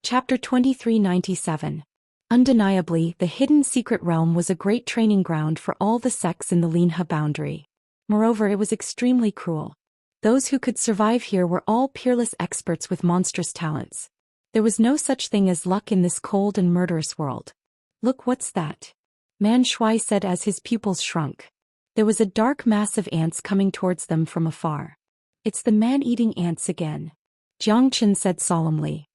Chapter 2397. Undeniably, the hidden secret realm was a great training ground for all the sects in the Linha boundary. Moreover, it was extremely cruel. Those who could survive here were all peerless experts with monstrous talents. There was no such thing as luck in this cold and murderous world. Look, what's that? Man Shui said as his pupils shrunk. There was a dark mass of ants coming towards them from afar. It's the man-eating ants again. Jiang Qin said solemnly.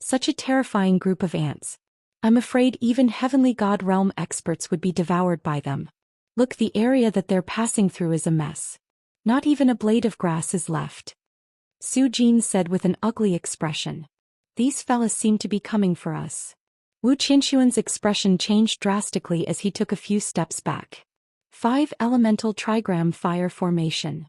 Such a terrifying group of ants. I'm afraid even heavenly god realm experts would be devoured by them. Look, the area that they're passing through is a mess. Not even a blade of grass is left. Su Jin said with an ugly expression. These fellas seem to be coming for us. Wu Qinshuan's expression changed drastically as he took a few steps back. 5 elemental trigram fire formation.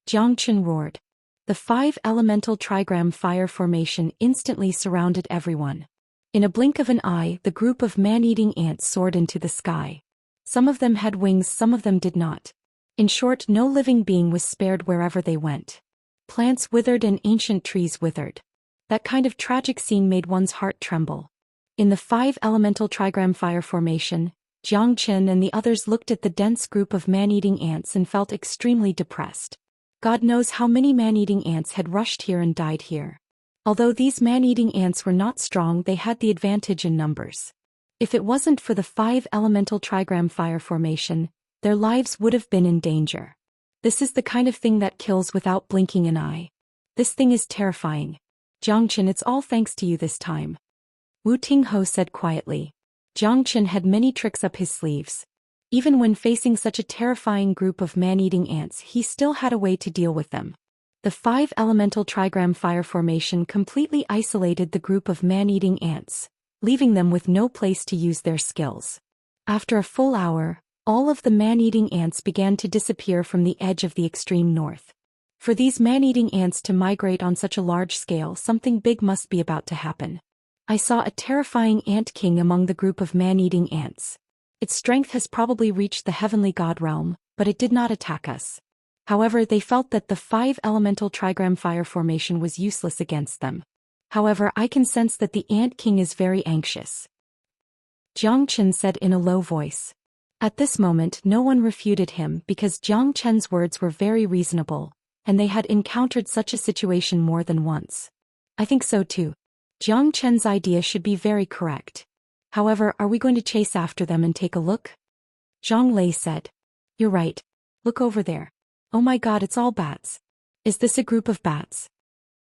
Jiang Qin roared. The 5 elemental trigram fire formation instantly surrounded everyone. In a blink of an eye, the group of man-eating ants soared into the sky. Some of them had wings, some of them did not. In short, no living being was spared wherever they went. Plants withered and ancient trees withered. That kind of tragic scene made one's heart tremble. In the 5 elemental trigram fire formation, Jiang Qin and the others looked at the dense group of man-eating ants and felt extremely depressed. God knows how many man-eating ants had rushed here and died here. Although these man-eating ants were not strong, they had the advantage in numbers. If it wasn't for the 5 elemental trigram fire formation, their lives would have been in danger. This is the kind of thing that kills without blinking an eye. This thing is terrifying. Jiang Qin, it's all thanks to you this time. Wu Tingho said quietly. Jiang Qin had many tricks up his sleeves. Even when facing such a terrifying group of man-eating ants, he still had a way to deal with them. The 5 elemental trigram fire formation completely isolated the group of man-eating ants, leaving them with no place to use their skills. After a full hour, all of the man-eating ants began to disappear from the edge of the extreme north. For these man-eating ants to migrate on such a large scale, something big must be about to happen. I saw a terrifying ant king among the group of man-eating ants. Its strength has probably reached the heavenly god realm, but it did not attack us. However, they felt that the 5 elemental trigram fire formation was useless against them. However, I can sense that the ant king is very anxious. Jiang Qin said in a low voice. At this moment no one refuted him because Jiang Qin's words were very reasonable, and they had encountered such a situation more than once. I think so too. Jiang Qin's idea should be very correct. However, are we going to chase after them and take a look? Zhang Lei said. You're right. Look over there. Oh my god, it's all bats. Is this a group of bats?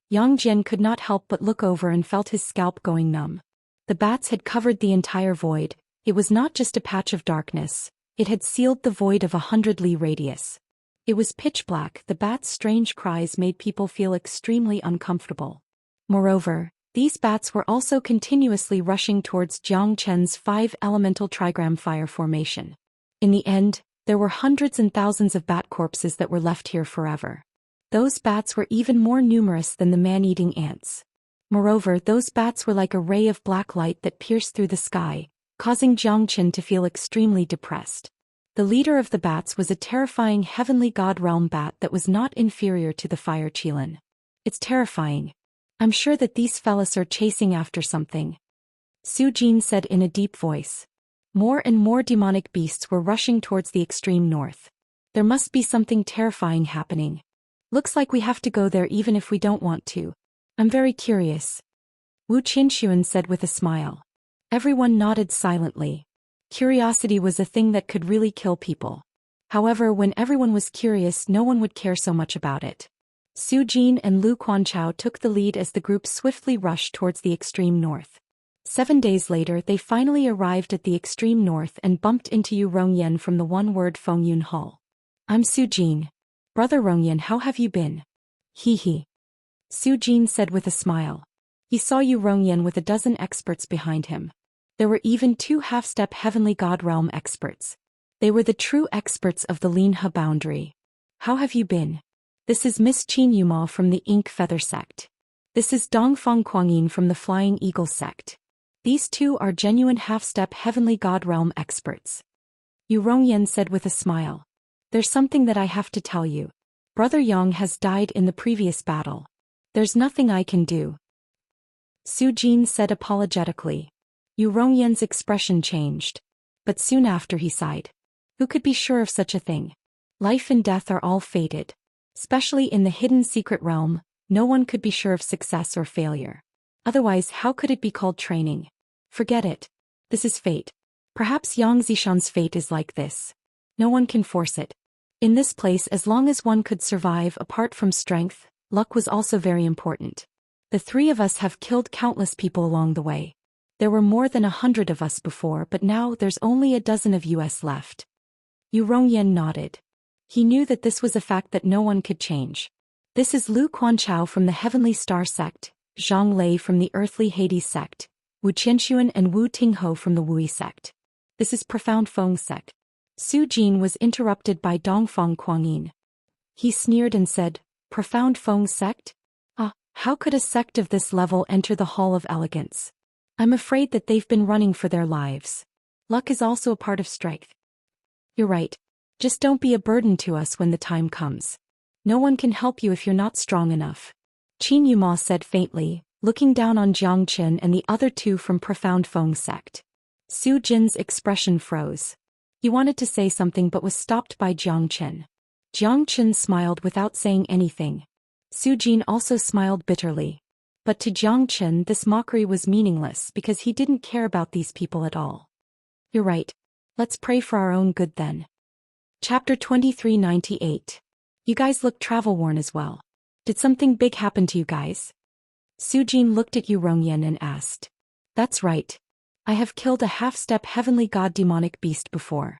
Yang Jian could not help but look over and felt his scalp going numb. The bats had covered the entire void. It was not just a patch of darkness. It had sealed the void of 100 li radius. It was pitch black. The bats' strange cries made people feel extremely uncomfortable. Moreover, these bats were also continuously rushing towards Jiang Qin's 5 elemental trigram fire formation. In the end, there were hundreds and thousands of bat corpses that were left here forever. Those bats were even more numerous than the man-eating ants. Moreover, those bats were like a ray of black light that pierced through the sky, causing Jiang Qin to feel extremely depressed. The leader of the bats was a terrifying heavenly god realm bat that was not inferior to the fire Qilin. It's terrifying. I'm sure that these fellas are chasing after something. Su Jin said in a deep voice. More and more demonic beasts were rushing towards the extreme north. There must be something terrifying happening. Looks like we have to go there even if we don't want to. I'm very curious. Wu Qinshuan said with a smile. Everyone nodded silently. Curiosity was a thing that could really kill people. However, when everyone was curious, no one would care so much about it. Su Jin and Lu Quanchao took the lead as the group swiftly rushed towards the extreme north. 7 days later, they finally arrived at the extreme north and bumped into Yu Rongyan from the one-word Fengyun Hall. I'm Su Jin. Brother Rongyan, how have you been? He. Su Jin said with a smile. He saw Yu Rongyan with a dozen experts behind him. There were even 2 half-step heavenly god realm experts. They were the true experts of the Linha boundary. How have you been? This is Miss Qin Yuma from the Ink Feather sect. This is Dongfang Kuangyin from the Flying Eagle sect. These 2 are genuine half-step heavenly god realm experts. Yu Rongyan said with a smile. There's something that I have to tell you. Brother Yang has died in the previous battle. There's nothing I can do. Su Jin said apologetically. Yu Rongyan's expression changed. But soon after he sighed. Who could be sure of such a thing? Life and death are all fated. Especially in the hidden secret realm, no one could be sure of success or failure. Otherwise, how could it be called training? Forget it. This is fate. Perhaps Yang Zishan's fate is like this. No one can force it. In this place, as long as one could survive apart from strength, luck was also very important. The three of us have killed countless people along the way. There were more than 100 of us before, but now there's only a dozen of us left. Yu Rongyan nodded. He knew that this was a fact that no one could change. This is Lu Quanchao from the Heavenly Star sect, Zhang Lei from the Earthly Hades sect, Wu Qianxuan and Wu Tingho from the Wui sect. This is Profound Feng sect. Su Jin was interrupted by Dongfang Kuangyin. He sneered and said, Profound Feng sect? Ah, how could a sect of this level enter the Hall of Elegance? I'm afraid that they've been running for their lives. Luck is also a part of strength. You're right. Just don't be a burden to us when the time comes. No one can help you if you're not strong enough. Qin Yuma said faintly, looking down on Jiang Qin and the other two from Profound Feng sect. Su Jin's expression froze. He wanted to say something but was stopped by Jiang Qin. Jiang Qin smiled without saying anything. Su Jin also smiled bitterly. But to Jiang Qin this mockery was meaningless because he didn't care about these people at all. You're right. Let's pray for our own good then. Chapter 2398. You guys look travel-worn as well. Did something big happen to you guys? Su Jin looked at Yu Rongyan and asked. That's right. I have killed a half-step heavenly god demonic beast before.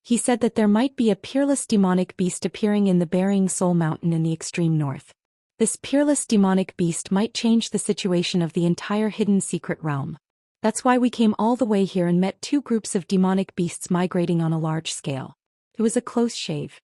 He said that there might be a peerless demonic beast appearing in the Burying Soul Mountain in the extreme north. This peerless demonic beast might change the situation of the entire hidden secret realm. That's why we came all the way here and met two groups of demonic beasts migrating on a large scale. It was a close shave.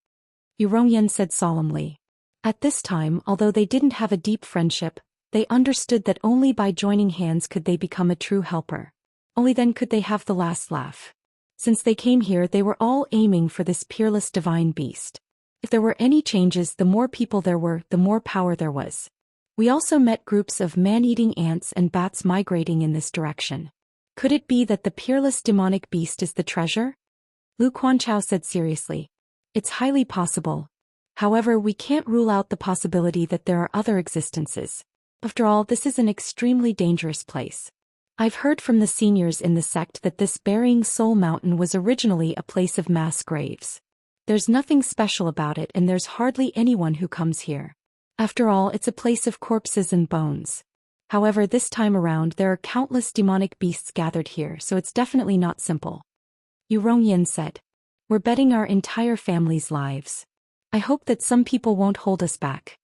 Yu Rongyan said solemnly. At this time, although they didn't have a deep friendship, they understood that only by joining hands could they become a true helper. Only then could they have the last laugh. Since they came here, they were all aiming for this peerless divine beast. If there were any changes, the more people there were, the more power there was. We also met groups of man-eating ants and bats migrating in this direction. Could it be that the peerless demonic beast is the treasure? Lu Quanchao said seriously. It's highly possible. However, we can't rule out the possibility that there are other existences. After all, this is an extremely dangerous place. I've heard from the seniors in the sect that this Burying Soul Mountain was originally a place of mass graves. There's nothing special about it and there's hardly anyone who comes here. After all, it's a place of corpses and bones. However, this time around there are countless demonic beasts gathered here, so it's definitely not simple. Yu Rongyan said. We're betting our entire family's lives. I hope that some people won't hold us back.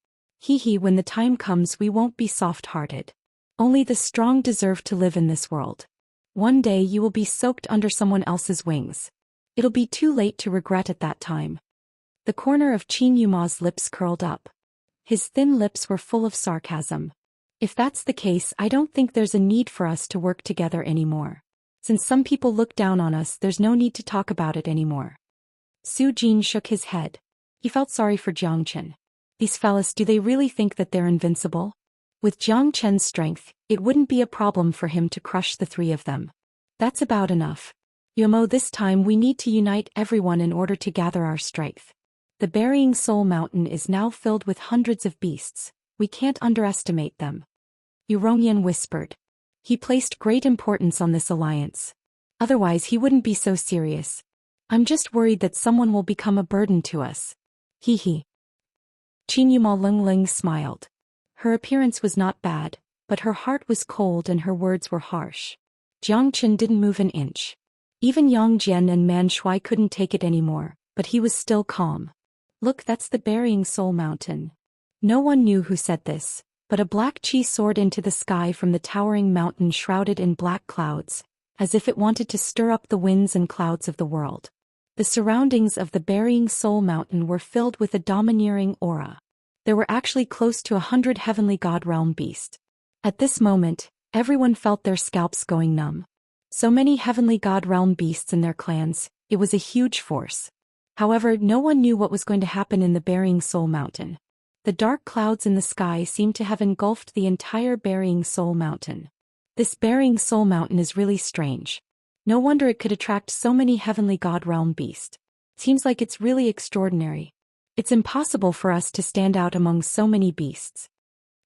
When the time comes we won't be soft-hearted. Only the strong deserve to live in this world. One day you will be soaked under someone else's wings. It'll be too late to regret at that time. The corner of Qin Yuma's lips curled up. His thin lips were full of sarcasm. If that's the case, I don't think there's a need for us to work together anymore. Since some people look down on us, there's no need to talk about it anymore. Su Jin shook his head. He felt sorry for Jiang Chen. These fellas, do they really think that they're invincible? With Jiang Chen's strength, it wouldn't be a problem for him to crush the three of them. That's about enough. Yomo, this time we need to unite everyone in order to gather our strength. The Burying Soul Mountain is now filled with hundreds of beasts. We can't underestimate them. Yu Rongyan whispered. He placed great importance on this alliance. Otherwise he wouldn't be so serious. I'm just worried that someone will become a burden to us. Qin Yuma Lingling smiled. Her appearance was not bad, but her heart was cold and her words were harsh. Jiang Chen didn't move an inch. Even Yang Jian and Man Shui couldn't take it anymore, but he was still calm. Look, that's the Burying Soul Mountain. No one knew who said this, but a black chi soared into the sky from the towering mountain shrouded in black clouds, as if it wanted to stir up the winds and clouds of the world. The surroundings of the Burying Soul Mountain were filled with a domineering aura. There were actually close to 100 heavenly god realm beasts. At this moment, everyone felt their scalps going numb. So many heavenly god realm beasts and their clans, it was a huge force. However, no one knew what was going to happen in the Burying Soul Mountain. The dark clouds in the sky seemed to have engulfed the entire Burying Soul Mountain. This Bearing Soul Mountain is really strange. No wonder it could attract so many heavenly god realm beasts. Seems like it's really extraordinary. It's impossible for us to stand out among so many beasts.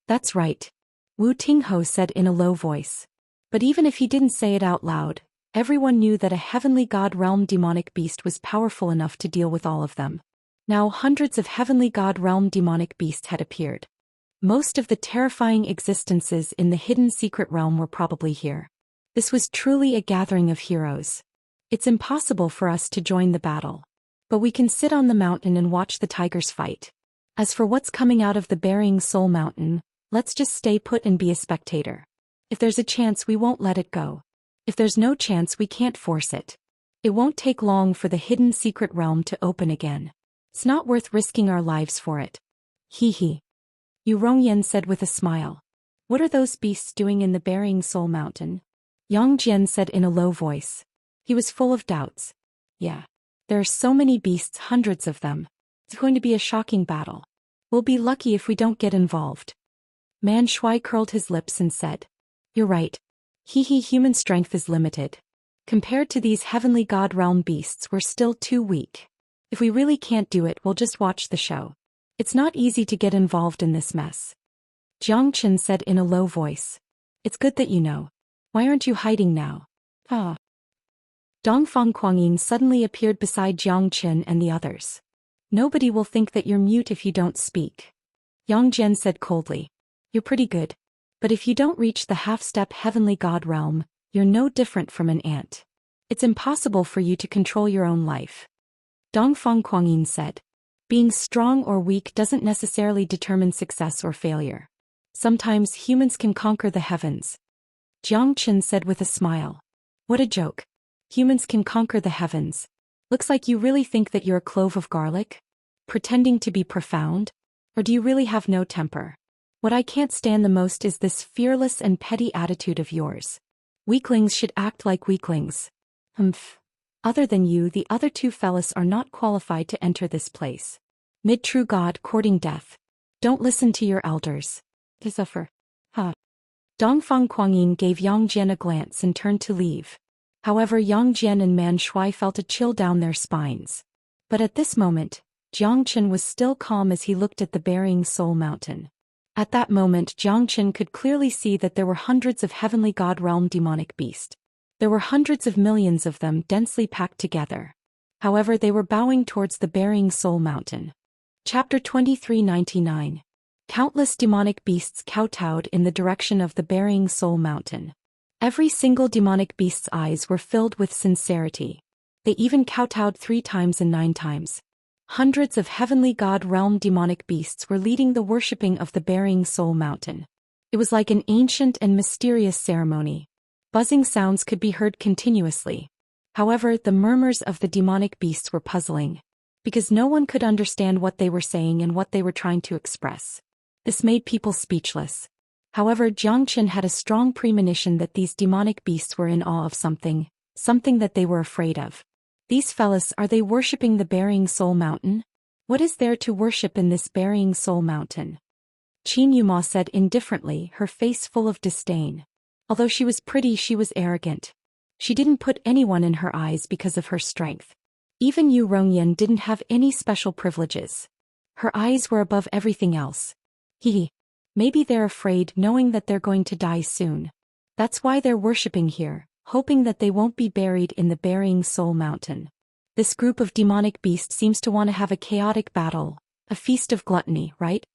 That's right. Wu Tingho said in a low voice. But even if he didn't say it out loud, everyone knew that a heavenly god realm demonic beast was powerful enough to deal with all of them. Now hundreds of heavenly god realm demonic beasts had appeared. Most of the terrifying existences in the hidden secret realm were probably here. This was truly a gathering of heroes. It's impossible for us to join the battle. But we can sit on the mountain and watch the tigers fight. As for what's coming out of the Bearing Soul Mountain, let's just stay put and be a spectator. If there's a chance, we won't let it go. If there's no chance, we can't force it. It won't take long for the hidden secret realm to open again. It's not worth risking our lives for it. Hee hee. Yu Rongyan said with a smile. What are those beasts doing in the Bearing Soul Mountain? Yang Jian said in a low voice. He was full of doubts. Yeah. There are so many beasts, hundreds of them. It's going to be a shocking battle. We'll be lucky if we don't get involved. Man Shui curled his lips and said. You're right. Human strength is limited. Compared to these heavenly god realm beasts, we're still too weak. If we really can't do it, we'll just watch the show. It's not easy to get involved in this mess. Jiang Chen said in a low voice. It's good that you know. Why aren't you hiding now? Dongfang Kuangyin suddenly appeared beside Jiang Chen and the others. Nobody will think that you're mute if you don't speak. Yang Jian said coldly. You're pretty good. But if you don't reach the half-step heavenly god realm, you're no different from an ant. It's impossible for you to control your own life. Dongfang Kuangyin said. Being strong or weak doesn't necessarily determine success or failure. Sometimes humans can conquer the heavens. Jiang Chen said with a smile. What a joke. Humans can conquer the heavens. Looks like you really think that you're a clove of garlic? Pretending to be profound? Or do you really have no temper? What I can't stand the most is this fearless and petty attitude of yours. Weaklings should act like weaklings. Other than you, the other two fellas are not qualified to enter this place. Mid-true god courting death. Don't listen to your elders. Suffer. Dongfang Kuangyin gave Yang Jian a glance and turned to leave. However, Yang Jian and Man Shui felt a chill down their spines. But at this moment, Jiang Chen was still calm as he looked at the Bearing Soul Mountain. At that moment, Jiang Chen could clearly see that there were hundreds of heavenly god realm demonic beasts. There were hundreds of millions of them densely packed together. However, they were bowing towards the Bearing Soul Mountain. Chapter 2399. Countless demonic beasts kowtowed in the direction of the Bearing Soul Mountain. Every single demonic beast's eyes were filled with sincerity. They even kowtowed 3 times and 9 times. Hundreds of heavenly god realm demonic beasts were leading the worshipping of the Bearing Soul Mountain. It was like an ancient and mysterious ceremony. Buzzing sounds could be heard continuously. However, the murmurs of the demonic beasts were puzzling, because no one could understand what they were saying and what they were trying to express. This made people speechless. However, Jiang Chen had a strong premonition that these demonic beasts were in awe of something that they were afraid of. These fellas, are they worshipping the Bearing Soul Mountain? What is there to worship in this Bearing Soul Mountain? Qin Yuma said indifferently, her face full of disdain. Although she was pretty, she was arrogant. She didn't put anyone in her eyes because of her strength. Even Yu Rongyan didn't have any special privileges. Her eyes were above everything else. Maybe they're afraid, knowing that they're going to die soon. That's why they're worshipping here, hoping that they won't be buried in the Bearing Soul Mountain. This group of demonic beasts seems to want to have a chaotic battle, a feast of gluttony, right?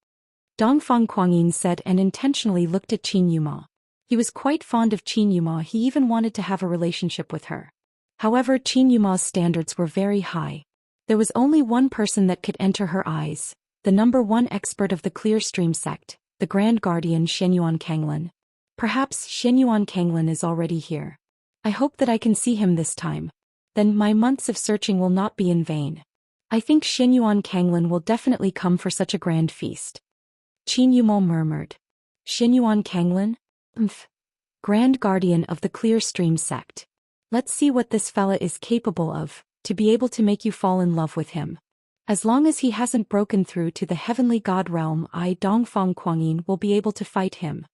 Dongfang Kuangyin said and intentionally looked at Qin Yuma. He was quite fond of Qin Yuma, he even wanted to have a relationship with her. However, Qin Yuma's standards were very high. There was only one person that could enter her eyes, the #1 expert of the Clear Stream sect, the Grand Guardian Xianyuan Kanglin. Perhaps Xianyuan Kanglin is already here. I hope that I can see him this time. Then my months of searching will not be in vain. I think Xianyuan Kanglin will definitely come for such a grand feast. Qin Yuma murmured. Xianyuan Kanglin? Grand Guardian of the Clear Stream sect. Let's see what this fella is capable of, to be able to make you fall in love with him. As long as he hasn't broken through to the heavenly god realm, I, Dongfang Kuangyin, will be able to fight him.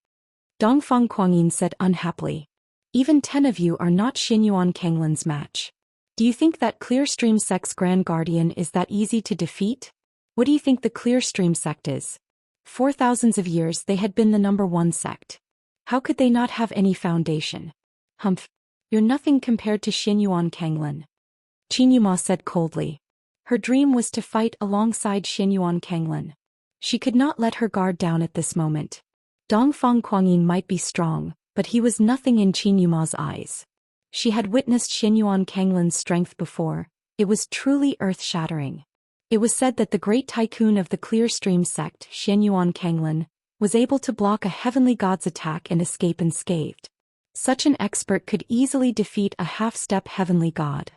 Dongfang Kuangyin said unhappily. Even 10 of you are not Xinyuan Kanglin's match. Do you think that Clearstream sect's Grand Guardian is that easy to defeat? What do you think the Clearstream sect is? For thousands of years they had been the #1 sect. How could they not have any foundation? Humph. You're nothing compared to Xinyuan Kanglin. Qin Yuma said coldly. Her dream was to fight alongside Xinyuan Kanglin. She could not let her guard down at this moment. Dongfang Kuangyin might be strong, but he was nothing in Qin Yuma's eyes. She had witnessed Xinyuan Kanglin's strength before. It was truly earth-shattering. It was said that the great tycoon of the Clearstream sect, Xinyuan Kanglin, was able to block a heavenly god's attack and escape unscathed. Such an expert could easily defeat a half-step heavenly god.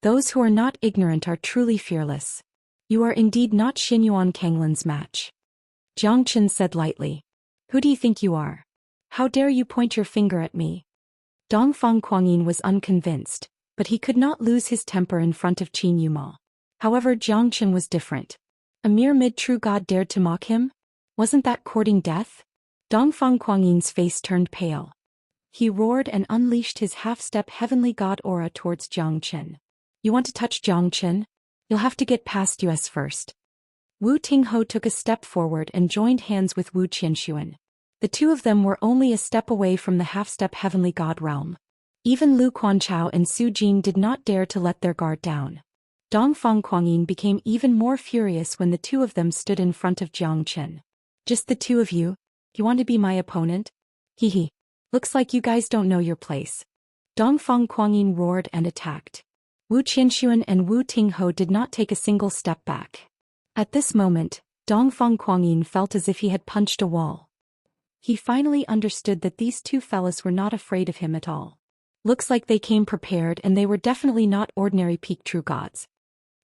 Those who are not ignorant are truly fearless. You are indeed not Xinyuan Kanglin's match. Jiang Chen said lightly. Who do you think you are? How dare you point your finger at me? Dongfang Kuangyin was unconvinced, but he could not lose his temper in front of Qin Yuma. However, Jiang Chen was different. A mere mid-true god dared to mock him? Wasn't that courting death? Dongfang Kuangyin's face turned pale. He roared and unleashed his half-step heavenly god aura towards Jiang Chen. You want to touch Jiang Chen? You'll have to get past us first. Wu Tingho took a step forward and joined hands with Wu Qianxuan. The two of them were only a step away from the half-step heavenly god realm. Even Lu Quanchao and Su Jing did not dare to let their guard down. Dongfang Kuangyin became even more furious when the two of them stood in front of Jiang Chen. Just the two of you? You want to be my opponent? Hee. Looks like you guys don't know your place. Dongfang Kuangyin roared and attacked. Wu Qianxuan and Wu Tingho did not take a single step back. At this moment, Dongfang Kuangyin felt as if he had punched a wall. He finally understood that these two fellas were not afraid of him at all. Looks like they came prepared and they were definitely not ordinary peak true gods.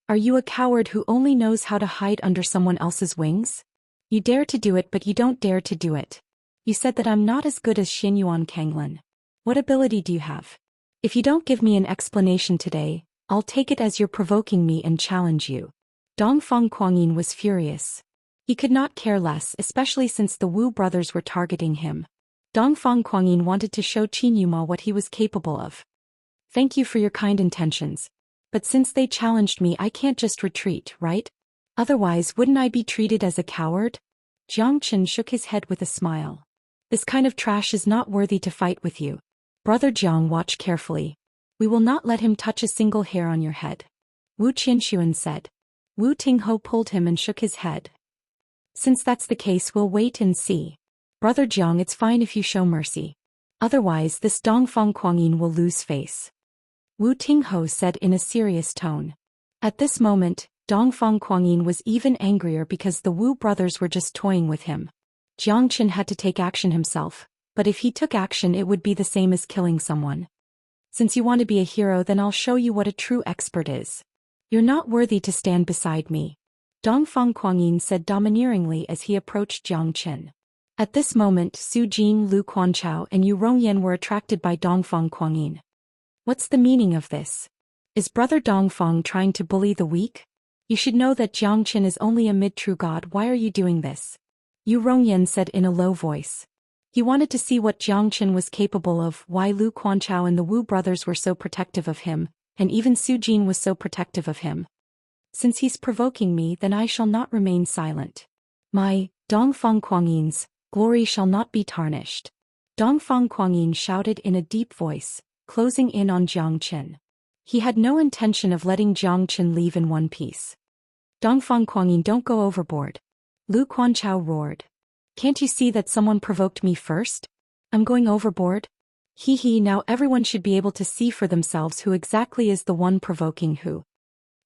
Are you a coward who only knows how to hide under someone else's wings? You dare to do it but you don't dare to do it. You said that I'm not as good as Xinyuan Kanglin. What ability do you have? If you don't give me an explanation today, I'll take it as you're provoking me and challenge you. Dongfang Kuangyin was furious. He could not care less, especially since the Wu brothers were targeting him. Dongfang Kuangyin wanted to show Qin Yuma what he was capable of. Thank you for your kind intentions. But since they challenged me, I can't just retreat, right? Otherwise, wouldn't I be treated as a coward? Jiang Chen shook his head with a smile. This kind of trash is not worthy to fight with you. Brother Jiang, watch carefully. We will not let him touch a single hair on your head. Wu Qianxuan said. Wu Tingho pulled him and shook his head. Since that's the case, we'll wait and see. Brother Jiang, it's fine if you show mercy. Otherwise, this Dongfang Kuangyin will lose face. Wu Tingho said in a serious tone. At this moment, Dongfang Kuangyin was even angrier because the Wu brothers were just toying with him. Jiang Chen had to take action himself, but if he took action it would be the same as killing someone. Since you want to be a hero, then I'll show you what a true expert is. You're not worthy to stand beside me. Dongfang Kuangyin said domineeringly as he approached Jiang Chen. At this moment, Su Jing, Lu Quanchao and Yu Rongyan were attracted by Dongfang Kuangyin. What's the meaning of this? Is Brother Dongfang trying to bully the weak? You should know that Jiang Chen is only a mid-true god. Why are you doing this? Yu Rongyan said in a low voice. He wanted to see what Jiang Chen was capable of, why Lu Quanchao and the Wu brothers were so protective of him, and even Su Jing was so protective of him. Since he's provoking me, then I shall not remain silent. My, Dongfang Kuangyin's, glory shall not be tarnished. Dongfang Kuangyin shouted in a deep voice, closing in on Jiang Chen. He had no intention of letting Jiang Chen leave in one piece. Dongfang Kuangyin, don't go overboard. Lu Quanchao roared. Can't you see that someone provoked me first? I'm going overboard? Hee, now everyone should be able to see for themselves who exactly is the one provoking who.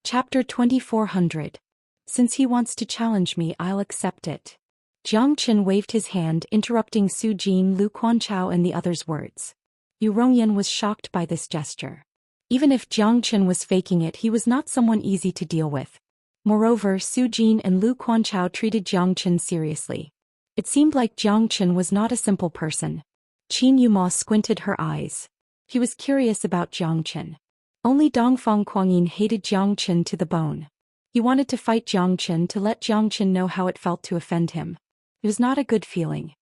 Chapter 2400. Since he wants to challenge me, I'll accept it. Jiang Chen waved his hand, interrupting Su Jing, Lu Quanchao and the others' words. Yu Rongyan was shocked by this gesture. Even if Jiang Chen was faking it, he was not someone easy to deal with. Moreover, Su Jing and Lu Quanchao treated Jiang Chen seriously. It seemed like Jiang Chen was not a simple person. Qin Yuma squinted her eyes. He was curious about Jiang Chen. Only Dongfang Kuangyin hated Jiang Chen to the bone. He wanted to fight Jiang Chen to let Jiang Chen know how it felt to offend him. It was not a good feeling.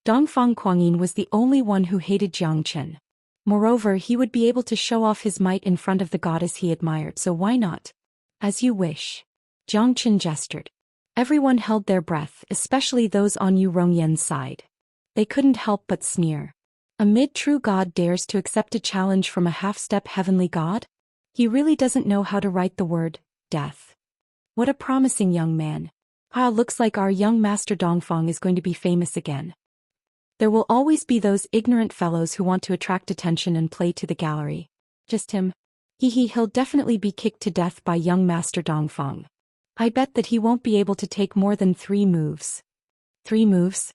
Dongfang Kuangyin was the only one who hated Zhou Xian. Moreover, he would be able to show off his might in front of the goddess he admired, so why not? As you wish. Zhou Xian gestured. Everyone held their breath, especially those on Yu Rongyan's side. They couldn't help but sneer. A mid-true god dares to accept a challenge from a half-step heavenly god? He really doesn't know how to write the word, death. What a promising young man. Looks like our young master Dongfang is going to be famous again. There will always be those ignorant fellows who want to attract attention and play to the gallery. Just him. He'll definitely be kicked to death by young master Dongfang. I bet that he won't be able to take more than 3 moves. 3 moves?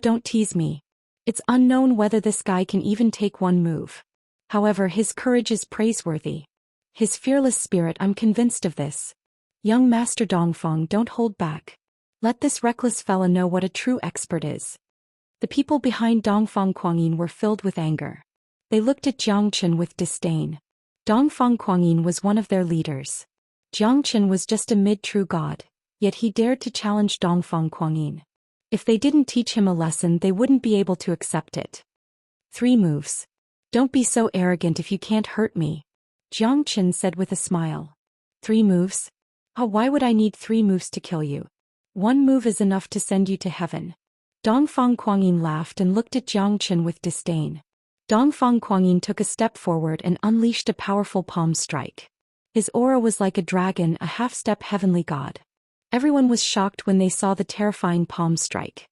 Don't tease me. It's unknown whether this guy can even take 1 move. However, his courage is praiseworthy. His fearless spirit, I'm convinced of this. Young Master Dongfang, don't hold back. Let this reckless fella know what a true expert is. The people behind Dongfang Kuangyin were filled with anger. They looked at Zhou Xian with disdain. Dongfang Kuangyin was one of their leaders. Zhou Xian was just a mid-true god, yet he dared to challenge Dongfang Kuangyin. If they didn't teach him a lesson, they wouldn't be able to accept it. 3 moves. Don't be so arrogant if you can't hurt me, Zhou Xian said with a smile. 3 moves? Why would I need 3 moves to kill you? 1 move is enough to send you to heaven. Dongfang Kuangyin laughed and looked at Zhou Xian with disdain. Dongfang Kuangyin took a step forward and unleashed a powerful palm strike. His aura was like a dragon, a half-step heavenly god. Everyone was shocked when they saw the terrifying palm strike.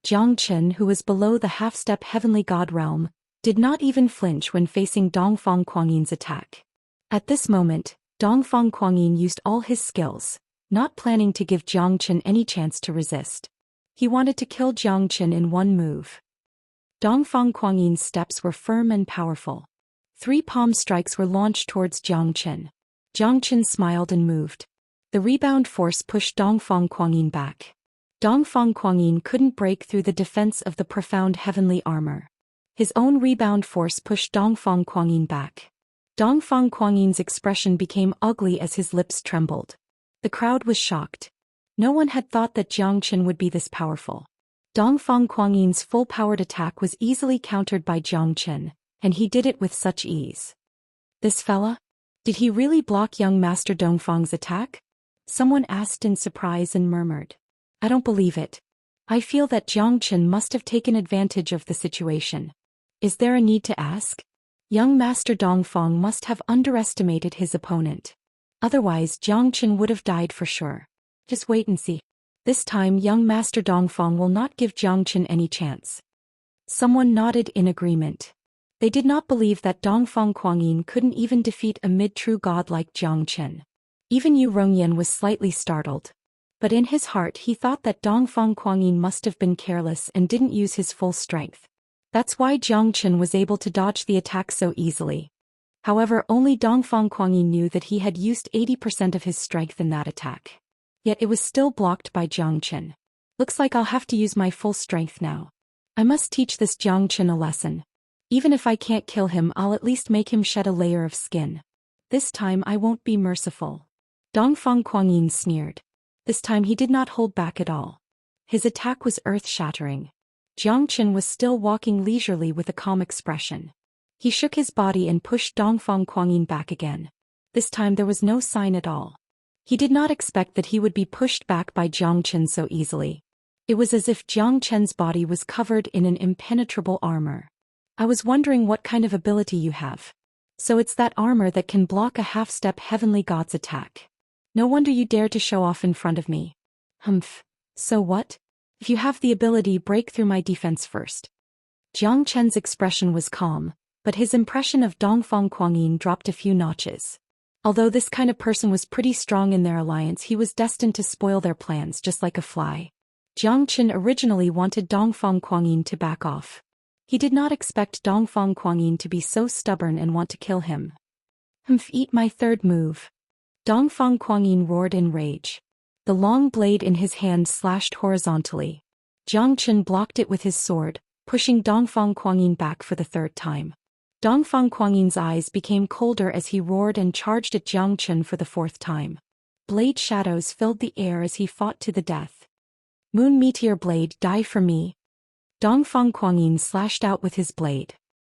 Zhou Xian, who was below the half-step heavenly god realm, did not even flinch when facing Dongfang Kuangyin's attack. At this moment, Dongfang Kuangyin used all his skills, not planning to give Zhou Xian any chance to resist. He wanted to kill Zhou Xian in 1 move. Dongfang Kuangyin's steps were firm and powerful. 3 palm strikes were launched towards Zhou Xian. Zhou Xian smiled and moved. The rebound force pushed Dongfang Kuangyin back. Dongfang Kuangyin couldn't break through the defense of the profound heavenly armor. His own rebound force pushed Dongfang Kuangyin back. Dongfang Kuangyin's expression became ugly as his lips trembled. The crowd was shocked. No one had thought that Zhou Xian would be this powerful. Dongfang Kuangyin's full-powered attack was easily countered by Zhou Xian, and he did it with such ease. This fella? Did he really block young Master Dongfang's attack? Someone asked in surprise and murmured. I don't believe it. I feel that Zhou Xian must have taken advantage of the situation. Is there a need to ask? Young Master Dongfang must have underestimated his opponent. Otherwise, Zhou Xian would have died for sure. Just wait and see. This time young Master Dongfang will not give Zhou Xian any chance. Someone nodded in agreement. They did not believe that Dongfang Kuangyin couldn't even defeat a mid-true god like Zhou Xian. Even Yu Rongyan was slightly startled. But in his heart he thought that Dongfang Kuangyin must have been careless and didn't use his full strength. That's why Zhou Xian was able to dodge the attack so easily. However, only Dongfang Kuangyin knew that he had used 80% of his strength in that attack. Yet it was still blocked by Zhou Xian. Looks like I'll have to use my full strength now. I must teach this Zhou Xian a lesson. Even if I can't kill him, I'll at least make him shed a layer of skin. This time I won't be merciful. Dongfang Kuangyin sneered. This time he did not hold back at all. His attack was earth-shattering. Zhou Xian was still walking leisurely with a calm expression. He shook his body and pushed Dongfang Kuangyin back again. This time there was no sign at all. He did not expect that he would be pushed back by Zhou Xian so easily. It was as if Zhou Xian's body was covered in an impenetrable armor. I was wondering what kind of ability you have. So it's that armor that can block a half-step heavenly god's attack. No wonder you dare to show off in front of me. Humph. So what? If you have the ability, break through my defense first. Zhou Xian's expression was calm, but his impression of Dongfang Kuangyin dropped a few notches. Although this kind of person was pretty strong in their alliance, he was destined to spoil their plans just like a fly. Zhou Xian originally wanted Dongfang Kuangyin to back off. He did not expect Dongfang Kuangyin to be so stubborn and want to kill him. Humph, eat my 3rd move. Dongfang Kuangyin roared in rage. The long blade in his hand slashed horizontally. Zhou Xian blocked it with his sword, pushing Dongfang Kuangyin back for the 3rd time. Dongfang Kuangyin's eyes became colder as he roared and charged at Zhou Xian for the 4th time. Blade shadows filled the air as he fought to the death. Moon Meteor Blade, die for me. Dongfang Kuangyin slashed out with his blade.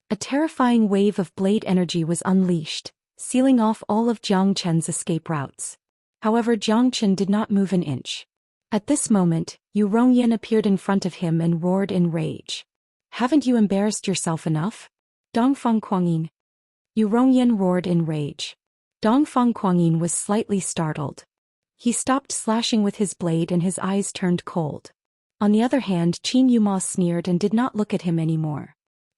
A terrifying wave of blade energy was unleashed, sealing off all of Jiang Chen's escape routes. However, Jiang Chen did not move an inch. At this moment, Yu Rongyan appeared in front of him and roared in rage. "Haven't you embarrassed yourself enough?" Dongfang Kuangyin. Yu Rongyan roared in rage. Dongfang Kuangyin was slightly startled. He stopped slashing with his blade and his eyes turned cold. On the other hand, Qin Yuma sneered and did not look at him anymore.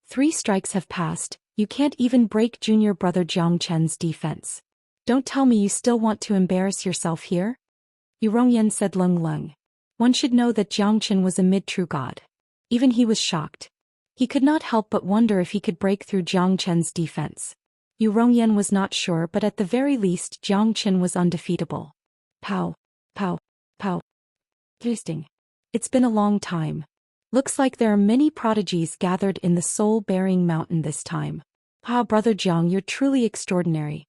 3 strikes have passed, you can't even break junior brother Jiang Chen's defense. Don't tell me you still want to embarrass yourself here? Yu Rongyan said Lung Lung. One should know that Jiang Chen was a mid-true god. Even he was shocked. He could not help but wonder if he could break through Jiang Chen's defense. Yu Rongyan was not sure, but at the very least Jiang Chen was undefeatable. Pow. Pow. Pow. Interesting. It's been a long time. Looks like there are many prodigies gathered in the soul-bearing mountain this time. Ah, brother Jiang, you're truly extraordinary.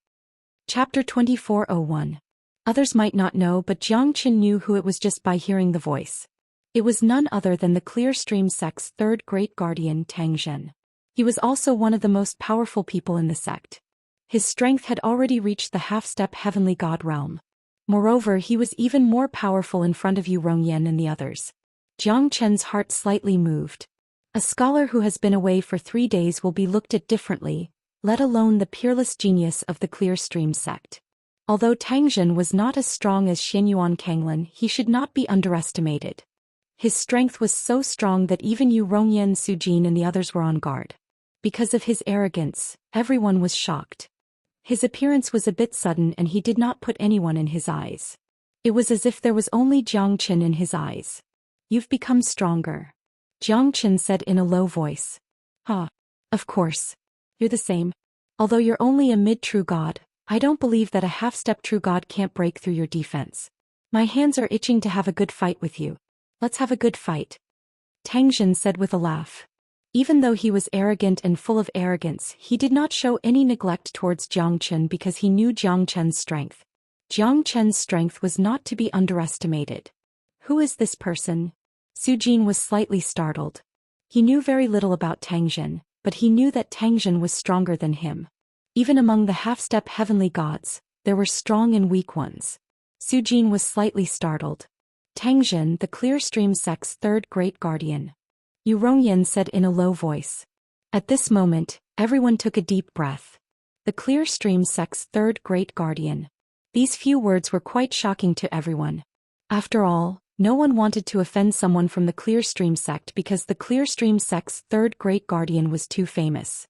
Chapter 2401. Others might not know, but Jiang Chen knew who it was just by hearing the voice. It was none other than the Clear Stream sect's third great guardian, Tang Zhen. He was also one of the most powerful people in the sect. His strength had already reached the half-step heavenly god realm. Moreover, he was even more powerful in front of Yu Rongyan and the others. Jiang Chen's heart slightly moved. A scholar who has been away for 3 days will be looked at differently, let alone the peerless genius of the Clear Stream sect. Although Tang Zhen was not as strong as Xianyuan Kanglin, he should not be underestimated. His strength was so strong that even Yu Rongyan, Su Jin and the others were on guard. Because of his arrogance, everyone was shocked. His appearance was a bit sudden and he did not put anyone in his eyes. It was as if there was only Jiang Chen in his eyes. You've become stronger. Jiang Chen said in a low voice. Of course. You're the same. Although you're only a mid-true god, I don't believe that a half-step true god can't break through your defense. My hands are itching to have a good fight with you. Let's have a good fight. Tang Zhen said with a laugh. Even though he was arrogant and full of arrogance, he did not show any neglect towards Jiang Chen because he knew Jiang Chen's strength. Jiang Chen's strength was not to be underestimated. Who is this person? Su Jin was slightly startled. He knew very little about Tang Zhen, but he knew that Tang Zhen was stronger than him. Even among the half-step heavenly gods, there were strong and weak ones. Su Jin was slightly startled. Tang Zhen, the Clear Stream sect's third great guardian. Yu Rongyan said in a low voice. At this moment, everyone took a deep breath. The Clear Stream sect's third great guardian. These few words were quite shocking to everyone. After all, no one wanted to offend someone from the Clear Stream sect because the Clear Stream sect's third great guardian was too famous.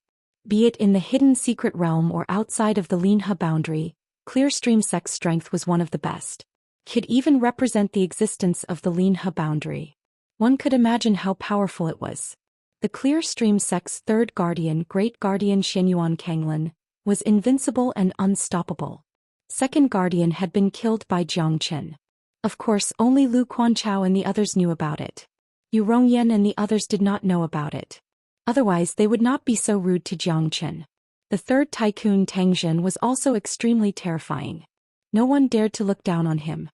Be it in the hidden secret realm or outside of the Linhe boundary, Clear Stream sect's strength was one of the best. Could even represent the existence of the Linhe boundary. One could imagine how powerful it was. The Clear Stream sect's third guardian, Great Guardian Xianyuan Kanglin, was invincible and unstoppable. Second guardian had been killed by Jiang Chen. Of course, only Lu Quanchao and the others knew about it. Yu Rongyan and the others did not know about it. Otherwise they would not be so rude to Jiang Chen. The third tycoon Tang Zhen was also extremely terrifying. No one dared to look down on him.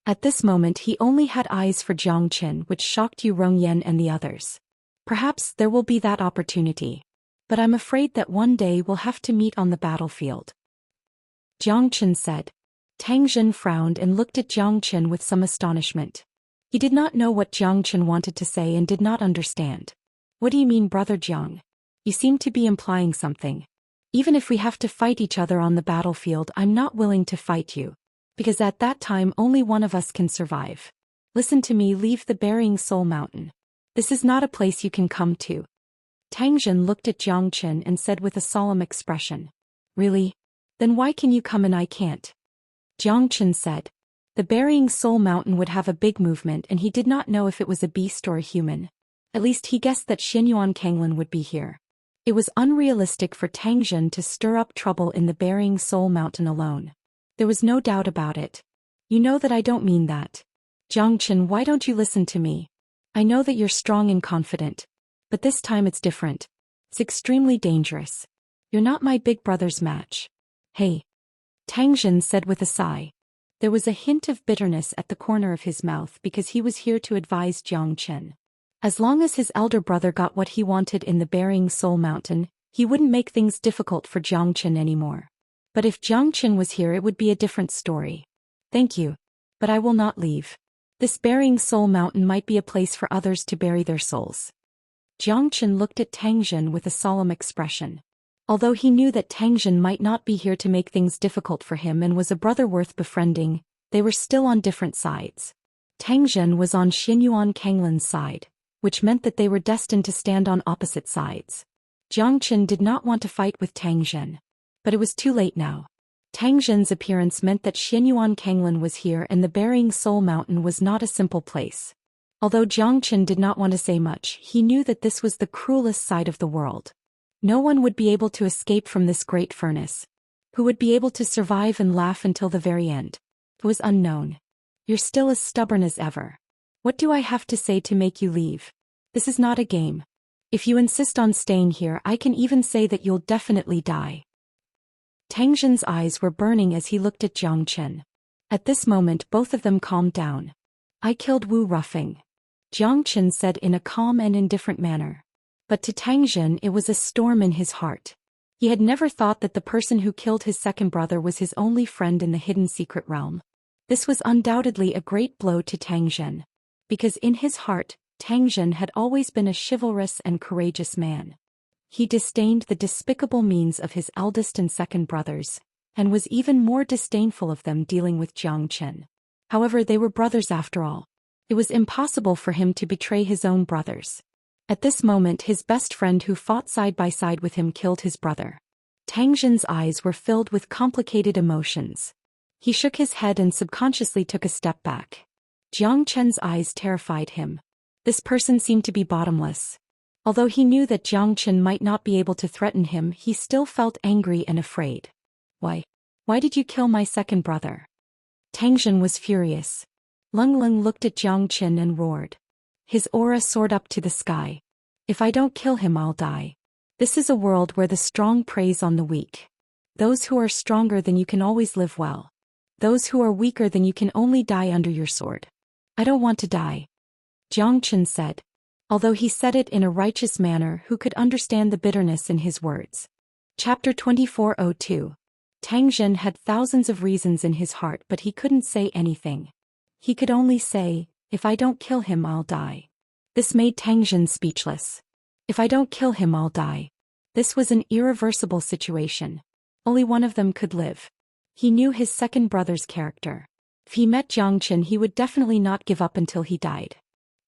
At this moment he only had eyes for Jiang Chen, which shocked Yu Rongyan and the others. Perhaps there will be that opportunity. But I'm afraid that one day we'll have to meet on the battlefield. Jiang Chen said. Tang Zhen frowned and looked at Jiang Chen with some astonishment. He did not know what Jiang Chen wanted to say and did not understand. What do you mean, brother Jiang? You seem to be implying something. Even if we have to fight each other on the battlefield, I'm not willing to fight you. Because at that time only one of us can survive. Listen to me, leave the Burying Soul Mountain. This is not a place you can come to. Tang Zhen looked at Jiang Chen and said with a solemn expression. Really? Then why can you come and I can't? Jiang Chen said. The Burying Soul Mountain would have a big movement and he did not know if it was a beast or a human. At least he guessed that Xianyuan Kanglin would be here. It was unrealistic for Tang Zhen to stir up trouble in the Burying Soul Mountain alone. There was no doubt about it. You know that I don't mean that. Jiang Chen, why don't you listen to me? I know that you're strong and confident. But this time it's different. It's extremely dangerous. You're not my big brother's match. Hey. Tang Zhen said with a sigh. There was a hint of bitterness at the corner of his mouth because he was here to advise Jiang Chen. As long as his elder brother got what he wanted in the Burying Soul Mountain, he wouldn't make things difficult for Zhou Xian anymore. But if Zhou Xian was here, it would be a different story. Thank you. But I will not leave. This Burying Soul Mountain might be a place for others to bury their souls. Zhou Xian looked at Tang Jin with a solemn expression. Although he knew that Tang Jin might not be here to make things difficult for him and was a brother worth befriending, they were still on different sides. Tang Jin was on Xianyuan Kanglin's side, which meant that they were destined to stand on opposite sides. Zhou Xian did not want to fight with Tang Jin. But it was too late now. Tang Jin's appearance meant that Xianyuan Kanglin was here and the Burying Soul Mountain was not a simple place. Although Zhou Xian did not want to say much, he knew that this was the cruelest side of the world. No one would be able to escape from this great furnace. Who would be able to survive and laugh until the very end? It was unknown. You're still as stubborn as ever. What do I have to say to make you leave? This is not a game. If you insist on staying here, I can even say that you'll definitely die. Tang Jin's eyes were burning as he looked at Zhou Xian. At this moment both of them calmed down. I killed Wu Ruffing. Zhou Xian said in a calm and indifferent manner. But to Tang Jin it was a storm in his heart. He had never thought that the person who killed his second brother was his only friend in the hidden secret realm. This was undoubtedly a great blow to Tang Jin. Because in his heart, Tang Jin had always been a chivalrous and courageous man. He disdained the despicable means of his eldest and second brothers, and was even more disdainful of them dealing with Zhou Xian. However, they were brothers after all. It was impossible for him to betray his own brothers. At this moment his best friend who fought side by side with him killed his brother. Tang Jin's eyes were filled with complicated emotions. He shook his head and subconsciously took a step back. Zhou Xian's eyes terrified him. This person seemed to be bottomless. Although he knew that Zhou Xian might not be able to threaten him, he still felt angry and afraid. Why did you kill my second brother? Tang Jin was furious. Lung Lung looked at Zhou Xian and roared. His aura soared up to the sky. If I don't kill him, I'll die. This is a world where the strong preys on the weak. Those who are stronger than you can always live well. Those who are weaker than you can only die under your sword. I don't want to die. Zhou Xian said. Although he said it in a righteous manner, who could understand the bitterness in his words? Chapter 2402. Tang Jin had thousands of reasons in his heart, but he couldn't say anything. He could only say, if I don't kill him, I'll die. This made Tang Jin speechless. If I don't kill him, I'll die. This was an irreversible situation. Only one of them could live. He knew his second brother's character. If he met Zhou Xian, he would definitely not give up until he died.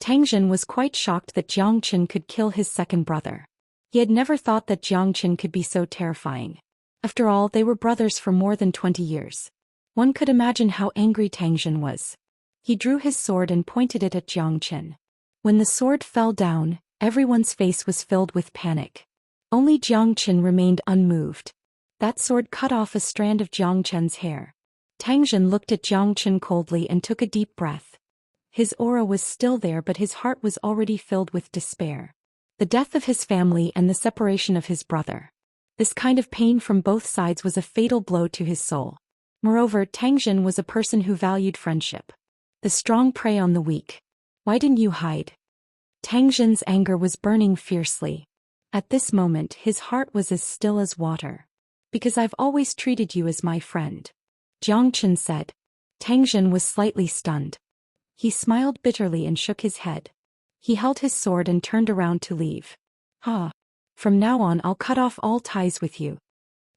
Tang Jin was quite shocked that Zhou Xian could kill his second brother. He had never thought that Zhou Xian could be so terrifying. After all, they were brothers for more than 20 years. One could imagine how angry Tang Jin was. He drew his sword and pointed it at Zhou Xian. When the sword fell down, everyone's face was filled with panic. Only Zhou Xian remained unmoved. That sword cut off a strand of Zhou Xian's hair. Tang Jin looked at Zhou Xian coldly and took a deep breath. His aura was still there, but his heart was already filled with despair. The death of his family and the separation of his brother. This kind of pain from both sides was a fatal blow to his soul. Moreover, Tang Jin was a person who valued friendship. The strong prey on the weak. Why didn't you hide? Tang Jin's anger was burning fiercely. At this moment his heart was as still as water. Because I've always treated you as my friend. Zhou Xian said. Tang Jin was slightly stunned. He smiled bitterly and shook his head. He held his sword and turned around to leave. From now on I'll cut off all ties with you.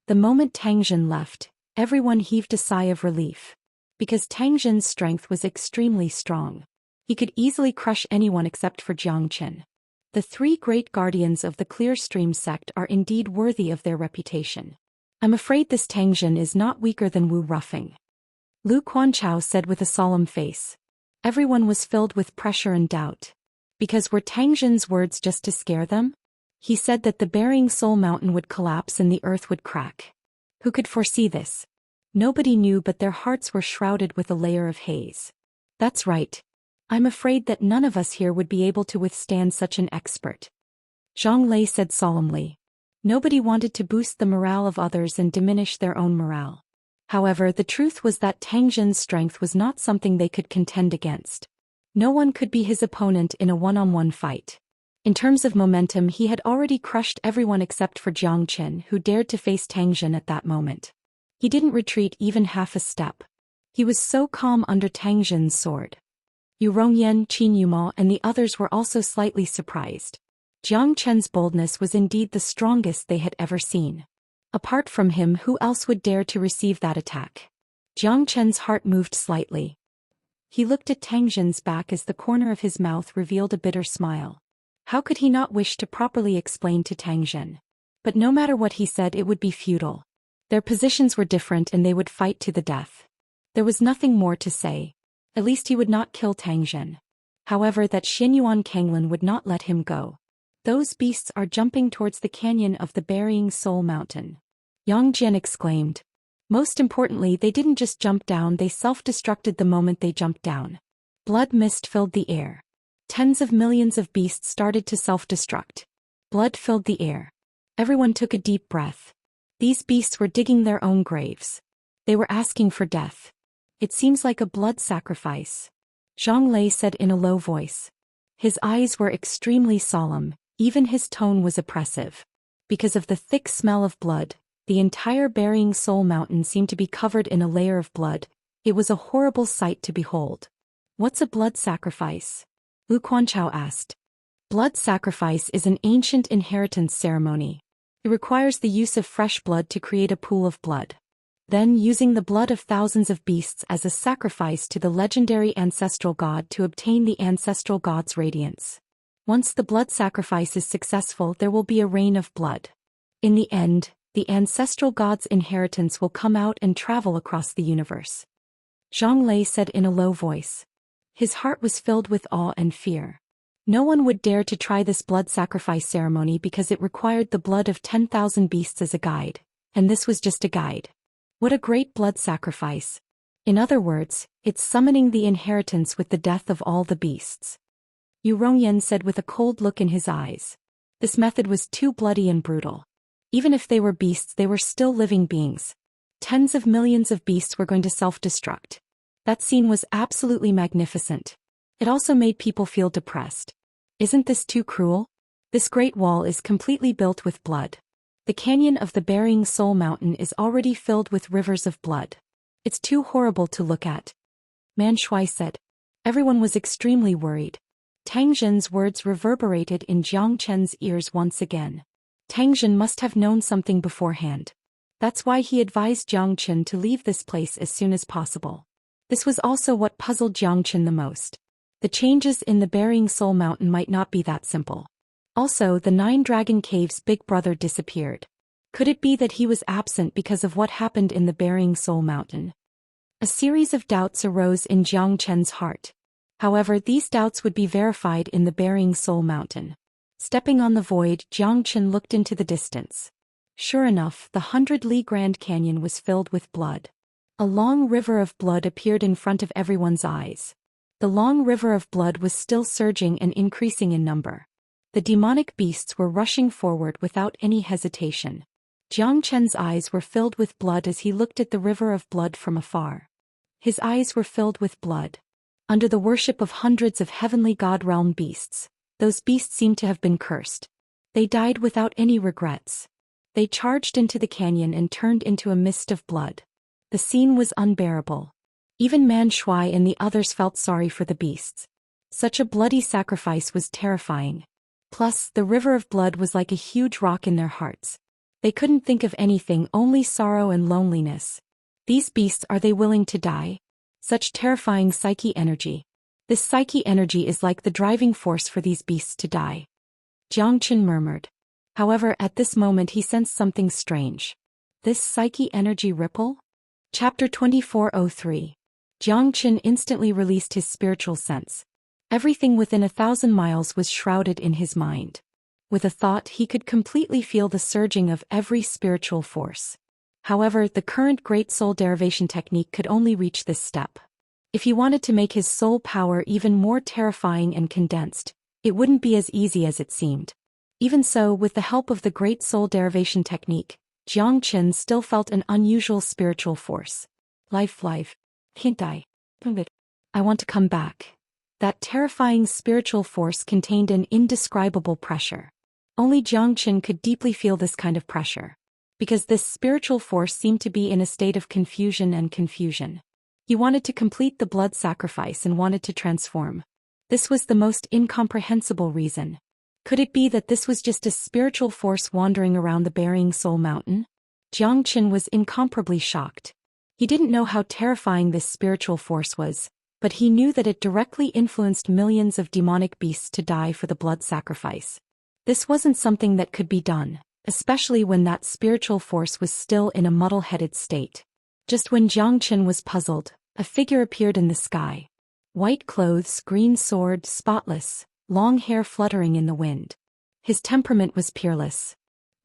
The moment Tang Jin left, everyone heaved a sigh of relief. Because Tang Jin's strength was extremely strong. He could easily crush anyone except for Zhou Xian. The three great guardians of the Clear Stream sect are indeed worthy of their reputation. I'm afraid this Tang Jin is not weaker than Wu Ruffing. Lu Quanchao said with a solemn face. Everyone was filled with pressure and doubt. Because were Tang Jin's words just to scare them? He said that the Burying Soul Mountain would collapse and the earth would crack. Who could foresee this? Nobody knew, but their hearts were shrouded with a layer of haze. That's right. I'm afraid that none of us here would be able to withstand such an expert. Zhang Lei said solemnly. Nobody wanted to boost the morale of others and diminish their own morale. However, the truth was that Tang Jin's strength was not something they could contend against. No one could be his opponent in a one-on-one fight. In terms of momentum, he had already crushed everyone except for Jiang Qin, who dared to face Tang Jin at that moment. He didn't retreat even half a step. He was so calm under Tang Jin's sword. Yu Rongyan, Qin Yuma, and the others were also slightly surprised. Jiang Chen's boldness was indeed the strongest they had ever seen. Apart from him, who else would dare to receive that attack? Jiang Chen's heart moved slightly. He looked at Tang Jin's back as the corner of his mouth revealed a bitter smile. How could he not wish to properly explain to Tang Jin? But no matter what he said, it would be futile. Their positions were different and they would fight to the death. There was nothing more to say. At least he would not kill Tang Jin. However, that Xianyuan Kanglin would not let him go. Those beasts are jumping towards the canyon of the Burying Soul Mountain. Yang Jian exclaimed. Most importantly, they didn't just jump down, they self-destructed the moment they jumped down. Blood mist filled the air. Tens of millions of beasts started to self-destruct. Blood filled the air. Everyone took a deep breath. These beasts were digging their own graves. They were asking for death. It seems like a blood sacrifice. Zhang Lei said in a low voice. His eyes were extremely solemn, even his tone was oppressive. Because of the thick smell of blood, the entire Burying Soul Mountain seemed to be covered in a layer of blood. It was a horrible sight to behold. What's a blood sacrifice? Lu Quanchao asked. Blood sacrifice is an ancient inheritance ceremony. It requires the use of fresh blood to create a pool of blood. Then, using the blood of thousands of beasts as a sacrifice to the legendary ancestral god to obtain the ancestral god's radiance. Once the blood sacrifice is successful, there will be a rain of blood. In the end, the ancestral god's inheritance will come out and travel across the universe. Zhang Lei said in a low voice. His heart was filled with awe and fear. No one would dare to try this blood sacrifice ceremony because it required the blood of 10,000 beasts as a guide, and this was just a guide. What a great blood sacrifice. In other words, it's summoning the inheritance with the death of all the beasts. Yu Rongyan said with a cold look in his eyes. This method was too bloody and brutal. Even if they were beasts, they were still living beings. Tens of millions of beasts were going to self-destruct. That scene was absolutely magnificent. It also made people feel depressed. Isn't this too cruel? This great wall is completely built with blood. The canyon of the Burying Soul Mountain is already filled with rivers of blood. It's too horrible to look at. Man Shui said. Everyone was extremely worried. Tang Jin's words reverberated in Jiang Chen's ears once again. Tang Jin must have known something beforehand. That's why he advised Jiang Chen to leave this place as soon as possible. This was also what puzzled Jiang Chen the most. The changes in the Burying Soul Mountain might not be that simple. Also, the 9 Dragon Caves' big brother disappeared. Could it be that he was absent because of what happened in the Burying Soul Mountain? A series of doubts arose in Jiang Chen's heart. However, these doubts would be verified in the Burying Soul Mountain. Stepping on the void, Jiang Chen looked into the distance. Sure enough, the 100-li Grand Canyon was filled with blood. A long river of blood appeared in front of everyone's eyes. The long river of blood was still surging and increasing in number. The demonic beasts were rushing forward without any hesitation. Jiang Chen's eyes were filled with blood as he looked at the river of blood from afar. His eyes were filled with blood. Under the worship of hundreds of heavenly god realm beasts, those beasts seemed to have been cursed. They died without any regrets. They charged into the canyon and turned into a mist of blood. The scene was unbearable. Even Man Shui and the others felt sorry for the beasts. Such a bloody sacrifice was terrifying. Plus, the river of blood was like a huge rock in their hearts. They couldn't think of anything, only sorrow and loneliness. These beasts, are they willing to die? Such terrifying psyche energy. This psyche energy is like the driving force for these beasts to die. Jiang Chen murmured. However, at this moment he sensed something strange. This psyche energy ripple? Chapter 2403. Jiang Chen instantly released his spiritual sense. Everything within 1,000 miles was shrouded in his mind. With a thought, he could completely feel the surging of every spiritual force. However, the current Great Soul Derivation technique could only reach this step. If he wanted to make his soul power even more terrifying and condensed, it wouldn't be as easy as it seemed. Even so, with the help of the Great Soul Derivation technique, Jiang Chen still felt an unusual spiritual force. Life. Hintai. I want to come back. That terrifying spiritual force contained an indescribable pressure. Only Zhou Xian could deeply feel this kind of pressure. Because this spiritual force seemed to be in a state of confusion and confusion. He wanted to complete the blood sacrifice and wanted to transform. This was the most incomprehensible reason. Could it be that this was just a spiritual force wandering around the burying soul mountain? Zhou Xian was incomparably shocked. He didn't know how terrifying this spiritual force was, but he knew that it directly influenced millions of demonic beasts to die for the blood sacrifice. This wasn't something that could be done, especially when that spiritual force was still in a muddle-headed state. Just when Zhou Xian was puzzled, a figure appeared in the sky. White clothes, green sword, spotless, long hair fluttering in the wind. His temperament was peerless.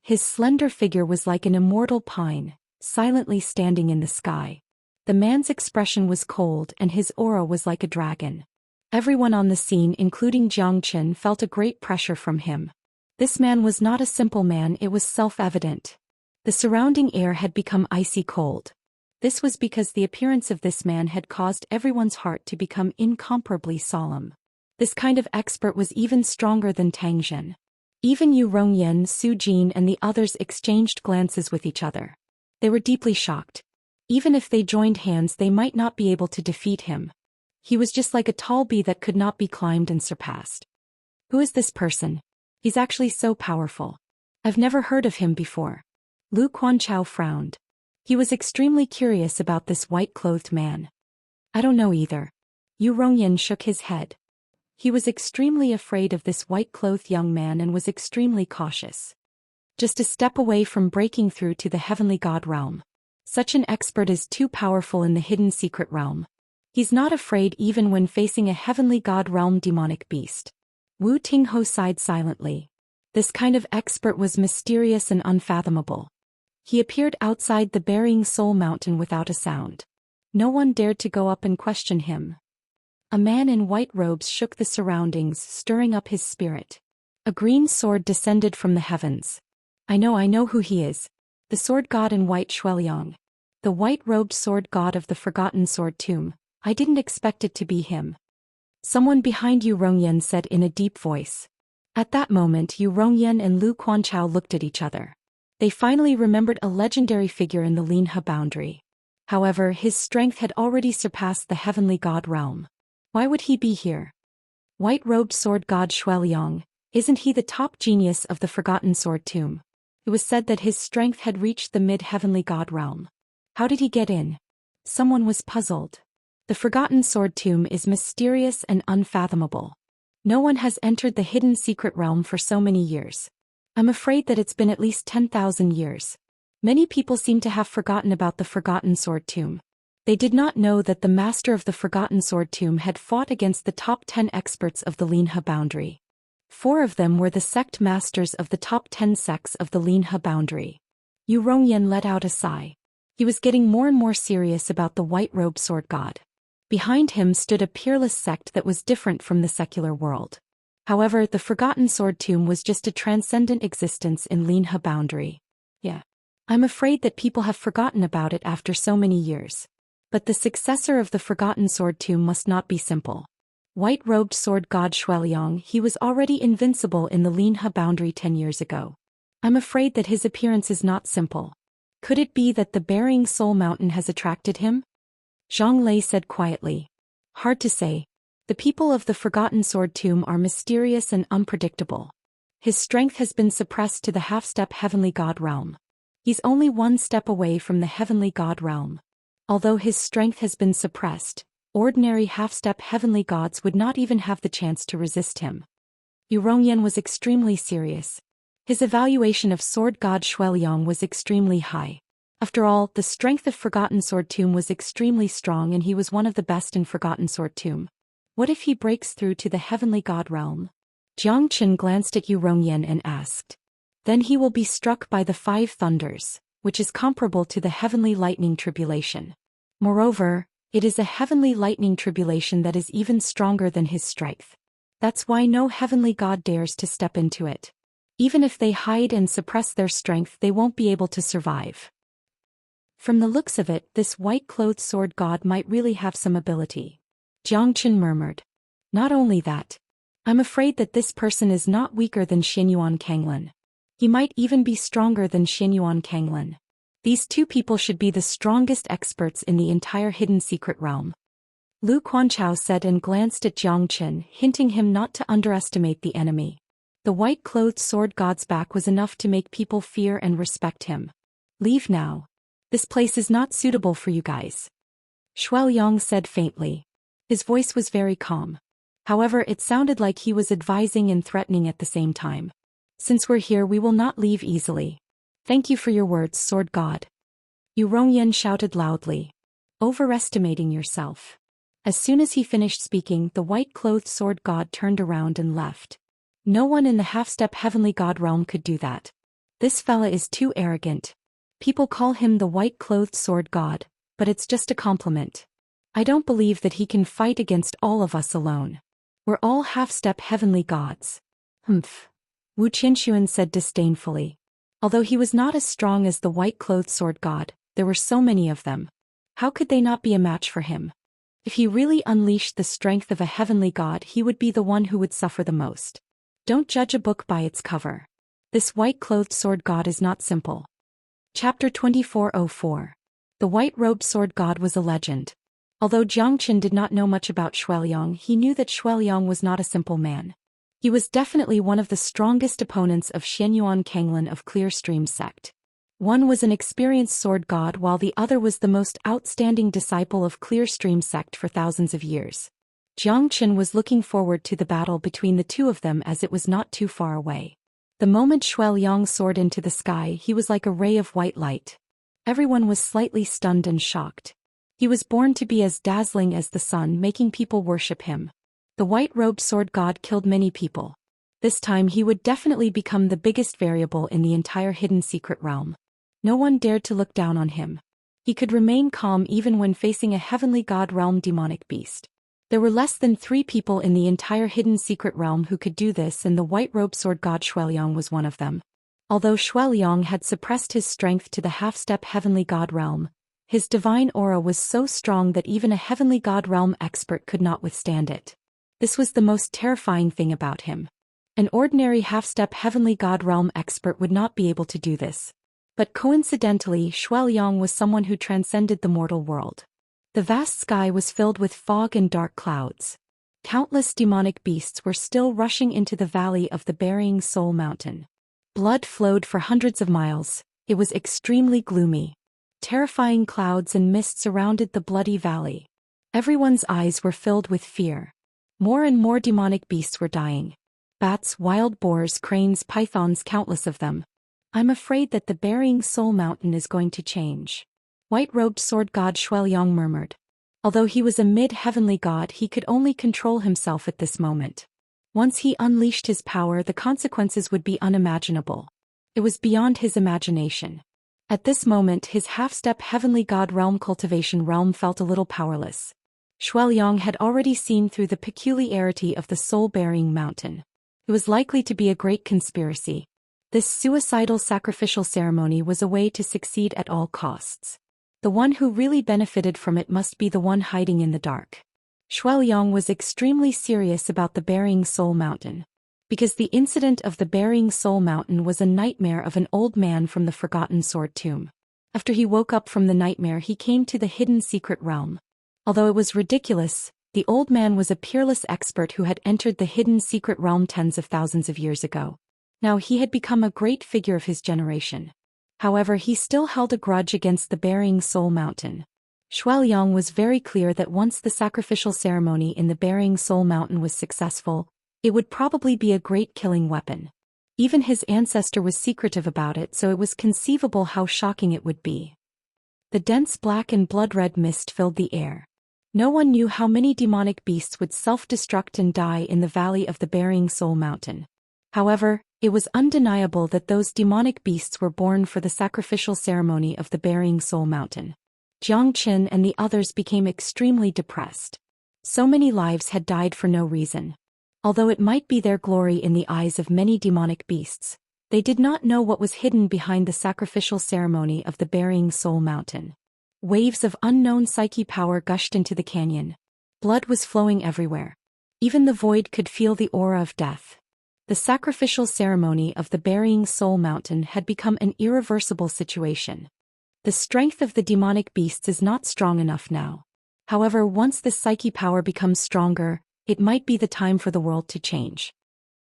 His slender figure was like an immortal pine, silently standing in the sky. The man's expression was cold and his aura was like a dragon. Everyone on the scene, including Zhou Xian, felt a great pressure from him. This man was not a simple man, it was self-evident. The surrounding air had become icy cold. This was because the appearance of this man had caused everyone's heart to become incomparably solemn. This kind of expert was even stronger than Tang Zhen. Even Yu Rongyan, Su Jin and the others exchanged glances with each other. They were deeply shocked. Even if they joined hands, they might not be able to defeat him. He was just like a tall bee that could not be climbed and surpassed. Who is this person? He's actually so powerful. I've never heard of him before. Lu Quanchao frowned. He was extremely curious about this white-clothed man. I don't know either. Yu Rongyan shook his head. He was extremely afraid of this white-clothed young man and was extremely cautious. Just a step away from breaking through to the heavenly god realm. Such an expert is too powerful in the hidden secret realm. He's not afraid even when facing a heavenly god realm demonic beast. Wu Tingho sighed silently. This kind of expert was mysterious and unfathomable. He appeared outside the burying soul mountain without a sound. No one dared to go up and question him. A man in white robes shook the surroundings, stirring up his spirit. A green sword descended from the heavens. I know who he is. The sword god in white Xueliang. The white-robed sword god of the forgotten sword tomb. I didn't expect it to be him. Someone behind Yu Rongyan said in a deep voice. At that moment Yu Rongyan and Lu Quanchao looked at each other. They finally remembered a legendary figure in the Linhe boundary. However, his strength had already surpassed the heavenly god realm. Why would he be here? White-robed sword god Xueliang, isn't he the top genius of the forgotten sword tomb? It was said that his strength had reached the mid-heavenly god realm. How did he get in? Someone was puzzled. The forgotten sword tomb is mysterious and unfathomable. No one has entered the hidden secret realm for so many years. I'm afraid that it's been at least 10,000 years. Many people seem to have forgotten about the forgotten sword tomb. They did not know that the master of the forgotten sword tomb had fought against the top 10 experts of the Linhe boundary. 4 of them were the sect masters of the top 10 sects of the Linhe boundary. Yu Rongyan let out a sigh. He was getting more and more serious about the white-robed sword god. Behind him stood a peerless sect that was different from the secular world. However, the forgotten sword tomb was just a transcendent existence in Linhe boundary. Yeah. I'm afraid that people have forgotten about it after so many years. But the successor of the forgotten sword tomb must not be simple. White-robed sword god Xueliang, he was already invincible in the Linhe boundary 10 years ago. I'm afraid that his appearance is not simple. Could it be that the burying soul mountain has attracted him? Zhang Lei said quietly. Hard to say. The people of the forgotten sword tomb are mysterious and unpredictable. His strength has been suppressed to the half-step heavenly god realm. He's only 1 step away from the heavenly god realm. Although his strength has been suppressed, ordinary half-step heavenly gods would not even have the chance to resist him. Yu Rongyan was extremely serious. His evaluation of sword god Xueliang was extremely high. After all, the strength of Forgotten Sword Tomb was extremely strong and he was one of the best in Forgotten Sword Tomb. What if he breaks through to the heavenly god realm? Jiang Chen glanced at Yu Rongyan and asked. Then he will be struck by the 5 thunders, which is comparable to the heavenly lightning tribulation. Moreover, it is a heavenly lightning tribulation that is even stronger than his strength. That's why no heavenly god dares to step into it. Even if they hide and suppress their strength, they won't be able to survive. From the looks of it, this white-clothed sword god might really have some ability. Jiang Chen murmured. Not only that, I'm afraid that this person is not weaker than Xianyuan Kanglin. He might even be stronger than Xianyuan Kanglin. These two people should be the strongest experts in the entire hidden secret realm. Lu Quanchao said and glanced at Jiang Qin, hinting him not to underestimate the enemy. The white-clothed sword god's back was enough to make people fear and respect him. Leave now. This place is not suitable for you guys. Shuaoliang said faintly. His voice was very calm. However, it sounded like he was advising and threatening at the same time. Since we're here, we will not leave easily. Thank you for your words, sword god. Yu Rongyan shouted loudly. Overestimating yourself. As soon as he finished speaking, the white-clothed sword god turned around and left. No one in the half-step heavenly god realm could do that. This fella is too arrogant. People call him the white-clothed sword god, but it's just a compliment. I don't believe that he can fight against all of us alone. We're all half-step heavenly gods. Humph. Wu Qianxuan said disdainfully. Although he was not as strong as the white-clothed sword god, there were so many of them. How could they not be a match for him? If he really unleashed the strength of a heavenly god, he would be the one who would suffer the most. Don't judge a book by its cover. This white-clothed sword god is not simple. Chapter 2404. The white-robed sword god was a legend. Although Jiang Qin did not know much about Shuaoliang, he knew that Shuaoliang was not a simple man. He was definitely one of the strongest opponents of Xianyuan Kanglin of Clear Stream sect. One was an experienced sword god while the other was the most outstanding disciple of Clear Stream sect for thousands of years. Jiang Qin was looking forward to the battle between the two of them as it was not too far away. The moment Shuaoliang soared into the sky, he was like a ray of white light. Everyone was slightly stunned and shocked. He was born to be as dazzling as the sun, making people worship him. The white-robed sword god killed many people. This time he would definitely become the biggest variable in the entire hidden secret realm. No one dared to look down on him. He could remain calm even when facing a heavenly god realm demonic beast. There were less than 3 people in the entire hidden secret realm who could do this, and the white-robed sword god Shuaoliang was one of them. Although Shuaoliang had suppressed his strength to the half-step heavenly god realm, his divine aura was so strong that even a heavenly god realm expert could not withstand it. This was the most terrifying thing about him. An ordinary half-step heavenly god realm expert would not be able to do this. But coincidentally, Shuaoliang was someone who transcended the mortal world. The vast sky was filled with fog and dark clouds. Countless demonic beasts were still rushing into the valley of the burying soul mountain. Blood flowed for hundreds of miles. It was extremely gloomy. Terrifying clouds and mist surrounded the bloody valley. Everyone's eyes were filled with fear. More and more demonic beasts were dying. Bats, wild boars, cranes, pythons, countless of them. I'm afraid that the burying soul mountain is going to change. White-robed sword god Shuaoliang murmured. Although he was a mid-heavenly god, he could only control himself at this moment. Once he unleashed his power, the consequences would be unimaginable. It was beyond his imagination. At this moment, his half-step heavenly god realm cultivation realm felt a little powerless. Shuaoliang had already seen through the peculiarity of the soul-burying mountain. It was likely to be a great conspiracy. This suicidal sacrificial ceremony was a way to succeed at all costs. The one who really benefited from it must be the one hiding in the dark. Shuaoliang was extremely serious about the burying soul mountain. Because the incident of the burying soul mountain was a nightmare of an old man from the forgotten sword tomb. After he woke up from the nightmare, he came to the hidden secret realm. Although it was ridiculous, the old man was a peerless expert who had entered the hidden secret realm tens of thousands of years ago. Now he had become a great figure of his generation. However, he still held a grudge against the burying soul mountain. Shuaoliang was very clear that once the sacrificial ceremony in the burying soul mountain was successful, it would probably be a great killing weapon. Even his ancestor was secretive about it, so it was conceivable how shocking it would be. The dense black and blood-red mist filled the air. No one knew how many demonic beasts would self-destruct and die in the valley of the burying soul mountain. However, it was undeniable that those demonic beasts were born for the sacrificial ceremony of the burying soul mountain. Jiang Qin and the others became extremely depressed. So many lives had died for no reason. Although it might be their glory in the eyes of many demonic beasts, they did not know what was hidden behind the sacrificial ceremony of the burying soul mountain. Waves of unknown psyche power gushed into the canyon. Blood was flowing everywhere. Even the void could feel the aura of death. The sacrificial ceremony of the Burying Soul Mountain had become an irreversible situation. The strength of the demonic beasts is not strong enough now. However, once this psyche power becomes stronger, it might be the time for the world to change.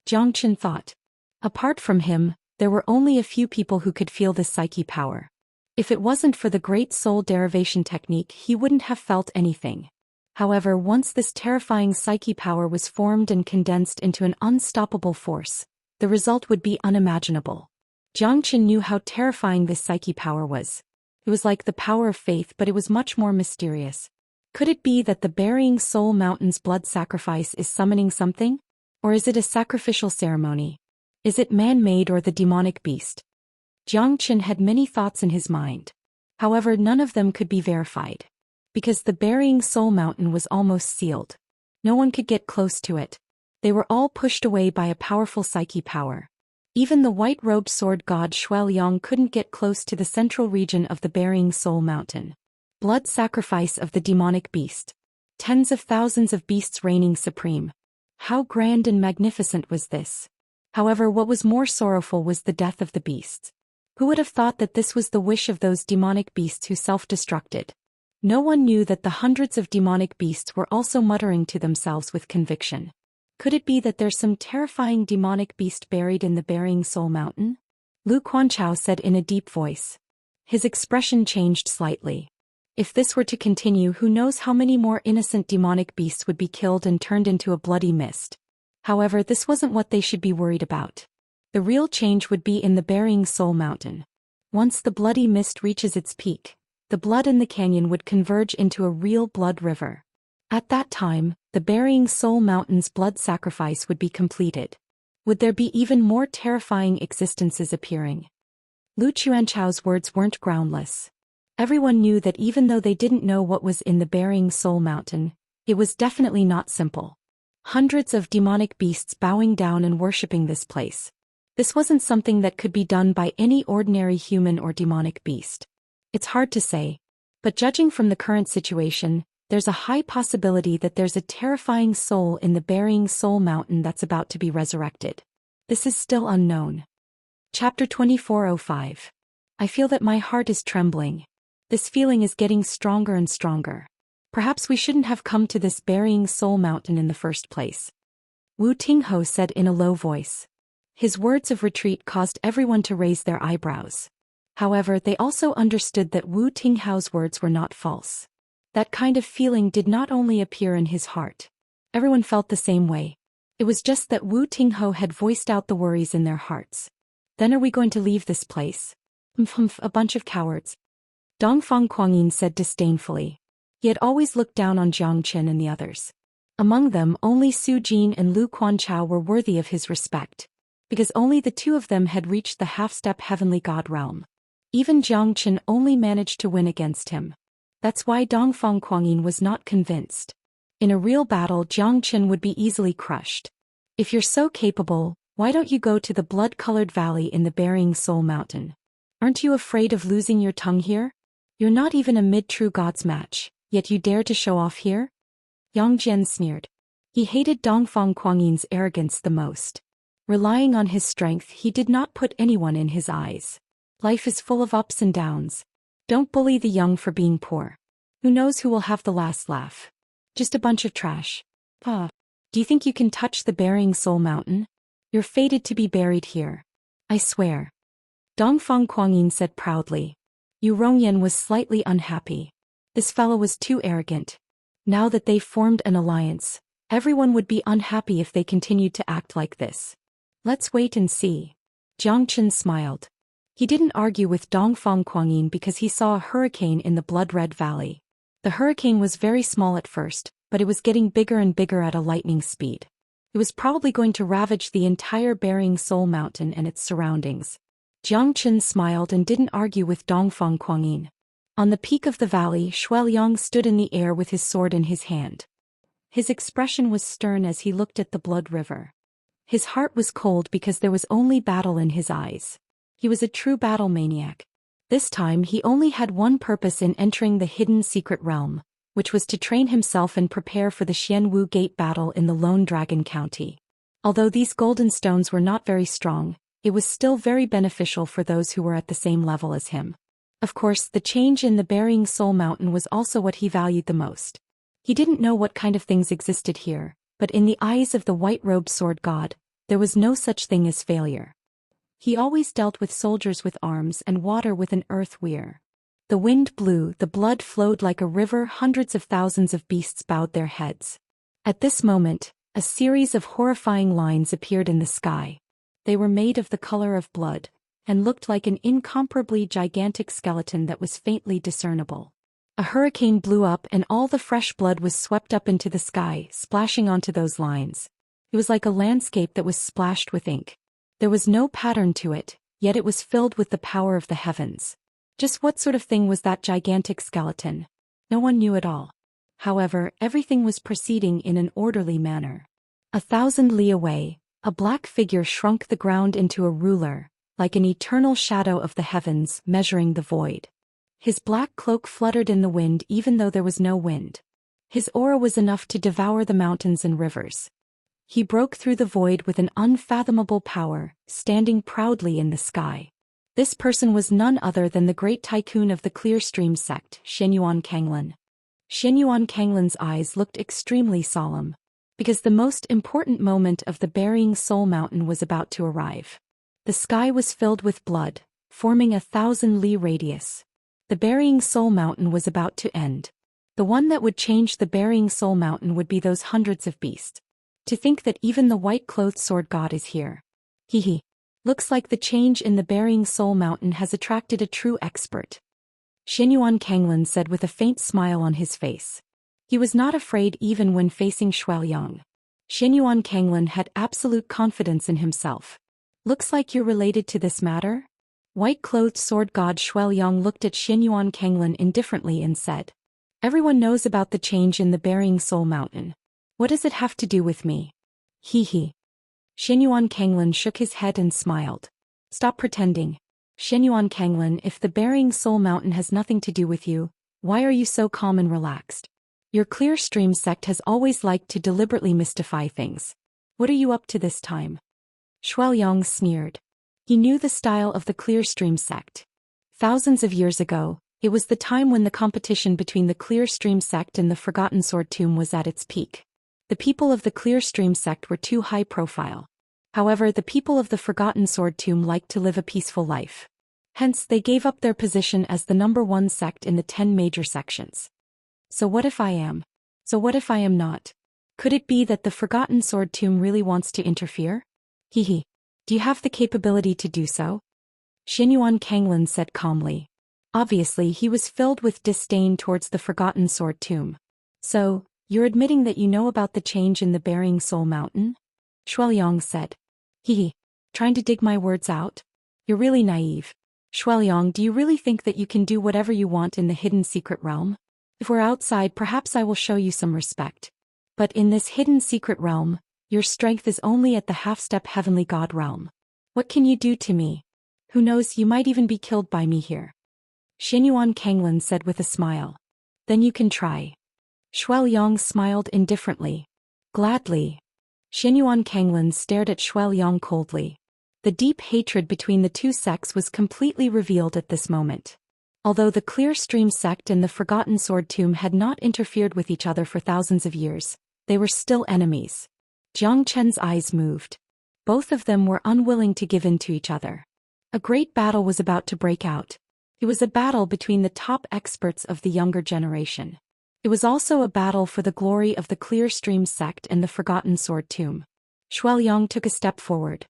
Jiang Qin thought. Apart from him, there were only a few people who could feel this psyche power. If it wasn't for the great soul derivation technique, he wouldn't have felt anything. However, once this terrifying psyche power was formed and condensed into an unstoppable force, the result would be unimaginable. Jiang Qin knew how terrifying this psyche power was. It was like the power of faith, but it was much more mysterious. Could it be that the Burying Soul Mountain's blood sacrifice is summoning something? Or is it a sacrificial ceremony? Is it man-made or the demonic beast? Jiang Qin had many thoughts in his mind. However, none of them could be verified. Because the Burying Soul Mountain was almost sealed. No one could get close to it. They were all pushed away by a powerful psyche power. Even the white-robed sword god Zhou Xian couldn't get close to the central region of the Burying Soul Mountain. Blood sacrifice of the demonic beast. Tens of thousands of beasts reigning supreme. How grand and magnificent was this? However, what was more sorrowful was the death of the beasts. Who would have thought that this was the wish of those demonic beasts who self-destructed? No one knew that the hundreds of demonic beasts were also muttering to themselves with conviction. Could it be that there's some terrifying demonic beast buried in the Burying Soul Mountain? Lu Quanchao said in a deep voice. His expression changed slightly. If this were to continue, who knows how many more innocent demonic beasts would be killed and turned into a bloody mist. However, this wasn't what they should be worried about. The real change would be in the Burying Soul Mountain. Once the bloody mist reaches its peak, the blood in the canyon would converge into a real blood river. At that time, the Burying Soul Mountain's blood sacrifice would be completed. Would there be even more terrifying existences appearing? Lu Quanchao's words weren't groundless. Everyone knew that even though they didn't know what was in the Burying Soul Mountain, it was definitely not simple. Hundreds of demonic beasts bowing down and worshipping this place. This wasn't something that could be done by any ordinary human or demonic beast. It's hard to say. But judging from the current situation, there's a high possibility that there's a terrifying soul in the Burying Soul Mountain that's about to be resurrected. This is still unknown. Chapter 2405. I feel that my heart is trembling. This feeling is getting stronger and stronger. Perhaps we shouldn't have come to this Burying Soul Mountain in the first place. Wu Tingho said in a low voice. His words of retreat caused everyone to raise their eyebrows. However, they also understood that Wu Tinghao's words were not false. That kind of feeling did not only appear in his heart. Everyone felt the same way. It was just that Wu Tingho had voiced out the worries in their hearts. Then are we going to leave this place? A bunch of cowards. Dongfang Kuangyin said disdainfully. He had always looked down on Jiang Qin and the others. Among them, only Su Jin and Lu Quanchao were worthy of his respect. Because only the two of them had reached the half-step heavenly god realm. Even Jiang Qin only managed to win against him. That's why Dongfang Kuangyin was not convinced. In a real battle, Jiang Qin would be easily crushed. If you're so capable, why don't you go to the blood-colored valley in the Burying Soul Mountain? Aren't you afraid of losing your tongue here? You're not even a mid-true god's match, yet you dare to show off here? Yang Jian sneered. He hated Dongfang Kuangyin's arrogance the most. Relying on his strength, he did not put anyone in his eyes. Life is full of ups and downs. Don't bully the young for being poor. Who knows who will have the last laugh? Just a bunch of trash. Do you think you can touch the Burying Soul Mountain? You're fated to be buried here. I swear. Dongfang Kuangyin said proudly. Yu Rongyan was slightly unhappy. This fellow was too arrogant. Now that they've formed an alliance, everyone would be unhappy if they continued to act like this. Let's wait and see. Jiang Qin smiled. He didn't argue with Dongfang Kuangyin because he saw a hurricane in the blood-red valley. The hurricane was very small at first, but it was getting bigger and bigger at a lightning speed. It was probably going to ravage the entire Burying Soul Mountain and its surroundings. Jiang Qin smiled and didn't argue with Dongfang Kuangyin. On the peak of the valley, Zhou Xian stood in the air with his sword in his hand. His expression was stern as he looked at the blood river. His heart was cold because there was only battle in his eyes. He was a true battle maniac. This time he only had one purpose in entering the hidden secret realm, which was to train himself and prepare for the Xianwu Gate battle in the Lone Dragon County. Although these golden stones were not very strong, it was still very beneficial for those who were at the same level as him. Of course, the change in the Burying Soul Mountain was also what he valued the most. He didn't know what kind of things existed here, but in the eyes of the white-robed sword god, there was no such thing as failure. He always dealt with soldiers with arms and water with an earth weir. The wind blew, the blood flowed like a river, hundreds of thousands of beasts bowed their heads. At this moment, a series of horrifying lines appeared in the sky. They were made of the color of blood, and looked like an incomparably gigantic skeleton that was faintly discernible. A hurricane blew up and all the fresh blood was swept up into the sky, splashing onto those lines. It was like a landscape that was splashed with ink. There was no pattern to it, yet it was filled with the power of the heavens. Just what sort of thing was that gigantic skeleton? No one knew at all. However, everything was proceeding in an orderly manner. 1,000 li away, a black figure shrunk the ground into a ruler, like an eternal shadow of the heavens measuring the void. His black cloak fluttered in the wind even though there was no wind. His aura was enough to devour the mountains and rivers. He broke through the void with an unfathomable power, standing proudly in the sky. This person was none other than the great tycoon of the Clear Stream sect, Xianyuan Kanglan. Xianyuan Kanglan's eyes looked extremely solemn, because the most important moment of the Burying Soul Mountain was about to arrive. The sky was filled with blood, forming 1,000 li radius. The Burying Soul Mountain was about to end. The one that would change the Burying Soul Mountain would be those hundreds of beasts. To think that even the white-clothed sword god is here. Hee. Looks like the change in the Burying Soul Mountain has attracted a true expert. Xianyuan Kanglan said with a faint smile on his face. He was not afraid even when facing Xiaoyang. Xianyuan Kanglan had absolute confidence in himself. Looks like you're related to this matter? White-clothed sword god Xiaoyang looked at Xianyuan Kanglan indifferently and said. Everyone knows about the change in the Burying Soul Mountain. What does it have to do with me? Hee. Xianyuan Kanglan shook his head and smiled. Stop pretending. Xianyuan Kanglan, if the Burying Soul Mountain has nothing to do with you, why are you so calm and relaxed? Your Clear Stream sect has always liked to deliberately mystify things. What are you up to this time? Xiaoyang sneered. He knew the style of the Clear Stream sect. Thousands of years ago, it was the time when the competition between the Clear Stream sect and the Forgotten Sword Tomb was at its peak. The people of the Clear Stream sect were too high profile. However, the people of the Forgotten Sword Tomb liked to live a peaceful life. Hence, they gave up their position as the #1 sect in the 10 major sections. So what if I am? So what if I am not? Could it be that the Forgotten Sword Tomb really wants to interfere? Hee. Do you have the capability to do so? Xianyuan Kanglan said calmly. Obviously, he was filled with disdain towards the Forgotten Sword Tomb. So, you're admitting that you know about the change in the Burying Soul Mountain? Xiaoyang said. Hee. Trying to dig my words out? You're really naive. Xiaoyang, do you really think that you can do whatever you want in the hidden secret realm? If we're outside, perhaps I will show you some respect. But in this hidden secret realm, your strength is only at the half-step heavenly god realm. What can you do to me? Who knows, you might even be killed by me here. Xianyuan Kanglan said with a smile. Then you can try. Xiaoyang smiled indifferently. Gladly. Xianyuan Kanglan stared at Xiaoyang coldly. The deep hatred between the two sects was completely revealed at this moment. Although the Clear Stream sect and the Forgotten Sword Tomb had not interfered with each other for thousands of years, they were still enemies. Jiang Chen's eyes moved. Both of them were unwilling to give in to each other. A great battle was about to break out. It was a battle between the top experts of the younger generation. It was also a battle for the glory of the Clear Stream sect and the Forgotten Sword Tomb. Xiaoyang took a step forward.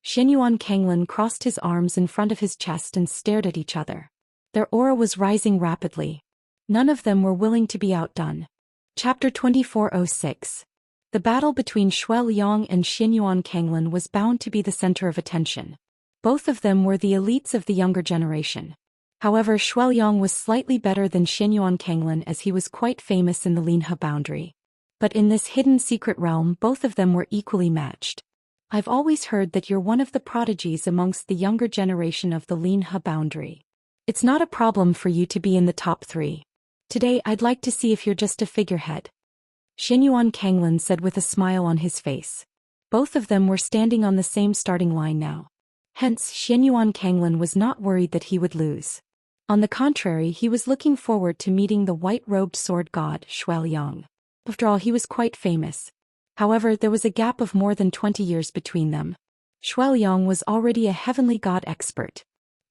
Xianyuan Kanglan crossed his arms in front of his chest and stared at each other. Their aura was rising rapidly. None of them were willing to be outdone. Chapter 2406. The battle between Xiaoyang and Xianyuan Kanglan was bound to be the center of attention. Both of them were the elites of the younger generation. However, Xiaoyang was slightly better than Xianyuan Kanglan as he was quite famous in the Linhe boundary. But in this hidden secret realm, both of them were equally matched. I've always heard that you're one of the prodigies amongst the younger generation of the Linhe boundary. It's not a problem for you to be in the top 3. Today I'd like to see if you're just a figurehead. Xianyuan Kanglin said with a smile on his face. Both of them were standing on the same starting line now. Hence, Xianyuan Kanglin was not worried that he would lose. On the contrary, he was looking forward to meeting the white-robed sword god, Zhou Xian. After all, he was quite famous. However, there was a gap of more than 20 years between them. Zhou Xian was already a heavenly god expert.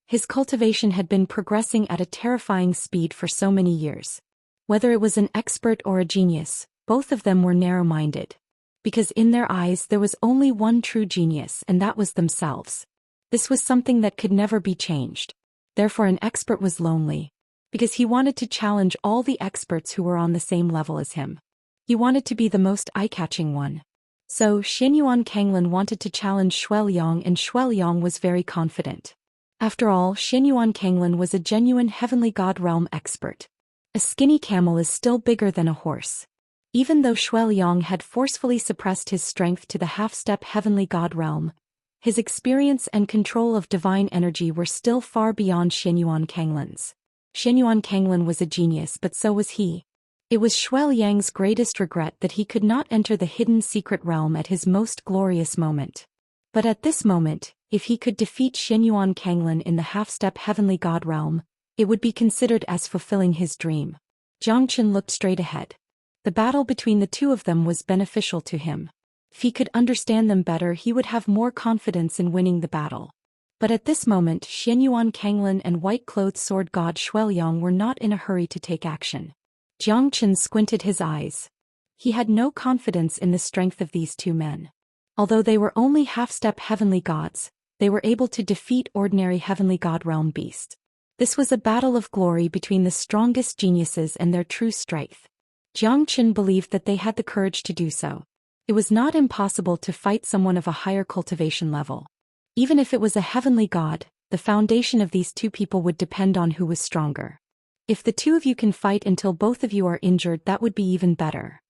His cultivation had been progressing at a terrifying speed for so many years. Whether it was an expert or a genius, both of them were narrow-minded. Because in their eyes there was only one true genius, and that was themselves. This was something that could never be changed. Therefore an expert was lonely. Because he wanted to challenge all the experts who were on the same level as him. He wanted to be the most eye-catching one. So Xianyuan Kanglin wanted to challenge Zhou Xian, and Zhou Xian was very confident. After all, Xianyuan Kanglin was a genuine heavenly god realm expert. A skinny camel is still bigger than a horse. Even though Zhou Xian had forcefully suppressed his strength to the half-step heavenly god realm, his experience and control of divine energy were still far beyond Xianyuan Kanglin's. Xianyuan Kanglin was a genius, but so was he. It was Zhou Yang's greatest regret that he could not enter the hidden secret realm at his most glorious moment. But at this moment, if he could defeat Xianyuan Kanglin in the half-step heavenly god realm, it would be considered as fulfilling his dream. Jiang Chen looked straight ahead. The battle between the two of them was beneficial to him. If he could understand them better, he would have more confidence in winning the battle. But at this moment, Xianyuan Kanglin and white-clothed sword god Zhou Xian were not in a hurry to take action. Jiang Chen squinted his eyes. He had no confidence in the strength of these two men. Although they were only half-step heavenly gods, they were able to defeat ordinary heavenly god realm beasts. This was a battle of glory between the strongest geniuses and their true strength. Jiang Chen believed that they had the courage to do so. It was not impossible to fight someone of a higher cultivation level. Even if it was a heavenly god, the foundation of these two people would depend on who was stronger. If the two of you can fight until both of you are injured, that would be even better.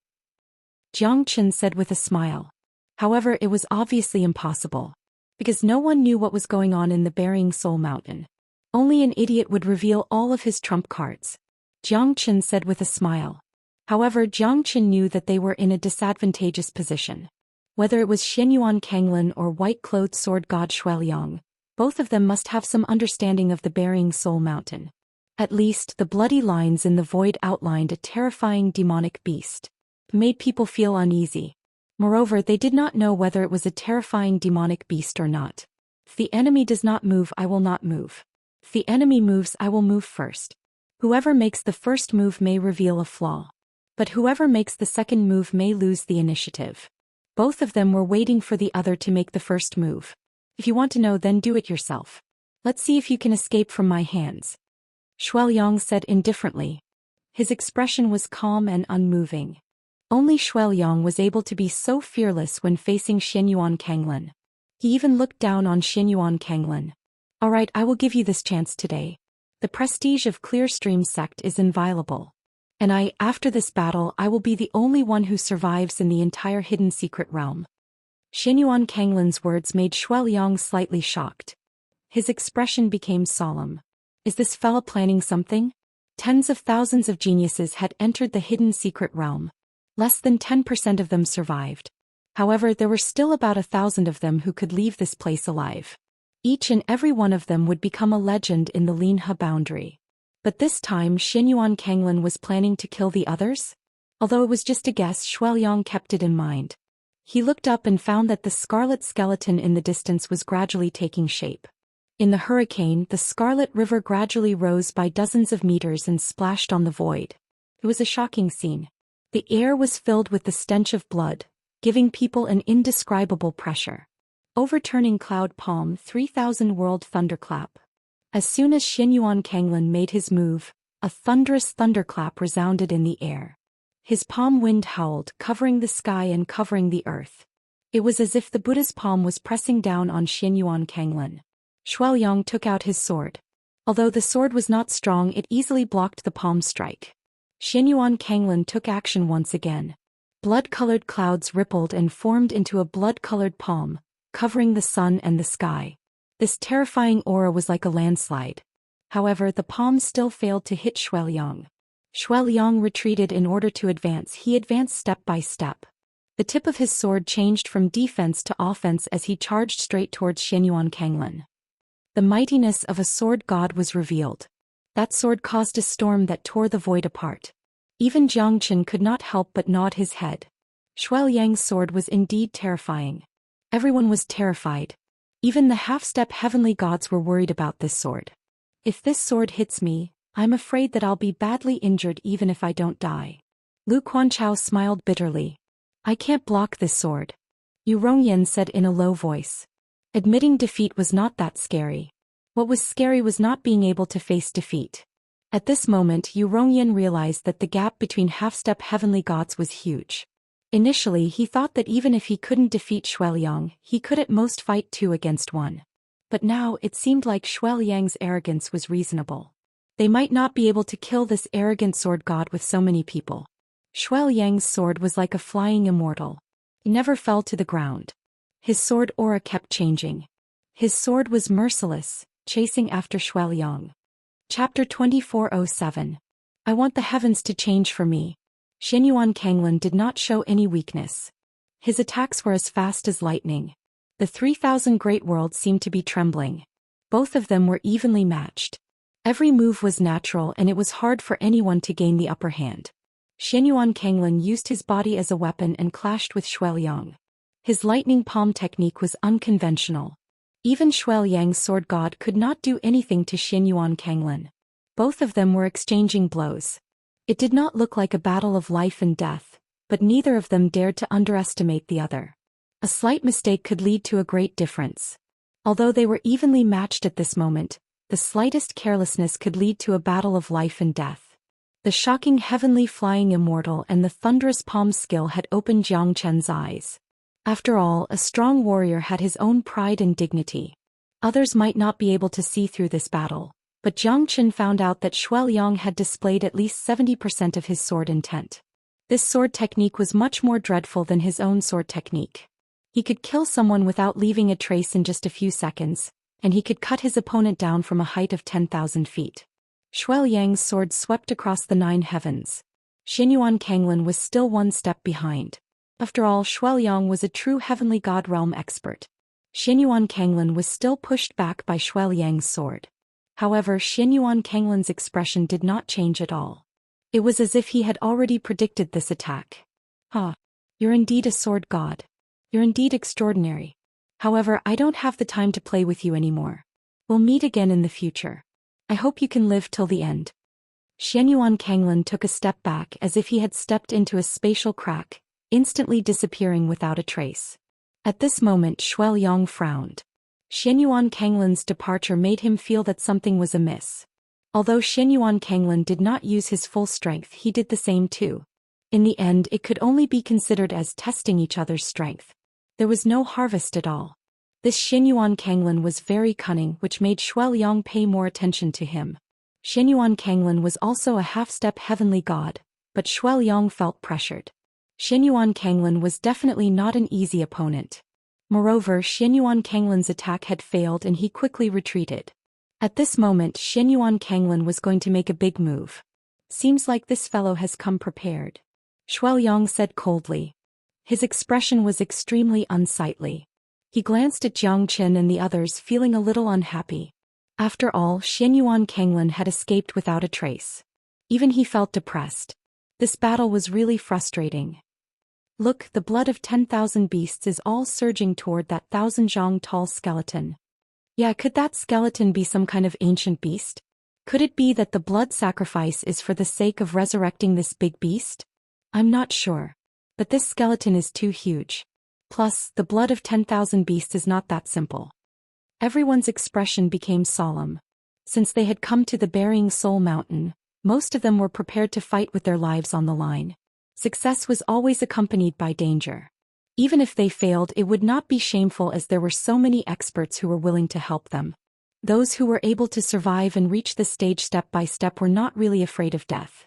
Jiang Chen said with a smile. However, it was obviously impossible. Because no one knew what was going on in the Burying Soul Mountain. Only an idiot would reveal all of his trump cards. Jiang Chen said with a smile. However, Jiang Chen knew that they were in a disadvantageous position. Whether it was Xianyuan Kanglin or white-clothed sword god Zhou Xian, both of them must have some understanding of the Burying Soul Mountain. At least, the bloody lines in the void outlined a terrifying demonic beast. It made people feel uneasy. Moreover, they did not know whether it was a terrifying demonic beast or not. If the enemy does not move, I will not move. If the enemy moves, I will move first. Whoever makes the first move may reveal a flaw. But whoever makes the second move may lose the initiative. Both of them were waiting for the other to make the first move. If you want to know, then do it yourself. Let's see if you can escape from my hands. Zhou Xian said indifferently. His expression was calm and unmoving. Only Zhou Xian was able to be so fearless when facing Xianyuan Kanglin. He even looked down on Xianyuan Kanglin. Alright, I will give you this chance today. The prestige of Clearstream sect is inviolable. And after this battle, I will be the only one who survives in the entire hidden secret realm. Xianyuan Kanglin's words made Zhou Xian slightly shocked. His expression became solemn. Is this fella planning something? Tens of thousands of geniuses had entered the hidden secret realm. Less than 10% of them survived. However, there were still about 1,000 of them who could leave this place alive. Each and every one of them would become a legend in the Linhe boundary. But this time Xianyuan Kanglin was planning to kill the others? Although it was just a guess, Zhou Xian kept it in mind. He looked up and found that the scarlet skeleton in the distance was gradually taking shape. In the hurricane, the Scarlet River gradually rose by dozens of meters and splashed on the void. It was a shocking scene. The air was filled with the stench of blood, giving people an indescribable pressure. Overturning cloud palm 3000 world thunderclap. As soon as Xianyuan Kanglin made his move, a thunderous thunderclap resounded in the air. His palm wind howled, covering the sky and covering the earth. It was as if the Buddha's palm was pressing down on Xianyuan Kanglin. Zhou Xian took out his sword. Although the sword was not strong, it easily blocked the palm strike. Xianyuan Kanglin took action once again. Blood-colored clouds rippled and formed into a blood-colored palm, covering the sun and the sky. This terrifying aura was like a landslide. However, the palm still failed to hit Zhou Xian. Liang retreated in order to advance. He advanced step by step. The tip of his sword changed from defense to offense as he charged straight towards Xianyuan Kanglan. The mightiness of a sword god was revealed. That sword caused a storm that tore the void apart. Even Jiang Chen could not help but nod his head. Liang's sword was indeed terrifying. Everyone was terrified. Even the half-step heavenly gods were worried about this sword. If this sword hits me, I'm afraid that I'll be badly injured even if I don't die. Lu Quanchao smiled bitterly. I can't block this sword. Yu Rongyan said in a low voice. Admitting defeat was not that scary. What was scary was not being able to face defeat. At this moment Yu Rongyan realized that the gap between half-step heavenly gods was huge. Initially he thought that even if he couldn't defeat Liang, he could at most fight 2 against 1. But now it seemed like Liang's arrogance was reasonable. They might not be able to kill this arrogant sword god with so many people. Liang's sword was like a flying immortal. It never fell to the ground. His sword aura kept changing. His sword was merciless, chasing after Liang. Chapter 2407. I want the heavens to change for me. Xianyuan Kanglan did not show any weakness. His attacks were as fast as lightning. The 3,000 great worlds seemed to be trembling. Both of them were evenly matched. Every move was natural and it was hard for anyone to gain the upper hand. Xianyuan Kanglan used his body as a weapon and clashed with Liang. His lightning palm technique was unconventional. Even Liang's sword god could not do anything to Xianyuan Kanglan. Both of them were exchanging blows. It did not look like a battle of life and death, but neither of them dared to underestimate the other. A slight mistake could lead to a great difference. Although they were evenly matched at this moment, the slightest carelessness could lead to a battle of life and death. The shocking heavenly flying immortal and the thunderous palm skill had opened Jiang Chen's eyes. After all, a strong warrior had his own pride and dignity. Others might not be able to see through this battle, but Jiang Chen found out that Liang had displayed at least 70% of his sword intent. This sword technique was much more dreadful than his own sword technique. He could kill someone without leaving a trace in just a few seconds, and he could cut his opponent down from a height of 10,000 feet. Liang's sword swept across the 9 heavens. Xianyuan Kanglan was still 1 step behind. After all, Liang was a true heavenly god realm expert. Xianyuan Kanglan was still pushed back by Liang's sword. However, Xianyuan Kanglan's expression did not change at all. It was as if he had already predicted this attack. You're indeed a sword god. You're indeed extraordinary. However, I don't have the time to play with you anymore. We'll meet again in the future. I hope you can live till the end. Xianyuan Kanglan took a step back as if he had stepped into a spatial crack, instantly disappearing without a trace. At this moment Liang frowned. Xianyuan Kanglan's departure made him feel that something was amiss. Although Xianyuan Kanglan did not use his full strength, he did the same too. In the end, it could only be considered as testing each other's strength. There was no harvest at all. This Xianyuan Kanglan was very cunning, which made Liang pay more attention to him. Xianyuan Kanglan was also a half-step heavenly god, but Liang felt pressured. Xianyuan Kanglan was definitely not an easy opponent. Moreover, Xianyuan Kanglan's attack had failed and he quickly retreated. At this moment Xianyuan Kanglan was going to make a big move. Seems like this fellow has come prepared. Liang said coldly. His expression was extremely unsightly. He glanced at Jiang Chen and the others, feeling a little unhappy. After all, Xianyuan Kanglan had escaped without a trace. Even he felt depressed. This battle was really frustrating. Look, the blood of 10,000 beasts is all surging toward that 1,000 zhang tall skeleton. Yeah, could that skeleton be some kind of ancient beast? Could it be that the blood sacrifice is for the sake of resurrecting this big beast? I'm not sure. But this skeleton is too huge. Plus, the blood of 10,000 beasts is not that simple. Everyone's expression became solemn. Since they had come to the Burying Soul Mountain, most of them were prepared to fight with their lives on the line. Success was always accompanied by danger. Even if they failed, it would not be shameful as there were so many experts who were willing to help them. Those who were able to survive and reach this stage step by step were not really afraid of death.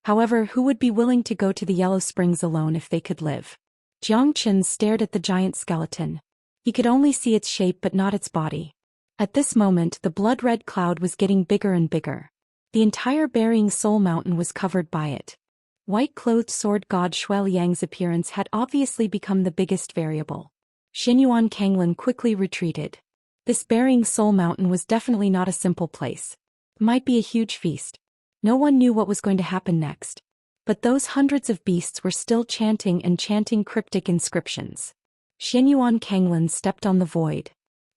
However, who would be willing to go to the Yellow Springs alone if they could live? Jiang Chen stared at the giant skeleton. He could only see its shape but not its body. At this moment the blood-red cloud was getting bigger and bigger. The entire Burying Soul Mountain was covered by it. White-clothed sword god Shuai Yang's appearance had obviously become the biggest variable. Xianyuan Kanglin quickly retreated. This Burying Soul Mountain was definitely not a simple place. It might be a huge feast. No one knew what was going to happen next. But those hundreds of beasts were still chanting cryptic inscriptions. Xianyuan Kanglin stepped on the void.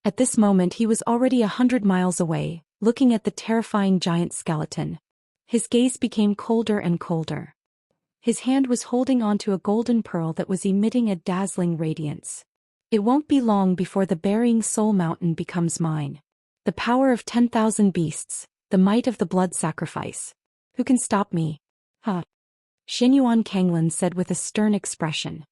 At this moment he was already 100 miles away, looking at the terrifying giant skeleton. His gaze became colder and colder. His hand was holding onto a golden pearl that was emitting a dazzling radiance. It won't be long before the Burying Soul Mountain becomes mine. The power of 10,000 beasts, the might of the blood sacrifice. Who can stop me? Huh. Xianyuan Kanglin said with a stern expression.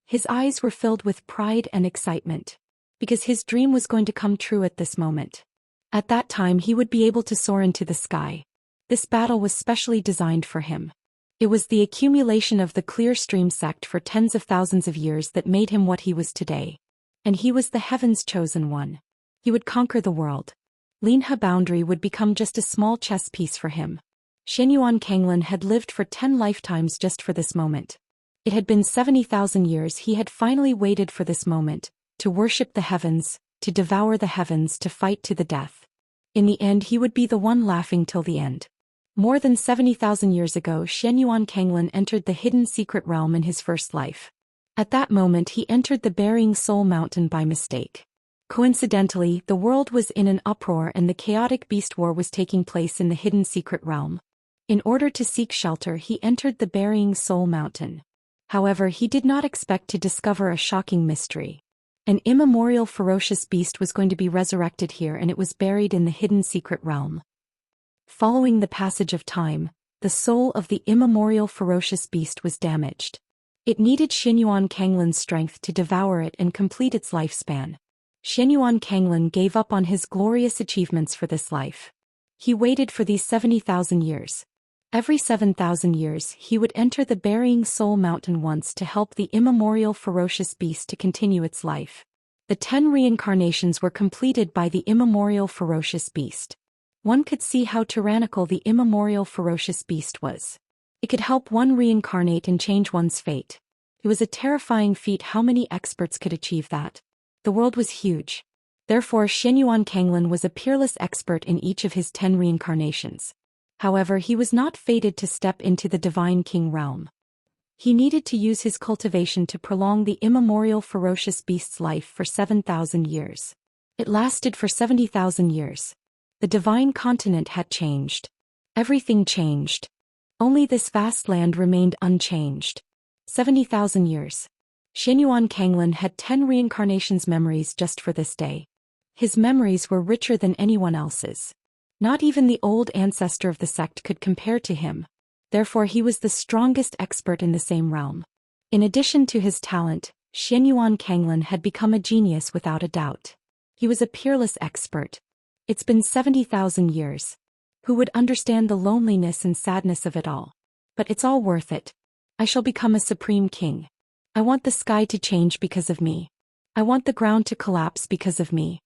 His eyes were filled with pride and excitement. Because his dream was going to come true at this moment. At that time he would be able to soar into the sky. This battle was specially designed for him. It was the accumulation of the clear stream sect for tens of thousands of years that made him what he was today. And he was the heaven's chosen one. He would conquer the world. Linha boundary would become just a small chess piece for him. Xianyuan Kanglin had lived for 10 lifetimes just for this moment. It had been 70,000 years he had finally waited for this moment, to worship the heavens, to devour the heavens, to fight to the death. In the end he would be the one laughing till the end. More than 70,000 years ago Xianyuan Kanglin entered the hidden secret realm in his first life. At that moment he entered the Burying Soul Mountain by mistake. Coincidentally, the world was in an uproar and the chaotic beast war was taking place in the hidden secret realm. In order to seek shelter he entered the Burying Soul Mountain. However, he did not expect to discover a shocking mystery. An immemorial ferocious beast was going to be resurrected here and it was buried in the hidden secret realm. Following the passage of time, the soul of the immemorial ferocious beast was damaged. It needed Xianyuan Kanglin's strength to devour it and complete its lifespan. Xianyuan Kanglin gave up on his glorious achievements for this life. He waited for these 70,000 years. Every 7,000 years he would enter the Burying Soul Mountain once to help the immemorial ferocious beast to continue its life. The 10 reincarnations were completed by the immemorial ferocious beast. One could see how tyrannical the immemorial ferocious beast was. It could help one reincarnate and change one's fate. It was a terrifying feat. How many experts could achieve that? The world was huge. Therefore Xianyuan Kanglin was a peerless expert in each of his 10 reincarnations. However, he was not fated to step into the Divine King realm. He needed to use his cultivation to prolong the immemorial ferocious beast's life for 7,000 years. It lasted for 70,000 years. The divine continent had changed. Everything changed. Only this vast land remained unchanged. 70,000 years. Xianyuan Kanglin had 10 reincarnations memories just for this day. His memories were richer than anyone else's. Not even the old ancestor of the sect could compare to him. Therefore he was the strongest expert in the same realm. In addition to his talent, Xianyuan Kanglin had become a genius without a doubt. He was a peerless expert. It's been 70,000 years. Who would understand the loneliness and sadness of it all? But it's all worth it. I shall become a supreme king. I want the sky to change because of me. I want the ground to collapse because of me.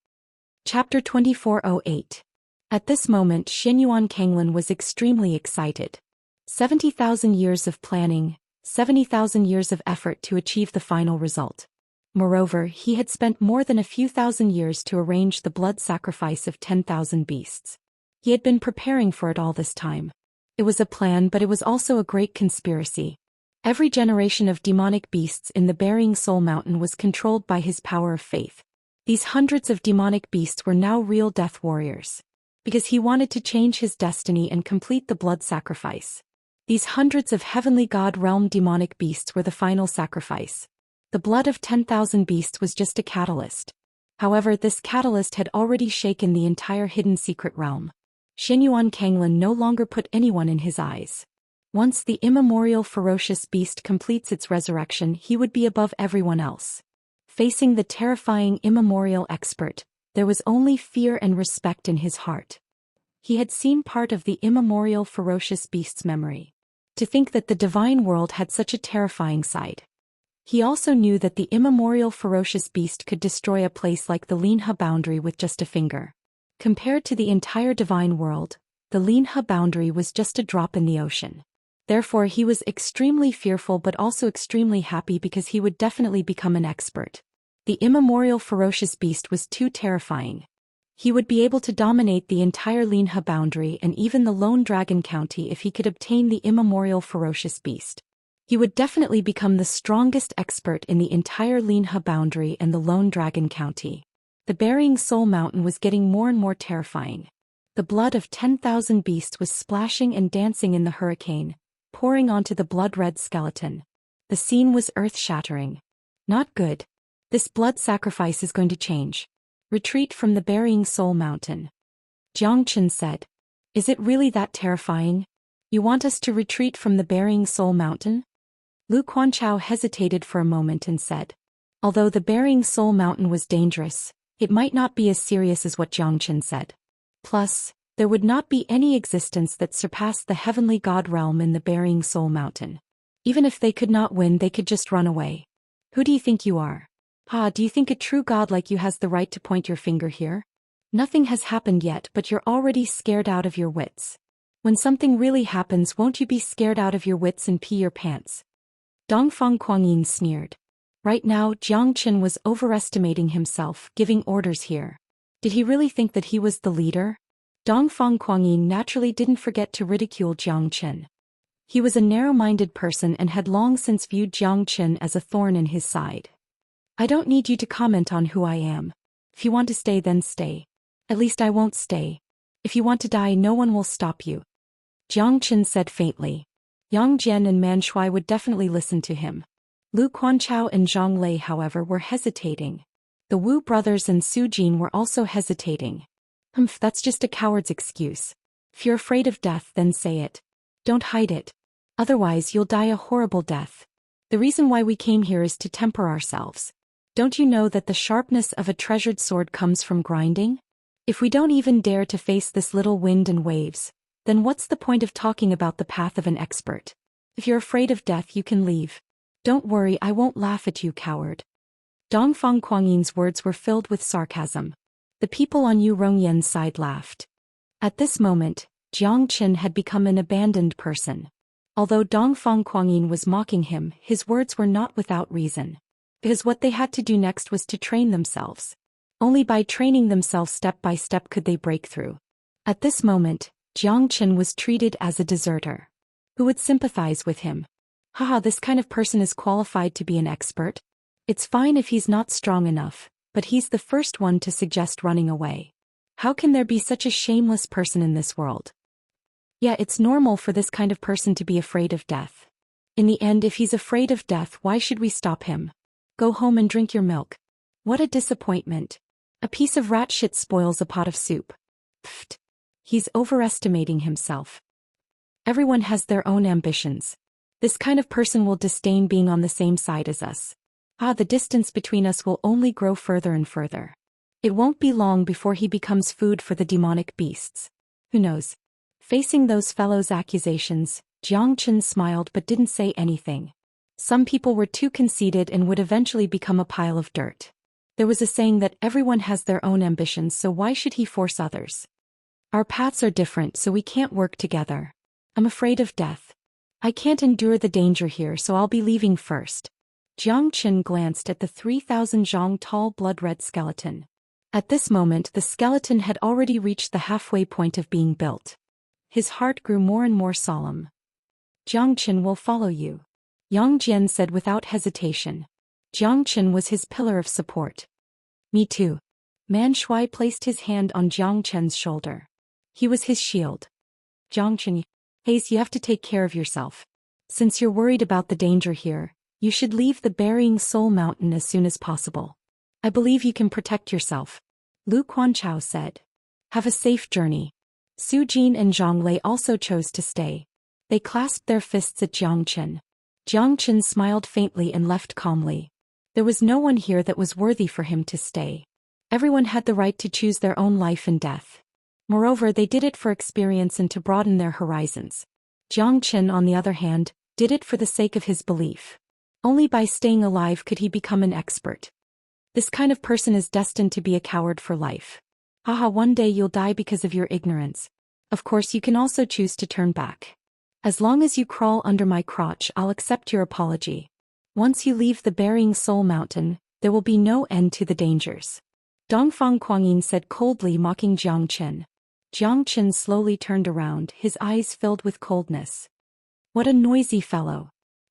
Chapter 2408. At this moment Xianyuan Kanglin was extremely excited. 70,000 years of planning, 70,000 years of effort to achieve the final result. Moreover, he had spent more than a few thousand years to arrange the blood sacrifice of 10,000 beasts. He had been preparing for it all this time. It was a plan, but it was also a great conspiracy. Every generation of demonic beasts in the Burying Soul Mountain was controlled by his power of faith. These hundreds of demonic beasts were now real death warriors. Because he wanted to change his destiny and complete the blood sacrifice. These hundreds of heavenly god realm demonic beasts were the final sacrifice. The blood of 10,000 beasts was just a catalyst. However, this catalyst had already shaken the entire hidden secret realm. Xianyuan Kanglin no longer put anyone in his eyes. Once the immemorial ferocious beast completes its resurrection, he would be above everyone else. Facing the terrifying immemorial expert, there was only fear and respect in his heart. He had seen part of the immemorial ferocious beast's memory. To think that the divine world had such a terrifying side. He also knew that the immemorial ferocious beast could destroy a place like the Linha boundary with just a finger. Compared to the entire divine world, The Linhe boundary was just a drop in the ocean. Therefore he was extremely fearful but also extremely happy because he would definitely become an expert. The immemorial ferocious beast was too terrifying. He would be able to dominate the entire Linhe boundary and even the Lone Dragon County if he could obtain the immemorial ferocious beast. He would definitely become the strongest expert in the entire Linhe boundary and the Lone Dragon County. The Burying Soul Mountain was getting more and more terrifying. The blood of 10,000 beasts was splashing and dancing in the hurricane, pouring onto the blood-red skeleton. The scene was earth-shattering. Not good. This blood sacrifice is going to change. Retreat from the Burying Soul Mountain. Jiang Chen said. Is it really that terrifying? You want us to retreat from the Burying Soul Mountain? Lu Quanchao hesitated for a moment and said. Although the Burying Soul Mountain was dangerous, it might not be as serious as what Jiang Chen said. Plus, there would not be any existence that surpassed the heavenly god realm in the Burying Soul Mountain. Even if they could not win, they could just run away. Who do you think you are? Do you think a true god like you has the right to point your finger here? Nothing has happened yet, but you're already scared out of your wits. When something really happens, won't you be scared out of your wits and pee your pants? Dongfang Kuangyin sneered. Right now, Jiang Chen was overestimating himself, giving orders here. Did he really think that he was the leader? Dongfang Kuangyin naturally didn't forget to ridicule Jiang Chen. He was a narrow-minded person and had long since viewed Jiang Chen as a thorn in his side. I don't need you to comment on who I am. If you want to stay, then stay. At least I won't stay. If you want to die, no one will stop you. Jiang Chen said faintly. Yang Jian and Man Shui would definitely listen to him. Lu Quanchao and Zhang Lei, however, were hesitating. The Wu brothers and Su Jin were also hesitating. That's just a coward's excuse. If you're afraid of death, then say it. Don't hide it. Otherwise you'll die a horrible death. The reason why we came here is to temper ourselves. Don't you know that the sharpness of a treasured sword comes from grinding? If we don't even dare to face this little wind and waves, then what's the point of talking about the path of an expert? If you're afraid of death, you can leave. Don't worry, I won't laugh at you, coward. Dongfang Kuangyin's words were filled with sarcasm. The people on Yu Rongyan's side laughed. At this moment, Jiang Chen had become an abandoned person. Although Dongfang Kuangyin was mocking him, his words were not without reason. Because what they had to do next was to train themselves. Only by training themselves step by step could they break through. At this moment, Jiang Chen was treated as a deserter. Who would sympathize with him? This kind of person is qualified to be an expert. It's fine if he's not strong enough, but he's the first one to suggest running away. How can there be such a shameless person in this world? Yeah, it's normal for this kind of person to be afraid of death. In the end, if he's afraid of death, why should we stop him? Go home and drink your milk. What a disappointment. A piece of rat shit spoils a pot of soup. Pfft. He's overestimating himself. Everyone has their own ambitions. This kind of person will disdain being on the same side as us. The distance between us will only grow further and further. It won't be long before he becomes food for the demonic beasts. Who knows? Facing those fellows' accusations, Jiang Chen smiled but didn't say anything. Some people were too conceited and would eventually become a pile of dirt. There was a saying that everyone has their own ambitions, so why should he force others? Our paths are different, so we can't work together. I'm afraid of death. I can't endure the danger here, so I'll be leaving first. Jiang Chen glanced at the 3,000 zhang tall blood-red skeleton. At this moment, the skeleton had already reached the halfway point of being built. His heart grew more and more solemn. Jiang Chen will follow you, Yang Jian said without hesitation. Jiang Chen was his pillar of support. Me too. Man Shui placed his hand on Jiang Chen's shoulder. He was his shield. Jiang Chen, Hayes, you have to take care of yourself. Since you're worried about the danger here, you should leave the Burying Soul Mountain as soon as possible. I believe you can protect yourself. Lu Quanchao said. Have a safe journey. Su Jin and Zhang Lei also chose to stay. They clasped their fists at Jiang Chen. Jiang Chen smiled faintly and left calmly. There was no one here that was worthy for him to stay. Everyone had the right to choose their own life and death. Moreover, they did it for experience and to broaden their horizons. Jiang Chen, on the other hand, did it for the sake of his belief. Only by staying alive could he become an expert. This kind of person is destined to be a coward for life. One day you'll die because of your ignorance. Of course you can also choose to turn back. As long as you crawl under my crotch, I'll accept your apology. Once you leave the Burying Soul Mountain, there will be no end to the dangers. Dongfang Kuangyin said coldly, mocking Jiang Qin. Jiang Qin slowly turned around, his eyes filled with coldness. What a noisy fellow.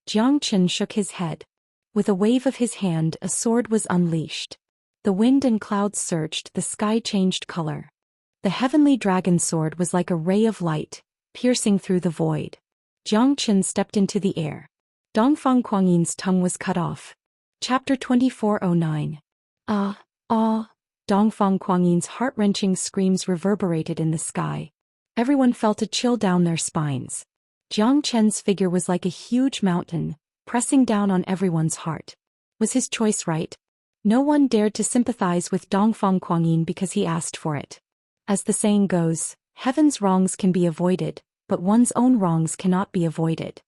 Jiang Qin shook his head. With a wave of his hand, a sword was unleashed. The wind and clouds surged, the sky changed color. The heavenly dragon sword was like a ray of light, piercing through the void. Jiang Qin stepped into the air. Dongfang Kuangyin's tongue was cut off. Chapter 2409. Dongfang Kuangyin's heart-wrenching screams reverberated in the sky. Everyone felt a chill down their spines. Jiang Chen's figure was like a huge mountain, pressing down on everyone's heart. Was his choice right? No one dared to sympathize with Dongfang Kuangyin because he asked for it. As the saying goes, heaven's wrongs can be avoided, but one's own wrongs cannot be avoided.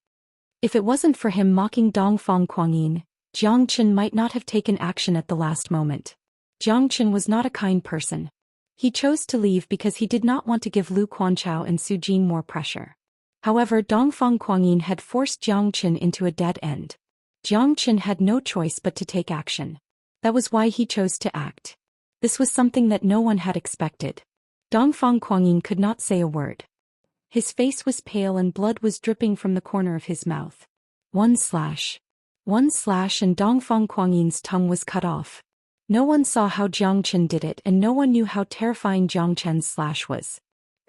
If it wasn't for him mocking Dongfang Kuangyin, Jiang Qin might not have taken action at the last moment. Jiang Qin was not a kind person. He chose to leave because he did not want to give Lu Quanchao and Su Jin more pressure. However, Dongfang Kuangyin had forced Jiang Qin into a dead end. Jiang Qin had no choice but to take action. That was why he chose to act. This was something that no one had expected. Dongfang Kuangyin could not say a word. His face was pale and blood was dripping from the corner of his mouth. One slash, and Dongfang Kuangyin's tongue was cut off. No one saw how Jiang Qin did it, and no one knew how terrifying Jiang Chen's slash was.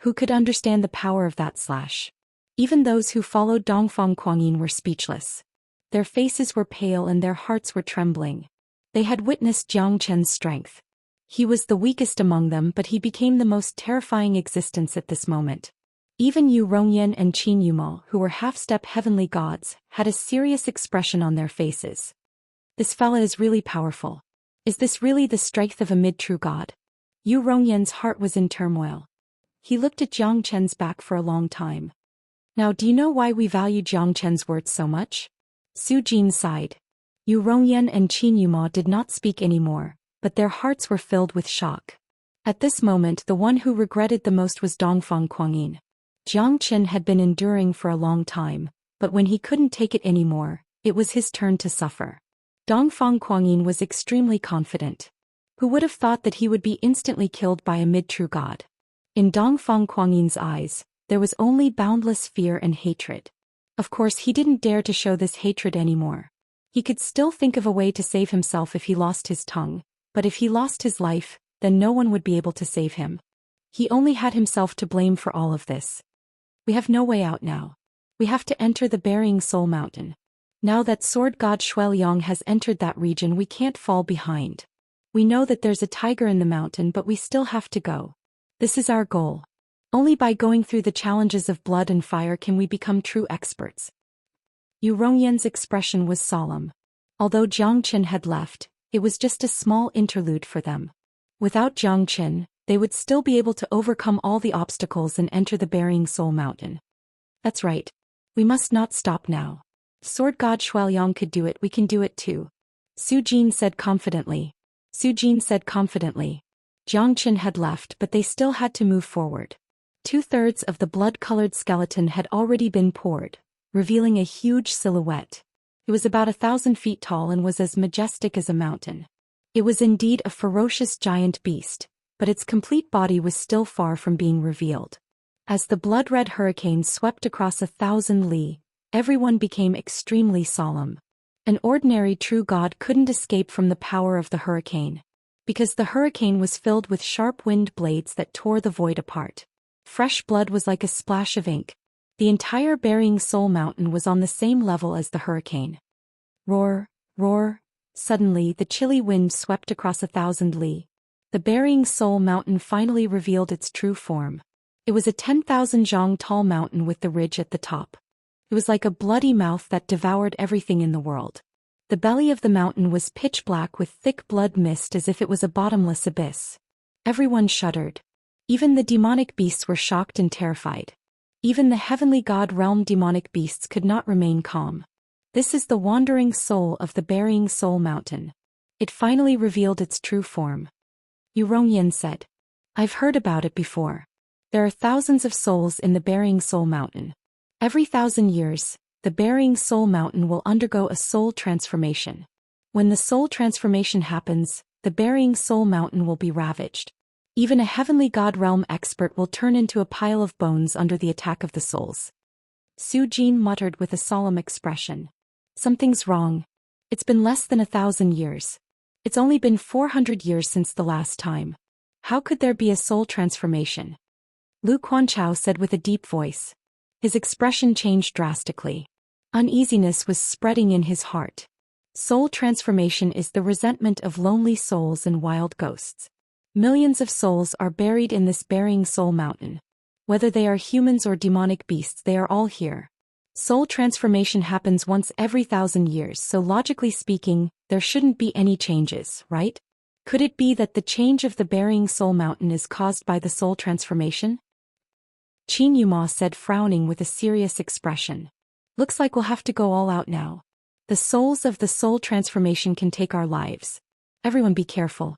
Who could understand the power of that slash? Even those who followed Dongfang Kuangyin were speechless. Their faces were pale and their hearts were trembling. They had witnessed Jiang Chen's strength. He was the weakest among them, but he became the most terrifying existence at this moment. Even Yu Rongyan and Qin Yumo, who were half-step heavenly gods, had a serious expression on their faces. This fella is really powerful. Is this really the strength of a mid-true god? Yu Rongyan's heart was in turmoil. He looked at Jiang Chen's back for a long time. Now do you know why we value Jiang Chen's words so much? Su Jin sighed. Yu Rongyan and Qin Yumo did not speak anymore, but their hearts were filled with shock. At this moment the one who regretted the most was Dongfang Kuangyin. Jiang Qin had been enduring for a long time, but when he couldn't take it anymore, it was his turn to suffer. Dongfang Kuangyin was extremely confident. Who would have thought that he would be instantly killed by a mid-true god? In Dongfang Kuangyin's eyes, there was only boundless fear and hatred. Of course he didn't dare to show this hatred anymore. He could still think of a way to save himself if he lost his tongue, but if he lost his life, then no one would be able to save him. He only had himself to blame for all of this. We have no way out now. We have to enter the Burying Soul Mountain. Now that sword god Shuiliang has entered that region, we can't fall behind. We know that there's a tiger in the mountain, but we still have to go. This is our goal. Only by going through the challenges of blood and fire can we become true experts. Yu Rongyan's expression was solemn. Although Jiang Qin had left, it was just a small interlude for them. Without Jiang Qin, they would still be able to overcome all the obstacles and enter the Burying Soul Mountain. That's right. We must not stop now. Sword god Shuiliang could do it, we can do it too. Su Jin said confidently. Jiang Qin had left, but they still had to move forward. 2/3 of the blood-colored skeleton had already been poured, revealing a huge silhouette. It was about 1,000 feet tall and was as majestic as a mountain. It was indeed a ferocious giant beast, but its complete body was still far from being revealed. As the blood-red hurricane swept across 1,000 li, everyone became extremely solemn. An ordinary true god couldn't escape from the power of the hurricane, because the hurricane was filled with sharp wind blades that tore the void apart. Fresh blood was like a splash of ink. The entire Burying Soul Mountain was on the same level as the hurricane. Roar, roar. Suddenly the chilly wind swept across 1,000 li. The Burying Soul Mountain finally revealed its true form. It was a 10,000 zhang tall mountain with the ridge at the top. It was like a bloody mouth that devoured everything in the world. The belly of the mountain was pitch black with thick blood mist, as if it was a bottomless abyss. Everyone shuddered. Even the demonic beasts were shocked and terrified. Even the heavenly god realm demonic beasts could not remain calm. This is the wandering soul of the Burying Soul Mountain. It finally revealed its true form. Yu Rongyan said. I've heard about it before. There are thousands of souls in the Burying Soul Mountain. Every 1,000 years, the Burying Soul Mountain will undergo a soul transformation. When the soul transformation happens, the Burying Soul Mountain will be ravaged. Even a heavenly god realm expert will turn into a pile of bones under the attack of the souls. Su Jin muttered with a solemn expression. Something's wrong. It's been less than 1,000 years. It's only been 400 years since the last time. How could there be a soul transformation? Lu Quanchao said with a deep voice. His expression changed drastically. Uneasiness was spreading in his heart. Soul transformation is the resentment of lonely souls and wild ghosts. Millions of souls are buried in this Burying Soul Mountain. Whether they are humans or demonic beasts, they are all here. Soul transformation happens once every 1,000 years, so logically speaking, there shouldn't be any changes, right? Could it be that the change of the Burying Soul Mountain is caused by the soul transformation? Qin Yuma said, frowning with a serious expression. Looks like we'll have to go all out now. The souls of the soul transformation can take our lives. Everyone be careful.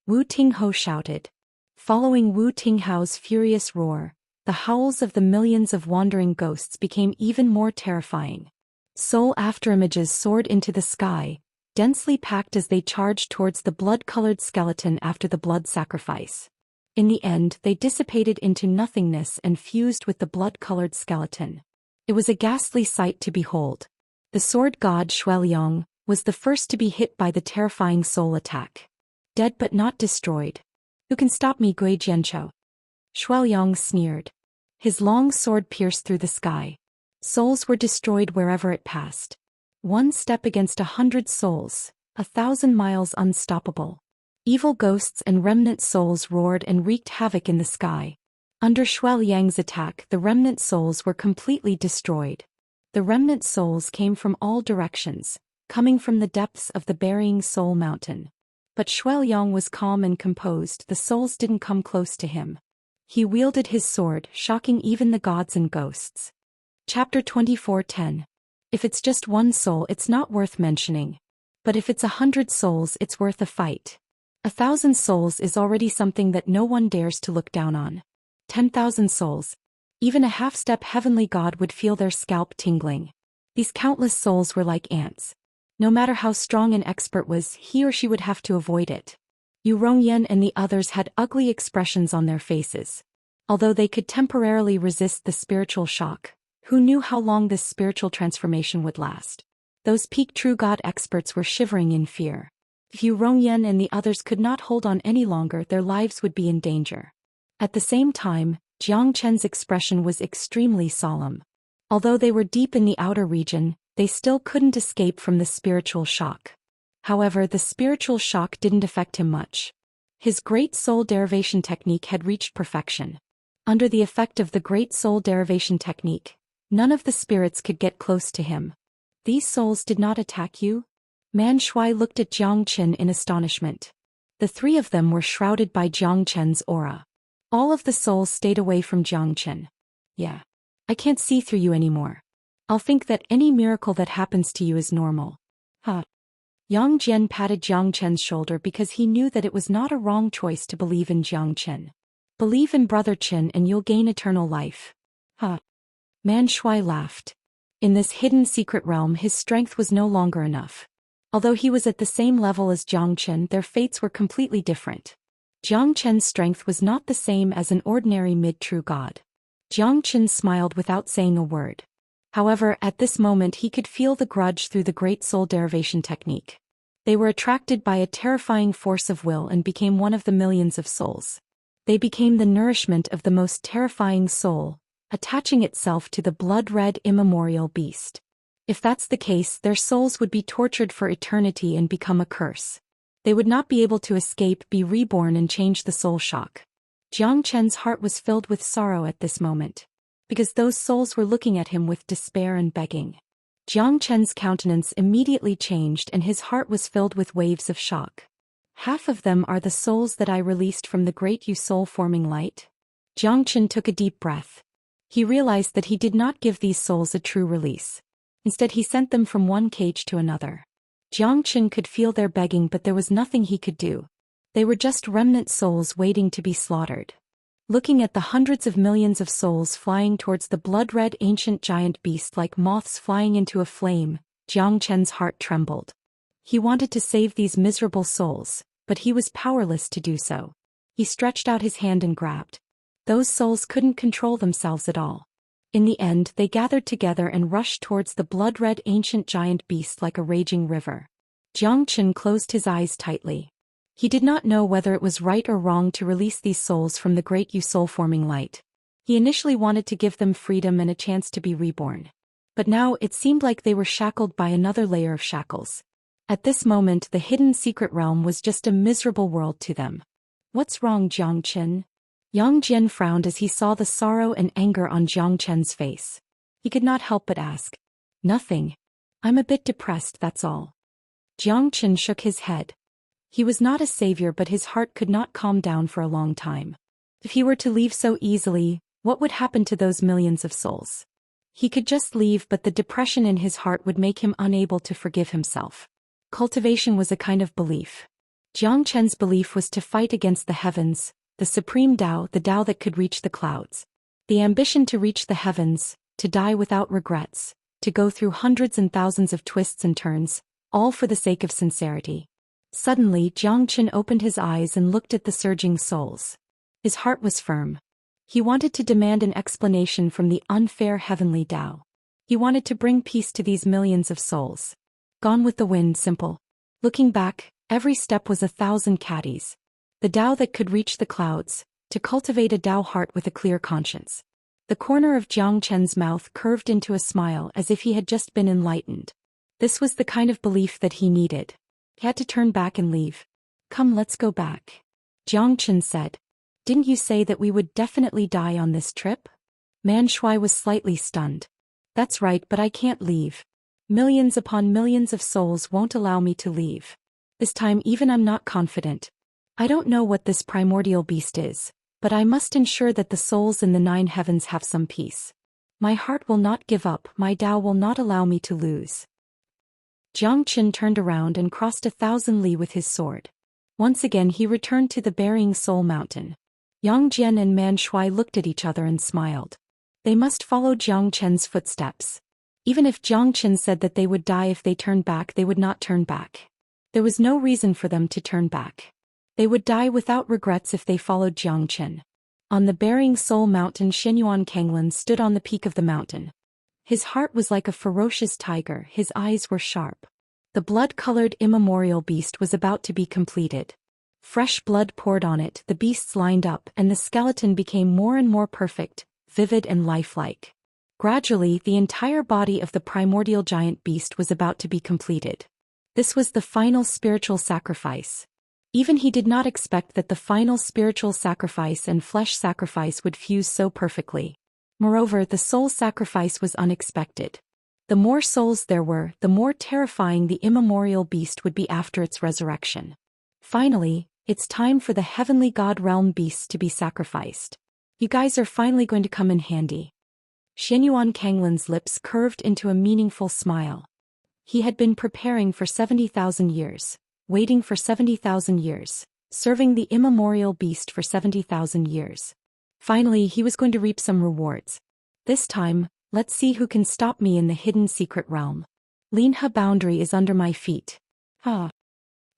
Wu Tingho shouted. Following Wu Tinghao's furious roar, the howls of the millions of wandering ghosts became even more terrifying. Soul afterimages soared into the sky, densely packed as they charged towards the blood-colored skeleton after the blood sacrifice. In the end, they dissipated into nothingness and fused with the blood-colored skeleton. It was a ghastly sight to behold. The sword god Xueliang was the first to be hit by the terrifying soul attack. Dead but not destroyed. Who can stop me, Gui Jianchou? Xueliang sneered. His long sword pierced through the sky. Souls were destroyed wherever it passed. One step against 100 souls, 1,000 miles unstoppable. Evil ghosts and remnant souls roared and wreaked havoc in the sky. Under Xueliang's attack, the remnant souls were completely destroyed. The remnant souls came from all directions, coming from the depths of the Burying Soul Mountain. But Xueliang was calm and composed. The souls didn't come close to him. He wielded his sword, shocking even the gods and ghosts. Chapter 24:10. If it's just one soul, it's not worth mentioning. But if it's 100 souls, it's worth a fight. 1,000 souls is already something that no one dares to look down on. 10,000 souls. Even a half-step heavenly god would feel their scalp tingling. These countless souls were like ants. No matter how strong an expert was, he or she would have to avoid it. Yu Rongyan and the others had ugly expressions on their faces. Although they could temporarily resist the spiritual shock, who knew how long this spiritual transformation would last? Those peak true god experts were shivering in fear. If Yu Rongyan and the others could not hold on any longer, their lives would be in danger. At the same time, Jiang Chen's expression was extremely solemn. Although they were deep in the outer region, they still couldn't escape from the spiritual shock. However, the spiritual shock didn't affect him much. His great soul derivation technique had reached perfection. Under the effect of the great soul derivation technique, none of the spirits could get close to him. These souls did not attack you? Man Shui looked at Jiang Chen in astonishment. The three of them were shrouded by Jiang Chen's aura. All of the souls stayed away from Jiang Chen. Yeah. I can't see through you anymore. I'll think that any miracle that happens to you is normal. Huh. Yang Jian patted Jiang Chen's shoulder because he knew that it was not a wrong choice to believe in Jiang Chen. Believe in Brother Chen and you'll gain eternal life. Huh. Man Shui laughed. In this hidden secret realm, his strength was no longer enough. Although he was at the same level as Jiang Chen, their fates were completely different. Jiang Chen's strength was not the same as an ordinary mid-true god. Jiang Chen smiled without saying a word. However, at this moment he could feel the grudge through the great soul derivation technique. They were attracted by a terrifying force of will and became one of the millions of souls. They became the nourishment of the most terrifying soul, attaching itself to the blood-red immemorial beast. If that's the case, their souls would be tortured for eternity and become a curse. They would not be able to escape, be reborn and change the soul shock. Jiang Chen's heart was filled with sorrow at this moment, because those souls were looking at him with despair and begging. Jiang Chen's countenance immediately changed and his heart was filled with waves of shock. Half of them are the souls that I released from the great Yu soul-forming light. Jiang Chen took a deep breath. He realized that he did not give these souls a true release. Instead, he sent them from one cage to another. Jiang Chen could feel their begging, but there was nothing he could do. They were just remnant souls waiting to be slaughtered. Looking at the hundreds of millions of souls flying towards the blood-red ancient giant beast like moths flying into a flame, Jiang Chen's heart trembled. He wanted to save these miserable souls, but he was powerless to do so. He stretched out his hand and grabbed. Those souls couldn't control themselves at all. In the end, they gathered together and rushed towards the blood-red ancient giant beast like a raging river. Jiang Chen closed his eyes tightly. He did not know whether it was right or wrong to release these souls from the great soul-forming light. He initially wanted to give them freedom and a chance to be reborn. But now it seemed like they were shackled by another layer of shackles. At this moment, the hidden secret realm was just a miserable world to them. What's wrong, Jiang Chen? Yang Jian frowned as he saw the sorrow and anger on Jiang Chen's face. He could not help but ask. Nothing. I'm a bit depressed, that's all. Jiang Chen shook his head. He was not a savior, but his heart could not calm down for a long time. If he were to leave so easily, what would happen to those millions of souls? He could just leave, but the depression in his heart would make him unable to forgive himself. Cultivation was a kind of belief. Jiang Chen's belief was to fight against the heavens, the supreme Dao, the Dao that could reach the clouds. The ambition to reach the heavens, to die without regrets, to go through hundreds and thousands of twists and turns, all for the sake of sincerity. Suddenly, Jiang Chen opened his eyes and looked at the surging souls. His heart was firm. He wanted to demand an explanation from the unfair heavenly Dao. He wanted to bring peace to these millions of souls. Gone with the wind, simple. Looking back, every step was 1,000 caddies. The Dao that could reach the clouds, to cultivate a Dao heart with a clear conscience. The corner of Jiang Chen's mouth curved into a smile as if he had just been enlightened. This was the kind of belief that he needed. He had to turn back and leave. Come, let's go back. Jiang Chen said. Didn't you say that we would definitely die on this trip? Man Shui was slightly stunned. That's right, but I can't leave. Millions upon millions of souls won't allow me to leave. This time even I'm not confident. I don't know what this primordial beast is, but I must ensure that the souls in the 9 heavens have some peace. My heart will not give up, my Dao will not allow me to lose. Jiang Chen turned around and crossed 1,000 li with his sword. Once again he returned to the burying soul mountain. Yang Jian and Man Shui looked at each other and smiled. They must follow Jiang Chen's footsteps. Even if Jiang Chen said that they would die if they turned back, they would not turn back. There was no reason for them to turn back. They would die without regrets if they followed Jiang Chen. On the burying soul mountain, Xianyuan Kanglin stood on the peak of the mountain. His heart was like a ferocious tiger, his eyes were sharp. The blood-colored immemorial beast was about to be completed. Fresh blood poured on it, the beasts lined up, and the skeleton became more and more perfect, vivid and lifelike. Gradually, the entire body of the primordial giant beast was about to be completed. This was the final spiritual sacrifice. Even he did not expect that the final spiritual sacrifice and flesh sacrifice would fuse so perfectly. Moreover, the soul sacrifice was unexpected. The more souls there were, the more terrifying the immemorial beast would be after its resurrection. Finally, it's time for the heavenly god realm beasts to be sacrificed. You guys are finally going to come in handy. Xianyuan Kanglin's lips curved into a meaningful smile. He had been preparing for 70,000 years, waiting for 70,000 years, serving the immemorial beast for 70,000 years. Finally, he was going to reap some rewards. This time, let's see who can stop me in the hidden secret realm. Linha boundary is under my feet.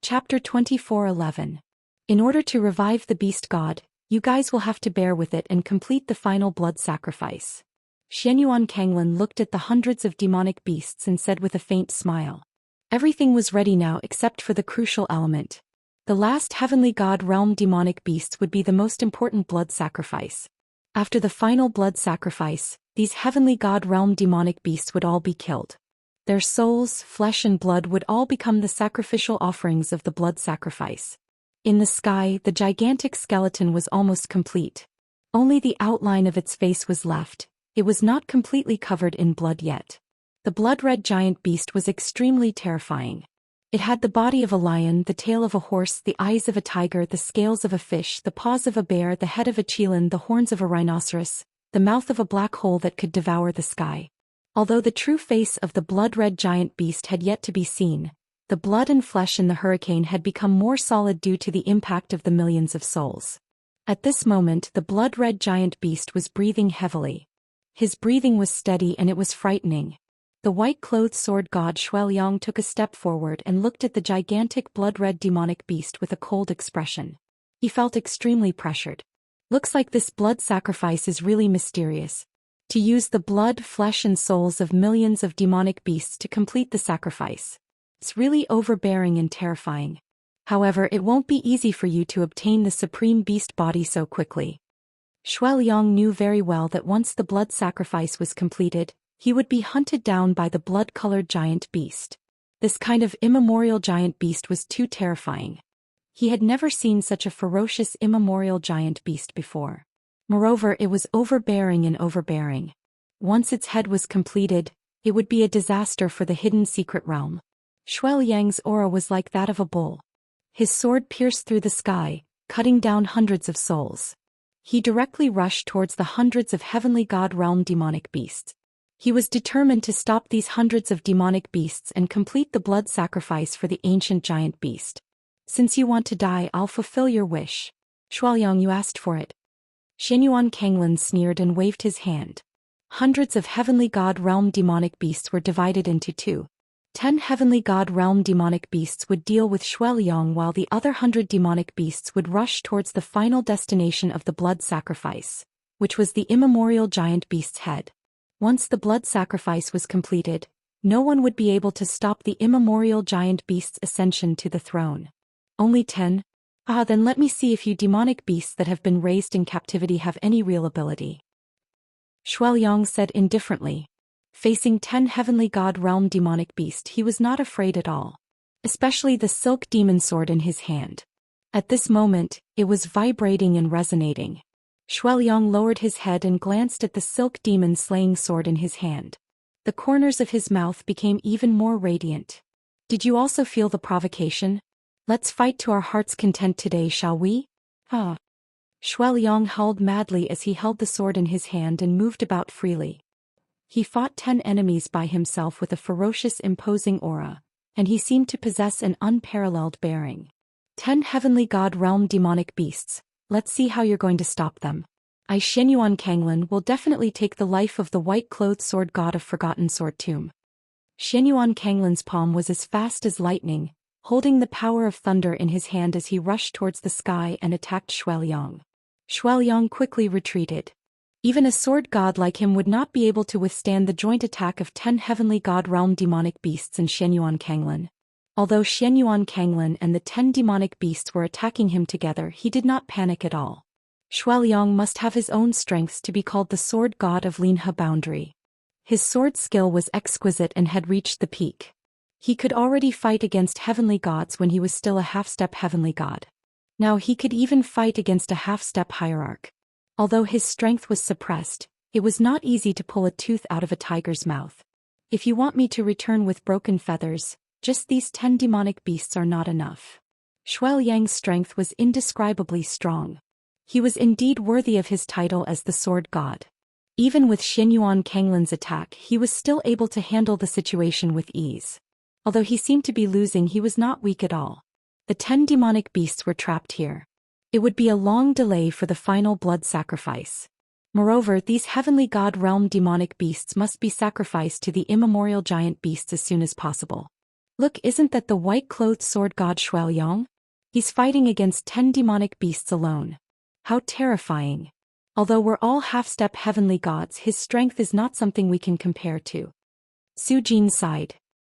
Chapter 24:11. In order to revive the beast god, you guys will have to bear with it and complete the final blood sacrifice. Xianyuan Kanglin looked at the hundreds of demonic beasts and said with a faint smile. Everything was ready now except for the crucial element. The last heavenly god realm demonic beast would be the most important blood sacrifice. After the final blood sacrifice, these heavenly god realm demonic beasts would all be killed. Their souls, flesh and blood would all become the sacrificial offerings of the blood sacrifice. In the sky, the gigantic skeleton was almost complete. Only the outline of its face was left. It was not completely covered in blood yet. The blood-red giant beast was extremely terrifying. It had the body of a lion, the tail of a horse, the eyes of a tiger, the scales of a fish, the paws of a bear, the head of a chelan, the horns of a rhinoceros, the mouth of a black hole that could devour the sky. Although the true face of the blood-red giant beast had yet to be seen, the blood and flesh in the hurricane had become more solid due to the impact of the millions of souls. At this moment the blood-red giant beast was breathing heavily. His breathing was steady and it was frightening. The white-clothed sword god Xianxia took a step forward and looked at the gigantic blood-red demonic beast with a cold expression. He felt extremely pressured. Looks like this blood sacrifice is really mysterious. To use the blood, flesh and souls of millions of demonic beasts to complete the sacrifice. It's really overbearing and terrifying. However, it won't be easy for you to obtain the supreme beast body so quickly. Xianxia knew very well that once the blood sacrifice was completed, he would be hunted down by the blood-colored giant beast. This kind of immemorial giant beast was too terrifying. He had never seen such a ferocious immemorial giant beast before. Moreover, it was overbearing and overbearing. Once its head was completed, it would be a disaster for the hidden secret realm. Xianxia's aura was like that of a bull. His sword pierced through the sky, cutting down hundreds of souls. He directly rushed towards the hundreds of heavenly god realm demonic beasts. He was determined to stop these hundreds of demonic beasts and complete the blood sacrifice for the ancient giant beast. Since you want to die, I'll fulfill your wish. Xianxia, you asked for it. Xianyuan Kanglin sneered and waved his hand. Hundreds of heavenly god realm demonic beasts were divided into two. 10 heavenly god realm demonic beasts would deal with Xianxia while the other 100 demonic beasts would rush towards the final destination of the blood sacrifice, which was the immemorial giant beast's head. Once the blood sacrifice was completed, no one would be able to stop the immemorial giant beast's ascension to the throne. Only 10? Then let me see if you demonic beasts that have been raised in captivity have any real ability. Xianxia said indifferently. Facing 10 heavenly god realm demonic beast, he was not afraid at all. Especially the silk demon sword in his hand. At this moment, it was vibrating and resonating. Xianxia lowered his head and glanced at the silk demon slaying sword in his hand. The corners of his mouth became even more radiant. Did you also feel the provocation? Let's fight to our heart's content today, shall we? Xianxia howled madly as he held the sword in his hand and moved about freely. He fought 10 enemies by himself with a ferocious imposing aura, and he seemed to possess an unparalleled bearing. 10 heavenly god realm demonic beasts. Let's see how you're going to stop them. Xianyuan Kanglin will definitely take the life of the white-clothed sword god of Forgotten Sword Tomb. Xianyuan Kanglin's palm was as fast as lightning, holding the power of thunder in his hand as he rushed towards the sky and attacked Xianxia. Xianxia quickly retreated. Even a sword god like him would not be able to withstand the joint attack of 10 heavenly god realm demonic beasts and Xianyuan Kanglin. Although Xianyuan Kanglin and the 10 demonic beasts were attacking him together, he did not panic at all. Xianxia must have his own strengths to be called the sword god of Linha boundary. His sword skill was exquisite and had reached the peak. He could already fight against heavenly gods when he was still a half-step heavenly god. Now he could even fight against a half-step hierarch. Although his strength was suppressed, it was not easy to pull a tooth out of a tiger's mouth. If you want me to return with broken feathers, just these 10 demonic beasts are not enough. Xianxia's strength was indescribably strong. He was indeed worthy of his title as the sword god. Even with Xianyuan Kanglin's attack, he was still able to handle the situation with ease. Although he seemed to be losing, he was not weak at all. The 10 demonic beasts were trapped here. It would be a long delay for the final blood sacrifice. Moreover, these heavenly god realm demonic beasts must be sacrificed to the immemorial giant beasts as soon as possible. Look, isn't that the white-clothed sword god Xianxia? He's fighting against 10 demonic beasts alone. How terrifying. Although we're all half-step heavenly gods, his strength is not something we can compare to. Su Jin sighed.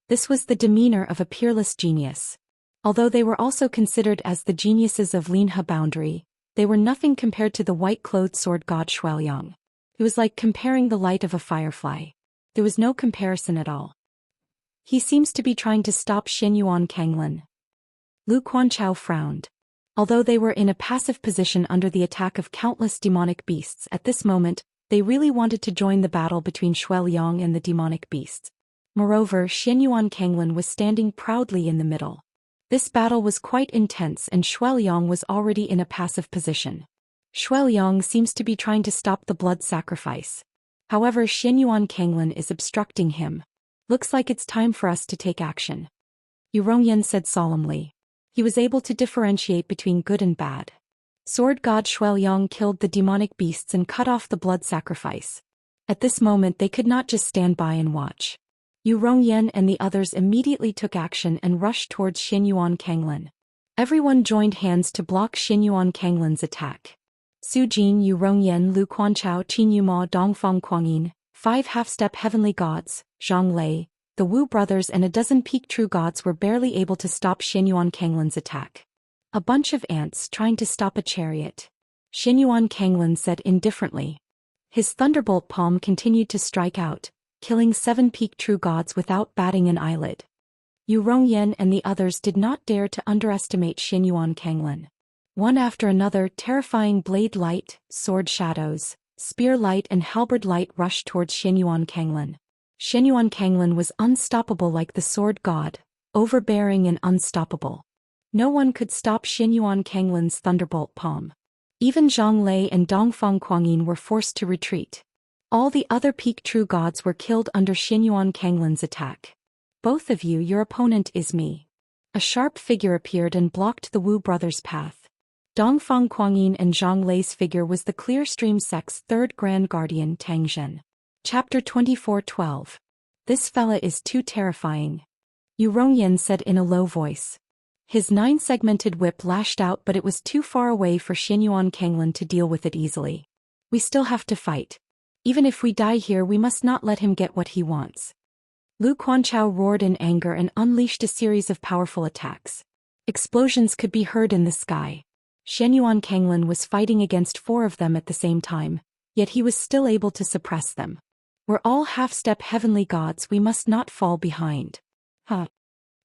This was the demeanor of a peerless genius. Although they were also considered as the geniuses of Linha boundary, they were nothing compared to the white-clothed sword god Xianxia. It was like comparing the light of a firefly. There was no comparison at all. He seems to be trying to stop Xianyuan Kanglin. Lu Quanchao frowned. Although they were in a passive position under the attack of countless demonic beasts at this moment, they really wanted to join the battle between Xianxia and the demonic beasts. Moreover, Xianyuan Kanglin was standing proudly in the middle. This battle was quite intense and Xianxia was already in a passive position. Xianxia seems to be trying to stop the blood sacrifice. However, Xianyuan Kanglin is obstructing him. Looks like it's time for us to take action. Yu Rongyan said solemnly. He was able to differentiate between good and bad. Sword god Shuiliang killed the demonic beasts and cut off the blood sacrifice. At this moment they could not just stand by and watch. Yu Rongyan and the others immediately took action and rushed towards Xianyuan Kanglin. Everyone joined hands to block Xianyuan Kanglin's attack. Su Jin, Yu Rongyan, Lu Quanchao, Qin Yuma, Dongfang Kuangyin, 5 half-step heavenly gods, Zhang Lei, the Wu brothers and a dozen peak true gods were barely able to stop Xianyuan Kanglin's attack. A bunch of ants trying to stop a chariot. Xianyuan Kanglin said indifferently. His thunderbolt palm continued to strike out, killing 7 peak true gods without batting an eyelid. Yu Rongyan and the others did not dare to underestimate Xianyuan Kanglin. One after another, terrifying blade light, sword shadows, spear light and halberd light rushed towards Xianyuan Kanglin. Xianyuan Kanglin was unstoppable like the sword god, overbearing and unstoppable. No one could stop Xianyuan Kanglin's thunderbolt palm. Even Zhang Lei and Dongfang Kuangyin were forced to retreat. All the other peak true gods were killed under Xianyuan Kanglin's attack. Both of you, your opponent is me. A sharp figure appeared and blocked the Wu brothers' path. Dongfang Kuangyin and Zhang Lei's figure was the Clear Stream sect's 3rd Grand Guardian Tang Zhen. Chapter 24:12. This fella is too terrifying. Yu Rongyan said in a low voice. His 9-segmented whip lashed out but it was too far away for Xianyuan Kanglin to deal with it easily. We still have to fight. Even if we die here we must not let him get what he wants. Lu Quanchao roared in anger and unleashed a series of powerful attacks. Explosions could be heard in the sky. Xianyuan Kanglin was fighting against 4 of them at the same time, yet he was still able to suppress them. We're all half-step heavenly gods, we must not fall behind.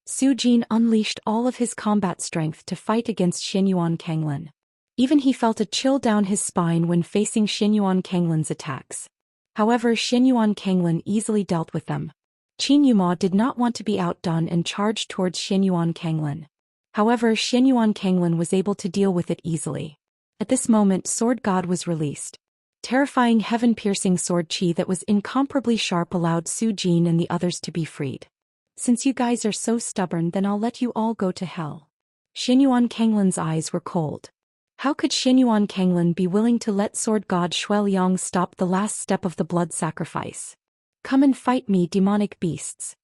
Su Jin unleashed all of his combat strength to fight against Xianyuan Kanglin. Even he felt a chill down his spine when facing Xianyuan Kanglin's attacks. However, Xianyuan Kanglin easily dealt with them. Qin Yuma did not want to be outdone and charged towards Xianyuan Kanglin. However, Xianyuan Kanglin was able to deal with it easily. At this moment, Sword God was released. Terrifying heaven-piercing sword chi that was incomparably sharp allowed Su Jin and the others to be freed. Since you guys are so stubborn, then I'll let you all go to hell. Xianyuan Kanglin's eyes were cold. How could Xianyuan Kanglin be willing to let sword god Shuiliang stop the last step of the blood sacrifice? Come and fight me, demonic beasts.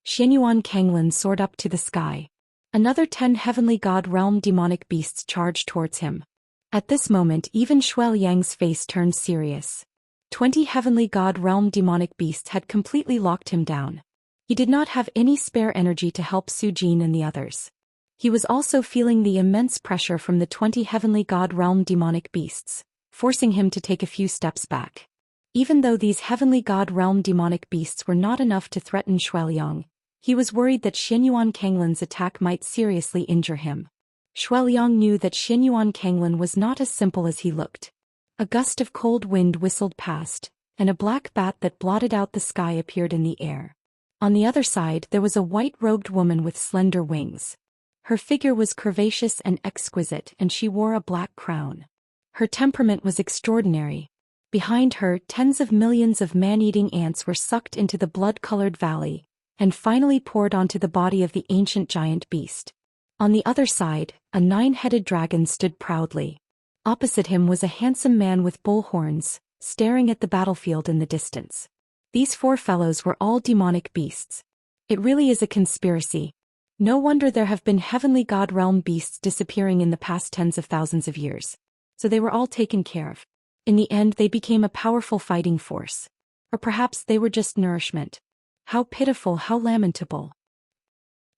Xianyuan Kanglin soared up to the sky. Another 10 heavenly god realm demonic beasts charged towards him. At this moment even Shuiliang's face turned serious. 20 heavenly god realm demonic beasts had completely locked him down. He did not have any spare energy to help Su Jin and the others. He was also feeling the immense pressure from the 20 heavenly god realm demonic beasts, forcing him to take a few steps back. Even though these heavenly god realm demonic beasts were not enough to threaten Shuiliang, he was worried that Xianyuan Kanglin's attack might seriously injure him. Shuiliang knew that Xianyuan Kanglin was not as simple as he looked. A gust of cold wind whistled past, and a black bat that blotted out the sky appeared in the air. On the other side there was a white-robed woman with slender wings. Her figure was curvaceous and exquisite and she wore a black crown. Her temperament was extraordinary. Behind her, tens of millions of man-eating ants were sucked into the blood-colored valley, and finally poured onto the body of the ancient giant beast. On the other side, a 9-headed dragon stood proudly. Opposite him was a handsome man with bull horns, staring at the battlefield in the distance. These 4 fellows were all demonic beasts. It really is a conspiracy. No wonder there have been heavenly god realm beasts disappearing in the past tens of thousands of years. So they were all taken care of. In the end they became a powerful fighting force. Or perhaps they were just nourishment. How pitiful, how lamentable.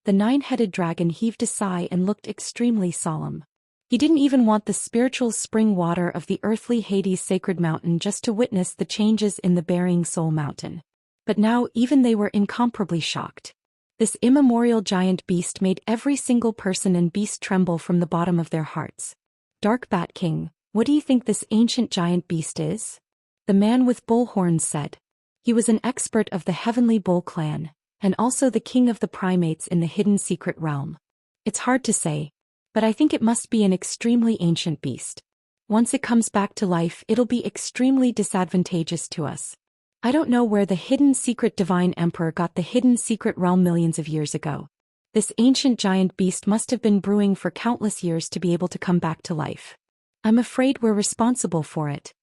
The 9-headed dragon heaved a sigh and looked extremely solemn. He didn't even want the spiritual spring water of the earthly Hades sacred mountain just to witness the changes in the Burying Soul Mountain. But now even they were incomparably shocked. This immemorial giant beast made every single person and beast tremble from the bottom of their hearts. Dark Bat King, what do you think this ancient giant beast is? The man with bull horns said. He was an expert of the Heavenly Bull clan, and also the king of the primates in the hidden secret realm. It's hard to say, but I think it must be an extremely ancient beast. Once it comes back to life, it'll be extremely disadvantageous to us. I don't know where the hidden secret divine emperor got the hidden secret realm millions of years ago. This ancient giant beast must have been brewing for countless years to be able to come back to life. I'm afraid we're responsible for it.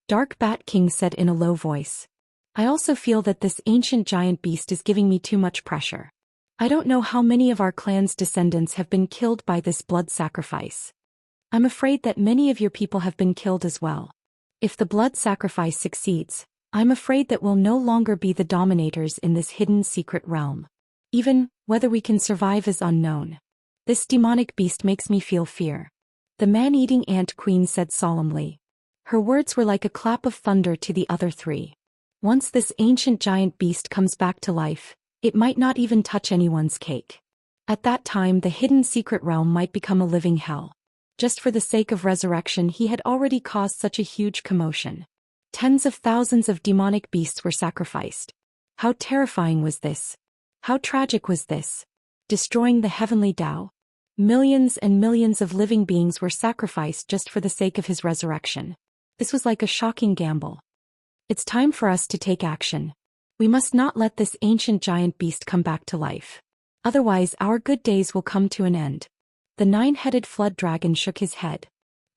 Dark Bat King said in a low voice. I also feel that this ancient giant beast is giving me too much pressure. I don't know how many of our clan's descendants have been killed by this blood sacrifice. I'm afraid that many of your people have been killed as well. If the blood sacrifice succeeds, I'm afraid that we'll no longer be the dominators in this hidden secret realm. Even whether we can survive is unknown. This demonic beast makes me feel fear. The man-eating ant queen said solemnly. Her words were like a clap of thunder to the other three. Once this ancient giant beast comes back to life, it might not even touch anyone's cake. At that time the hidden secret realm might become a living hell. Just for the sake of resurrection he had already caused such a huge commotion. Tens of thousands of demonic beasts were sacrificed. How terrifying was this? How tragic was this? Destroying the heavenly Tao. Millions and millions of living beings were sacrificed just for the sake of his resurrection. This was like a shocking gamble. It's time for us to take action. We must not let this ancient giant beast come back to life. Otherwise our good days will come to an end. The nine-headed flood dragon shook his head.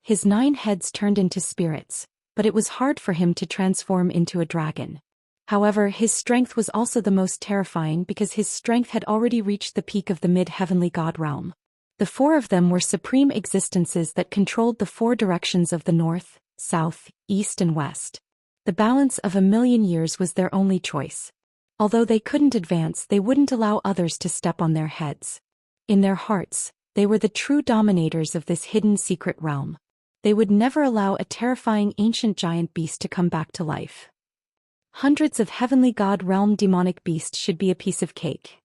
His 9 heads turned into spirits, but it was hard for him to transform into a dragon. However, his strength was also the most terrifying because his strength had already reached the peak of the mid-heavenly god realm. The 4 of them were supreme existences that controlled the 4 directions of the north, south, east and west. The balance of 1,000,000 years was their only choice. Although they couldn't advance, they wouldn't allow others to step on their heads. In their hearts, they were the true dominators of this hidden secret realm. They would never allow a terrifying ancient giant beast to come back to life. Hundreds of heavenly god realm demonic beasts should be a piece of cake.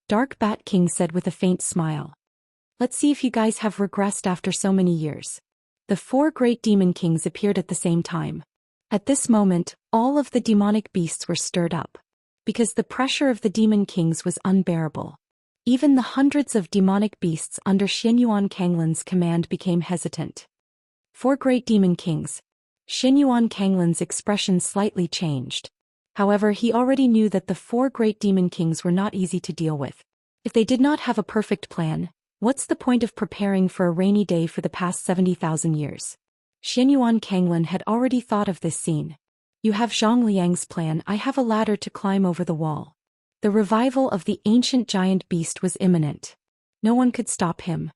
Dark Bat King said with a faint smile. Let's see if you guys have regressed after so many years. The 4 great demon kings appeared at the same time. At this moment, all of the demonic beasts were stirred up. Because the pressure of the demon kings was unbearable. Even the hundreds of demonic beasts under Xianyuan Kanglin's command became hesitant. 4 great demon kings. Xianyuan Kanglin's expression slightly changed. However, he already knew that the 4 great demon kings were not easy to deal with. If they did not have a perfect plan, what's the point of preparing for a rainy day for the past 70,000 years? Xianyuan Kanglin had already thought of this scene. You have Zhang Liang's plan, I have a ladder to climb over the wall. The revival of the ancient giant beast was imminent. No one could stop him.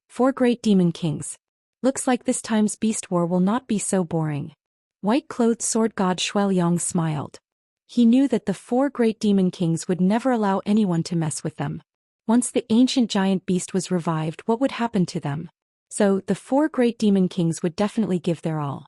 4 great demon kings. Looks like this time's beast war will not be so boring. White-clothed sword god Shueliang smiled. He knew that the 4 great demon kings would never allow anyone to mess with them. Once the ancient giant beast was revived, what would happen to them? So, the 4 great demon kings would definitely give their all.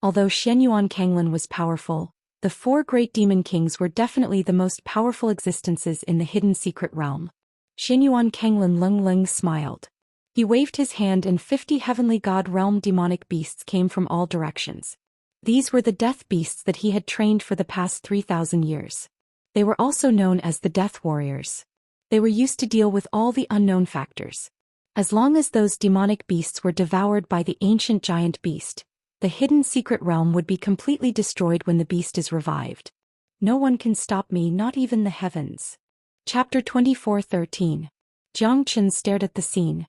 Although Xianyuan Kanglin was powerful, the 4 great demon kings were definitely the most powerful existences in the hidden secret realm. Xianyuan Kanglin Lung smiled. He waved his hand and 50 heavenly god realm demonic beasts came from all directions. These were the death beasts that he had trained for the past 3,000 years. They were also known as the Death Warriors. They were used to deal with all the unknown factors. As long as those demonic beasts were devoured by the ancient giant beast, the hidden secret realm would be completely destroyed when the beast is revived. No one can stop me, not even the heavens. Chapter 24:13. Jiang Chen stared at the scene.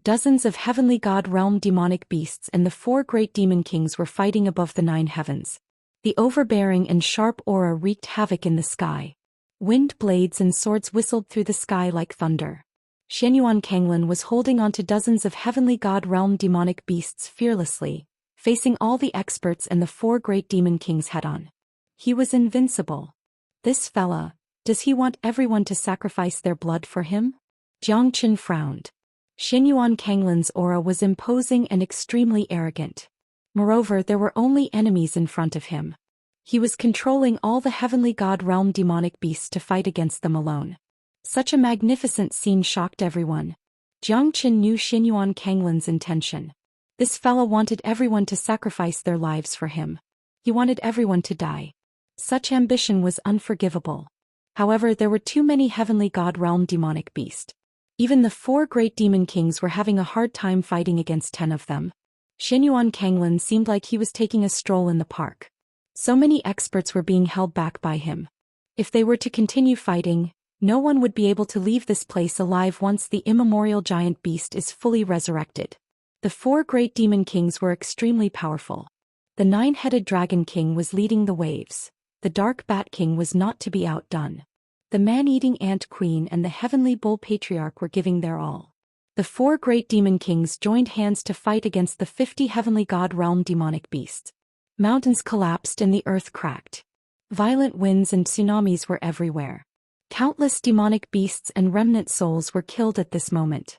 Dozens of heavenly god realm demonic beasts and the 4 great demon kings were fighting above the 9 heavens. The overbearing and sharp aura wreaked havoc in the sky. Wind blades and swords whistled through the sky like thunder. Xianyuan Kanglin was holding onto dozens of heavenly god realm demonic beasts fearlessly, facing all the experts and the 4 great demon kings head-on. He was invincible. This fella, does he want everyone to sacrifice their blood for him? Jiang Chen frowned. Xianyuan Kanglin's aura was imposing and extremely arrogant. Moreover, there were only enemies in front of him. He was controlling all the heavenly god realm demonic beasts to fight against them alone. Such a magnificent scene shocked everyone. Jiang Chen knew Xianyuan Kanglin's intention. This fella wanted everyone to sacrifice their lives for him. He wanted everyone to die. Such ambition was unforgivable. However, there were too many heavenly god realm demonic beasts. Even the 4 great demon kings were having a hard time fighting against 10 of them. Xianyuan Kanglin seemed like he was taking a stroll in the park. So many experts were being held back by him. If they were to continue fighting, no one would be able to leave this place alive once the immemorial giant beast is fully resurrected. The 4 great demon kings were extremely powerful. The 9-headed dragon king was leading the waves. The dark bat king was not to be outdone. The man-eating ant queen and the heavenly bull patriarch were giving their all. The 4 great demon kings joined hands to fight against the 50 heavenly god realm demonic beasts. Mountains collapsed and the earth cracked. Violent winds and tsunamis were everywhere. Countless demonic beasts and remnant souls were killed at this moment.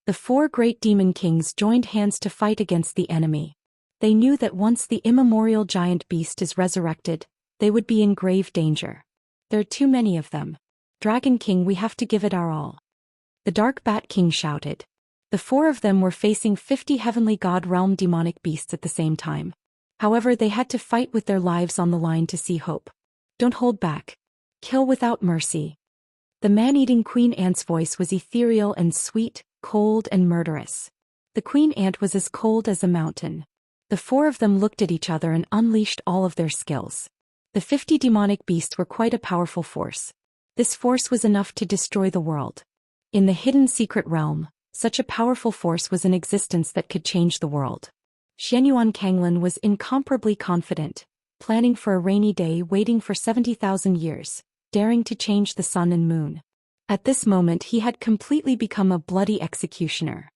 The 4 great demon kings joined hands to fight against the enemy. They knew that once the immemorial giant beast is resurrected, they would be in grave danger. There are too many of them. Dragon King, we have to give it our all. The Dark Bat King shouted. The 4 of them were facing 50 heavenly god realm demonic beasts at the same time. However, they had to fight with their lives on the line to see hope. Don't hold back. Kill without mercy. The man-eating Queen Ant's voice was ethereal and sweet, cold and murderous. The Queen Ant was as cold as a mountain. The 4 of them looked at each other and unleashed all of their skills. The 50 demonic beasts were quite a powerful force. This force was enough to destroy the world. In the hidden secret realm, such a powerful force was in existence that could change the world. Xianyuan Kanglin was incomparably confident, planning for a rainy day, waiting for 70,000 years, daring to change the sun and moon. At this moment he had completely become a bloody executioner.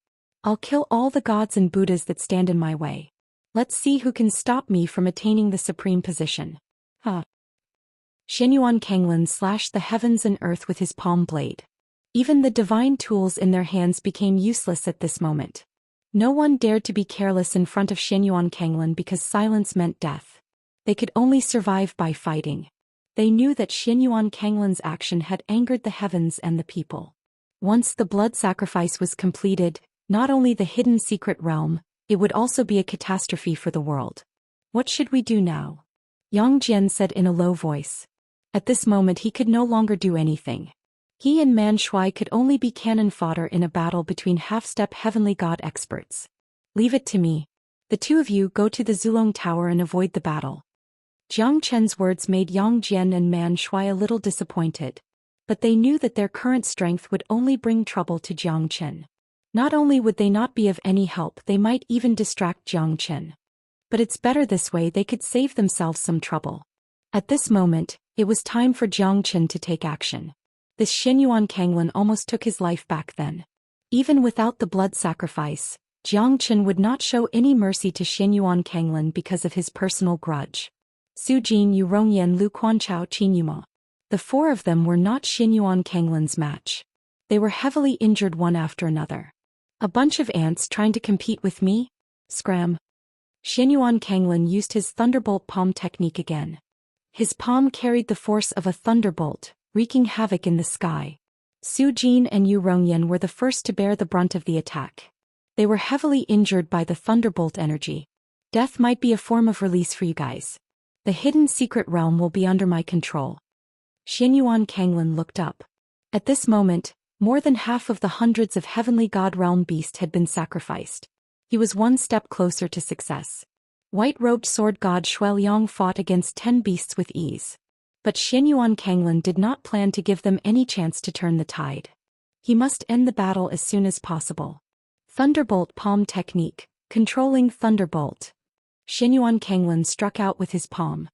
I'll kill all the gods and Buddhas that stand in my way. Let's see who can stop me from attaining the supreme position. Xianyuan Kanglin slashed the heavens and earth with his palm blade. Even the divine tools in their hands became useless at this moment. No one dared to be careless in front of Xianyuan Kanglin because silence meant death. They could only survive by fighting. They knew that Xianyuan Kanglin's action had angered the heavens and the people. Once the blood sacrifice was completed, not only the hidden secret realm, it would also be a catastrophe for the world. What should we do now? Yang Jian said in a low voice. At this moment he could no longer do anything. He and Man Shui could only be cannon fodder in a battle between half-step heavenly god experts. Leave it to me. The 2 of you go to the Zulong Tower and avoid the battle. Jiang Chen's words made Yang Jian and Man Shui a little disappointed. But they knew that their current strength would only bring trouble to Jiang Chen. Not only would they not be of any help, they might even distract Jiang Chen. But it's better this way, they could save themselves some trouble. At this moment, it was time for Jiang Chen to take action. This Xianyuan Kanglin almost took his life back then. Even without the blood sacrifice, Jiang Chen would not show any mercy to Xianyuan Kanglin because of his personal grudge. Su Jin, Yu Rongyan, Lu Quanchao, Qin Yuma. The 4 of them were not Xianyuan Kanglin's match. They were heavily injured one after another. A bunch of ants trying to compete with me? Scram. Xianyuan Kanglin used his thunderbolt palm technique again. His palm carried the force of a thunderbolt, wreaking havoc in the sky. Su Jin and Yu Rongyan were the first to bear the brunt of the attack. They were heavily injured by the thunderbolt energy. Death might be a form of release for you guys. The hidden secret realm will be under my control. Xianyuan Kanglin looked up. At this moment, more than half of the hundreds of heavenly god realm beasts had been sacrificed. He was one step closer to success. White-robed sword god Shueliang fought against 10 beasts with ease. But Xianyuan Kanglin did not plan to give them any chance to turn the tide. He must end the battle as soon as possible. Thunderbolt palm technique, controlling thunderbolt. Xianyuan Kanglin struck out with his palm.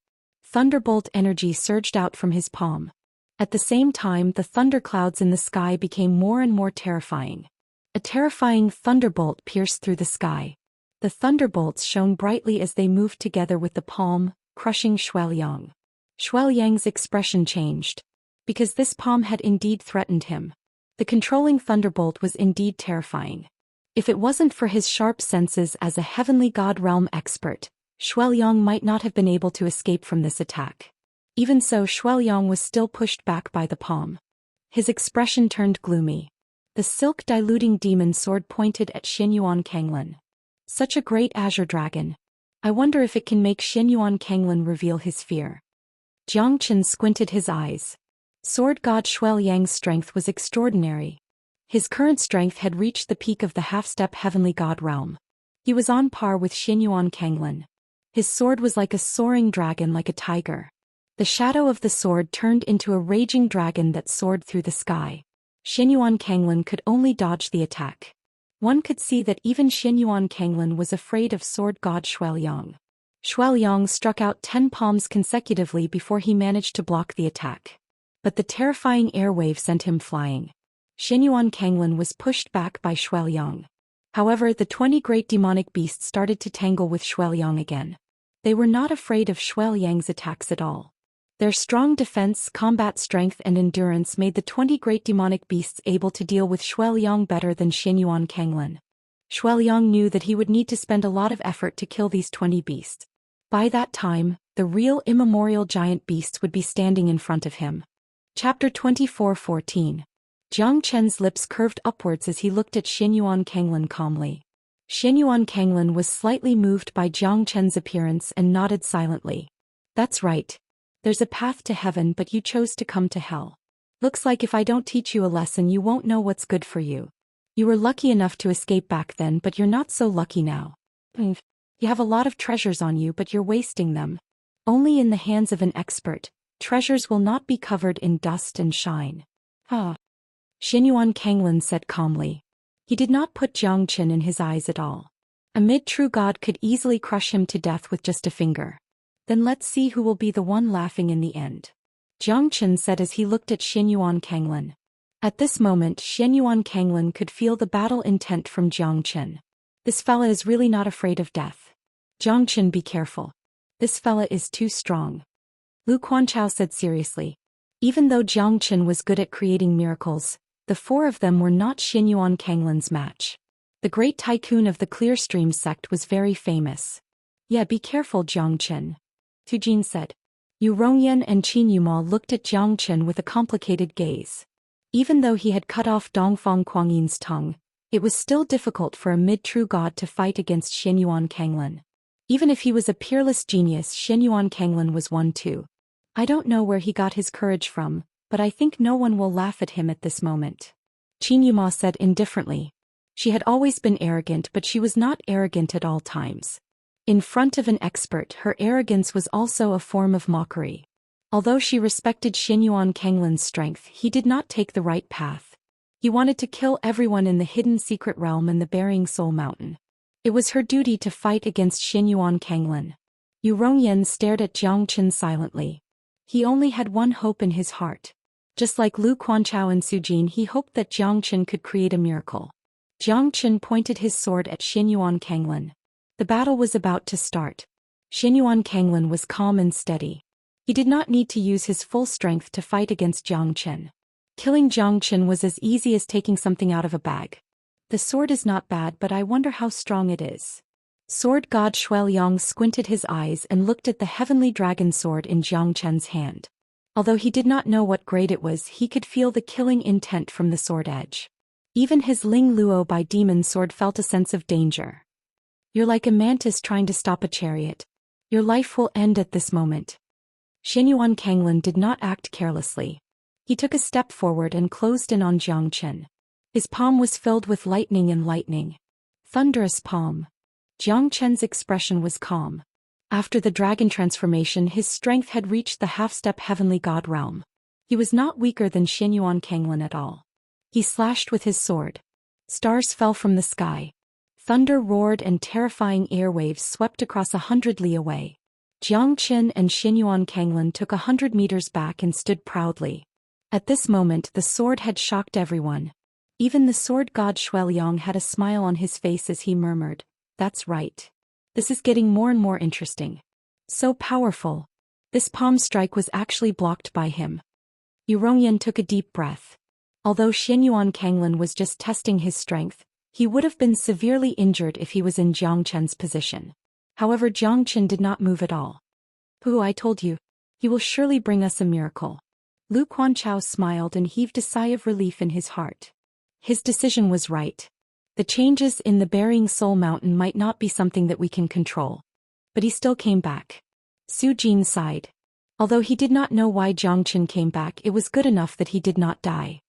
Thunderbolt energy surged out from his palm. At the same time, the thunderclouds in the sky became more and more terrifying. A terrifying thunderbolt pierced through the sky. The thunderbolts shone brightly as they moved together with the palm, crushing Shueliang. Shueliang's expression changed. Because this palm had indeed threatened him. The controlling thunderbolt was indeed terrifying. If it wasn't for his sharp senses as a heavenly god realm expert, Shueliang might not have been able to escape from this attack. Even so, Shueliang was still pushed back by the palm. His expression turned gloomy. The silk-diluting demon sword pointed at Xianyuan Kanglin. Such a great azure dragon. I wonder if it can make Xianyuan Kanglin reveal his fear. Jiang Chen squinted his eyes. Sword god Shueliang's strength was extraordinary. His current strength had reached the peak of the half-step heavenly god realm. He was on par with Xianyuan Kanglin. His sword was like a soaring dragon, like a tiger. The shadow of the sword turned into a raging dragon that soared through the sky. Xianyuan Kanglin could only dodge the attack. One could see that even Xianyuan Kanglin was afraid of sword god Shuiliang. Shuiliang struck out 10 palms consecutively before he managed to block the attack. But the terrifying air wave sent him flying. Xianyuan Kanglin was pushed back by Shuiliang. However, the 20 great demonic beasts started to tangle with Shuiliang again. They were not afraid of Shuiliang's attacks at all. Their strong defense, combat strength and endurance made the 20 great demonic beasts able to deal with Shuiliang better than Xianyuan Kanglin. Shuiliang knew that he would need to spend a lot of effort to kill these 20 beasts. By that time, the real immemorial giant beasts would be standing in front of him. Chapter 24:14. Jiang Chen's lips curved upwards as he looked at Xianyuan Kanglin calmly. Xianyuan Kanglin was slightly moved by Jiang Chen's appearance and nodded silently. That's right. There's a path to heaven, but you chose to come to hell. Looks like if I don't teach you a lesson you won't know what's good for you. You were lucky enough to escape back then, but you're not so lucky now. You have a lot of treasures on you, but you're wasting them. Only in the hands of an expert, treasures will not be covered in dust and shine. Xianyuan Kanglin said calmly. He did not put Jiang Chen in his eyes at all. A mid-true god could easily crush him to death with just a finger. Then let's see who will be the one laughing in the end. Jiang Chen said as he looked at Xianyuan Kanglin. At this moment Xianyuan Kanglin could feel the battle intent from Jiang Chen. This fella is really not afraid of death. Jiang Chen, be careful. This fella is too strong. Lu Quanchao said seriously. Even though Jiang Chen was good at creating miracles, the 4 of them were not Xianyuan Kanglin's match. The great tycoon of the Clear Stream sect was very famous. Yeah, be careful, Jiang Chen. Tu Jin said. Yu Rongyan and Qin Yuma looked at Jiang Chen with a complicated gaze. Even though he had cut off Dongfang Kuangyin's tongue, it was still difficult for a mid-true god to fight against Xianyuan Kanglin. Even if he was a peerless genius, Xianyuan Kanglin was one too. I don't know where he got his courage from, but I think no one will laugh at him at this moment. Qin Yuma said indifferently. She had always been arrogant, but she was not arrogant at all times. In front of an expert, her arrogance was also a form of mockery. Although she respected Xianyuan Kanglin's strength, he did not take the right path. He wanted to kill everyone in the hidden secret realm and the Burying Soul Mountain. It was her duty to fight against Xianyuan Kanglin. Yu Rongyan stared at Jiang Chen silently. He only had one hope in his heart. Just like Lu Quanchao and Su Jin, he hoped that Jiang Chen could create a miracle. Jiang Chen pointed his sword at Xianyuan Kanglin. The battle was about to start. Xianyuan Kanglin was calm and steady. He did not need to use his full strength to fight against Jiang Chen. Killing Jiang Chen was as easy as taking something out of a bag. The sword is not bad, but I wonder how strong it is. Sword god Shuiliang squinted his eyes and looked at the heavenly dragon sword in Jiang Chen's hand. Although he did not know what grade it was, he could feel the killing intent from the sword edge. Even his Ling Luo by demon sword felt a sense of danger. You're like a mantis trying to stop a chariot. Your life will end at this moment. Xianyuan Kanglin did not act carelessly. He took a step forward and closed in on Jiang Chen. His palm was filled with lightning and lightning. Thunderous palm. Jiang Chen's expression was calm. After the dragon transformation, his strength had reached the half-step heavenly god realm. He was not weaker than Xianyuan Kanglin at all. He slashed with his sword. Stars fell from the sky. Thunder roared and terrifying airwaves swept across 100 li away. Jiang Chen and Xianyuan Kanglin took 100 meters back and stood proudly. At this moment the sword had shocked everyone. Even the sword god Shuiliang had a smile on his face as he murmured, "That's right. This is getting more and more interesting. So powerful." This palm strike was actually blocked by him. Yu Rongyan took a deep breath. Although Xianyuan Kanglin was just testing his strength, he would have been severely injured if he was in Jiang Chen's position. However, Jiang Chen did not move at all. "Pooh, I told you. He will surely bring us a miracle." Lu Quanchao smiled and heaved a sigh of relief in his heart. His decision was right. The changes in the Burying Soul Mountain might not be something that we can control. But he still came back. Su Jin sighed. Although he did not know why Jiang Chen came back, it was good enough that he did not die.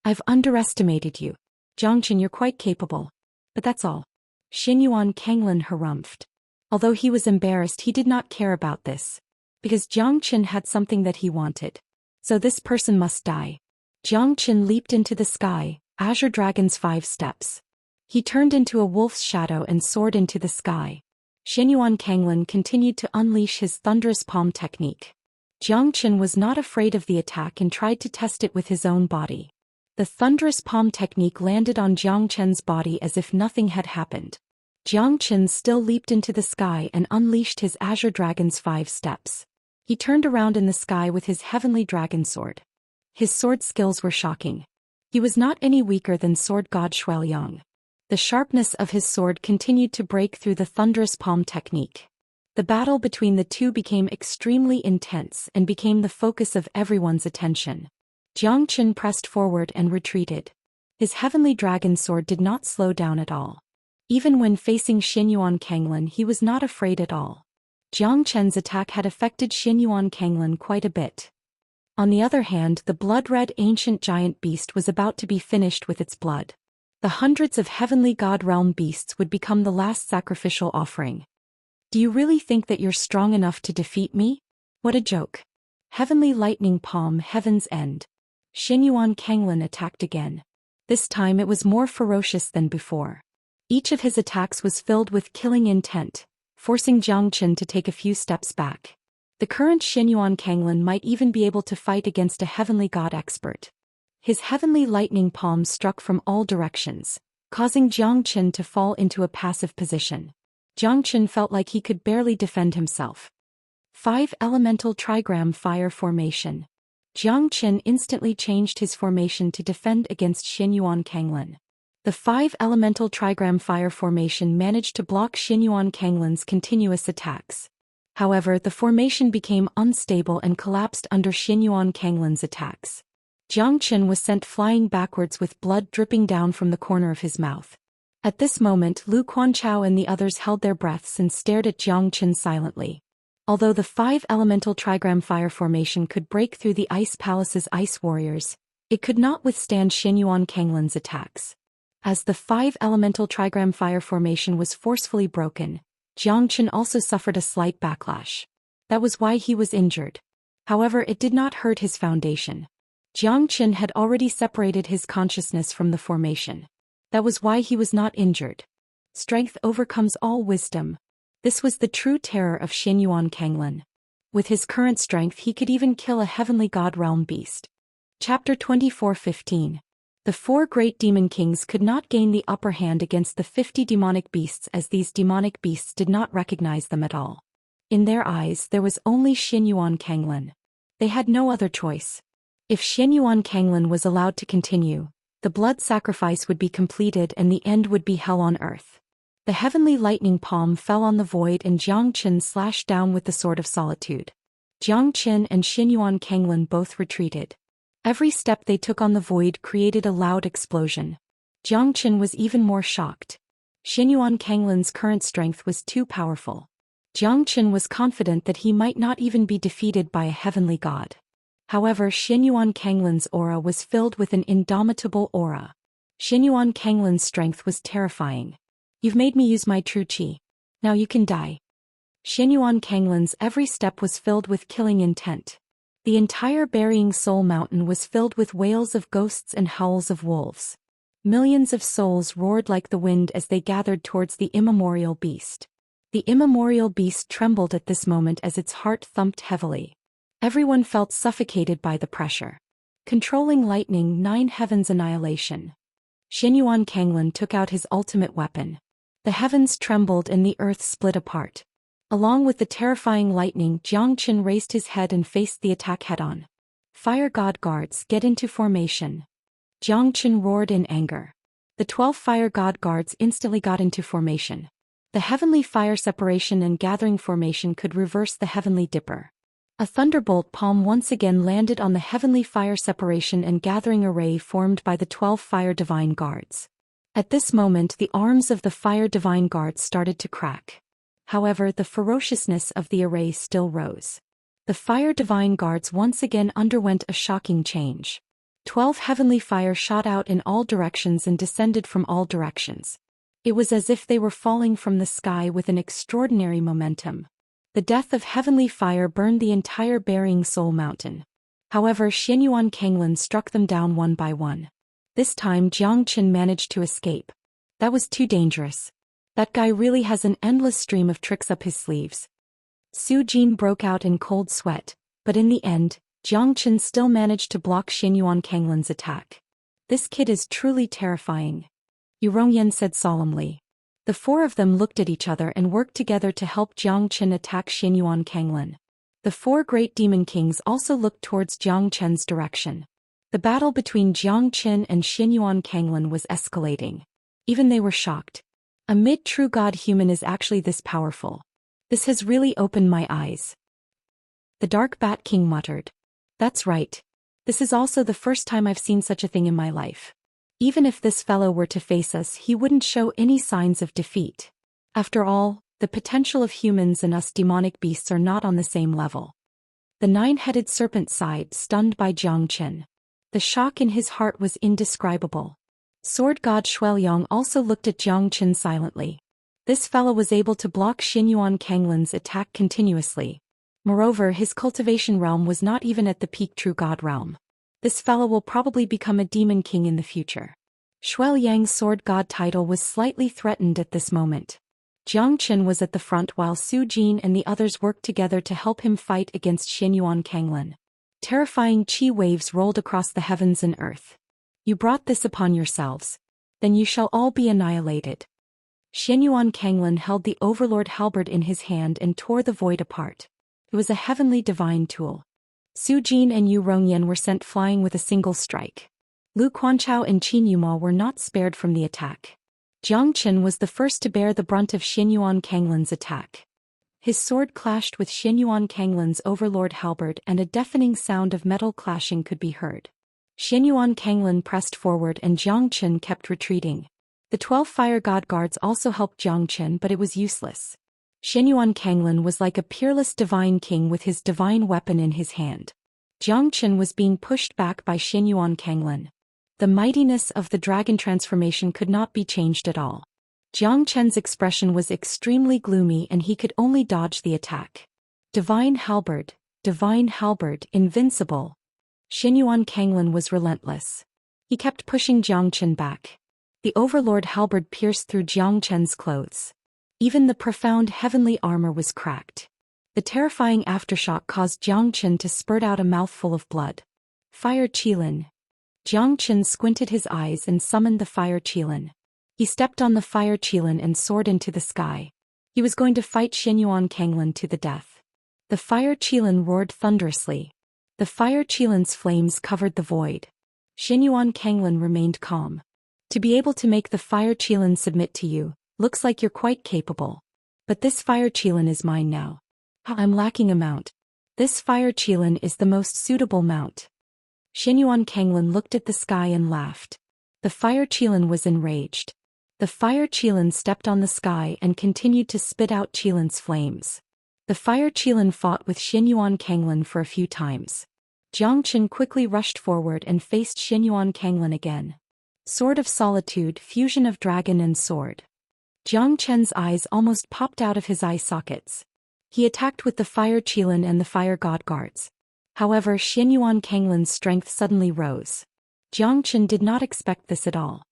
"I've underestimated you. Jiang Chen, you're quite capable. But that's all." Xianyuan Kanglin harumphed. Although he was embarrassed, he did not care about this. Because Jiang Chen had something that he wanted. So this person must die. Jiang Chen leaped into the sky, Azure Dragon's 5 steps. He turned into a wolf's shadow and soared into the sky. Xianyuan Kanglin continued to unleash his thunderous palm technique. Jiang Qin was not afraid of the attack and tried to test it with his own body. The thunderous palm technique landed on Jiang Qin's body as if nothing had happened. Jiang Qin still leaped into the sky and unleashed his azure dragon's 5 steps. He turned around in the sky with his heavenly dragon sword. His sword skills were shocking. He was not any weaker than sword god Shuiliang. The sharpness of his sword continued to break through the thunderous palm technique. The battle between the two became extremely intense and became the focus of everyone's attention. Jiang Qin pressed forward and retreated. His heavenly dragon sword did not slow down at all. Even when facing Xianyuan Kanglin, he was not afraid at all. Jiang Qin's attack had affected Xianyuan Kanglin quite a bit. On the other hand, the blood-red ancient giant beast was about to be finished with its blood. The hundreds of heavenly god realm beasts would become the last sacrificial offering. Do you really think that you're strong enough to defeat me? What a joke. Heavenly lightning palm, heaven's end. Xianyuan Kanglin attacked again. This time it was more ferocious than before. Each of his attacks was filled with killing intent, forcing Jiang Qin to take a few steps back. The current Xianyuan Kanglin might even be able to fight against a heavenly god expert. His heavenly lightning palm struck from all directions, causing Jiang Qin to fall into a passive position. Jiang Qin felt like he could barely defend himself. 5 Elemental Trigram Fire Formation. Jiang Qin instantly changed his formation to defend against Xianyuan Kanglin. The 5 Elemental Trigram Fire Formation managed to block Xianyuan Kanglin's continuous attacks. However, the formation became unstable and collapsed under Xianyuan Kanglin's attacks. Jiang Qin was sent flying backwards with blood dripping down from the corner of his mouth. At this moment, Lu Quanchao and the others held their breaths and stared at Jiang Qin silently. Although the 5 Elemental Trigram Fire Formation could break through the Ice Palace's ice warriors, it could not withstand Xianyuan Kanglin's attacks. As the 5 Elemental Trigram Fire Formation was forcefully broken, Jiang Qin also suffered a slight backlash. That was why he was injured. However, it did not hurt his foundation. Jiang Qin had already separated his consciousness from the formation. That was why he was not injured. Strength overcomes all wisdom. This was the true terror of Xianyuan Kanglin. With his current strength, he could even kill a heavenly god realm beast. Chapter 24:15. The 4 great demon kings could not gain the upper hand against the 50 demonic beasts, as these demonic beasts did not recognize them at all. In their eyes, there was only Xianyuan Kanglin. They had no other choice. If Xianyuan Kanglin was allowed to continue, the blood sacrifice would be completed and the end would be hell on earth. The heavenly lightning palm fell on the void and Jiang Qin slashed down with the sword of solitude. Jiang Qin and Xianyuan Kanglin both retreated. Every step they took on the void created a loud explosion. Jiang Qin was even more shocked. Xianyuan Kanglin's current strength was too powerful. Jiang Qin was confident that he might not even be defeated by a heavenly god. However, Xianyuan Kanglin's aura was filled with an indomitable aura. Xianyuan Kanglin's strength was terrifying. You've made me use my true qi. Now you can die. Xianyuan Kanglin's every step was filled with killing intent. The entire Burying Soul Mountain was filled with wails of ghosts and howls of wolves. Millions of souls roared like the wind as they gathered towards the immemorial beast. The immemorial beast trembled at this moment as its heart thumped heavily. Everyone felt suffocated by the pressure. Controlling lightning, 9 heavens annihilation. Xianyuan Kanglin took out his ultimate weapon. The heavens trembled and the earth split apart. Along with the terrifying lightning, Jiang Qin raised his head and faced the attack head-on. Fire God Guards, get into formation. Jiang Qin roared in anger. The 12 Fire God Guards instantly got into formation. The Heavenly Fire Separation and Gathering Formation could reverse the Heavenly Dipper. A thunderbolt palm once again landed on the Heavenly Fire Separation and Gathering array formed by the 12 Fire Divine Guards. At this moment, the arms of the Fire Divine Guards started to crack. However, the ferociousness of the array still rose. The Fire Divine Guards once again underwent a shocking change. 12 heavenly fire shot out in all directions and descended from all directions. It was as if they were falling from the sky with an extraordinary momentum. The death of heavenly fire burned the entire Burying Soul Mountain. However, Xianyuan Kanglin struck them down one by one. This time Jiang Qin managed to escape. That was too dangerous. That guy really has an endless stream of tricks up his sleeves. Su Jin broke out in cold sweat, but in the end, Jiang Chen still managed to block Xianyuan Kanglin's attack. This kid is truly terrifying, Yu Rongyan said solemnly. The four of them looked at each other and worked together to help Jiang Chen attack Xianyuan Kanglin. The four great demon kings also looked towards Jiang Chen's direction. The battle between Jiang Chen and Xianyuan Kanglin was escalating. Even they were shocked. A mid-true god human is actually this powerful. This has really opened my eyes. The Dark Bat King muttered. That's right. This is also the first time I've seen such a thing in my life. Even if this fellow were to face us, he wouldn't show any signs of defeat. After all, the potential of humans and us demonic beasts are not on the same level. The nine-headed serpent sighed, stunned by Jiang Chen. The shock in his heart was indescribable. Sword god Shueliang also looked at Jiang Chen silently. This fellow was able to block Xianyuan Kanglin's attack continuously. Moreover, his cultivation realm was not even at the peak true god realm. This fellow will probably become a demon king in the future. Shueliang's sword god title was slightly threatened at this moment. Jiang Chen was at the front while Su Jin and the others worked together to help him fight against Xianyuan Kanglin. Terrifying chi waves rolled across the heavens and earth. You brought this upon yourselves. Then you shall all be annihilated. Xianyuan Kanglin held the Overlord halberd in his hand and tore the void apart. It was a heavenly divine tool. Su Jin and Yu Rongyan were sent flying with a single strike. Lu Quanchao and Qin Yuma were not spared from the attack. Jiang Chen was the first to bear the brunt of Xianyuan Kanglin's attack. His sword clashed with Xianyuan Kanglin's Overlord halberd and a deafening sound of metal clashing could be heard. Xianyuan Kanglin pressed forward and Jiang Chen kept retreating. The 12 fire god guards also helped Jiang Chen, but it was useless. Xianyuan Kanglin was like a peerless divine king with his divine weapon in his hand. Jiang Chen was being pushed back by Xianyuan Kanglin. The mightiness of the dragon transformation could not be changed at all. Jiang Chen's expression was extremely gloomy and he could only dodge the attack. Divine halberd, invincible. Xianyuan Kanglin was relentless. He kept pushing Jiang Chen back. The Overlord halberd pierced through Jiang Chen's clothes. Even the profound heavenly armor was cracked. The terrifying aftershock caused Jiang Chen to spurt out a mouthful of blood. Fire Qilin. Jiang Chen squinted his eyes and summoned the Fire Qilin. He stepped on the Fire Qilin and soared into the sky. He was going to fight Xianyuan Kanglin to the death. The Fire Qilin roared thunderously. The Fire Qilin's flames covered the void. Xianyuan Kanglin remained calm. To be able to make the Fire Qilin submit to you, looks like you're quite capable. But this Fire Qilin is mine now. I'm lacking a mount. This Fire Qilin is the most suitable mount. Xianyuan Kanglin looked at the sky and laughed. The Fire Qilin was enraged. The Fire Qilin stepped on the sky and continued to spit out Qilin's flames. The Fire Qilin fought with Xianyuan Kanglin for a few times. Jiang Chen quickly rushed forward and faced Xianyuan Kanglin again. Sword of Solitude, fusion of dragon and sword. Jiang Chen's eyes almost popped out of his eye sockets. He attacked with the Fire Qilin and the Fire God Guards. However, Xianyuan Kanglin's strength suddenly rose. Jiang Chen did not expect this at all.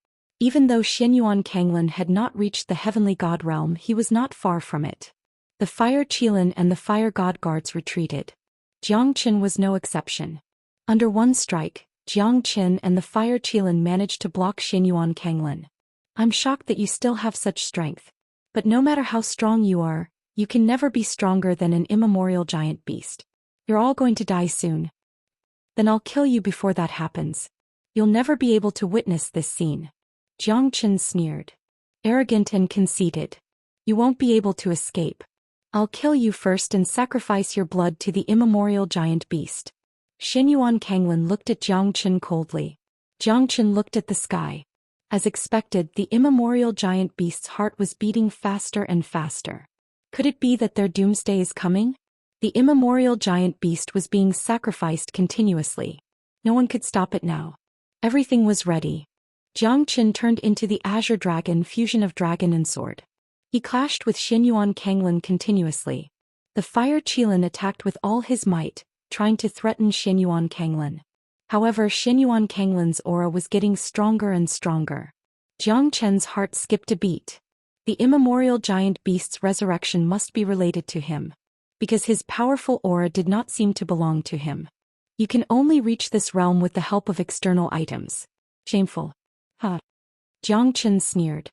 Even though Xianyuan Kanglin had not reached the heavenly god realm, he was not far from it. The Fire Qilin and the Fire God Guards retreated. Jiang Chen was no exception. Under one strike, Jiang Chen and the Fire Qilin managed to block Xianyuan Kanglin. I'm shocked that you still have such strength. But no matter how strong you are, you can never be stronger than an immemorial giant beast. You're all going to die soon. Then I'll kill you before that happens. You'll never be able to witness this scene. Jiang Chen sneered. Arrogant and conceited. You won't be able to escape. I'll kill you first and sacrifice your blood to the immemorial giant beast. Xianyuan Kanglin looked at Jiang Chen coldly. Jiang Chen looked at the sky. As expected, the immemorial giant beast's heart was beating faster and faster. Could it be that their doomsday is coming? The immemorial giant beast was being sacrificed continuously. No one could stop it now. Everything was ready. Jiang Chen turned into the Azure Dragon, fusion of dragon and sword. He clashed with Xianyuan Kanglin continuously. The Fire Qilin attacked with all his might, trying to threaten Xianyuan Kanglin. However, Xianyuan Kanglin's aura was getting stronger and stronger. Jiang Chen's heart skipped a beat. The immemorial giant beast's resurrection must be related to him. Because his powerful aura did not seem to belong to him. You can only reach this realm with the help of external items. Shameful. Huh. Jiang Chen sneered.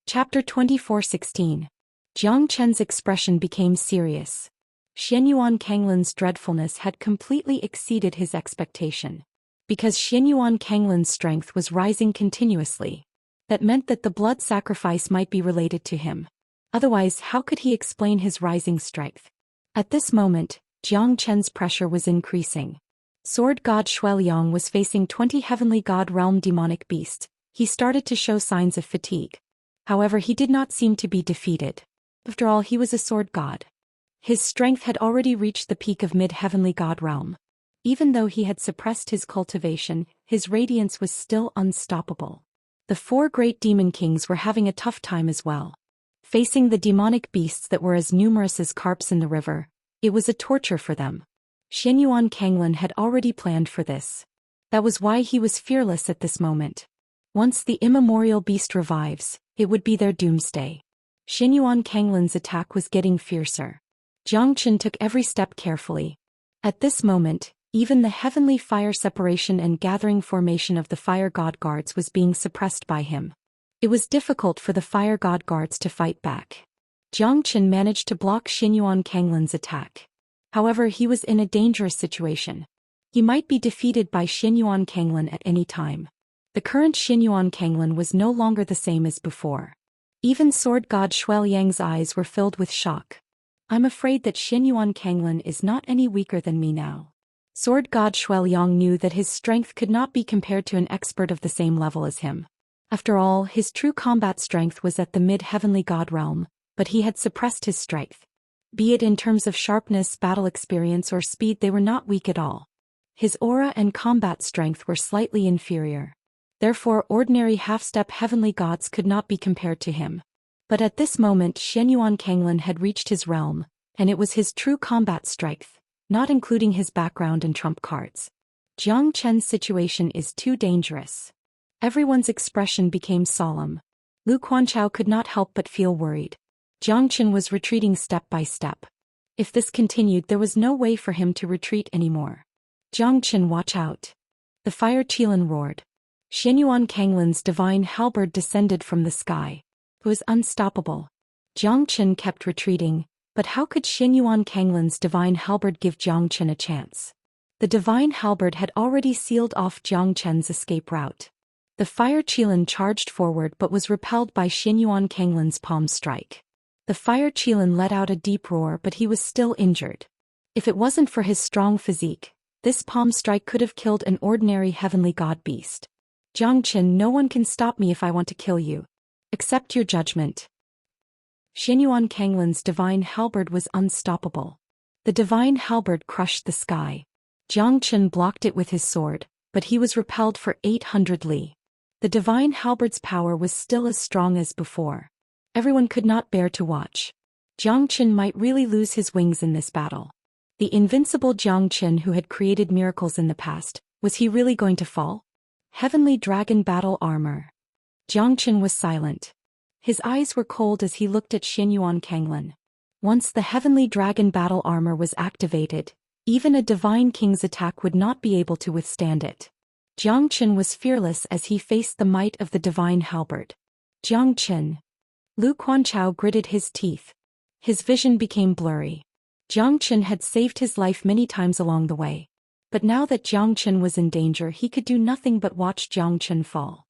Chapter 24:16. Jiang Chen's expression became serious. Xianyuan Kanglin's dreadfulness had completely exceeded his expectation. Because Xianyuan Kanglin's strength was rising continuously. That meant that the blood sacrifice might be related to him. Otherwise, how could he explain his rising strength? At this moment, Jiang Chen's pressure was increasing. Sword God Shueliang was facing 20 heavenly god realm demonic beasts. He started to show signs of fatigue. However, he did not seem to be defeated. After all, he was a sword god. His strength had already reached the peak of mid-heavenly god realm. Even though he had suppressed his cultivation, his radiance was still unstoppable. The 4 great demon kings were having a tough time as well. Facing the demonic beasts that were as numerous as carps in the river, it was a torture for them. Xianyuan Kanglin had already planned for this. That was why he was fearless at this moment. Once the immemorial beast revives, it would be their doomsday. Xianyuan Kanglin's attack was getting fiercer. Jiang Chen took every step carefully. At this moment, even the heavenly fire separation and gathering formation of the fire god guards was being suppressed by him. It was difficult for the fire god guards to fight back. Jiang Chen managed to block Xianyuan Kanglin's attack. However, he was in a dangerous situation. He might be defeated by Xianyuan Kanglin at any time. The current Xianyuan Kanglin was no longer the same as before. Even sword god Shueliang's eyes were filled with shock. I'm afraid that Xianyuan Kanglin is not any weaker than me now. Sword god Shueliang knew that his strength could not be compared to an expert of the same level as him. After all, his true combat strength was at the mid-heavenly god realm, but he had suppressed his strength. Be it in terms of sharpness, battle experience, or speed, they were not weak at all. His aura and combat strength were slightly inferior. Therefore, ordinary half-step heavenly gods could not be compared to him. But at this moment, Xianyuan Kanglin had reached his realm, and it was his true combat strength, not including his background and trump cards. Jiang Chen's situation is too dangerous. Everyone's expression became solemn. Lu Quanchao could not help but feel worried. Jiang Chen was retreating step by step. If this continued, there was no way for him to retreat anymore. Jiang Chen, watch out. The fire Qilin roared. Xianyuan Kanglin's divine halberd descended from the sky. It was unstoppable. Jiang Chen kept retreating, but how could Xianyuan Kanglin's divine halberd give Jiang Chen a chance? The divine halberd had already sealed off Jiang Chen's escape route. The fire Qilin charged forward but was repelled by Xianyuan Kanglin's palm strike. The fire Qilin let out a deep roar, but he was still injured. If it wasn't for his strong physique, this palm strike could have killed an ordinary heavenly god beast. Jiang Chen, no one can stop me if I want to kill you. Accept your judgment. Xianyuan Kanglin's divine halberd was unstoppable. The divine halberd crushed the sky. Jiang Chen blocked it with his sword, but he was repelled for 800 li. The divine halberd's power was still as strong as before. Everyone could not bear to watch. Jiang Chen might really lose his wings in this battle. The invincible Jiang Chen who had created miracles in the past, was he really going to fall? Heavenly Dragon Battle Armor. Jiang Chen was silent. His eyes were cold as he looked at Xianyuan Kanglin. Once the Heavenly Dragon Battle Armor was activated, even a Divine King's attack would not be able to withstand it. Jiang Chen was fearless as he faced the might of the Divine Halberd. Jiang Chen. Lu Quanchao gritted his teeth. His vision became blurry. Jiang Chen had saved his life many times along the way. But now that Jiang Chen was in danger, he could do nothing but watch Jiang Chen fall.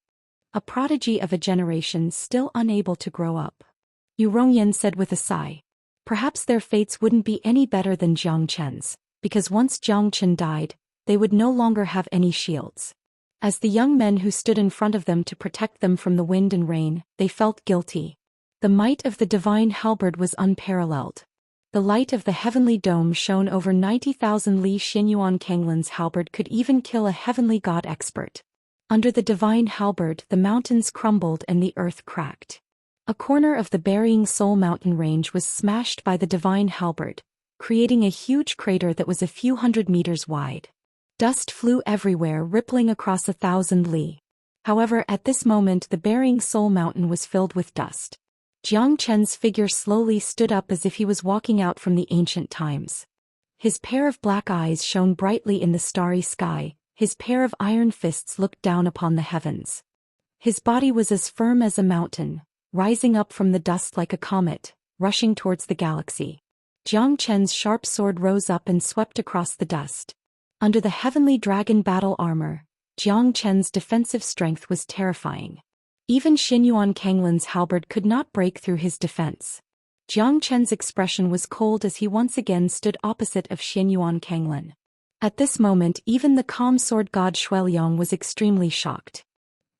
A prodigy of a generation still unable to grow up. Yu Rongyan said with a sigh. Perhaps their fates wouldn't be any better than Jiang Chen's, because once Jiang Chen died, they would no longer have any shields. As the young men who stood in front of them to protect them from the wind and rain, they felt guilty. The might of the divine halberd was unparalleled. The light of the heavenly dome shone over 90,000 li. Xianyuan Kanglin's halberd could even kill a heavenly god expert. Under the divine halberd, the mountains crumbled and the earth cracked. A corner of the Burying Soul mountain range was smashed by the divine halberd, creating a huge crater that was a few hundred meters wide. Dust flew everywhere, rippling across 1,000 li. However, at this moment the bearing soul mountain was filled with dust. Jiang Chen's figure slowly stood up as if he was walking out from the ancient times. His pair of black eyes shone brightly in the starry sky, his pair of iron fists looked down upon the heavens. His body was as firm as a mountain, rising up from the dust like a comet, rushing towards the galaxy. Jiang Chen's sharp sword rose up and swept across the dust. Under the heavenly dragon battle armor, Jiang Chen's defensive strength was terrifying. Even Xinyuan Kanglin's halberd could not break through his defense. Jiang Chen's expression was cold as he once again stood opposite of Xinyuan Kanglin. At this moment even the calm sword god Shueliang was extremely shocked.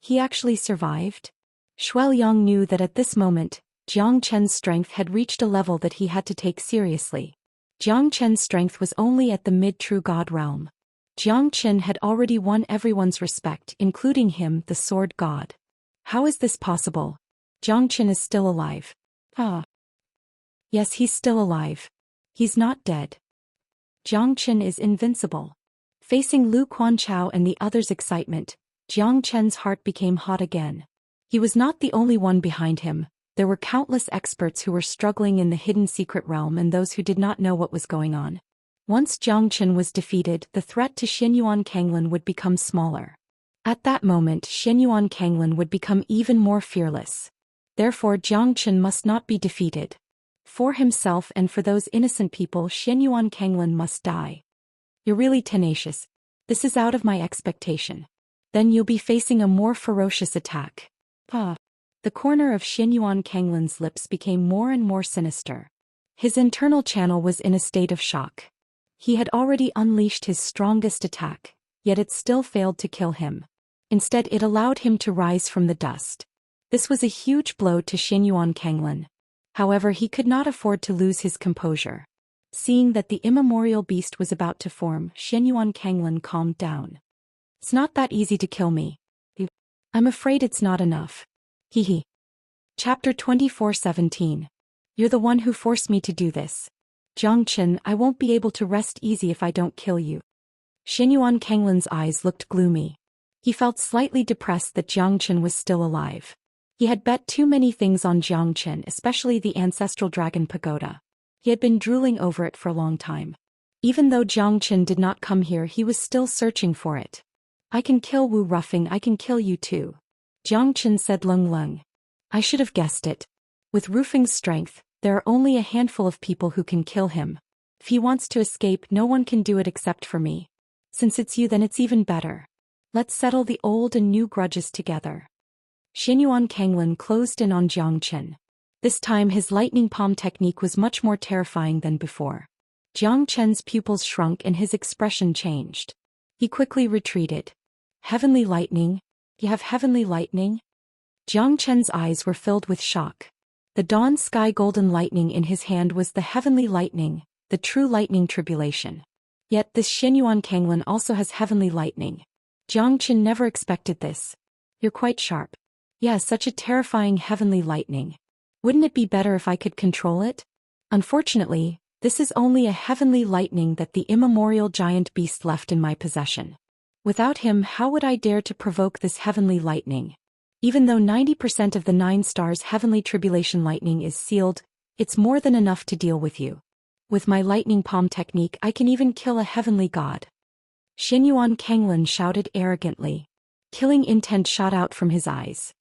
He actually survived? Shueliang knew that at this moment, Jiang Chen's strength had reached a level that he had to take seriously. Jiang Chen's strength was only at the mid-true god realm. Jiang Chen had already won everyone's respect, including him, the sword god. How is this possible? Jiang Chen is still alive. Yes, he's still alive. He's not dead. Jiang Chen is invincible. Facing Lu Quanchao and the others' excitement, Jiang Chen's heart became hot again. He was not the only one behind him. There were countless experts who were struggling in the hidden secret realm and those who did not know what was going on. Once Jiang Chen was defeated, the threat to Xinyuan Kanglin would become smaller. At that moment, Xinyuan Kanglin would become even more fearless. Therefore, Jiang Chen must not be defeated. For himself and for those innocent people, Xinyuan Kanglin must die. You're really tenacious. This is out of my expectation. Then you'll be facing a more ferocious attack. The corner of Xinyuan Kanglin's lips became more and more sinister. His internal channel was in a state of shock. He had already unleashed his strongest attack, yet it still failed to kill him. Instead, it allowed him to rise from the dust. This was a huge blow to Xinyuan Kanglin. However, he could not afford to lose his composure. Seeing that the immemorial beast was about to form, Xinyuan Kanglin calmed down. It's not that easy to kill me. I'm afraid it's not enough. Hehe. Chapter 24:17. You're the one who forced me to do this. Jiang Chen, I won't be able to rest easy if I don't kill you. Xinyuan Kanglin's eyes looked gloomy. He felt slightly depressed that Jiang Chen was still alive. He had bet too many things on Jiang Chen, especially the ancestral dragon pagoda. He had been drooling over it for a long time. Even though Jiang Chen did not come here, he was still searching for it. I can kill Wu Ruffing, I can kill you too. Jiang Chen said Lung Lung. I should have guessed it. With Rufing's strength, there are only a handful of people who can kill him. If he wants to escape, no one can do it except for me. Since it's you, then it's even better. Let's settle the old and new grudges together. Xinyuan Kanglin closed in on Jiang Chen. This time his lightning palm technique was much more terrifying than before. Jiang Chen's pupils shrunk and his expression changed. He quickly retreated. Heavenly lightning? You have heavenly lightning? Jiang Chen's eyes were filled with shock. The dawn sky golden lightning in his hand was the heavenly lightning, the true lightning tribulation. Yet this Xinyuan Kanglin also has heavenly lightning. Jiang Chen never expected this. You're quite sharp. Yeah, such a terrifying heavenly lightning. Wouldn't it be better if I could control it? Unfortunately, this is only a heavenly lightning that the immemorial giant beast left in my possession. Without him, how would I dare to provoke this heavenly lightning? Even though 90% of the 9 stars heavenly tribulation lightning is sealed, it's more than enough to deal with you. With my lightning palm technique, I can even kill a heavenly god. Xinyuan Kanglin shouted arrogantly. Killing intent shot out from his eyes.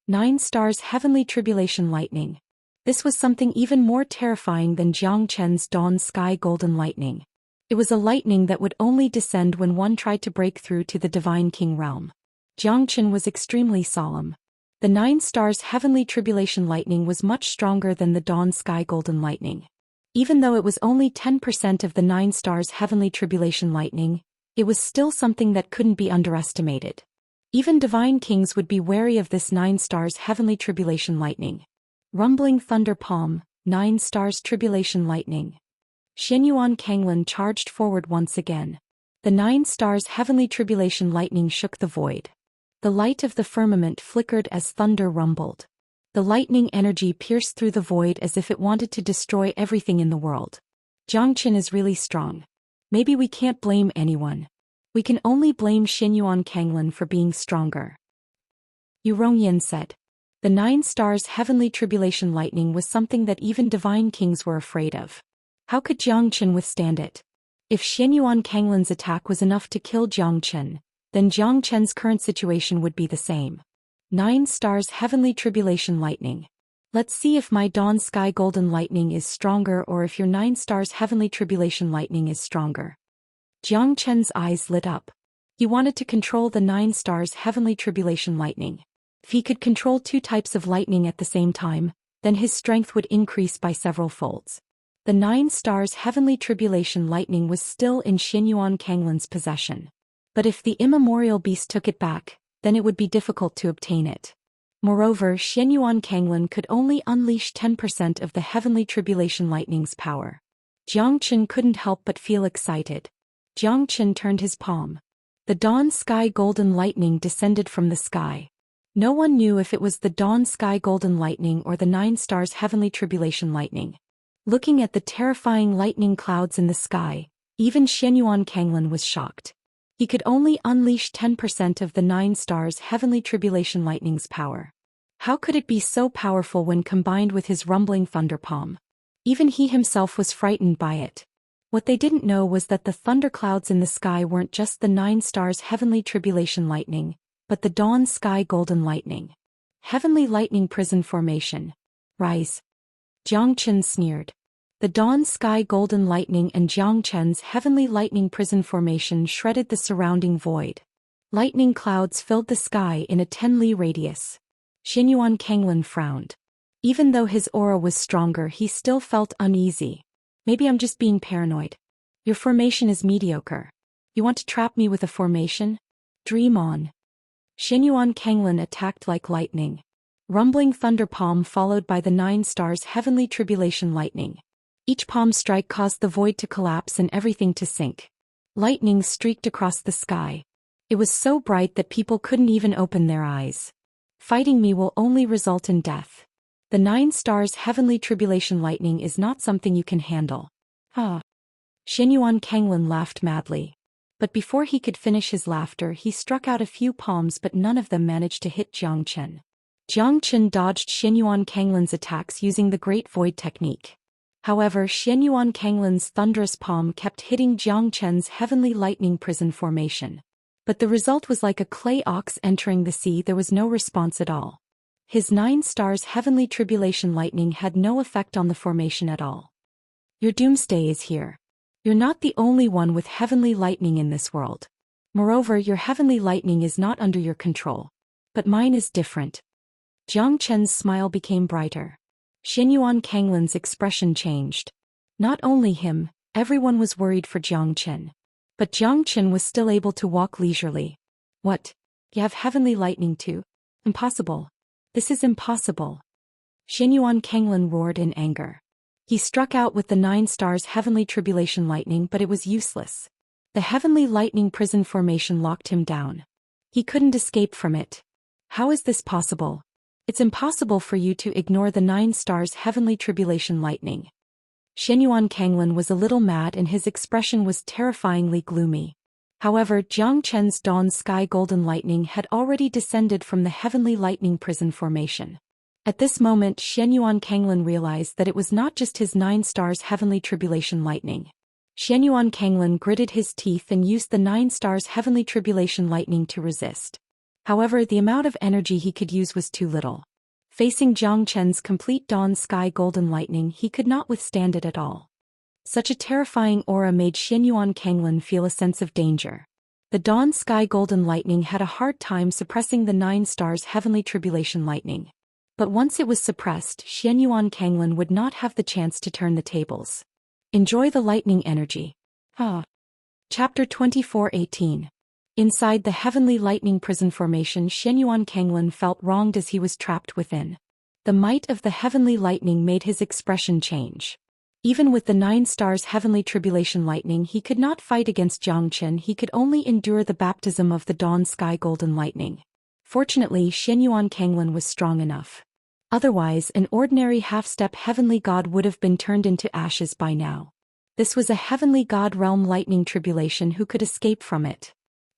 9 stars heavenly tribulation lightning. This was something even more terrifying than Jiang Chen's dawn sky golden lightning. It was a lightning that would only descend when one tried to break through to the divine king realm. Jiang Chen was extremely solemn. The 9 stars heavenly tribulation lightning was much stronger than the dawn sky golden lightning. Even though it was only 10% of the 9 stars heavenly tribulation lightning, it was still something that couldn't be underestimated. Even divine kings would be wary of this 9 stars heavenly tribulation lightning. Rumbling thunder palm, 9 stars tribulation lightning. Xinyuan Kanglin charged forward once again. The 9 stars heavenly tribulation lightning shook the void. The light of the firmament flickered as thunder rumbled. The lightning energy pierced through the void as if it wanted to destroy everything in the world. Jiang Chen is really strong. Maybe we can't blame anyone. We can only blame Xinyuan Kanglin for being stronger. Yin said. The 9 stars heavenly tribulation lightning was something that even divine kings were afraid of. How could Jiang Chen withstand it? If Xianyuan Kanglin's attack was enough to kill Jiang Chen, then Jiang Chen's current situation would be the same. 9 stars heavenly tribulation lightning. Let's see if my dawn sky golden lightning is stronger or if your 9 stars heavenly tribulation lightning is stronger. Jiang Chen's eyes lit up. He wanted to control the 9 stars heavenly tribulation lightning. If he could control 2 types of lightning at the same time, then his strength would increase by several folds. The 9 stars heavenly tribulation lightning was still in Xianyuan Kanglin's possession. But if the immemorial beast took it back, then it would be difficult to obtain it. Moreover, Xianyuan Kanglin could only unleash 10% of the heavenly tribulation lightning's power. Jiang Chen couldn't help but feel excited. Jiang Chen turned his palm. The dawn sky golden lightning descended from the sky. No one knew if it was the dawn sky golden lightning or the 9 stars heavenly tribulation lightning. Looking at the terrifying lightning clouds in the sky, even Xianyuan Kanglin was shocked. He could only unleash 10% of the 9 stars heavenly tribulation lightning's power. How could it be so powerful when combined with his rumbling thunder palm? Even he himself was frightened by it. What they didn't know was that the thunderclouds in the sky weren't just the 9 stars heavenly tribulation lightning, but the dawn sky golden lightning. Heavenly lightning prison formation. Rise. Jiang Chen sneered. The dawn sky golden lightning and Jiang Chen's heavenly lightning prison formation shredded the surrounding void. Lightning clouds filled the sky in a 10-li radius. Xianyuan Kanglin frowned. Even though his aura was stronger, he still felt uneasy. Maybe I'm just being paranoid. Your formation is mediocre. You want to trap me with a formation? Dream on. Xianyuan Kanglin attacked like lightning. Rumbling thunder palm followed by the 9 stars heavenly tribulation lightning. Each palm strike caused the void to collapse and everything to sink. Lightning streaked across the sky. It was so bright that people couldn't even open their eyes. Fighting me will only result in death. The 9 stars heavenly tribulation lightning is not something you can handle. Xianyuan Kanglin laughed madly. But before he could finish his laughter, he struck out a few palms, but none of them managed to hit Jiang Chen. Jiang Chen dodged Xianyuan Kanglin's attacks using the Great Void technique. However, Xianyuan Kanglin's thunderous palm kept hitting Jiang Chen's heavenly lightning prison formation. But the result was like a clay ox entering the sea. There was no response at all. His 9 stars heavenly tribulation lightning had no effect on the formation at all. Your doomsday is here. You're not the only one with heavenly lightning in this world. Moreover, your heavenly lightning is not under your control. But mine is different. Jiang Chen's smile became brighter. Xianyuan Kanglin's expression changed. Not only him, everyone was worried for Jiang Chen. But Jiang Chen was still able to walk leisurely. What? You have heavenly lightning too? Impossible. This is impossible. Xianyuan Kanglin roared in anger. He struck out with the 9 stars heavenly tribulation lightning, but it was useless. The heavenly lightning prison formation locked him down. He couldn't escape from it. How is this possible? It's impossible for you to ignore the 9 stars heavenly tribulation lightning. Xianyuan Kanglin was a little mad and his expression was terrifyingly gloomy. However, Jiang Chen's dawn sky golden lightning had already descended from the heavenly lightning prison formation. At this moment, Xianyuan Kanglin realized that it was not just his 9 stars heavenly tribulation lightning. Xianyuan Kanglin gritted his teeth and used the 9 stars heavenly tribulation lightning to resist. However, the amount of energy he could use was too little. Facing Jiang Chen's complete dawn sky golden lightning, he could not withstand it at all. Such a terrifying aura made Xianyuan Kanglin feel a sense of danger. The dawn sky golden lightning had a hard time suppressing the 9 stars heavenly tribulation lightning. But once it was suppressed, Xianyuan Kanglin would not have the chance to turn the tables. Enjoy the lightning energy. Chapter 24:18. Inside the heavenly lightning prison formation, Xianyuan Kanglin felt wronged as he was trapped within. The might of the heavenly lightning made his expression change. Even with the 9 stars heavenly tribulation lightning, he could not fight against Jiang Chen. He could only endure the baptism of the dawn sky golden lightning. Fortunately, Xianyuan Kanglin was strong enough. Otherwise, an ordinary half-step heavenly god would have been turned into ashes by now. This was a heavenly god realm lightning tribulation. Who could escape from it?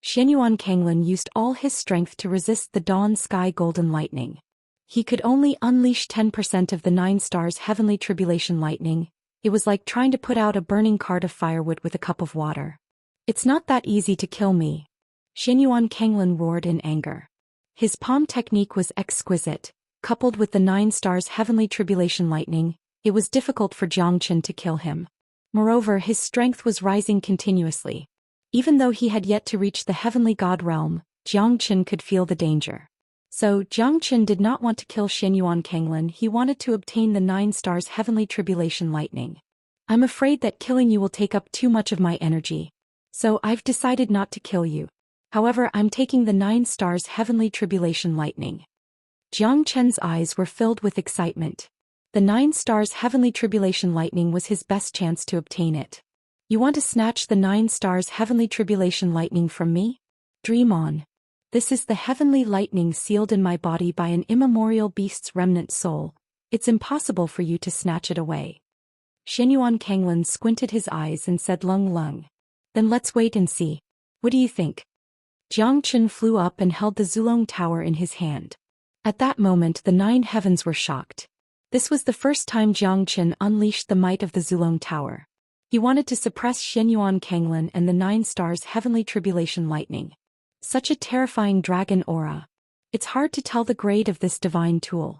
Xianyuan Kanglin used all his strength to resist the dawn sky golden lightning. He could only unleash 10% of the 9 stars heavenly tribulation lightning. It was like trying to put out a burning cart of firewood with a cup of water. It's not that easy to kill me. Xianyuan Kanglin roared in anger. His palm technique was exquisite, coupled with the 9 stars heavenly tribulation lightning. It was difficult for Xianxia to kill him. Moreover, his strength was rising continuously. Even though he had yet to reach the heavenly god realm, Xianxia could feel the danger. So, Xianxia did not want to kill Xianyuan Kanglin, he wanted to obtain the 9 stars heavenly tribulation lightning. I'm afraid that killing you will take up too much of my energy. So I've decided not to kill you. However, I'm taking the 9 stars heavenly tribulation lightning. Xianxia's eyes were filled with excitement. The 9 stars heavenly tribulation lightning was his best chance to obtain it. You want to snatch the 9 stars heavenly tribulation lightning from me? Dream on. This is the heavenly lightning sealed in my body by an immemorial beast's remnant soul. It's impossible for you to snatch it away. Xianyuan Kanglin squinted his eyes and said, Lung lung. Then let's wait and see. What do you think? Xianxia flew up and held the Zulong Tower in his hand. At that moment the 9 heavens were shocked. This was the first time Xianxia unleashed the might of the Zulong Tower. He wanted to suppress Xianyuan Kanglin and the 9 stars heavenly tribulation lightning. Such a terrifying dragon aura. It's hard to tell the grade of this divine tool.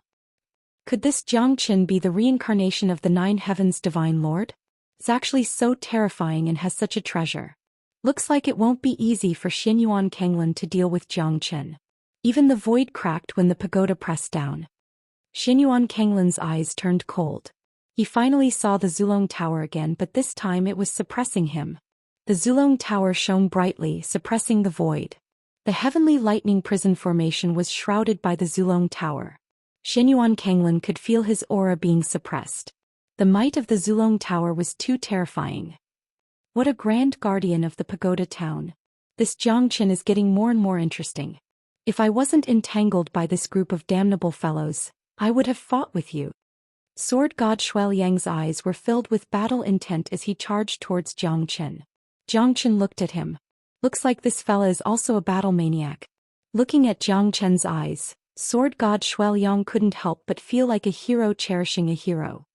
Could this Xianxia be the reincarnation of the 9 heavens divine lord? It's actually so terrifying and has such a treasure. Looks like it won't be easy for Xianyuan Kanglin to deal with Xianxia. Even the void cracked when the pagoda pressed down. Xianyuan Kanglin's eyes turned cold. He finally saw the Zulong Tower again, but this time it was suppressing him. The Zulong Tower shone brightly, suppressing the void. The heavenly lightning prison formation was shrouded by the Zulong Tower. Xianyuan Kanglin could feel his aura being suppressed. The might of the Zulong Tower was too terrifying. What a grand guardian of the pagoda town. This Xianxia is getting more and more interesting. If I wasn't entangled by this group of damnable fellows, I would have fought with you. Sword god Shuel Yang's eyes were filled with battle intent as he charged towards Xianxia. Xianxia looked at him. Looks like this fella is also a battle maniac. Looking at Xianxia's eyes, sword god Shuel Yang couldn't help but feel like a hero cherishing a hero.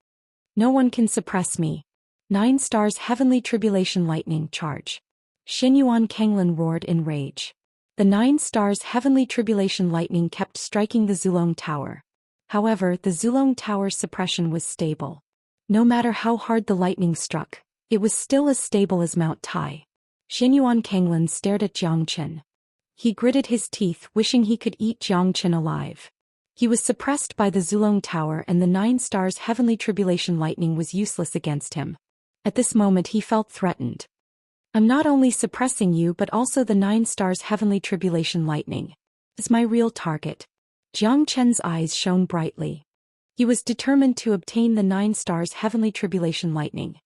No one can suppress me. 9 stars heavenly tribulation lightning charge. Xianyuan Kanglin roared in rage. The 9 stars heavenly tribulation lightning kept striking the Zulong Tower. However, the Zulong Tower's suppression was stable. No matter how hard the lightning struck, it was still as stable as Mount Tai. Xianyuan Kanglin stared at Xianxia. He gritted his teeth, wishing he could eat Xianxia alive. He was suppressed by the Zulong Tower, and the 9 stars heavenly tribulation lightning was useless against him. At this moment he felt threatened. I'm not only suppressing you but also the 9 stars heavenly tribulation lightning. Is my real target. Xianxia's eyes shone brightly. He was determined to obtain the 9 stars heavenly tribulation lightning.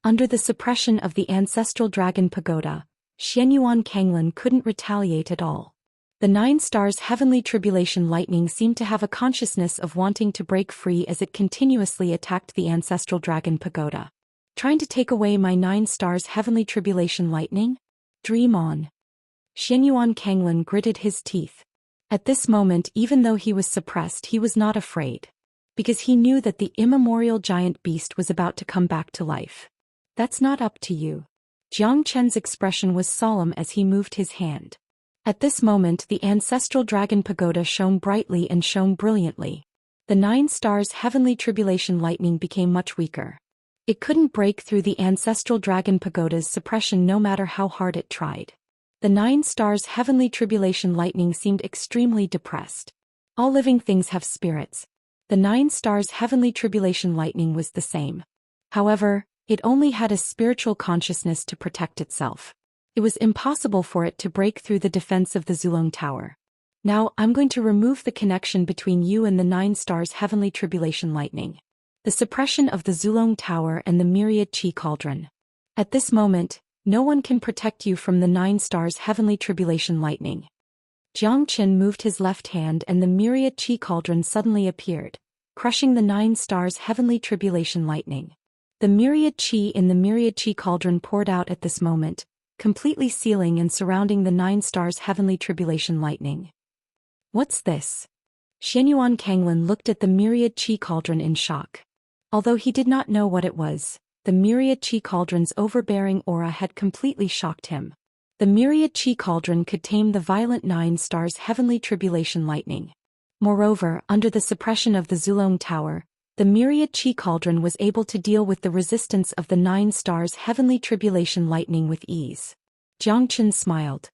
Under the suppression of the ancestral dragon pagoda, Xianyuan Kanglin couldn't retaliate at all. The 9 stars heavenly tribulation lightning seemed to have a consciousness of wanting to break free as it continuously attacked the ancestral dragon pagoda. Trying to take away my 9 stars heavenly tribulation lightning? Dream on. Xianyuan Kanglin gritted his teeth. At this moment, even though he was suppressed, he was not afraid. Because he knew that the immemorial giant beast was about to come back to life. That's not up to you. Xianxia's expression was solemn as he moved his hand. At this moment the ancestral dragon pagoda shone brightly and shone brilliantly. The 9 stars heavenly tribulation lightning became much weaker. It couldn't break through the ancestral dragon pagoda's suppression no matter how hard it tried. The 9 stars heavenly tribulation lightning seemed extremely depressed. All living things have spirits. The 9 stars heavenly tribulation lightning was the same. However, it only had a spiritual consciousness to protect itself. It was impossible for it to break through the defense of the Zulong Tower. Now, I'm going to remove the connection between you and the 9 stars heavenly tribulation lightning. The suppression of the Zulong Tower and the myriad chi cauldron. At this moment, no one can protect you from the 9 stars heavenly tribulation lightning. Xianxia moved his left hand and the myriad chi cauldron suddenly appeared, crushing the 9 stars heavenly tribulation lightning. The myriad chi in the myriad chi cauldron poured out at this moment, completely sealing and surrounding the 9 stars heavenly tribulation lightning. What's this? Xianyuan Kanglin looked at the myriad chi cauldron in shock. Although he did not know what it was, the myriad chi cauldron's overbearing aura had completely shocked him. The myriad chi cauldron could tame the violent 9 stars heavenly tribulation lightning. Moreover, under the suppression of the Zulong Tower, the myriad chi cauldron was able to deal with the resistance of the 9 stars heavenly tribulation lightning with ease. Jiang Chen smiled.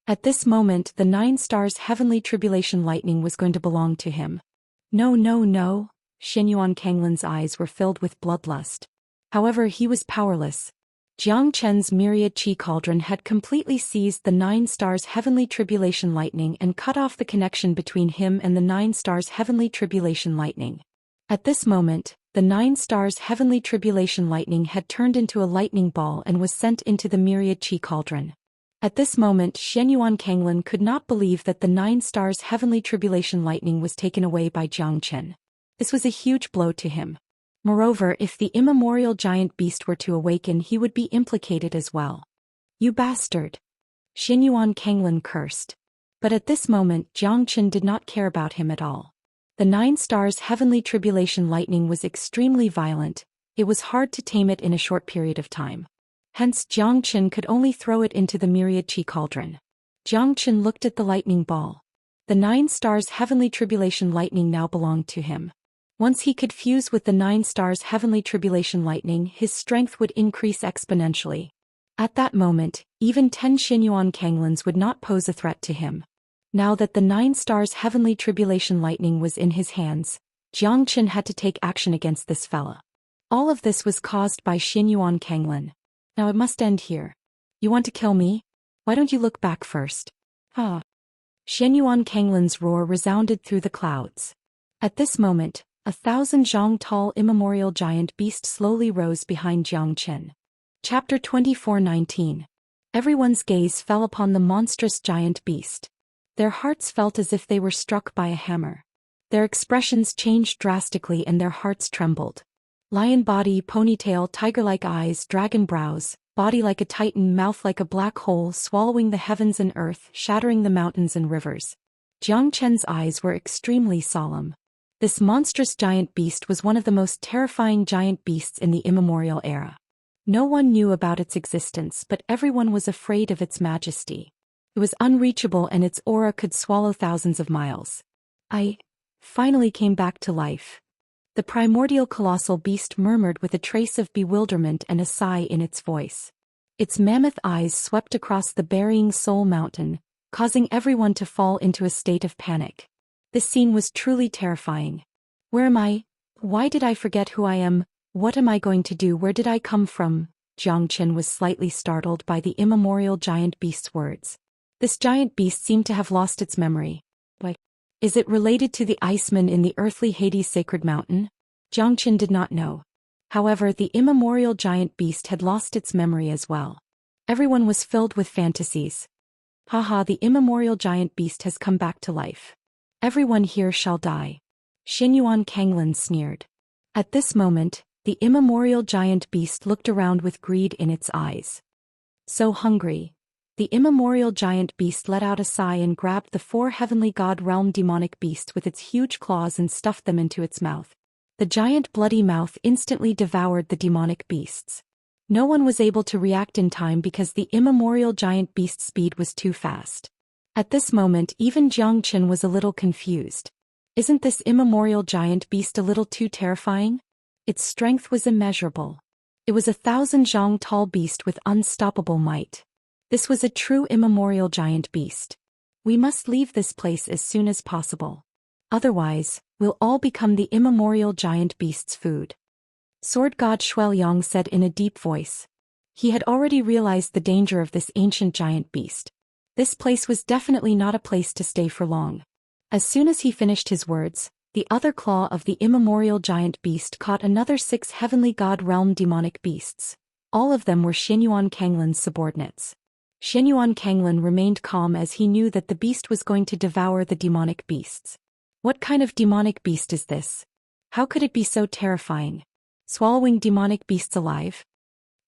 At this moment the 9 stars heavenly tribulation lightning was going to belong to him. No, no, no. Xianyuan Kanglin's eyes were filled with bloodlust. However, he was powerless. Jiang Chen's myriad chi cauldron had completely seized the 9 stars heavenly tribulation lightning and cut off the connection between him and the 9 stars heavenly tribulation lightning. At this moment, the 9 stars heavenly tribulation lightning had turned into a lightning ball and was sent into the myriad chi cauldron. At this moment Xianyuan Kanglin could not believe that the 9 stars heavenly tribulation lightning was taken away by Jiang Chen. This was a huge blow to him. Moreover, if the immemorial giant beast were to awaken, he would be implicated as well. You bastard! Xianyuan Kanglin cursed. But at this moment Jiang Chen did not care about him at all. The 9 stars heavenly tribulation lightning was extremely violent. It was hard to tame it in a short period of time. Hence Jiang Chen could only throw it into the myriad chi cauldron. Jiang Chen looked at the lightning ball. The 9 stars heavenly tribulation lightning now belonged to him. Once he could fuse with the 9 stars heavenly tribulation lightning, his strength would increase exponentially. At that moment, even 10 Xianyuan Kanglins would not pose a threat to him. Now that the 9 stars heavenly tribulation lightning was in his hands, Jiang Chen had to take action against this fella. All of this was caused by Xianyuan Kanglin. Now it must end here. You want to kill me? Why don't you look back first? Ah. Xianyuan Kanglin's roar resounded through the clouds. At this moment, 1,000 zhang tall immemorial giant beast slowly rose behind Jiang Chen. Chapter 24:19. Everyone's gaze fell upon the monstrous giant beast. Their hearts felt as if they were struck by a hammer. Their expressions changed drastically and their hearts trembled. Lion body, ponytail, tiger-like eyes, dragon brows, body like a titan, mouth like a black hole, swallowing the heavens and earth, shattering the mountains and rivers. Jiang Chen's eyes were extremely solemn. This monstrous giant beast was one of the most terrifying giant beasts in the immemorial era. No one knew about its existence, but everyone was afraid of its majesty. It was unreachable and its aura could swallow thousands of miles. I finally came back to life. The primordial colossal beast murmured with a trace of bewilderment and a sigh in its voice. Its mammoth eyes swept across the burying Soul Mountain, causing everyone to fall into a state of panic. This scene was truly terrifying. Where am I? Why did I forget who I am? What am I going to do? Where did I come from? Jiang Chen was slightly startled by the immemorial giant beast's words. This giant beast seemed to have lost its memory. Why? Is it related to the Iceman in the earthly Hades sacred mountain? Jiang Chen did not know. However, the immemorial giant beast had lost its memory as well. Everyone was filled with fantasies. Haha, the immemorial giant beast has come back to life. Everyone here shall die. Xianyuan Kanglin sneered. At this moment, the immemorial giant beast looked around with greed in its eyes. So hungry. The immemorial giant beast let out a sigh and grabbed the 4 heavenly god realm demonic beasts with its huge claws and stuffed them into its mouth. The giant bloody mouth instantly devoured the demonic beasts. No one was able to react in time because the immemorial giant beast's speed was too fast. At this moment even Jiang Chen was a little confused. Isn't this immemorial giant beast a little too terrifying? Its strength was immeasurable. It was 1,000 zhang tall beast with unstoppable might. This was a true immemorial giant beast. We must leave this place as soon as possible. Otherwise, we'll all become the immemorial giant beast's food. Sword God Shuelyang said in a deep voice. He had already realized the danger of this ancient giant beast. This place was definitely not a place to stay for long. As soon as he finished his words, the other claw of the immemorial giant beast caught another 6 heavenly god realm demonic beasts. All of them were Xianyuan Kanglin's subordinates. Xianyuan Kanglin remained calm as he knew that the beast was going to devour the demonic beasts. What kind of demonic beast is this? How could it be so terrifying? Swallowing demonic beasts alive?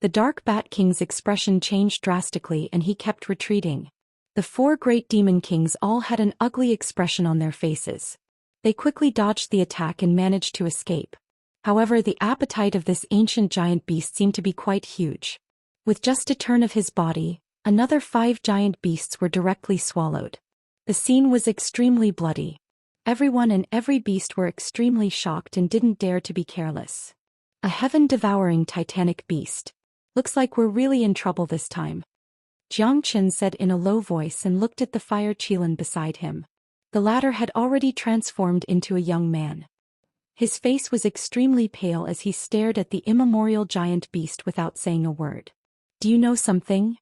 The Dark Bat King's expression changed drastically and he kept retreating. The 4 great demon kings all had an ugly expression on their faces. They quickly dodged the attack and managed to escape. However, the appetite of this ancient giant beast seemed to be quite huge. With just a turn of his body, another 5 giant beasts were directly swallowed. The scene was extremely bloody. Everyone and every beast were extremely shocked and didn't dare to be careless. A heaven-devouring titanic beast. Looks like we're really in trouble this time. Xianxia said in a low voice and looked at the fire Qilin beside him. The latter had already transformed into a young man. His face was extremely pale as he stared at the immemorial giant beast without saying a word. Do you know something?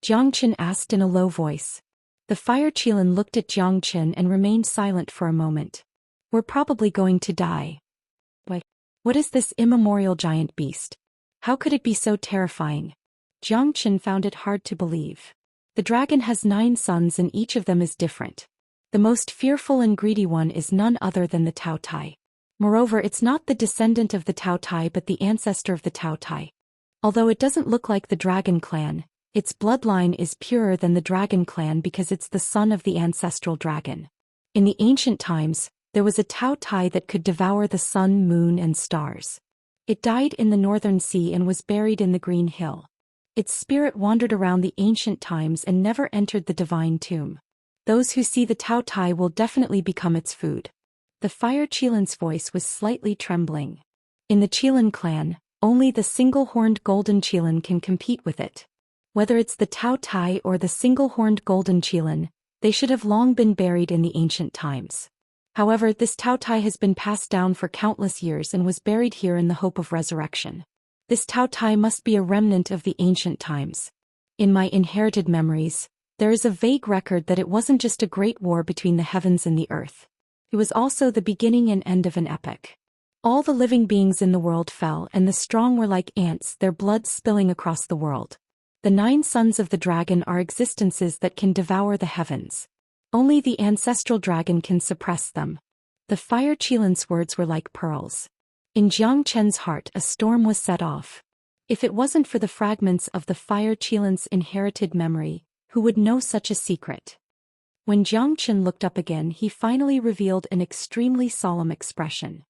Xianxia asked in a low voice. The fire Qilin looked at Xianxia and remained silent for a moment. We're probably going to die. What is this immemorial giant beast? How could it be so terrifying? Xianxia found it hard to believe. The dragon has 9 sons and each of them is different. The most fearful and greedy one is none other than the Tao Tai. Moreover, it's not the descendant of the Tao Tai but the ancestor of the Tao Tai. Although it doesn't look like the dragon clan, its bloodline is purer than the dragon clan because it's the son of the ancestral dragon. In the ancient times, there was a Tao Tai that could devour the sun, moon and stars. It died in the northern sea and was buried in the Green Hill. Its spirit wandered around the ancient times and never entered the divine tomb. Those who see the Tao Tai will definitely become its food. The fire Qilin's voice was slightly trembling. In the Qilin clan, only the single-horned golden Qilin can compete with it. Whether it's the Tao Tai or the single-horned golden Qilin, they should have long been buried in the ancient times. However, this Tao Tai has been passed down for countless years and was buried here in the hope of resurrection. This Tao Tai must be a remnant of the ancient times. In my inherited memories, there is a vague record that it wasn't just a great war between the heavens and the earth. It was also the beginning and end of an epic. All the living beings in the world fell and the strong were like ants, their blood spilling across the world. The 9 sons of the dragon are existences that can devour the heavens. Only the ancestral dragon can suppress them. The fire Qilin's words were like pearls. In Xianxia's heart a storm was set off. If it wasn't for the fragments of the fire Qilin's inherited memory, who would know such a secret? When Xianxia looked up again, he finally revealed an extremely solemn expression.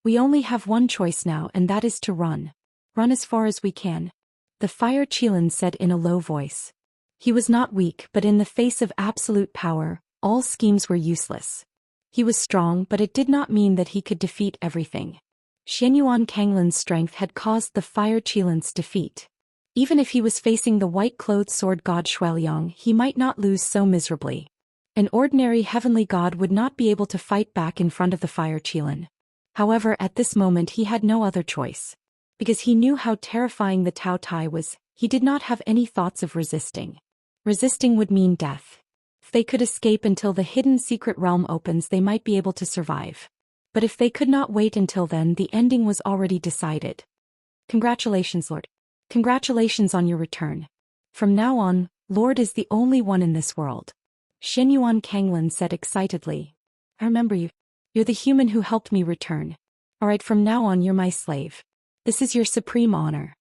We only have one choice now, and that is to run. Run as far as we can. The fire Qilin said in a low voice. He was not weak, but in the face of absolute power, all schemes were useless. He was strong, but it did not mean that he could defeat everything. Xianyuan Kanglin's strength had caused the fire Qilin's defeat. Even if he was facing the white-clothed sword god Shuiliang, he might not lose so miserably. An ordinary heavenly god would not be able to fight back in front of the fire Qilin. However, at this moment he had no other choice. Because he knew how terrifying the Tao Tai was, he did not have any thoughts of resisting. Resisting would mean death. If they could escape until the hidden secret realm opens, they might be able to survive. But if they could not wait until then, the ending was already decided. Congratulations, Lord. Congratulations on your return. From now on, Lord is the only one in this world. Xianyuan Kanglin said excitedly. I remember you. You're the human who helped me return. Alright, from now on you're my slave. This is your supreme honor.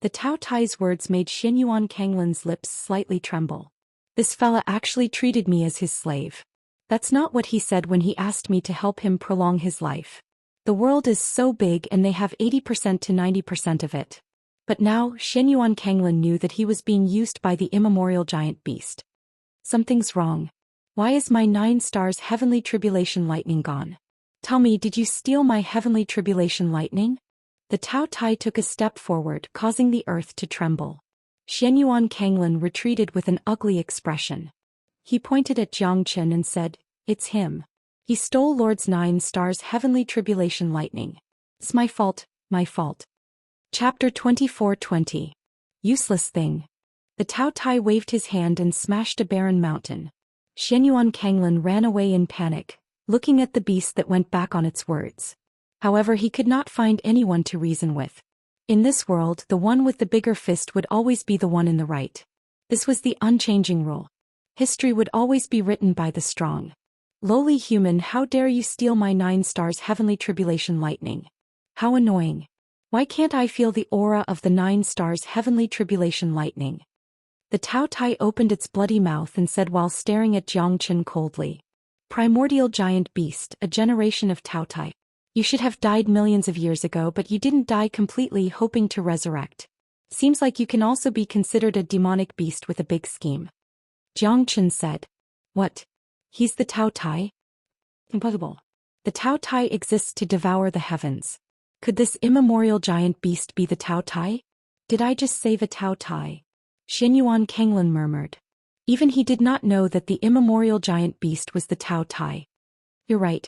The Tao Tai's words made Xianyuan Kanglin's lips slightly tremble. This fella actually treated me as his slave. That's not what he said when he asked me to help him prolong his life. The world is so big and they have 80% to 90% of it. But now, Xianyuan Kanglin knew that he was being used by the immemorial giant beast. Something's wrong. Why is my 9 stars heavenly tribulation lightning gone? Tell me, did you steal my heavenly tribulation lightning? The Tao Tai took a step forward, causing the earth to tremble. Xianyuan Kanglin retreated with an ugly expression. He pointed at Xianxia and said, It's him. He stole Lord's 9 stars heavenly tribulation lightning. It's my fault, my fault. Chapter 24:20. Useless thing. The Tao Tai waved his hand and smashed a barren mountain. Xianyuan Kanglin ran away in panic, looking at the beast that went back on its words. However, he could not find anyone to reason with. In this world, the one with the bigger fist would always be the one in the right. This was the unchanging rule. History would always be written by the strong. Lowly human, how dare you steal my 9 stars heavenly tribulation lightning? How annoying. Why can't I feel the aura of the 9 stars heavenly tribulation lightning? The Tao Tai opened its bloody mouth and said while staring at Zhou Xian coldly. Primordial giant beast, a generation of Tao Tai. You should have died millions of years ago, but you didn't die completely hoping to resurrect. Seems like you can also be considered a demonic beast with a big scheme. Zhou Xian said. What? He's the Tao Tai? Impossible. The Tao Tai exists to devour the heavens. Could this immemorial giant beast be the Tao Tai? Did I just say the Tao Tai? Xianyuan Kanglin murmured. Even he did not know that the immemorial giant beast was the Tao Tai. You're right.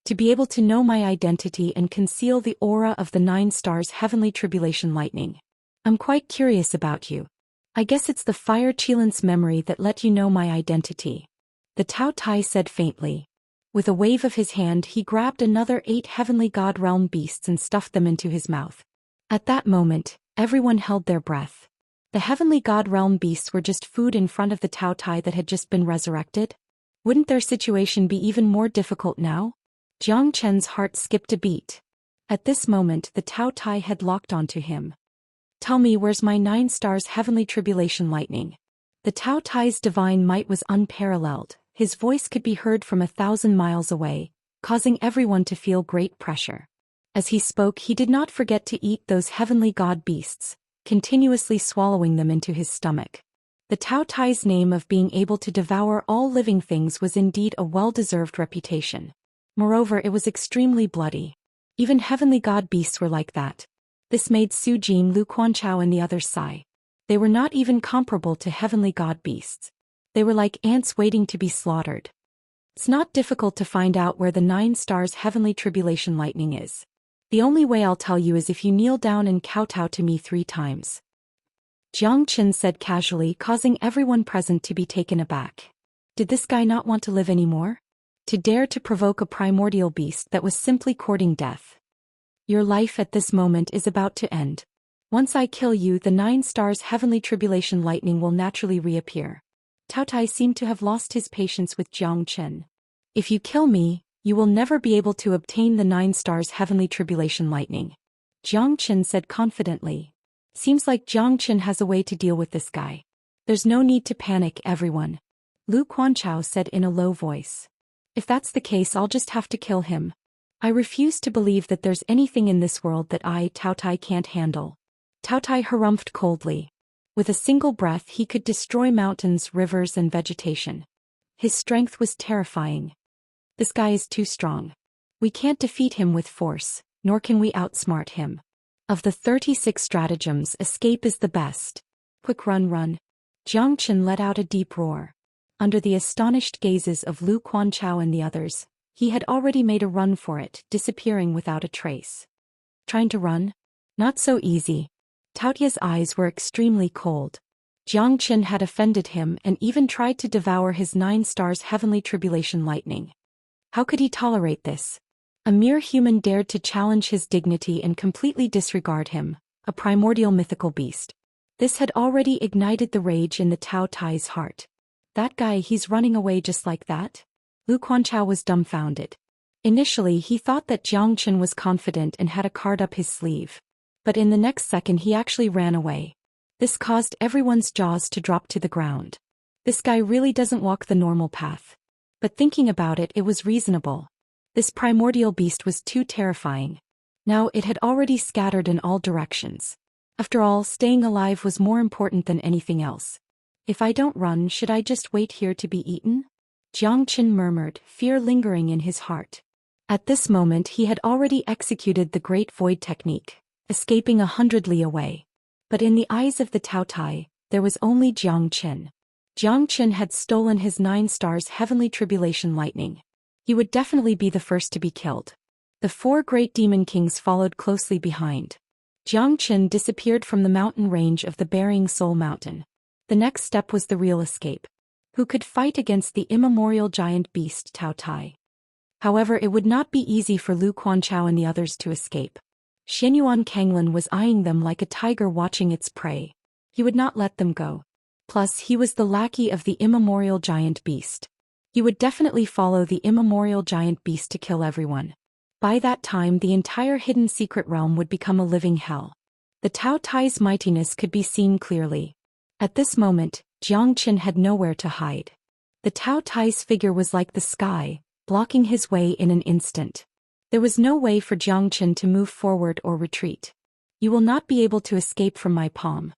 To be able to know my identity and conceal the aura of the 9 stars heavenly tribulation lightning. I'm quite curious about you. I guess it's the fire Qilin's memory that let you know my identity. The Tao Tai said faintly. With a wave of his hand he grabbed another 8 heavenly god realm beasts and stuffed them into his mouth. At that moment, everyone held their breath. The heavenly god realm beasts were just food in front of the Tao Tai that had just been resurrected? Wouldn't their situation be even more difficult now? Zhou Qian's heart skipped a beat. At this moment the Tao Tai had locked onto him. Tell me, where's my 9 stars heavenly tribulation lightning? The Tao Tai's divine might was unparalleled. His voice could be heard from 1,000 miles away, causing everyone to feel great pressure. As he spoke he did not forget to eat those heavenly god beasts, continuously swallowing them into his stomach. The Tao Tai's name of being able to devour all living things was indeed a well-deserved reputation. Moreover, it was extremely bloody. Even heavenly god beasts were like that. This made Su Jin, Lu Quanchao and the others sigh. They were not even comparable to heavenly god beasts. They were like ants waiting to be slaughtered. It's not difficult to find out where the 9 stars heavenly tribulation lightning is. The only way I'll tell you is if you kneel down and kowtow to me 3 times. Zhou Xian said casually, causing everyone present to be taken aback. Did this guy not want to live anymore? To dare to provoke a primordial beast that was simply courting death. Your life at this moment is about to end. Once I kill you, the 9 stars heavenly tribulation lightning will naturally reappear. Tao Tai seemed to have lost his patience with Zhou Xian. If you kill me, you will never be able to obtain the 9 stars heavenly tribulation lightning. Zhou Xian said confidently. Seems like Zhou Xian has a way to deal with this guy. There's no need to panic, everyone. Lu Quanchao said in a low voice. If that's the case, I'll just have to kill him. I refuse to believe that there's anything in this world that I, Tao Tai, can't handle. Tao Tai harumphed coldly. With a single breath he could destroy mountains, rivers and vegetation. His strength was terrifying. This guy is too strong. We can't defeat him with force, nor can we outsmart him. Of the 36 stratagems, escape is the best. Quick, run, run. Zhou Xian let out a deep roar. Under the astonished gazes of Lu Quanchao and the others, he had already made a run for it, disappearing without a trace. Trying to run? Not so easy. Tao Tai's eyes were extremely cold. Zhou Xian had offended him and even tried to devour his 9 stars heavenly tribulation lightning. How could he tolerate this? A mere human dared to challenge his dignity and completely disregard him, a primordial mythical beast. This had already ignited the rage in the Tao Tai's heart. That guy, he's running away just like that? Lu Quanchao was dumbfounded. Initially he thought that Zhou Xian was confident and had a card up his sleeve. But in the next second he actually ran away. This caused everyone's jaws to drop to the ground. This guy really doesn't walk the normal path. But thinking about it, it was reasonable. This primordial beast was too terrifying. Now it had already scattered in all directions. After all, staying alive was more important than anything else. If I don't run, should I just wait here to be eaten? Zhou Xian murmured, fear lingering in his heart. At this moment he had already executed the Great Void technique, escaping 100 li away. But in the eyes of the Tao Tai, there was only Zhou Xian. Zhou Xian had stolen his 9 stars heavenly tribulation lightning. He would definitely be the first to be killed. The 4 great demon kings followed closely behind. Zhou Xian disappeared from the mountain range of the Burying Soul Mountain. The next step was the real escape. Who could fight against the immemorial giant beast Tao Tai? However, it would not be easy for Lu Quanchao and the others to escape. Xianyuan Kanglin was eyeing them like a tiger watching its prey. He would not let them go. Plus, he was the lackey of the immemorial giant beast. He would definitely follow the immemorial giant beast to kill everyone. By that time the entire hidden secret realm would become a living hell. The Tao Tai's mightiness could be seen clearly. At this moment, Jiang Qin had nowhere to hide. The Tao Tai's figure was like the sky, blocking his way in an instant. There was no way for Jiang Qin to move forward or retreat. You will not be able to escape from my palm.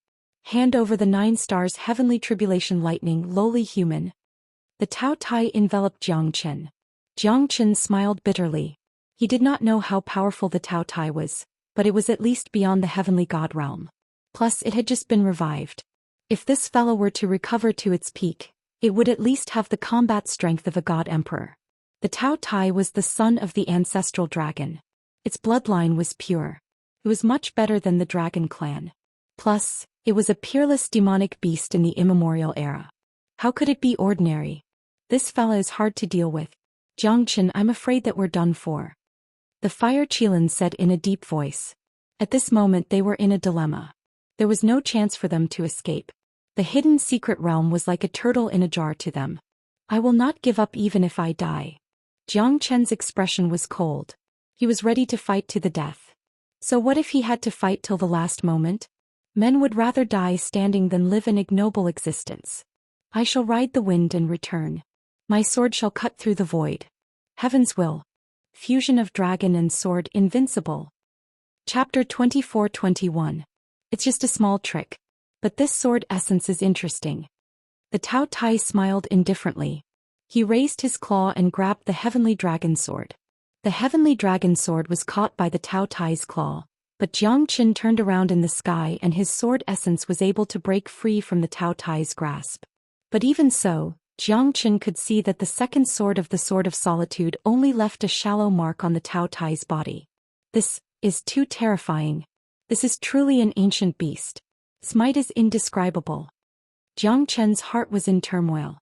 Hand over the 9 stars heavenly tribulation lightning lowly human. The Tao Tai enveloped Jiang Qin. Jiang Qin smiled bitterly. He did not know how powerful the Tao Tai was, but it was at least beyond the heavenly god realm. Plus it had just been revived. If this fellow were to recover to its peak, it would at least have the combat strength of a god emperor. The Tao Tai was the son of the ancestral dragon. Its bloodline was pure. It was much better than the dragon clan. Plus, it was a peerless demonic beast in the immemorial era. How could it be ordinary? This fella is hard to deal with. Jiang Qin, I'm afraid that we're done for. The Fire Qilin said in a deep voice. At this moment they were in a dilemma. There was no chance for them to escape. The hidden secret realm was like a turtle in a jar to them. I will not give up even if I die. Jiang Chen's expression was cold. He was ready to fight to the death. So what if he had to fight till the last moment? Men would rather die standing than live an ignoble existence. I shall ride the wind and return. My sword shall cut through the void. Heaven's will. Fusion of dragon and sword invincible. Chapter 24-21. It's just a small trick. But this sword essence is interesting. The Tao Tai smiled indifferently. He raised his claw and grabbed the heavenly dragon sword. The heavenly dragon sword was caught by the Tao Tai's claw, but Jiang Qin turned around in the sky and his sword essence was able to break free from the Tao Tai's grasp. But even so, Jiang Qin could see that the second sword of the Sword of Solitude only left a shallow mark on the Tao Tai's body. This is too terrifying. This is truly an ancient beast. Its might is indescribable. Jiang Chen's heart was in turmoil.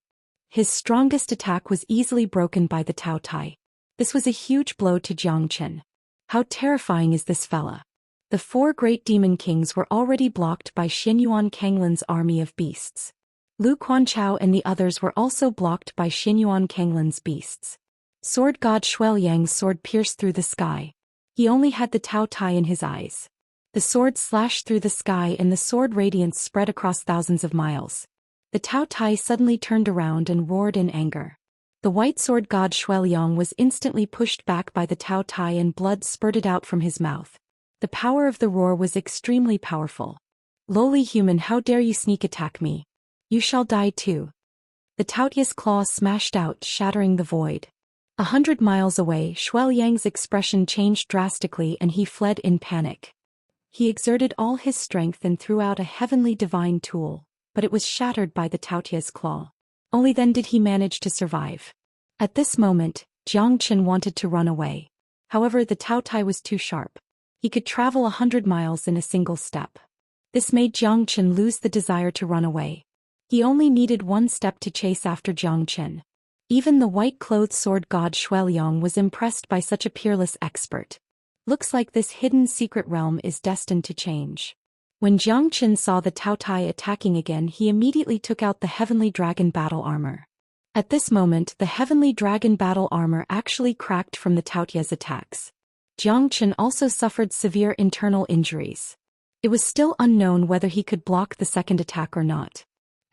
His strongest attack was easily broken by the Tao Tai. This was a huge blow to Jiang Chen. How terrifying is this fella? The 4 great demon kings were already blocked by Xinyuan Kanglin's army of beasts. Lu Quanchao and the others were also blocked by Xinyuan Kanglin's beasts. Sword god Shuelyang's sword pierced through the sky. He only had the Tao Tai in his eyes. The sword slashed through the sky and the sword radiance spread across thousands of miles. The Tao Tai suddenly turned around and roared in anger. The white sword god Shuelyang was instantly pushed back by the Tao Tai and blood spurted out from his mouth. The power of the roar was extremely powerful. Lowly human, how dare you sneak attack me? You shall die too. The Taotia's claw smashed out, shattering the void. 100 miles away, Shuelyang's expression changed drastically and he fled in panic. He exerted all his strength and threw out a heavenly divine tool, but it was shattered by the Taotia's claw. Only then did he manage to survive. At this moment, Jiang Qin wanted to run away. However, the Tao Tai was too sharp. He could travel 100 miles in a single step. This made Jiang Qin lose the desire to run away. He only needed 1 step to chase after Jiang Qin. Even the white-clothed sword god Shuelyang was impressed by such a peerless expert. Looks like this hidden secret realm is destined to change. When Jiang Qin saw the Tao Tai attacking again, he immediately took out the heavenly dragon battle armor. At this moment, the heavenly dragon battle armor actually cracked from the Taotia's attacks. Jiang Qin also suffered severe internal injuries. It was still unknown whether he could block the second attack or not.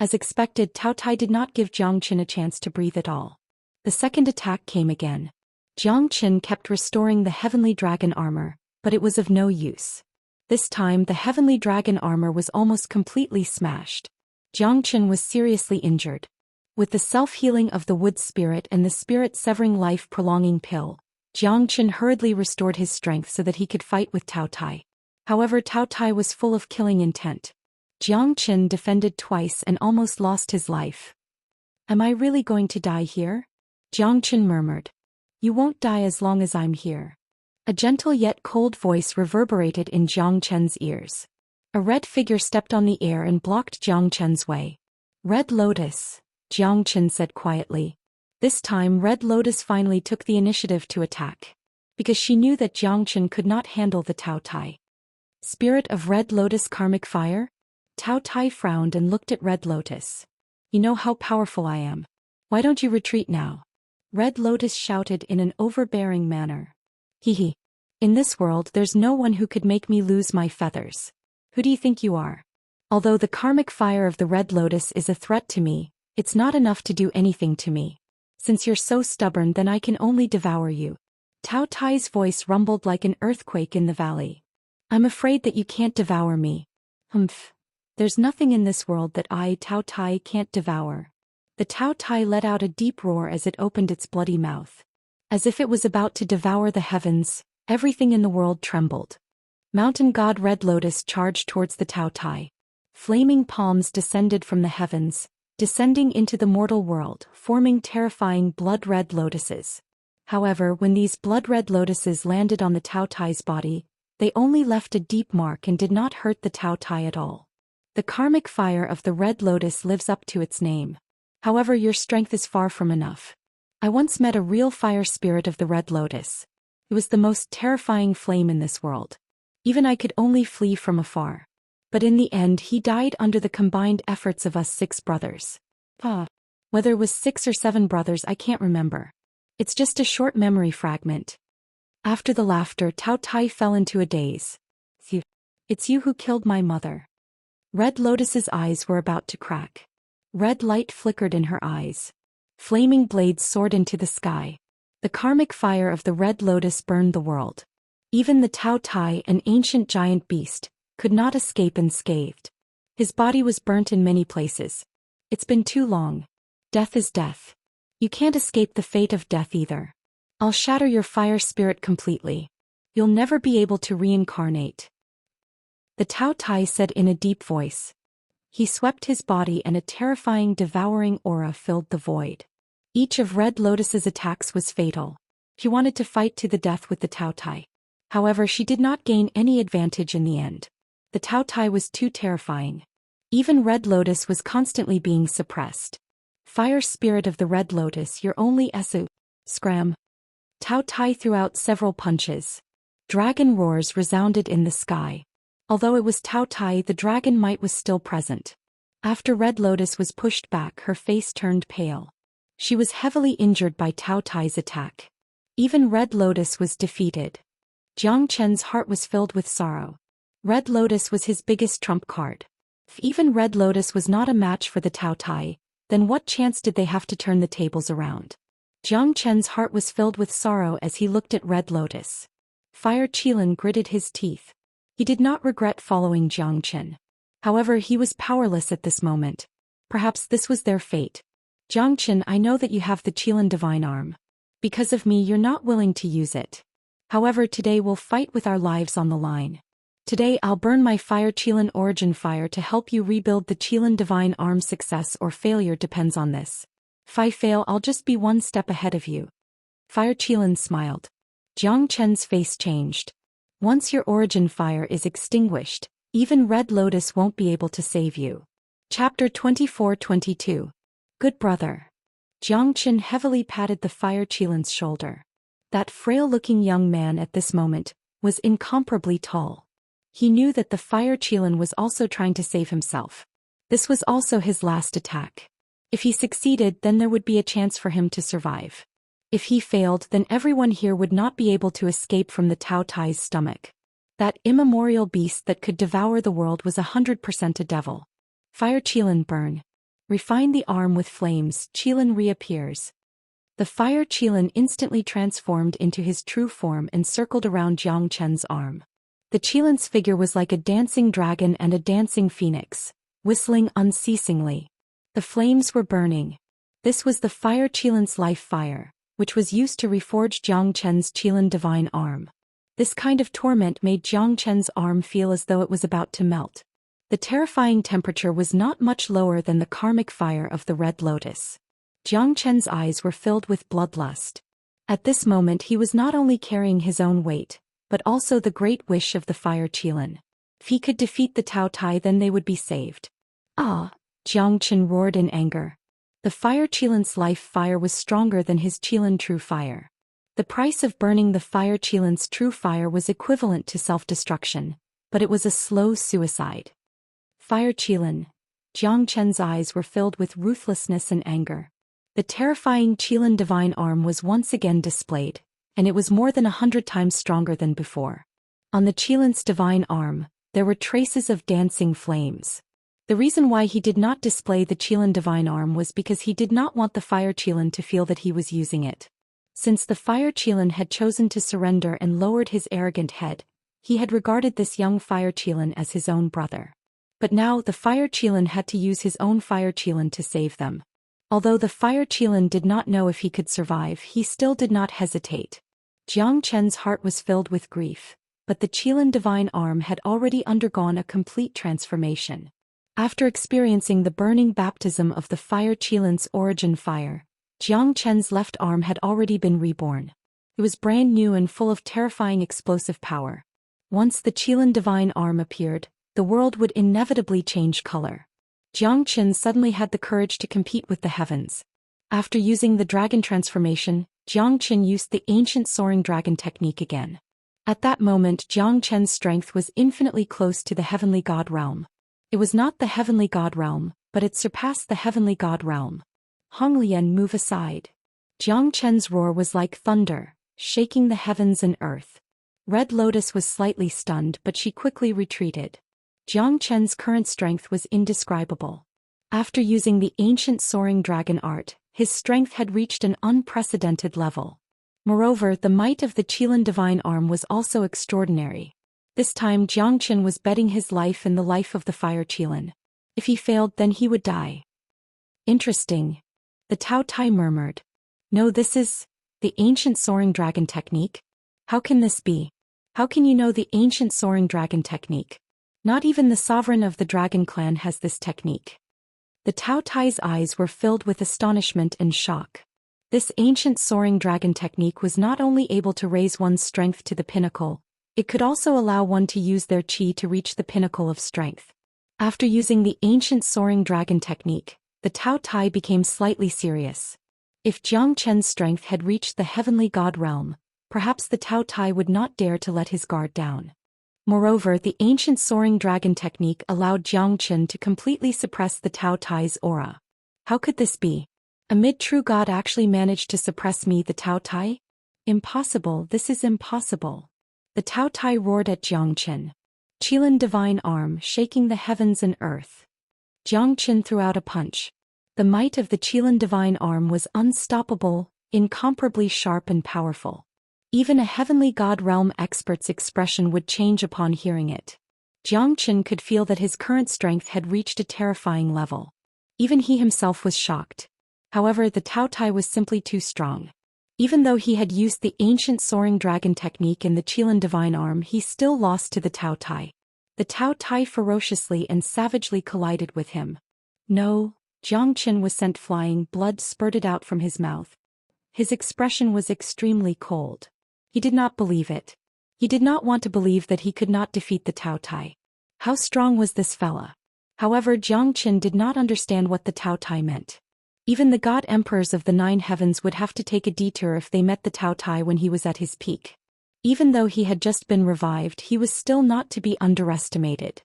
As expected, Tao Tai did not give Jiang Qin a chance to breathe at all. The second attack came again. Jiang Qin kept restoring the heavenly dragon armor, but it was of no use. This time the heavenly dragon armor was almost completely smashed. Jiang Qin was seriously injured. With the self-healing of the wood spirit and the spirit-severing life-prolonging pill, Jiang Qin hurriedly restored his strength so that he could fight with Tao Tai. However, Tao Tai was full of killing intent. Jiang Qin defended twice and almost lost his life. Am I really going to die here? Jiang Qin murmured. You won't die as long as I'm here. A gentle yet cold voice reverberated in Jiang Chen's ears. A red figure stepped on the air and blocked Jiang Chen's way. Red Lotus, Jiang Chen said quietly. This time Red Lotus finally took the initiative to attack. Because she knew that Jiang Chen could not handle the Tao Tai. Spirit of Red Lotus karmic fire? Tao Tai frowned and looked at Red Lotus. You know how powerful I am. Why don't you retreat now? Red Lotus shouted in an overbearing manner. Hee hee. In this world there's no one who could make me lose my feathers. Who do you think you are? Although the karmic fire of the Red Lotus is a threat to me, it's not enough to do anything to me. Since you're so stubborn, then I can only devour you. Tao Tai's voice rumbled like an earthquake in the valley. I'm afraid that you can't devour me. Humph. There's nothing in this world that I, Tao Tai, can't devour. The Tao Tai let out a deep roar as it opened its bloody mouth. As if it was about to devour the heavens, everything in the world trembled. Mountain God Red Lotus charged towards the Tao Tai. Flaming palms descended from the heavens, descending into the mortal world, forming terrifying blood-red lotuses. However, when these blood-red lotuses landed on the Tao Tai's body, they only left a deep mark and did not hurt the Tao Tai at all. The karmic fire of the Red Lotus lives up to its name. However, your strength is far from enough. I once met a real fire spirit of the Red Lotus. It was the most terrifying flame in this world. Even I could only flee from afar. But in the end he died under the combined efforts of us 6 brothers. Whether it was 6 or 7 brothers I can't remember. It's just a short memory fragment. After the laughter, Tao Tai fell into a daze. It's you who killed my mother. Red Lotus's eyes were about to crack. Red light flickered in her eyes. Flaming blades soared into the sky. The karmic fire of the Red Lotus burned the world. Even the Tao Tai, an ancient giant beast, could not escape unscathed. His body was burnt in many places. It's been too long. Death is death. You can't escape the fate of death either. I'll shatter your fire spirit completely. You'll never be able to reincarnate. The Tao Tai said in a deep voice. He swept his body and a terrifying devouring aura filled the void. Each of Red Lotus's attacks was fatal. She wanted to fight to the death with the Tao Tai. However, she did not gain any advantage in the end. The Tao Tai was too terrifying. Even Red Lotus was constantly being suppressed. Fire spirit of the Red Lotus, you're only Esu. Scram. Tao Tai threw out several punches. Dragon roars resounded in the sky. Although it was Tao Tai, the dragon might was still present. After Red Lotus was pushed back, her face turned pale. She was heavily injured by Tao Tai's attack. Even Red Lotus was defeated. Jiang Chen's heart was filled with sorrow. Red Lotus was his biggest trump card. If even Red Lotus was not a match for the Tao Tai, then what chance did they have to turn the tables around? Jiang Chen's heart was filled with sorrow as he looked at Red Lotus. Fire Qilin gritted his teeth. He did not regret following Jiang Chen. However, he was powerless at this moment. Perhaps this was their fate. Jiang Chen, I know that you have the Qilin divine arm. Because of me, you're not willing to use it. However, today we'll fight with our lives on the line. Today I'll burn my fire Qilin origin fire to help you rebuild the Qilin divine arm. Success or failure depends on this. If I fail, I'll just be one step ahead of you. Fire Qilin smiled. Jiang Chen's face changed. Once your origin fire is extinguished, even Red Lotus won't be able to save you. Chapter 24-22. Good brother. Jiang Chen heavily patted the fire Qilin's shoulder. That frail-looking young man at this moment was incomparably tall. He knew that the fire Qilin was also trying to save himself. This was also his last attack. If he succeeded, then there would be a chance for him to survive. If he failed, then everyone here would not be able to escape from the Tao Tai's stomach. That immemorial beast that could devour the world was 100% a devil. Fire Qilin burn. Refine the arm with flames. Qilin reappears. The fire Qilin instantly transformed into his true form and circled around Jiang Chen's arm. The Qilin's figure was like a dancing dragon and a dancing phoenix, whistling unceasingly. The flames were burning. This was the fire Qilin's life fire, which was used to reforge Jiang Chen's Qilin divine arm. This kind of torment made Jiang Chen's arm feel as though it was about to melt. The terrifying temperature was not much lower than the karmic fire of the Red Lotus. Jiang Chen's eyes were filled with bloodlust. At this moment he was not only carrying his own weight, but also the great wish of the fire Qilin. If he could defeat the Tao Tai, then they would be saved. Ah! Jiang Chen roared in anger. The fire Qilin's life fire was stronger than his Qilin true fire. The price of burning the fire Qilin's true fire was equivalent to self-destruction, but it was a slow suicide. Fire Qilin. Jiang Chen's eyes were filled with ruthlessness and anger. The terrifying Qilin divine arm was once again displayed, and it was more than 100 times stronger than before. On the Qilan's divine arm, there were traces of dancing flames. The reason why he did not display the Qilan divine arm was because he did not want the fire Qilan to feel that he was using it. Since the fire Qilan had chosen to surrender and lowered his arrogant head, he had regarded this young fire Qilan as his own brother. But now the fire Qilan had to use his own fire Qilan to save them. Although the fire Qilan did not know if he could survive, he still did not hesitate. Jiang Chen's heart was filled with grief, but the Qilan divine arm had already undergone a complete transformation. After experiencing the burning baptism of the fire Qilan's origin fire, Jiang Chen's left arm had already been reborn. It was brand new and full of terrifying explosive power. Once the Qilan divine arm appeared, the world would inevitably change color. Jiang Chen suddenly had the courage to compete with the heavens. After using the dragon transformation, Jiang Chen used the ancient soaring dragon technique again. At that moment, Jiang Chen's strength was infinitely close to the heavenly god realm. It was not the heavenly god realm, but it surpassed the heavenly god realm. Honglian, move aside. Jiang Chen's roar was like thunder, shaking the heavens and earth. Red Lotus was slightly stunned, but she quickly retreated. Jiang Chen's current strength was indescribable. After using the ancient soaring dragon art, his strength had reached an unprecedented level. Moreover, the might of the Qilan divine arm was also extraordinary. This time Jiang Chen was betting his life and the life of the fire Qilan. If he failed, then he would die. Interesting. The Tao Tai murmured. No, this is the ancient soaring dragon technique. How can this be? How can you know the ancient soaring dragon technique? Not even the sovereign of the dragon clan has this technique. The Tao Tai's eyes were filled with astonishment and shock. This ancient soaring dragon technique was not only able to raise one's strength to the pinnacle, it could also allow one to use their qi to reach the pinnacle of strength. After using the ancient soaring dragon technique, the Tao Tai became slightly serious. If Jiang Chen's strength had reached the heavenly god realm, perhaps the Tao Tai would not dare to let his guard down. Moreover, the ancient soaring dragon technique allowed Jiang Chen to completely suppress the Tao Tai's aura. How could this be? A mid-true god actually managed to suppress me, the Tao Tai? Impossible, this is impossible. The Tao Tai roared at Jiang Chen. Qilan divine arm shaking the heavens and earth. Jiang Chen threw out a punch. The might of the Qilan divine arm was unstoppable, incomparably sharp and powerful. Even a heavenly god realm expert's expression would change upon hearing it. Jiang Chen could feel that his current strength had reached a terrifying level. Even he himself was shocked. However, the Tao Tai was simply too strong. Even though he had used the ancient soaring dragon technique in the Qilan divine arm, he still lost to the Tao Tai. The Tao Tai ferociously and savagely collided with him. No, Jiang Chen was sent flying, blood spurted out from his mouth. His expression was extremely cold. He did not believe it. He did not want to believe that he could not defeat the Tao Tai. How strong was this fella? However, Jiang Chen did not understand what the Tao Tai meant. Even the god emperors of the 9 heavens would have to take a detour if they met the Tao Tai when he was at his peak. Even though he had just been revived, he was still not to be underestimated.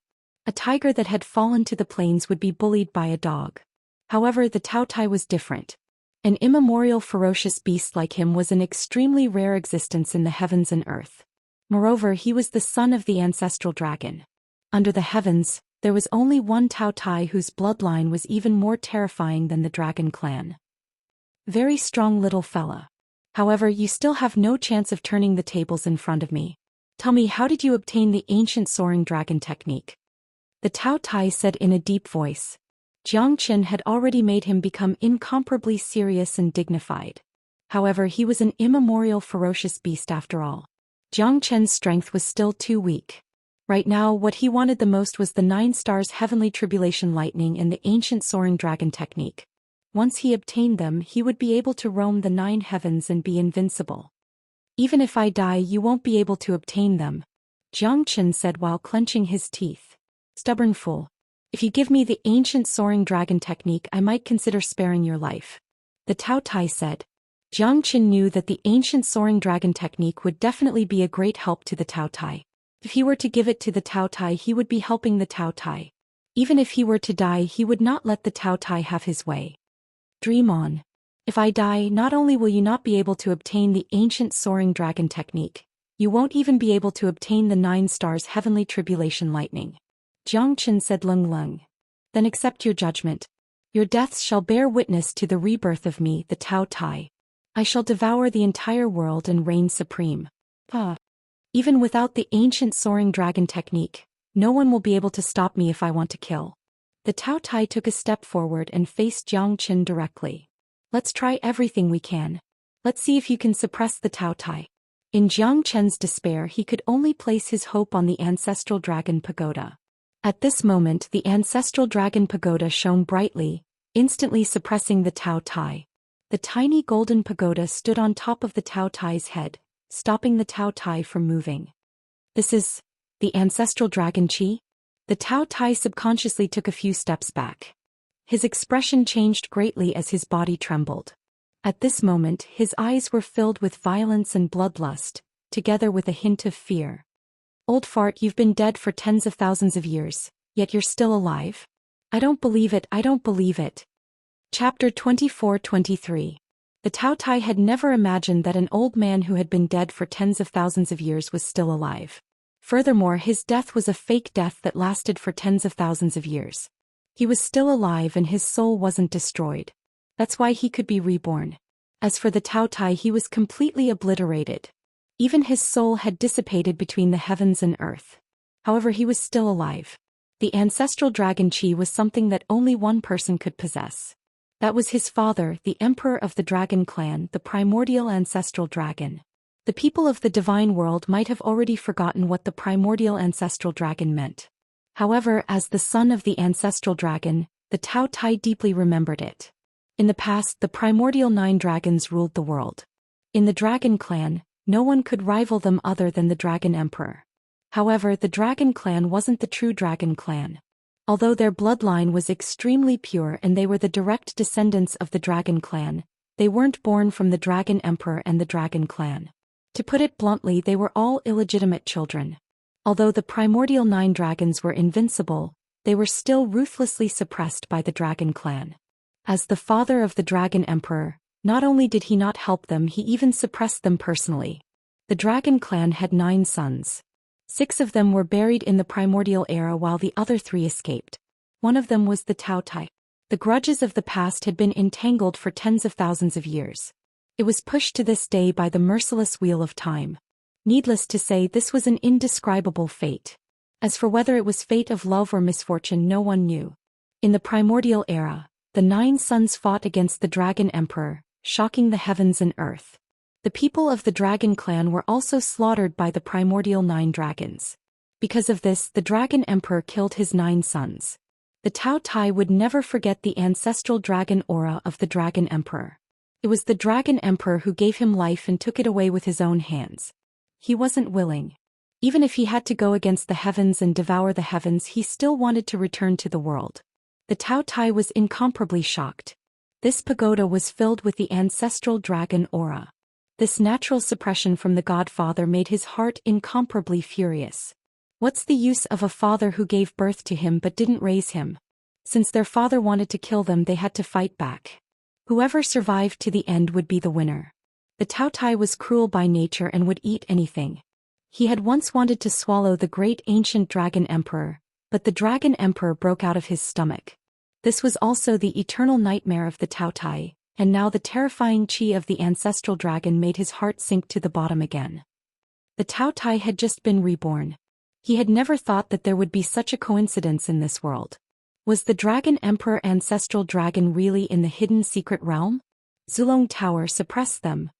A tiger that had fallen to the plains would be bullied by a dog. However, the Tao Tai was different. An immemorial ferocious beast like him was an extremely rare existence in the heavens and earth. Moreover, he was the son of the ancestral dragon. Under the heavens, there was only one Tao Tai whose bloodline was even more terrifying than the dragon clan. Very strong little fella. However, you still have no chance of turning the tables in front of me. Tell me, how did you obtain the ancient soaring dragon technique? The Tao Tai said in a deep voice. Jiang Chen had already made him become incomparably serious and dignified. However, he was an immemorial ferocious beast after all. Jiang Chen's strength was still too weak. Right now, what he wanted the most was the 9 stars heavenly tribulation lightning and the ancient soaring dragon technique. Once he obtained them, he would be able to roam the 9 heavens and be invincible. Even if I die, you won't be able to obtain them, Jiang Chen said while clenching his teeth. Stubborn fool. If you give me the ancient soaring dragon technique, I might consider sparing your life. The Tao Tai said. Jiang Chen knew that the ancient soaring dragon technique would definitely be a great help to the Tao Tai. If he were to give it to the Tao Tai, he would be helping the Tao Tai. Even if he were to die, he would not let the Tao Tai have his way. Dream on. If I die, not only will you not be able to obtain the ancient soaring dragon technique, you won't even be able to obtain the 9 stars heavenly tribulation lightning. Jiangchen said Lung Lung. Then accept your judgment. Your deaths shall bear witness to the rebirth of me, the Tao Tai. I shall devour the entire world and reign supreme. Even without the ancient soaring dragon technique, no one will be able to stop me if I want to kill. The Tao Tai took a step forward and faced Jiangchen directly. Let's try everything we can. Let's see if you can suppress the Tao Tai. In Jiangchen's despair, he could only place his hope on the ancestral dragon pagoda. At this moment, the ancestral dragon pagoda shone brightly, instantly suppressing the Tao Tai. The tiny golden pagoda stood on top of the Tao Tai's head, stopping the Tao Tai from moving. This is the ancestral dragon chi? The Tao Tai subconsciously took a few steps back. His expression changed greatly as his body trembled. At this moment, his eyes were filled with violence and bloodlust, together with a hint of fear. Old fart, you've been dead for tens of thousands of years, yet you're still alive? I don't believe it, I don't believe it. Chapter 24-23. The Tao Tai had never imagined that an old man who had been dead for tens of thousands of years was still alive. Furthermore, his death was a fake death that lasted for tens of thousands of years. He was still alive and his soul wasn't destroyed. That's why he could be reborn. As for the Tao Tai, he was completely obliterated. Even his soul had dissipated between the heavens and earth. However, he was still alive. The ancestral dragon chi was something that only one person could possess. That was his father, the emperor of the dragon clan, the primordial ancestral dragon. The people of the divine world might have already forgotten what the primordial ancestral dragon meant. However, as the son of the ancestral dragon, the Tao Tai deeply remembered it. In the past, the primordial 9 dragons ruled the world. In the dragon clan, no one could rival them other than the dragon emperor. However, the dragon clan wasn't the true dragon clan. Although their bloodline was extremely pure and they were the direct descendants of the dragon clan, they weren't born from the dragon emperor and the dragon clan. To put it bluntly, they were all illegitimate children. Although the primordial 9 dragons were invincible, they were still ruthlessly suppressed by the dragon clan. As the father of the dragon emperor, not only did he not help them, he even suppressed them personally. The dragon clan had 9 sons. 6 of them were buried in the primordial era while the other 3 escaped. One of them was the Tao Tai. The grudges of the past had been entangled for tens of thousands of years. It was pushed to this day by the merciless wheel of time. Needless to say, this was an indescribable fate. As for whether it was fate of love or misfortune, no one knew. In the primordial era, the 9 sons fought against the dragon emperor, shocking the heavens and earth. The people of the dragon clan were also slaughtered by the primordial 9 dragons. Because of this, the dragon emperor killed his 9 sons. The Tao Tai would never forget the ancestral dragon aura of the dragon emperor. It was the dragon emperor who gave him life and took it away with his own hands. He wasn't willing. Even if he had to go against the heavens and devour the heavens, he still wanted to return to the world. The Tao Tai was incomparably shocked. This pagoda was filled with the ancestral dragon aura. This natural suppression from the Godfather made his heart incomparably furious. What's the use of a father who gave birth to him but didn't raise him? Since their father wanted to kill them, they had to fight back. Whoever survived to the end would be the winner. The Tao Tai was cruel by nature and would eat anything. He had once wanted to swallow the great ancient dragon emperor, but the dragon emperor broke out of his stomach. This was also the eternal nightmare of the Tao Tai, and now the terrifying chi of the ancestral dragon made his heart sink to the bottom again. The Tao Tai had just been reborn. He had never thought that there would be such a coincidence in this world. Was the dragon emperor ancestral dragon really in the hidden secret realm? Zulong Tower suppressed them.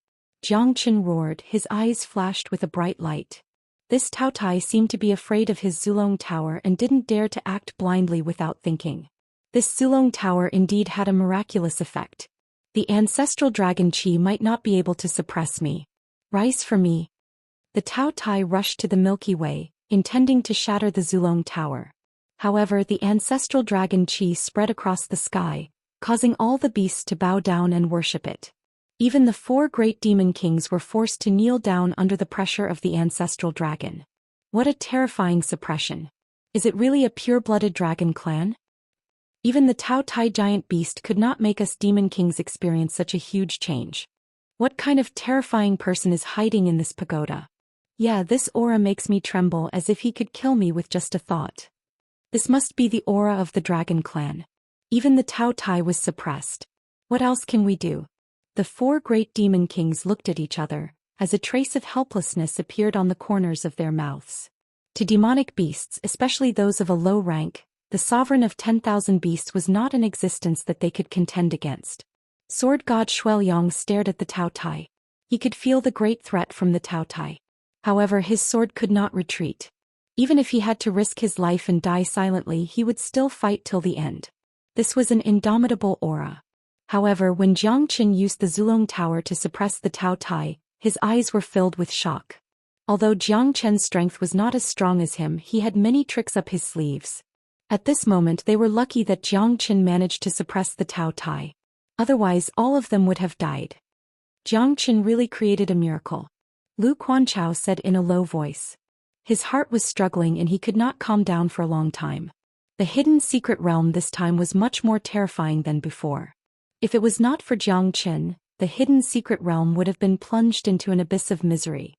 Jiangchen roared, his eyes flashed with a bright light. This Tao Tai seemed to be afraid of his Zulong Tower and didn't dare to act blindly without thinking. This Zulong Tower indeed had a miraculous effect. The ancestral dragon chi might not be able to suppress me. Rise for me. The Tao Tai rushed to the Milky Way, intending to shatter the Zulong Tower. However, the ancestral dragon chi spread across the sky, causing all the beasts to bow down and worship it. Even the 4 great demon kings were forced to kneel down under the pressure of the ancestral dragon. What a terrifying suppression. Is it really a pure-blooded dragon clan? Even the Tao Tai giant beast could not make us demon kings experience such a huge change. What kind of terrifying person is hiding in this pagoda? Yeah, this aura makes me tremble as if he could kill me with just a thought. This must be the aura of the dragon clan. Even the Tao Tai was suppressed. What else can we do? The four great demon kings looked at each other, as a trace of helplessness appeared on the corners of their mouths. To demonic beasts, especially those of a low rank, the sovereign of 10,000 beasts was not an existence that they could contend against. Sword god Shuelyang stared at the Tao Tai. He could feel the great threat from the Tao Tai. However, his sword could not retreat. Even if he had to risk his life and die silently, he would still fight till the end. This was an indomitable aura. However, when Jiang Qin used the Zulong Tower to suppress the Tao Tai, his eyes were filled with shock. Although Jiang Chen's strength was not as strong as him, he had many tricks up his sleeves. At this moment they were lucky that Jiang Qin managed to suppress the Tao Tai. Otherwise all of them would have died. Jiang Qin really created a miracle. Lu Quanchao said in a low voice. His heart was struggling and he could not calm down for a long time. The hidden secret realm this time was much more terrifying than before. If it was not for Jiang Qin, the hidden secret realm would have been plunged into an abyss of misery.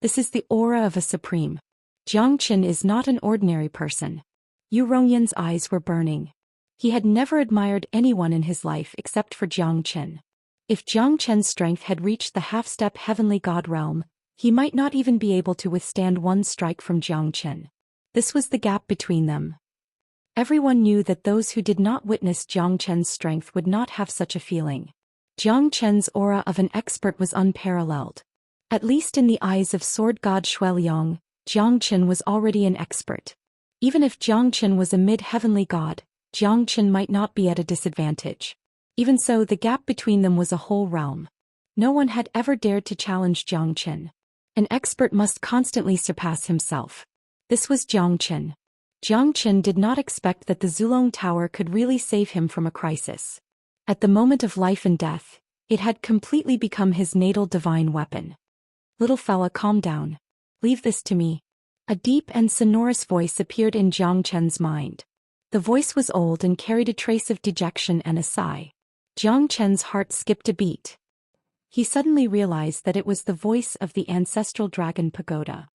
This is the aura of a supreme. Jiang Qin is not an ordinary person. Yu Rongyan's eyes were burning. He had never admired anyone in his life except for Jiang Qin. If Jiang Qin's strength had reached the half-step heavenly god realm, he might not even be able to withstand one strike from Jiang Qin. This was the gap between them. Everyone knew that those who did not witness Jiang Qin's strength would not have such a feeling. Jiang Qin's aura of an expert was unparalleled. At least in the eyes of sword god Shuelyang, Jiang Qin was already an expert. Even if Jiang Qin was a mid-heavenly god, Jiang Qin might not be at a disadvantage. Even so, the gap between them was a whole realm. No one had ever dared to challenge Jiang Qin. An expert must constantly surpass himself. This was Jiang Qin. Jiang Qin did not expect that the Zulong Tower could really save him from a crisis. At the moment of life and death, it had completely become his natal divine weapon. Little fella, calm down. Leave this to me. A deep and sonorous voice appeared in Jiang Qin's mind. The voice was old and carried a trace of dejection and a sigh. Jiang Qin's heart skipped a beat. He suddenly realized that it was the voice of the ancestral dragon pagoda.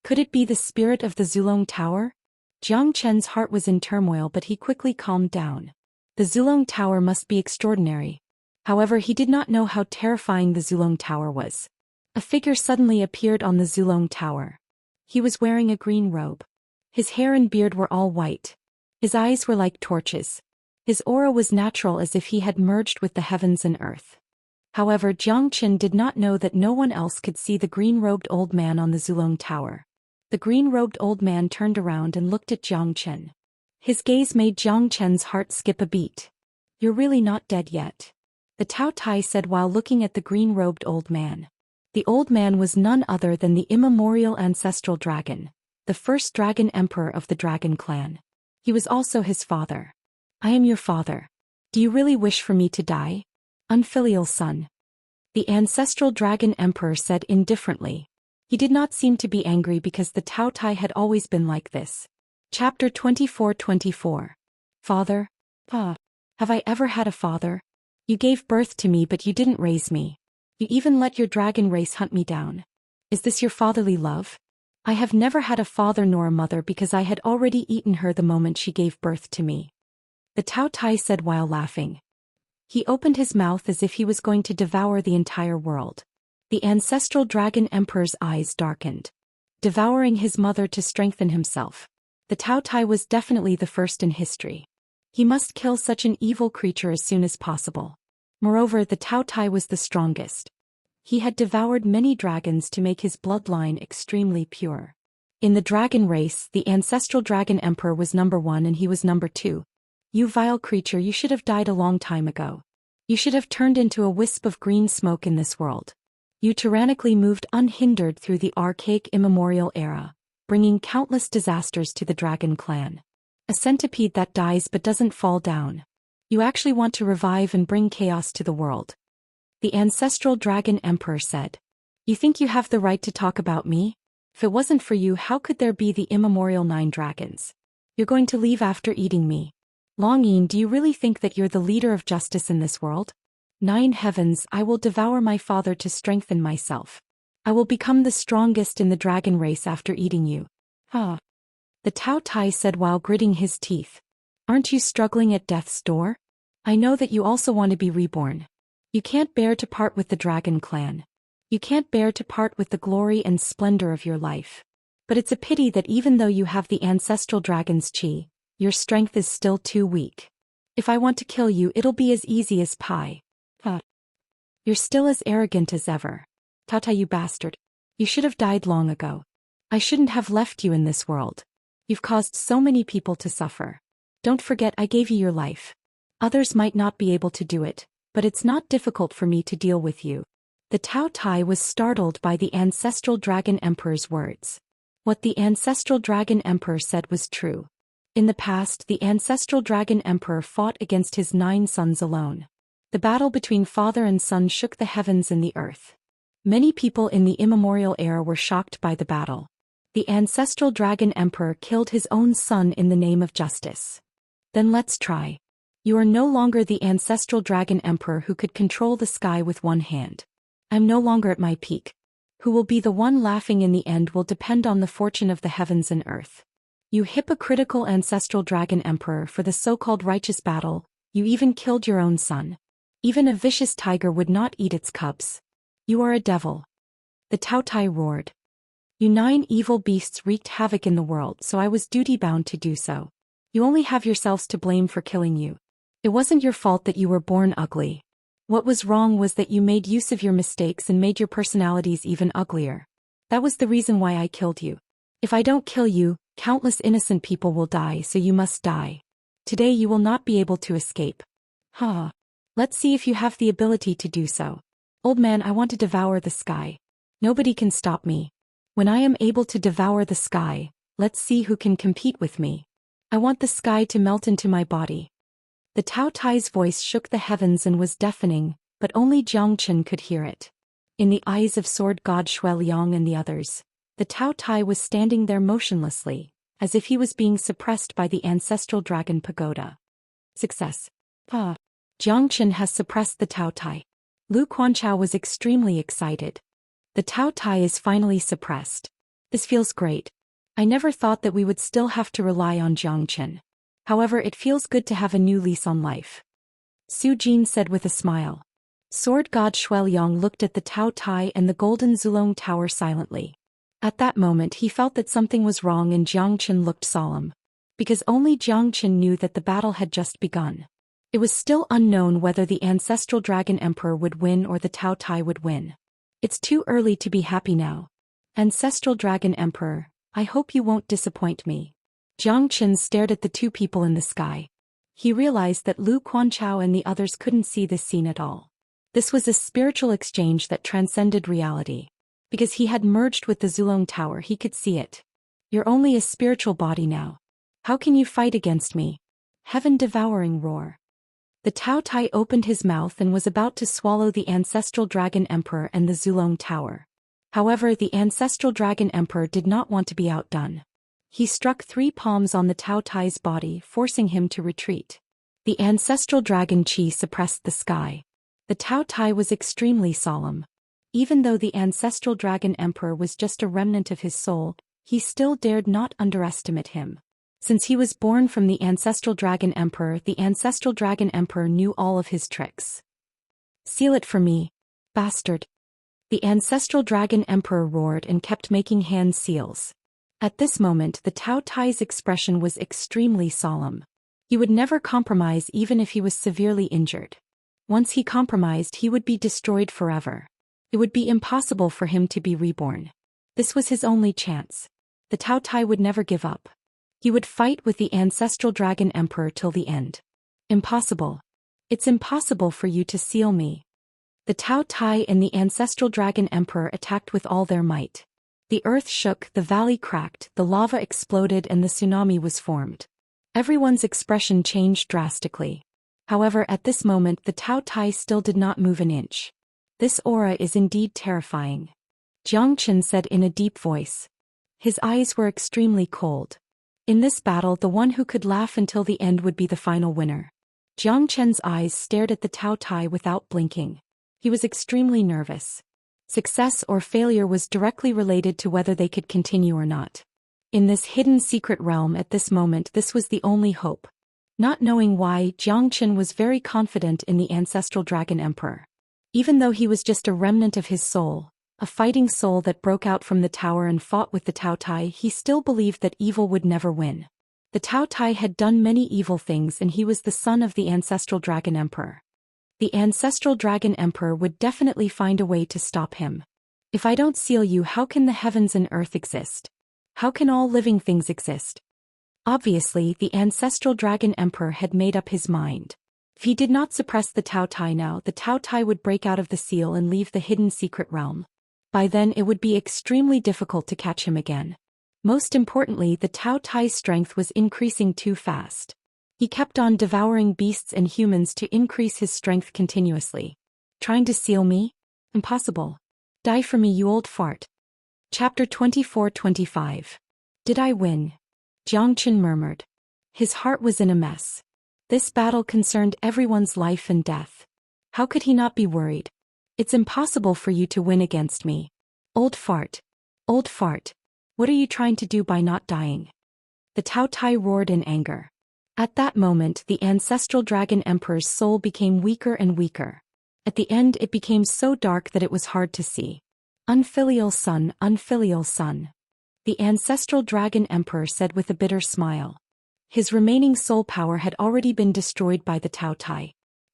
Could it be the spirit of the Zulong Tower? Jiang Qin's heart was in turmoil, but he quickly calmed down. The Zulong Tower must be extraordinary. However, he did not know how terrifying the Zulong Tower was. A figure suddenly appeared on the Zulong Tower. He was wearing a green robe. His hair and beard were all white. His eyes were like torches. His aura was natural, as if he had merged with the heavens and earth. However, Jiang Qin did not know that no one else could see the green-robed old man on the Zulong Tower. The green-robed old man turned around and looked at Jiang Qin. His gaze made Jiang Qin's heart skip a beat. You're really not dead yet, the Tao Tai said while looking at the green-robed old man. The old man was none other than the immemorial ancestral dragon, the first dragon emperor of the dragon clan. He was also his father. I am your father. Do you really wish for me to die? Unfilial son. The ancestral dragon emperor said indifferently. He did not seem to be angry because the Tao Tai had always been like this. Chapter 24:24. Father? Pa. Have I ever had a father? You gave birth to me, but you didn't raise me. You even let your dragon race hunt me down. Is this your fatherly love? I have never had a father nor a mother because I had already eaten her the moment she gave birth to me, the Tao Tai said while laughing. He opened his mouth as if he was going to devour the entire world. The ancestral dragon emperor's eyes darkened. Devouring his mother to strengthen himself. The Tao Tai was definitely the first in history. He must kill such an evil creature as soon as possible. Moreover, the Tao Tai was the strongest. He had devoured many dragons to make his bloodline extremely pure. In the dragon race, the ancestral dragon emperor was number 1 and he was number 2. You vile creature, you should have died a long time ago. You should have turned into a wisp of green smoke in this world. You tyrannically moved unhindered through the archaic immemorial era, bringing countless disasters to the dragon clan. A centipede that dies but doesn't fall down. You actually want to revive and bring chaos to the world. The ancestral dragon emperor said. You think you have the right to talk about me? If it wasn't for you, how could there be the immemorial 9 dragons? You're going to leave after eating me. Longing, do you really think that you're the leader of justice in this world? 9 heavens, I will devour my father to strengthen myself. I will become the strongest in the dragon race after eating you. Ah. The Tao Tai said while gritting his teeth. Aren't you struggling at death's door? I know that you also want to be reborn. You can't bear to part with the dragon clan. You can't bear to part with the glory and splendor of your life. But it's a pity that even though you have the ancestral dragon's chi, your strength is still too weak. If I want to kill you, it'll be as easy as pie. You're still as arrogant as ever. Tata, you bastard. You should have died long ago. I shouldn't have left you in this world. You've caused so many people to suffer. Don't forget I gave you your life. Others might not be able to do it, but it's not difficult for me to deal with you. The Tao Tai was startled by the ancestral dragon emperor's words. What the ancestral dragon emperor said was true. In the past, the ancestral dragon emperor fought against his 9 sons alone. The battle between father and son shook the heavens and the earth. Many people in the immemorial era were shocked by the battle. The ancestral dragon emperor killed his own son in the name of justice. Then let's try. You are no longer the ancestral dragon emperor who could control the sky with one hand. I'm no longer at my peak. Who will be the one laughing in the end will depend on the fortune of the heavens and earth. You hypocritical ancestral dragon emperor, for the so-called righteous battle, you even killed your own son. Even a vicious tiger would not eat its cubs. You are a devil. The Tao Tai roared. You 9 evil beasts wreaked havoc in the world, so I was duty-bound to do so. You only have yourselves to blame for killing you. It wasn't your fault that you were born ugly. What was wrong was that you made use of your mistakes and made your personalities even uglier. That was the reason why I killed you. If I don't kill you, countless innocent people will die, so you must die. Today you will not be able to escape. Let's see if you have the ability to do so. Old man, I want to devour the sky. Nobody can stop me. When I am able to devour the sky, let's see who can compete with me. I want the sky to melt into my body. The Tao Tai's voice shook the heavens and was deafening, but only Jiangchen could hear it. In the eyes of sword god Shui Liang and the others, the Tao Tai was standing there motionlessly, as if he was being suppressed by the ancestral dragon pagoda. Success. Jiangchen has suppressed the Tao Tai. Lu Quanchao was extremely excited. The Tao Tai is finally suppressed. This feels great. I never thought that we would still have to rely on Jiangchen. However, it feels good to have a new lease on life. Su Jin said with a smile. Sword god Shui Liang looked at the Tao Tai and the golden Zulong Tower silently. At that moment he felt that something was wrong and Jiangchen looked solemn. Because only Jiangchen knew that the battle had just begun. It was still unknown whether the ancestral dragon emperor would win or the Tao Tai would win. It's too early to be happy now. Ancestral dragon emperor, I hope you won't disappoint me. Jiangchen stared at the 2 people in the sky. He realized that Lu Quanchao and the others couldn't see this scene at all. This was a spiritual exchange that transcended reality. Because he had merged with the Zulong Tower, he could see it. You're only a spiritual body now. How can you fight against me? Heaven-devouring roar. The Tao Tai opened his mouth and was about to swallow the ancestral dragon emperor and the Zulong Tower. However, the ancestral dragon emperor did not want to be outdone. He struck 3 palms on the Tao Tai's body, forcing him to retreat. The ancestral dragon chi suppressed the sky. The Tao Tai was extremely solemn. Even though the ancestral dragon emperor was just a remnant of his soul, he still dared not underestimate him. Since he was born from the ancestral dragon emperor knew all of his tricks. Seal it for me, bastard. The ancestral dragon emperor roared and kept making hand seals. At this moment the Tao Tai's expression was extremely solemn. He would never compromise even if he was severely injured. Once he compromised, he would be destroyed forever. It would be impossible for him to be reborn. This was his only chance. The Tao Tai would never give up. He would fight with the ancestral dragon emperor till the end. Impossible. It's impossible for you to seal me. The Tao Tai and the ancestral dragon emperor attacked with all their might. The earth shook, the valley cracked, the lava exploded and the tsunami was formed. Everyone's expression changed drastically. However, at this moment the Tao Tai still did not move an inch. This aura is indeed terrifying. Jiangchen said in a deep voice. His eyes were extremely cold. In this battle, the one who could laugh until the end would be the final winner. Jiang Chen's eyes stared at the Tao Tai without blinking. He was extremely nervous. Success or failure was directly related to whether they could continue or not. In this hidden secret realm at this moment, this was the only hope. Not knowing why, Jiang Chen was very confident in the ancestral Dragon Emperor. Even though he was just a remnant of his soul, a fighting soul that broke out from the tower and fought with the Tao Tai, he still believed that evil would never win. The Tao Tai had done many evil things, and he was the son of the ancestral Dragon Emperor. The ancestral Dragon Emperor would definitely find a way to stop him. If I don't seal you, how can the heavens and earth exist? How can all living things exist? Obviously, the ancestral Dragon Emperor had made up his mind. If he did not suppress the Tao Tai now, the Tao Tai would break out of the seal and leave the hidden secret realm. By then it would be extremely difficult to catch him again. Most importantly, the Tao Tai's strength was increasing too fast. He kept on devouring beasts and humans to increase his strength continuously. Trying to seal me? Impossible. Die for me, you old fart. Chapter 24-25. Did I win? Jiang Chen murmured. His heart was in a mess. This battle concerned everyone's life and death. How could he not be worried? It's impossible for you to win against me. Old fart. Old fart. What are you trying to do by not dying? The Tao Tai roared in anger. At that moment, the ancestral Dragon Emperor's soul became weaker and weaker. At the end, it became so dark that it was hard to see. Unfilial son, unfilial son. The ancestral Dragon Emperor said with a bitter smile. His remaining soul power had already been destroyed by the Tao Tai.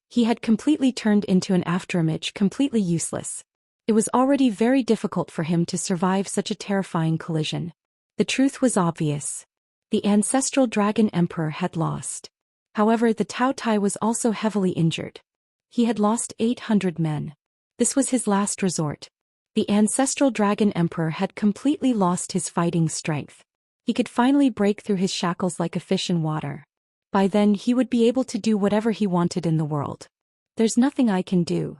He had completely turned into an afterimage, completely useless. It was already very difficult for him to survive such a terrifying collision. The truth was obvious. The ancestral Dragon Emperor had lost. However, the Tao Tai was also heavily injured. He had lost 800 men. This was his last resort. The ancestral Dragon Emperor had completely lost his fighting strength. He could finally break through his shackles like a fish in water. By then he would be able to do whatever he wanted in the world. There's nothing I can do.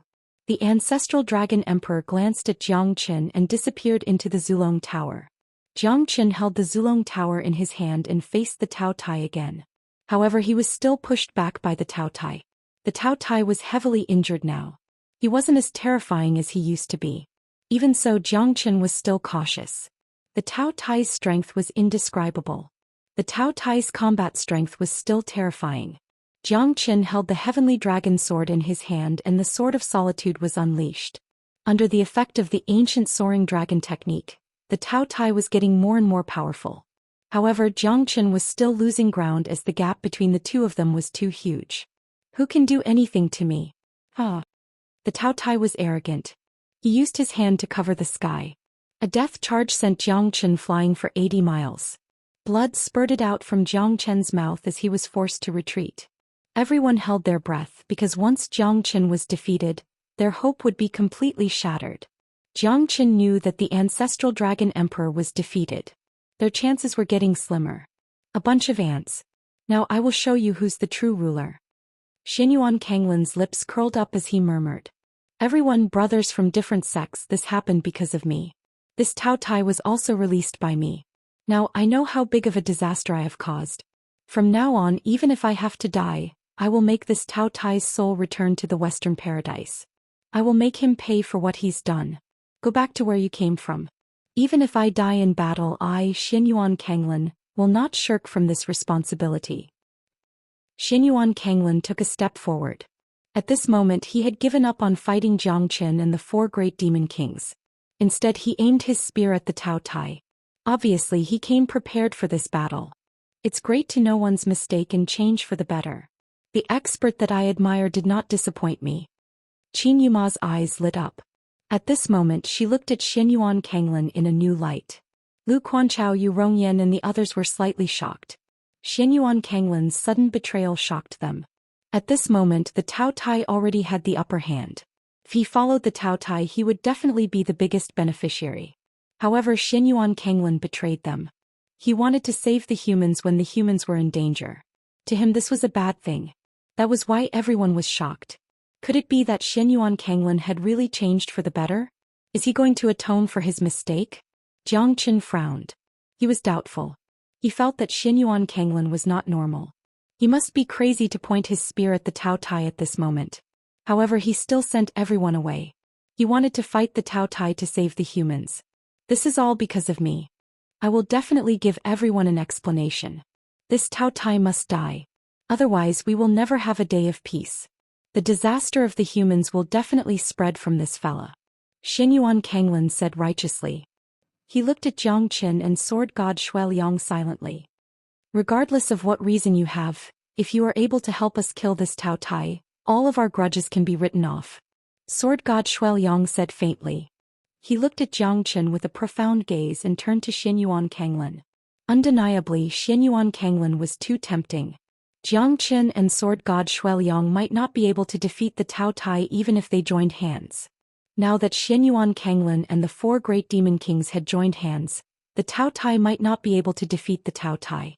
The ancestral Dragon Emperor glanced at Jiang Chen and disappeared into the Zulong Tower. Jiang Chen held the Zulong Tower in his hand and faced the Tao Tai again. However, he was still pushed back by the Tao Tai. The Tao Tai was heavily injured now. He wasn't as terrifying as he used to be. Even so, Jiang Chen was still cautious. The Tao Tai's strength was indescribable. The Tao Tai's combat strength was still terrifying. Jiang Chen held the heavenly dragon sword in his hand, and the sword of solitude was unleashed. Under the effect of the ancient soaring dragon technique, the Tao Tai was getting more and more powerful. However, Jiang Chen was still losing ground as the gap between the two of them was too huge. Who can do anything to me? Ah. The Tao Tai was arrogant. He used his hand to cover the sky. A death charge sent Jiang Chen flying for 80 miles. Blood spurted out from Jiang Chen's mouth as he was forced to retreat. Everyone held their breath because once Jiang Chen was defeated, their hope would be completely shattered. Jiang Chen knew that the ancestral Dragon Emperor was defeated. Their chances were getting slimmer. A bunch of ants. Now I will show you who's the true ruler. Xianyuan Kanglin's lips curled up as he murmured. Everyone, brothers from different sects, this happened because of me. This Tao Tai was also released by me. Now I know how big of a disaster I have caused. From now on, even if I have to die, I will make this Tao Tai's soul return to the Western Paradise. I will make him pay for what he's done. Go back to where you came from. Even if I die in battle, I, Xianyuan Kanglin, will not shirk from this responsibility. Xianyuan Kanglin took a step forward. At this moment he had given up on fighting Jiang Chen and the 4 great demon kings. Instead he aimed his spear at the Tao Tai. Obviously he came prepared for this battle. It's great to know one's mistake and change for the better. The expert that I admire did not disappoint me. Qin Yuma's eyes lit up. At this moment she looked at Xianyuan Kanglin in a new light. Lu Quanchao, Yu Rongyan and the others were slightly shocked. Xianyuan Kanglin's sudden betrayal shocked them. At this moment the Tao Tai already had the upper hand. If he followed the Tao Tai he would definitely be the biggest beneficiary. However, Xianyuan Kanglin betrayed them. He wanted to save the humans when the humans were in danger. To him this was a bad thing. That was why everyone was shocked. Could it be that Xianyuan Kanglin had really changed for the better? Is he going to atone for his mistake? Jiang Chen frowned. He was doubtful. He felt that Xianyuan Kanglin was not normal. He must be crazy to point his spear at the Tao Tai at this moment. However, he still sent everyone away. He wanted to fight the Tao Tai to save the humans. This is all because of me. I will definitely give everyone an explanation. This Tao Tai must die. Otherwise we will never have a day of peace. The disaster of the humans will definitely spread from this fella. Xianyuan Kanglin said righteously. He looked at Zhang Qin and sword god Shui Liang silently. Regardless of what reason you have, if you are able to help us kill this Tao Tai, all of our grudges can be written off. Sword god Shui Liang said faintly. He looked at Zhang Qin with a profound gaze and turned to Xianyuan Kanglin. Undeniably, Xianyuan Kanglin was too tempting. Zhang Qin and sword god Shui Liang might not be able to defeat the Tao Tai even if they joined hands. Now that Xianyuan Kanglin and the 4 great demon kings had joined hands, the Tao Tai might not be able to defeat the Tao Tai.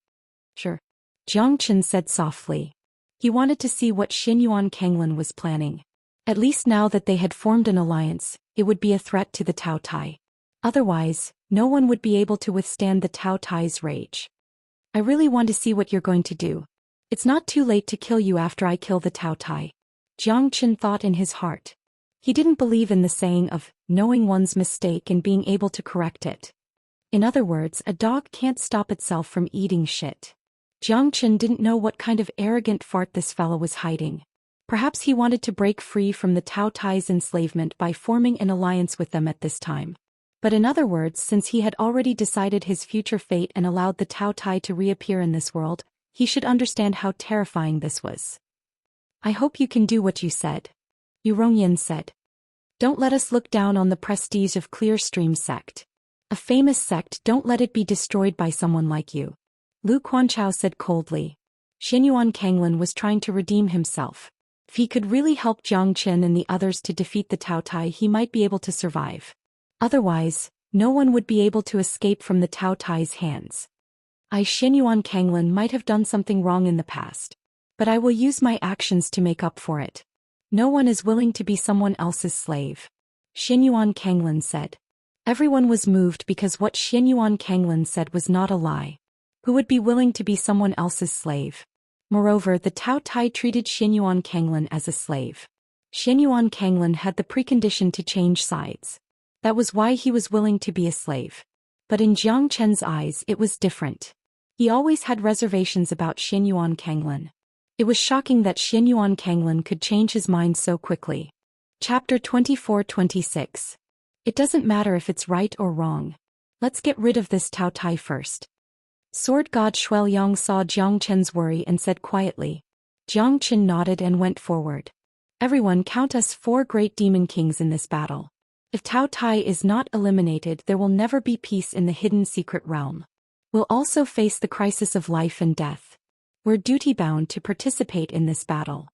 Sure. Zhang Qin said softly. He wanted to see what Xianyuan Kanglin was planning. At least now that they had formed an alliance, it would be a threat to the Tao Tai. Otherwise, no one would be able to withstand the Tao Tai's rage. I really want to see what you're going to do. It's not too late to kill you after I kill the Tao Tai. Zhang Qin thought in his heart. He didn't believe in the saying of knowing one's mistake and being able to correct it. In other words, a dog can't stop itself from eating shit. Zhang Qin didn't know what kind of arrogant fart this fellow was hiding. Perhaps he wanted to break free from the Tao Tai's enslavement by forming an alliance with them at this time. But in other words, since he had already decided his future fate and allowed the Tao Tai to reappear in this world, he should understand how terrifying this was. I hope you can do what you said. Yu Rongyan said. Don't let us look down on the prestige of Clearstream sect. A famous sect, don't let it be destroyed by someone like you. Lu Quanchao said coldly. Xianyuan Kanglin was trying to redeem himself. If he could really help Zhang Qin and the others to defeat the Tao Tai, he might be able to survive. Otherwise, no one would be able to escape from the Tao Tai's hands. Xianyuan Kanglin might have done something wrong in the past. But I will use my actions to make up for it. No one is willing to be someone else's slave. Xianyuan Kanglin said. Everyone was moved because what Xianyuan Kanglin said was not a lie. Who would be willing to be someone else's slave? Moreover, the Tao Tai treated Xianyuan Kanglin as a slave. Xianyuan Kanglin had the precondition to change sides. That was why he was willing to be a slave. But in Zhang Chen's eyes it was different. He always had reservations about Xianyuan Kanglin. It was shocking that Xianyuan Kanglin could change his mind so quickly. Chapter 24-26. It doesn't matter if it's right or wrong. Let's get rid of this Tao Tai first. Sword god Shui Liang saw Zhang Chen's worry and said quietly. Zhang Chen nodded and went forward. Everyone, count us 4 great demon kings in this battle. If Tao Tai is not eliminated, there will never be peace in the hidden secret realm. We'll also face the crisis of life and death. We're duty-bound to participate in this battle.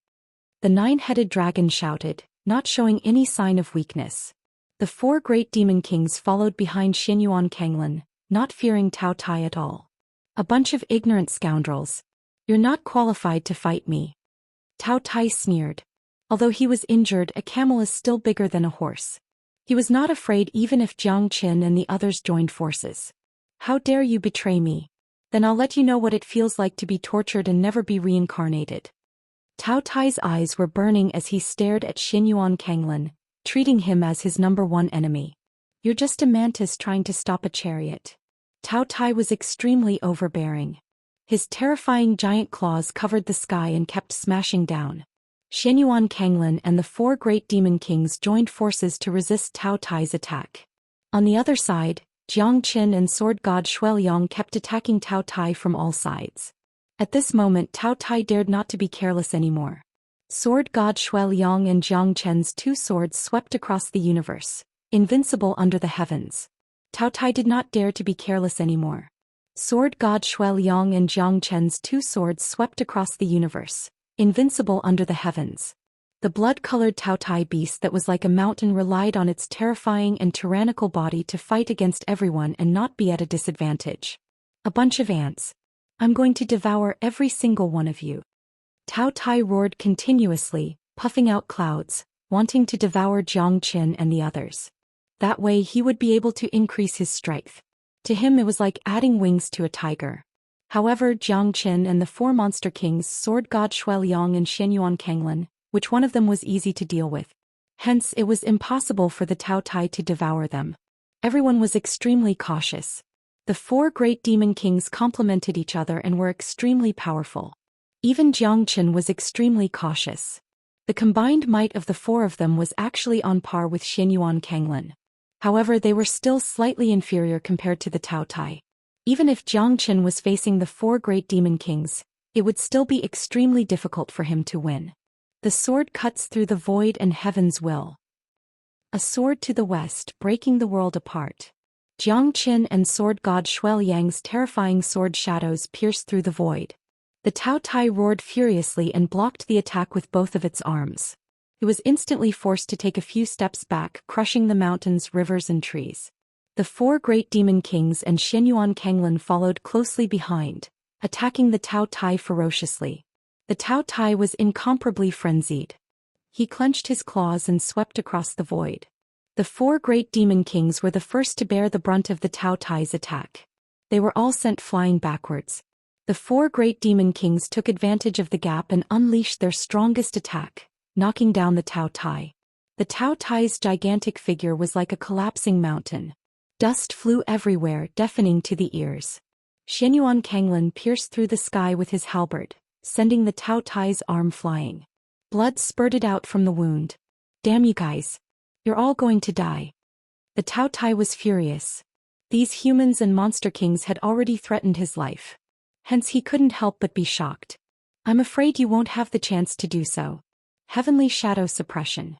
The 9-headed dragon shouted, not showing any sign of weakness. The 4 great demon kings followed behind Xianyuan Kanglin, not fearing Tao Tai at all. A bunch of ignorant scoundrels. You're not qualified to fight me. Tao Tai sneered. Although he was injured, a camel is still bigger than a horse. He was not afraid even if Zhang Qin and the others joined forces. How dare you betray me? Then I'll let you know what it feels like to be tortured and never be reincarnated. Tao Tai's eyes were burning as he stared at Xianyuan Kanglin, treating him as his #1 enemy. You're just a mantis trying to stop a chariot. Tao Tai was extremely overbearing. His terrifying giant claws covered the sky and kept smashing down. Xianyuan Kanglin and the 4 great demon kings joined forces to resist Tao Tai's attack. On the other side, Zhang Qin and sword god Shui Liang kept attacking Tao Tai from all sides. At this moment, Tao Tai dared not to be careless anymore. Sword god Shui Liang and Zhang Chen's 2 swords swept across the universe, invincible under the heavens. Tao Tai did not dare to be careless anymore. Sword god Shui Liang and Zhang Chen's 2 swords swept across the universe, invincible under the heavens. The blood-colored Tao Tai beast that was like a mountain relied on its terrifying and tyrannical body to fight against everyone and not be at a disadvantage. A bunch of ants. I'm going to devour every single one of you. Tao Tai roared continuously, puffing out clouds, wanting to devour Zhang Qin and the others. That way he would be able to increase his strength. To him it was like adding wings to a tiger. However, Jiang Qin and the four monster kings Sword God Shuiliang and Xianyuan Kanglin, which one of them was easy to deal with. Hence, it was impossible for the Tao Tai to devour them. Everyone was extremely cautious. The four great demon kings complemented each other and were extremely powerful. Even Jiang Qin was extremely cautious. The combined might of the four of them was actually on par with Xianyuan Kanglin. However, they were still slightly inferior compared to the Tao Tai. Even if Jiang Qin was facing the four great demon kings, it would still be extremely difficult for him to win. The sword cuts through the void and heaven's will. A sword to the west, breaking the world apart. Jiang Qin and sword god Shuiliang's terrifying sword shadows pierced through the void. The Tao Tai roared furiously and blocked the attack with both of its arms. It was instantly forced to take a few steps back, crushing the mountains, rivers and trees. The four great demon kings and Xianyuan Kanglin followed closely behind, attacking the Tao Tai ferociously. The Tao Tai was incomparably frenzied. He clenched his claws and swept across the void. The four great demon kings were the first to bear the brunt of the Tao Tai's attack. They were all sent flying backwards. The four great demon kings took advantage of the gap and unleashed their strongest attack, knocking down the Tao Tai. The Tao Tai's gigantic figure was like a collapsing mountain. Dust flew everywhere, deafening to the ears. Xianyuan Kanglin pierced through the sky with his halberd, sending the Tao Tai's arm flying. Blood spurted out from the wound. "Damn you guys. You're all going to die." The Tao Tai was furious. These humans and monster kings had already threatened his life. Hence he couldn't help but be shocked. "I'm afraid you won't have the chance to do so." Heavenly Shadow Suppression.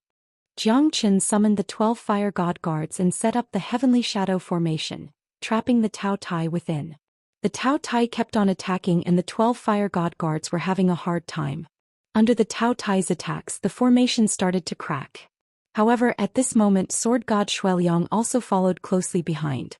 Jiang Qin summoned the 12 fire god guards and set up the Heavenly Shadow Formation, trapping the Tao Tai within. The Tao Tai kept on attacking and the 12 fire god guards were having a hard time. Under the Tao Tai's attacks, the formation started to crack. However, at this moment sword god Shuiliang also followed closely behind.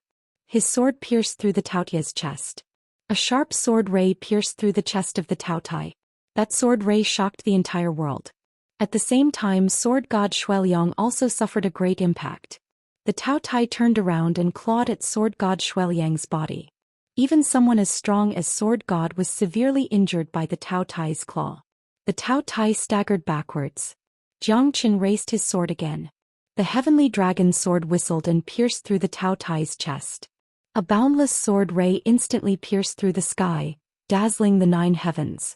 His sword pierced through the Tao Tai's chest. A sharp sword ray pierced through the chest of the Tao Tai. That sword ray shocked the entire world. At the same time, sword god Shuiliang also suffered a great impact. The Tao Tai turned around and clawed at sword god Shuiliang's body. Even someone as strong as sword god was severely injured by the Tao Tai's claw. The Tao Tai staggered backwards. Jiang Qin raised his sword again. The heavenly dragon sword whistled and pierced through the Tao Tai's chest. A boundless sword ray instantly pierced through the sky, dazzling the 9 heavens.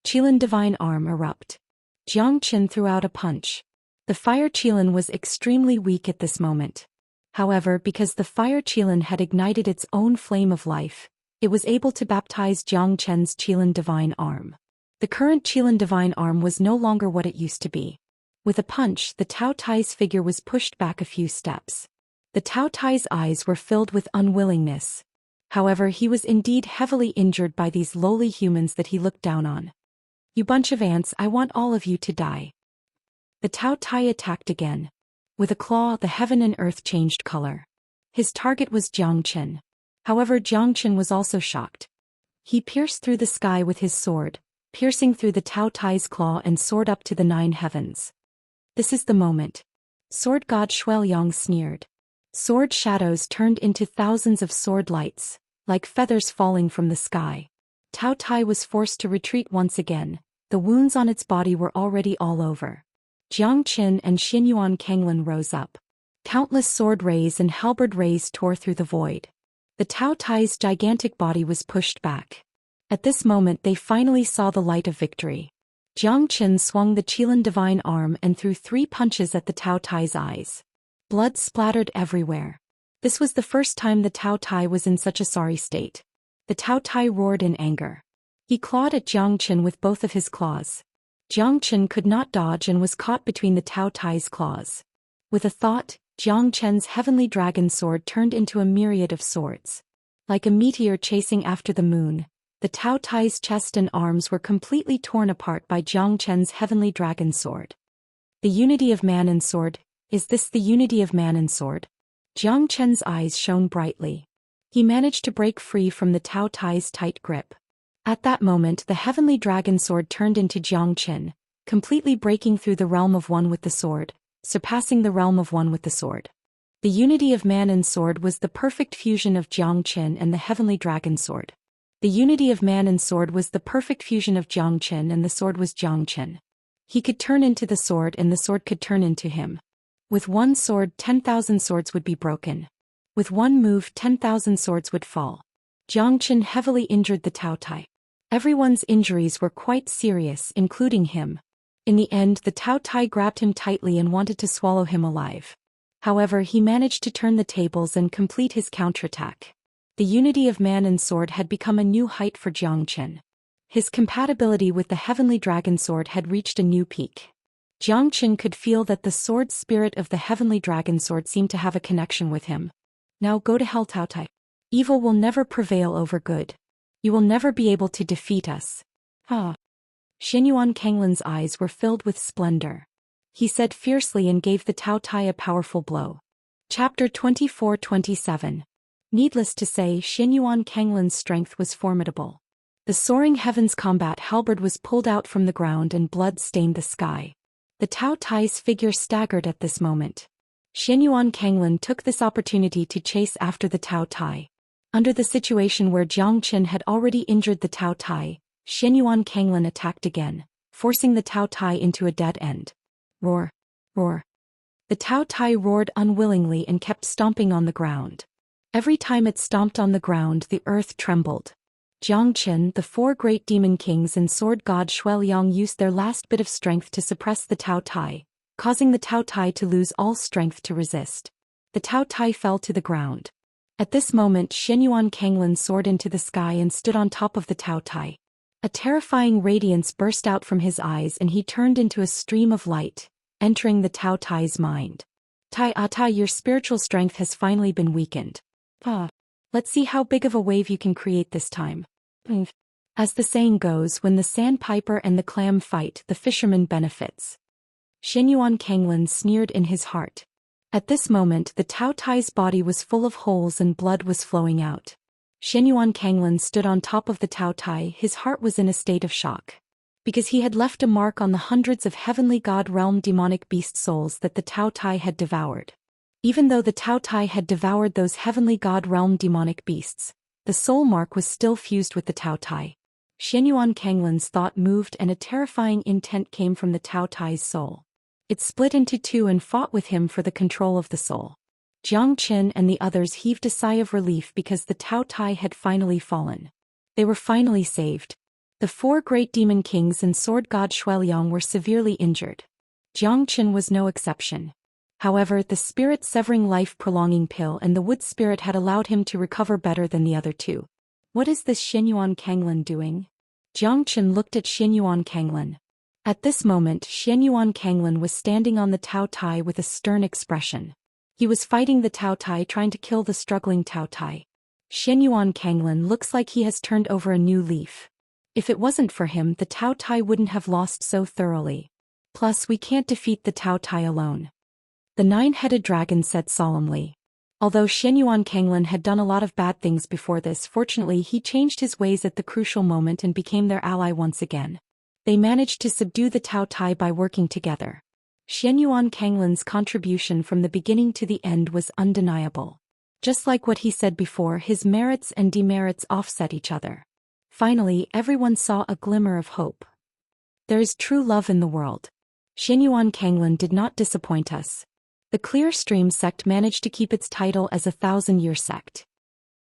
Qilin divine arm erupt. Jiang Qin threw out a punch. The fire Qilin was extremely weak at this moment. However, because the fire Qilin had ignited its own flame of life, it was able to baptize Jiang Qin's Qilin divine arm. The current Qilin divine arm was no longer what it used to be. With a punch, the Tao Tai's figure was pushed back a few steps. The Tao Tai's eyes were filled with unwillingness. However, he was indeed heavily injured by these lowly humans that he looked down on. "You bunch of ants, I want all of you to die." The Tao Tai attacked again. With a claw, the heaven and earth changed color. His target was Jiang Qin. However, Jiang Qin was also shocked. He pierced through the sky with his sword, piercing through the Tao Tai's claw and soared up to the 9 heavens. "This is the moment." Sword god Shuiliang sneered. Sword shadows turned into thousands of sword lights, like feathers falling from the sky. Tao Tai was forced to retreat once again. The wounds on its body were already all over. Jiang Qin and Xianyuan Kanglin rose up. Countless sword rays and halberd rays tore through the void. The Tao Tai's gigantic body was pushed back. At this moment they finally saw the light of victory. Jiang Qin swung the Qilin divine arm and threw 3 punches at the Tao Tai's eyes. Blood splattered everywhere. This was the first time the Tao Tai was in such a sorry state. The Tao Tai roared in anger. He clawed at Jiang Qin with both of his claws. Jiang Qin could not dodge and was caught between the Tao Tai's claws. With a thought, Jiang Qin's heavenly dragon sword turned into a myriad of swords. Like a meteor chasing after the moon, the Tao Tai's chest and arms were completely torn apart by Jiang Qin's heavenly dragon sword. The unity of man and sword. Is this the unity of man and sword? Jiang Qin's eyes shone brightly. He managed to break free from the Tao Tai's tight grip. At that moment the heavenly dragon sword turned into Jiang Qin, completely breaking through the realm of one with the sword, surpassing the realm of one with the sword. The unity of man and sword was the perfect fusion of Jiang Qin and the heavenly dragon sword. The unity of man and sword was the perfect fusion of Zhou Xian, and the sword was Zhou Xian. He could turn into the sword and the sword could turn into him. With one sword 10,000 swords would be broken. With one move 10,000 swords would fall. Zhou Xian heavily injured the Taotai. Everyone's injuries were quite serious, including him. In the end, the Taotai grabbed him tightly and wanted to swallow him alive. However, he managed to turn the tables and complete his counterattack. The unity of man and sword had become a new height for Zhou Xian. His compatibility with the heavenly dragon sword had reached a new peak. Zhou Xian could feel that the sword spirit of the heavenly dragon sword seemed to have a connection with him. Now go to hell, Taotai. Evil will never prevail over good. You will never be able to defeat us. Xianyuan Kanglin's eyes were filled with splendor. He said fiercely and gave the Taotai a powerful blow. Chapter 24-27. Needless to say, Xianyuan Kanglin's strength was formidable. The soaring heavens combat halberd was pulled out from the ground and blood stained the sky. The Taotai's figure staggered at this moment. Xianyuan Kanglin took this opportunity to chase after the Taotai. Under the situation where Zhou Xian had already injured the Taotai, Xianyuan Kanglin attacked again, forcing the Taotai into a dead end. Roar! Roar! The Taotai roared unwillingly and kept stomping on the ground. Every time it stomped on the ground, the earth trembled. Zhou Xian, the four great demon kings and sword god Shuiliang used their last bit of strength to suppress the Taotai, causing the Taotai to lose all strength to resist. The Taotai fell to the ground. At this moment, Xianyuan Kanglin soared into the sky and stood on top of the Taotai. A terrifying radiance burst out from his eyes and he turned into a stream of light, entering the Taotai's mind. Tai, your spiritual strength has finally been weakened. Let's see how big of a wave you can create this time. As the saying goes, when the sandpiper and the clam fight, the fisherman benefits. Xianyuan Kanglin sneered in his heart. At this moment, the Taotai's body was full of holes and blood was flowing out. Xianyuan Kanglin stood on top of the Taotai. His heart was in a state of shock. Because he had left a mark on the hundreds of heavenly god realm demonic beast souls that the Taotai had devoured. Even though the Taotai had devoured those heavenly god realm demonic beasts, the soul mark was still fused with the Taotai. Xianyuan Kanglin's thought moved and a terrifying intent came from the Taotai's soul. It split into two and fought with him for the control of the soul. Zhou Xian and the others heaved a sigh of relief because the Taotai had finally fallen. They were finally saved. The four great demon kings and sword god Shuiliang were severely injured. Zhou Xian was no exception. However, the spirit-severing life-prolonging pill and the wood spirit had allowed him to recover better than the other two. What is this Xianyuan Kanglin doing? Zhou Xian looked at Xianyuan Kanglin. At this moment, Xianyuan Kanglin was standing on the Taotai with a stern expression. He was fighting the Taotai, trying to kill the struggling Taotai. Xianyuan Kanglin looks like he has turned over a new leaf. If it wasn't for him, the Taotai wouldn't have lost so thoroughly. Plus, we can't defeat the Taotai alone. The nine-headed dragon said solemnly. Although Xianyuan Kanglin had done a lot of bad things before this, fortunately he changed his ways at the crucial moment and became their ally once again. They managed to subdue the Taotai by working together. Xianyuan Kanglin's contribution from the beginning to the end was undeniable. Just like what he said before, his merits and demerits offset each other. Finally, everyone saw a glimmer of hope. There is true love in the world. Xianyuan Kanglin did not disappoint us. The Clear Stream sect managed to keep its title as a 1,000-year sect.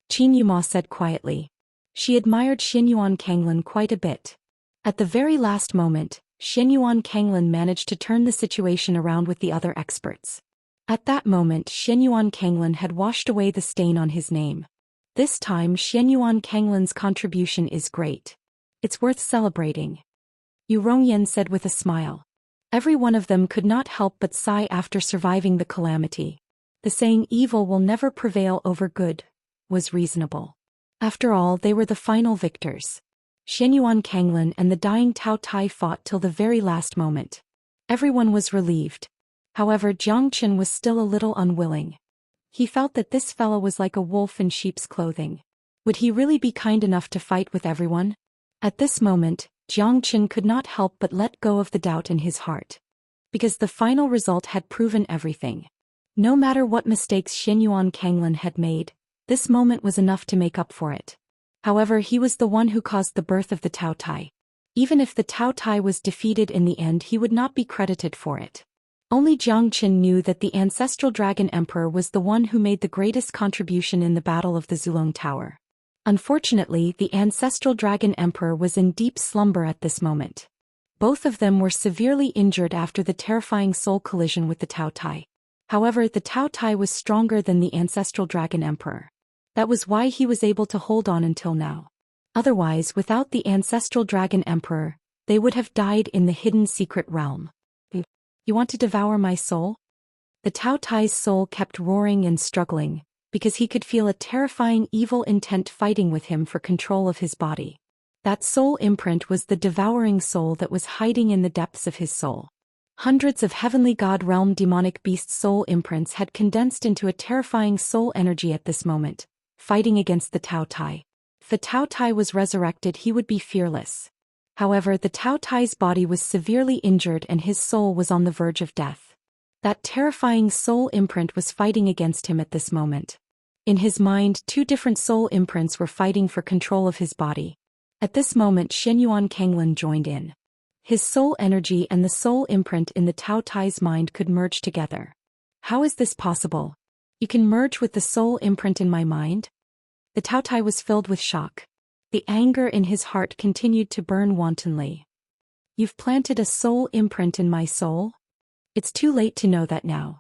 Qin Yuma said quietly. She admired Xianyuan Kanglin quite a bit. At the very last moment, Xianyuan Kanglin managed to turn the situation around with the other experts. At that moment, Xianyuan Kanglin had washed away the stain on his name. This time, Xianyuan Kanglin's contribution is great. It's worth celebrating. Yu Rongyan said with a smile. Every one of them could not help but sigh after surviving the calamity. The saying evil will never prevail over good was reasonable. After all, they were the final victors. Xianyuan Kanglin and the dying Taotai fought till the very last moment. Everyone was relieved. However, Zhou Xian was still a little unwilling. He felt that this fellow was like a wolf in sheep's clothing. Would he really be kind enough to fight with everyone? At this moment, Zhou Xian could not help but let go of the doubt in his heart. Because the final result had proven everything. No matter what mistakes Xianyuan Kanglin had made, this moment was enough to make up for it. However, he was the one who caused the birth of the Tao Tai. Even if the Tao Tai was defeated in the end, he would not be credited for it. Only Jiang Qin knew that the ancestral Dragon Emperor was the one who made the greatest contribution in the Battle of the Zulong Tower. Unfortunately, the ancestral Dragon Emperor was in deep slumber at this moment. Both of them were severely injured after the terrifying soul collision with the Tao Tai. However, the Tao Tai was stronger than the ancestral Dragon Emperor. That was why he was able to hold on until now. Otherwise, without the ancestral Dragon Emperor, they would have died in the hidden secret realm. You want to devour my soul? The Tao Tai's soul kept roaring and struggling, because he could feel a terrifying evil intent fighting with him for control of his body. That soul imprint was the devouring soul that was hiding in the depths of his soul. Hundreds of heavenly god realm demonic beast soul imprints had condensed into a terrifying soul energy at this moment, fighting against the Tao Tai. If the Tao Tai was resurrected, he would be fearless. However, the Tao Tai's body was severely injured and his soul was on the verge of death. That terrifying soul imprint was fighting against him at this moment. In his mind, two different soul imprints were fighting for control of his body. At this moment, Xianyuan Kanglin joined in. His soul energy and the soul imprint in the Tao Tai's mind could merge together. How is this possible? You can merge with the soul imprint in my mind? The Tao Tai was filled with shock. The anger in his heart continued to burn wantonly. You've planted a soul imprint in my soul? It's too late to know that now.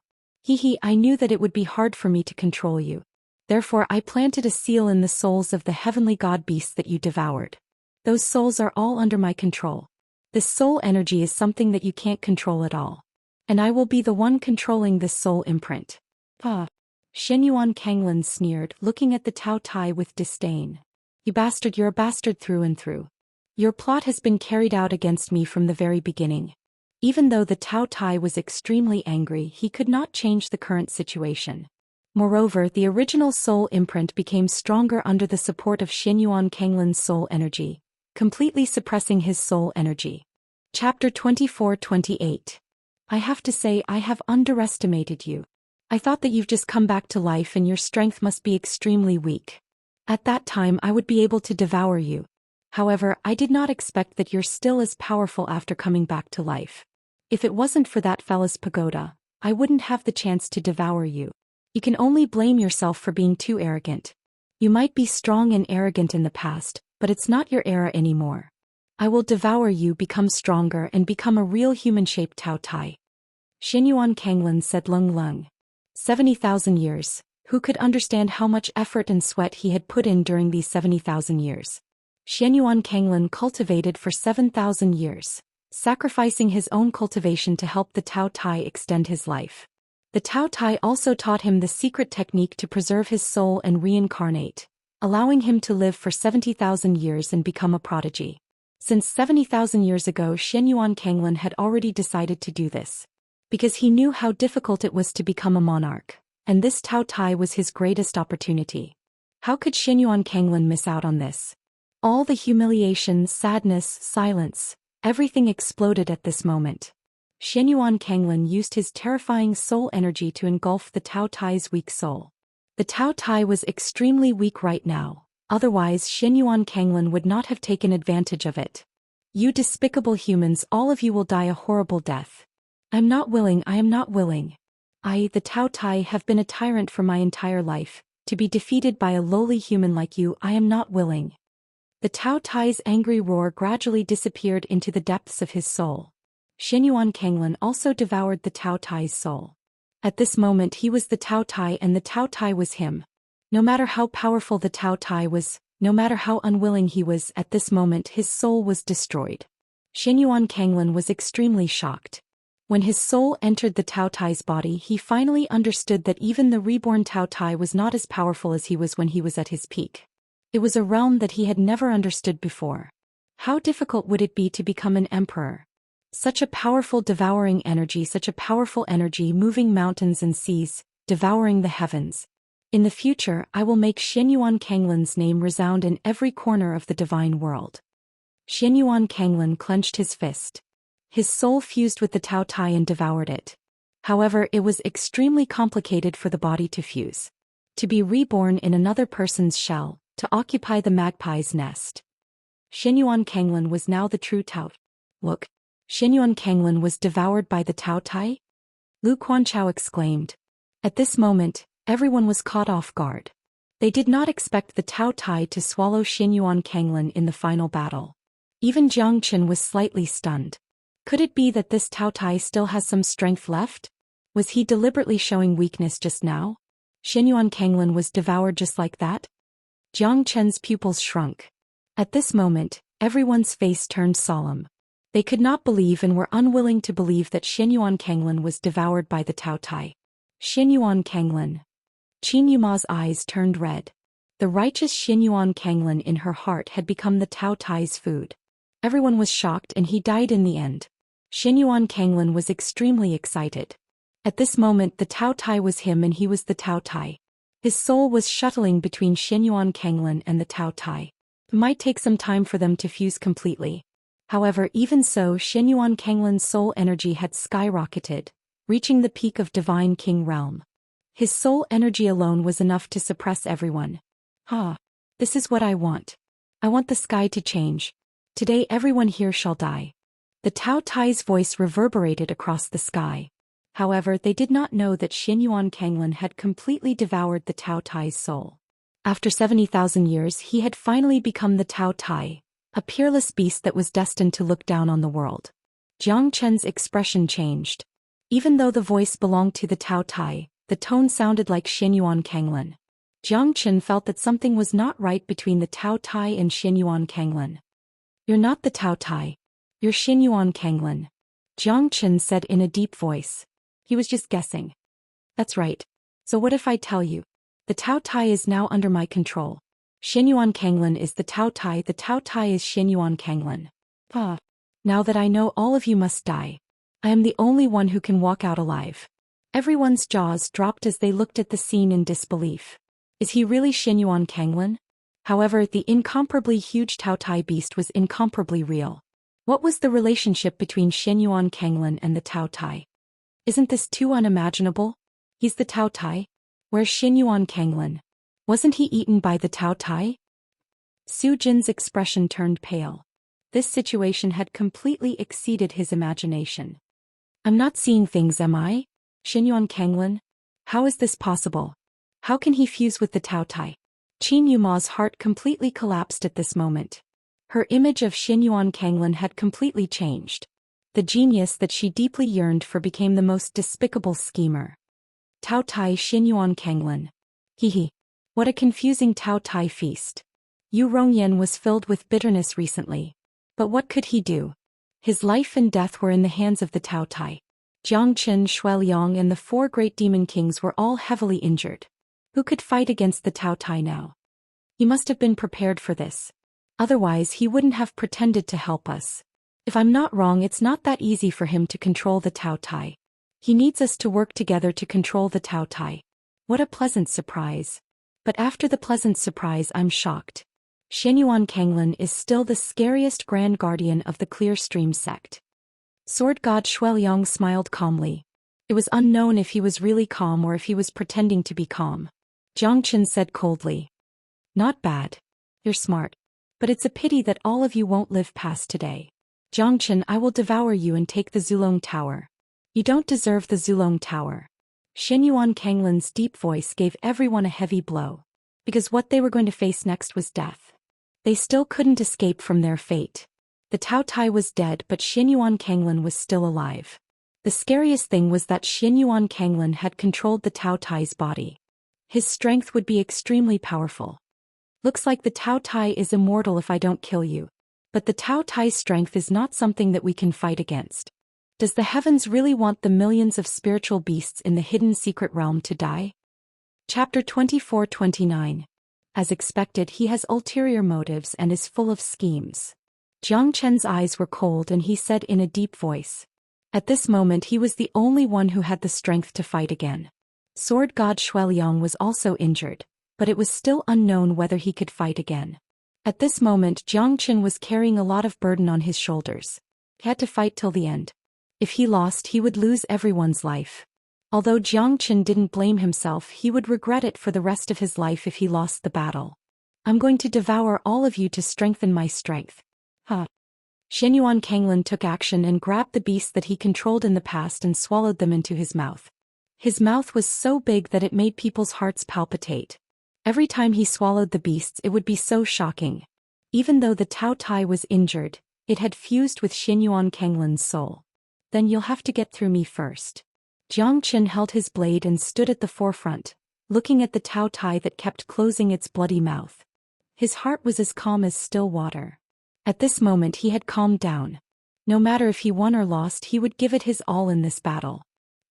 I knew that it would be hard for me to control you. Therefore I planted a seal in the souls of the heavenly god beasts that you devoured. Those souls are all under my control. This soul energy is something that you can't control at all. And I will be the one controlling this soul imprint. Xianyuan Kanglin sneered, looking at the Tao Tai with disdain. You bastard, you're a bastard through and through. Your plot has been carried out against me from the very beginning. Even though the Tao Tai was extremely angry, he could not change the current situation. Moreover, the original soul imprint became stronger under the support of Xianyuan Kanglin's soul energy, completely suppressing his soul energy. Chapter 24-28. I have to say, I have underestimated you. I thought that you've just come back to life and your strength must be extremely weak. At that time I would be able to devour you. However, I did not expect that you're still as powerful after coming back to life. If it wasn't for that fella's pagoda, I wouldn't have the chance to devour you. You can only blame yourself for being too arrogant. You might be strong and arrogant in the past, but it's not your era anymore. I will devour you, become stronger and become a real human-shaped Tao Tai. Xianyuan Kanglin said Lung Lung. 70,000 years. Who could understand how much effort and sweat he had put in during these 70,000 years? Xianyuan Kanglin cultivated for 7,000 years, sacrificing his own cultivation to help the Tao Tai extend his life. The Tao Tai also taught him the secret technique to preserve his soul and reincarnate, allowing him to live for 70,000 years and become a prodigy. Since 70,000 years ago, Xianyuan Kanglin had already decided to do this, because he knew how difficult it was to become a monarch, and this Tao Tai was his greatest opportunity. How could Xianyuan Kanglin miss out on this? All the humiliation, sadness, silence, everything exploded at this moment. Xianyuan Kanglin used his terrifying soul energy to engulf the Tao Tai's weak soul. The Tao Tai was extremely weak right now, otherwise Xianyuan Kanglin would not have taken advantage of it. You despicable humans, all of you will die a horrible death. I am not willing. I, the Tao Tai, have been a tyrant for my entire life. To be defeated by a lowly human like you, I am not willing. The Tao Tai's angry roar gradually disappeared into the depths of his soul. Xianyuan Kanglin also devoured the Tao Tai's soul. At this moment he was the Tao Tai and the Tao Tai was him. No matter how powerful the Tao Tai was, no matter how unwilling he was, at this moment his soul was destroyed. Xianyuan Kanglin was extremely shocked. When his soul entered the Tao Tai's body, he finally understood that even the reborn Tao Tai was not as powerful as he was when he was at his peak. It was a realm that he had never understood before. How difficult would it be to become an emperor? Such a powerful devouring energy, such a powerful energy moving mountains and seas, devouring the heavens. In the future, I will make Xianyuan Kanglin's name resound in every corner of the divine world. Xianyuan Kanglin clenched his fist. His soul fused with the Tao Tai and devoured it. However, it was extremely complicated for the body to fuse. To be reborn in another person's shell, to occupy the magpie's nest. Xianyuan Kanglin was now the true Tao. Look, Xianyuan Kanglin was devoured by the Tao Tai? Lu Quanchao exclaimed. At this moment, everyone was caught off guard. They did not expect the Tao Tai to swallow Xianyuan Kanglin in the final battle. Even Jiang Chen was slightly stunned. Could it be that this Tao Tai still has some strength left? Was he deliberately showing weakness just now? Xianyuan Kanglin was devoured just like that? Jiang Chen's pupils shrunk. At this moment, everyone's face turned solemn. They could not believe and were unwilling to believe that Xianyuan Kanglin was devoured by the Tao Tai. Xianyuan Kanglin. Qin Yuma's eyes turned red. The righteous Xianyuan Kanglin in her heart had become the Tao Tai's food. Everyone was shocked and he died in the end. Xianyuan Kanglin was extremely excited. At this moment the Tao Tai was him and he was the Tao Tai. His soul was shuttling between Xianyuan Kanglin and the Tao Tai. It might take some time for them to fuse completely. However, even so, Xianyuan Kanglin's soul energy had skyrocketed, reaching the peak of Divine King Realm. His soul energy alone was enough to suppress everyone. This is what I want. I want the sky to change. Today everyone here shall die. The Tao Tai's voice reverberated across the sky. However, they did not know that Xianyuan Kanglin had completely devoured the Tao Tai's soul. After 70,000 years he had finally become the Tao Tai, a peerless beast that was destined to look down on the world. Jiang Chen's expression changed. Even though the voice belonged to the Tao Tai, the tone sounded like Xianyuan Kanglin. Jiang Chen felt that something was not right between the Tao Tai and Xianyuan Kanglin. You're not the Tao Tai. You're Xianyuan Kanglin. Jiang Chen said in a deep voice. He was just guessing. That's right. So what if I tell you? The Tao Tai is now under my control. Xianyuan Kanglin is the Tao Tai is Xianyuan Kanglin. Now that I know all of you must die. I am the only one who can walk out alive. Everyone's jaws dropped as they looked at the scene in disbelief. Is he really Xianyuan Kanglin? However, the incomparably huge Tao Tai beast was incomparably real. What was the relationship between Xianyuan Kanglin and the Tao Tai? Isn't this too unimaginable? He's the Tao Tai? Where's Xianyuan Kanglin? Wasn't he eaten by the Tao Tai? Su Jin's expression turned pale. This situation had completely exceeded his imagination. I'm not seeing things, am I? Xianyuan Kanglin? How is this possible? How can he fuse with the Tao Tai? Qin Yuma's heart completely collapsed at this moment. Her image of Xianyuan Kanglin had completely changed. The genius that she deeply yearned for became the most despicable schemer. Tao Tai Xianyuan Kanglin. What a confusing Tao Tai feast. Yu Rongyan was filled with bitterness recently. But what could he do? His life and death were in the hands of the Tao Tai. Jiang Chen, Shui Liang and the 4 great demon kings were all heavily injured. Who could fight against the Tao Tai now? He must have been prepared for this. Otherwise he wouldn't have pretended to help us. If I'm not wrong, it's not that easy for him to control the Tao Tai. He needs us to work together to control the Tao Tai. What a pleasant surprise. But after the pleasant surprise I'm shocked. Xianyuan Kanglin is still the scariest grand guardian of the Clear Stream sect. Sword God Shui Liang smiled calmly. It was unknown if he was really calm or if he was pretending to be calm. Jiang Chen said coldly. Not bad. You're smart. But it's a pity that all of you won't live past today. Jiang Chen, I will devour you and take the Zulong Tower. You don't deserve the Zulong Tower. Xianyuan Kanglin's deep voice gave everyone a heavy blow. Because what they were going to face next was death. They still couldn't escape from their fate. The Tao Tai was dead, but Xianyuan Kanglin was still alive. The scariest thing was that Xianyuan Kanglin had controlled the Tao Tai's body. His strength would be extremely powerful. Looks like the Tao Tai is immortal if I don't kill you. But the Tao Tai's strength is not something that we can fight against. Does the heavens really want the millions of spiritual beasts in the hidden secret realm to die? Chapter 24-29. As expected, he has ulterior motives and is full of schemes. Jiang Chen's eyes were cold and he said in a deep voice. At this moment he was the only one who had the strength to fight again. Sword God Shui Liang was also injured, but it was still unknown whether he could fight again. At this moment Jiang Chen was carrying a lot of burden on his shoulders. He had to fight till the end. If he lost, he would lose everyone's life. Although Jiang Chen didn't blame himself, he would regret it for the rest of his life if he lost the battle. I'm going to devour all of you to strengthen my strength. Huh. Xianyuan Kanglin took action and grabbed the beasts that he controlled in the past and swallowed them into his mouth. His mouth was so big that it made people's hearts palpitate. Every time he swallowed the beasts it would be so shocking. Even though the Tao Tai was injured, it had fused with Xianyuan Kanglin's soul. Then you'll have to get through me first. Jiang Qin held his blade and stood at the forefront, looking at the Tao Tai that kept closing its bloody mouth. His heart was as calm as still water. At this moment he had calmed down. No matter if he won or lost, he would give it his all in this battle.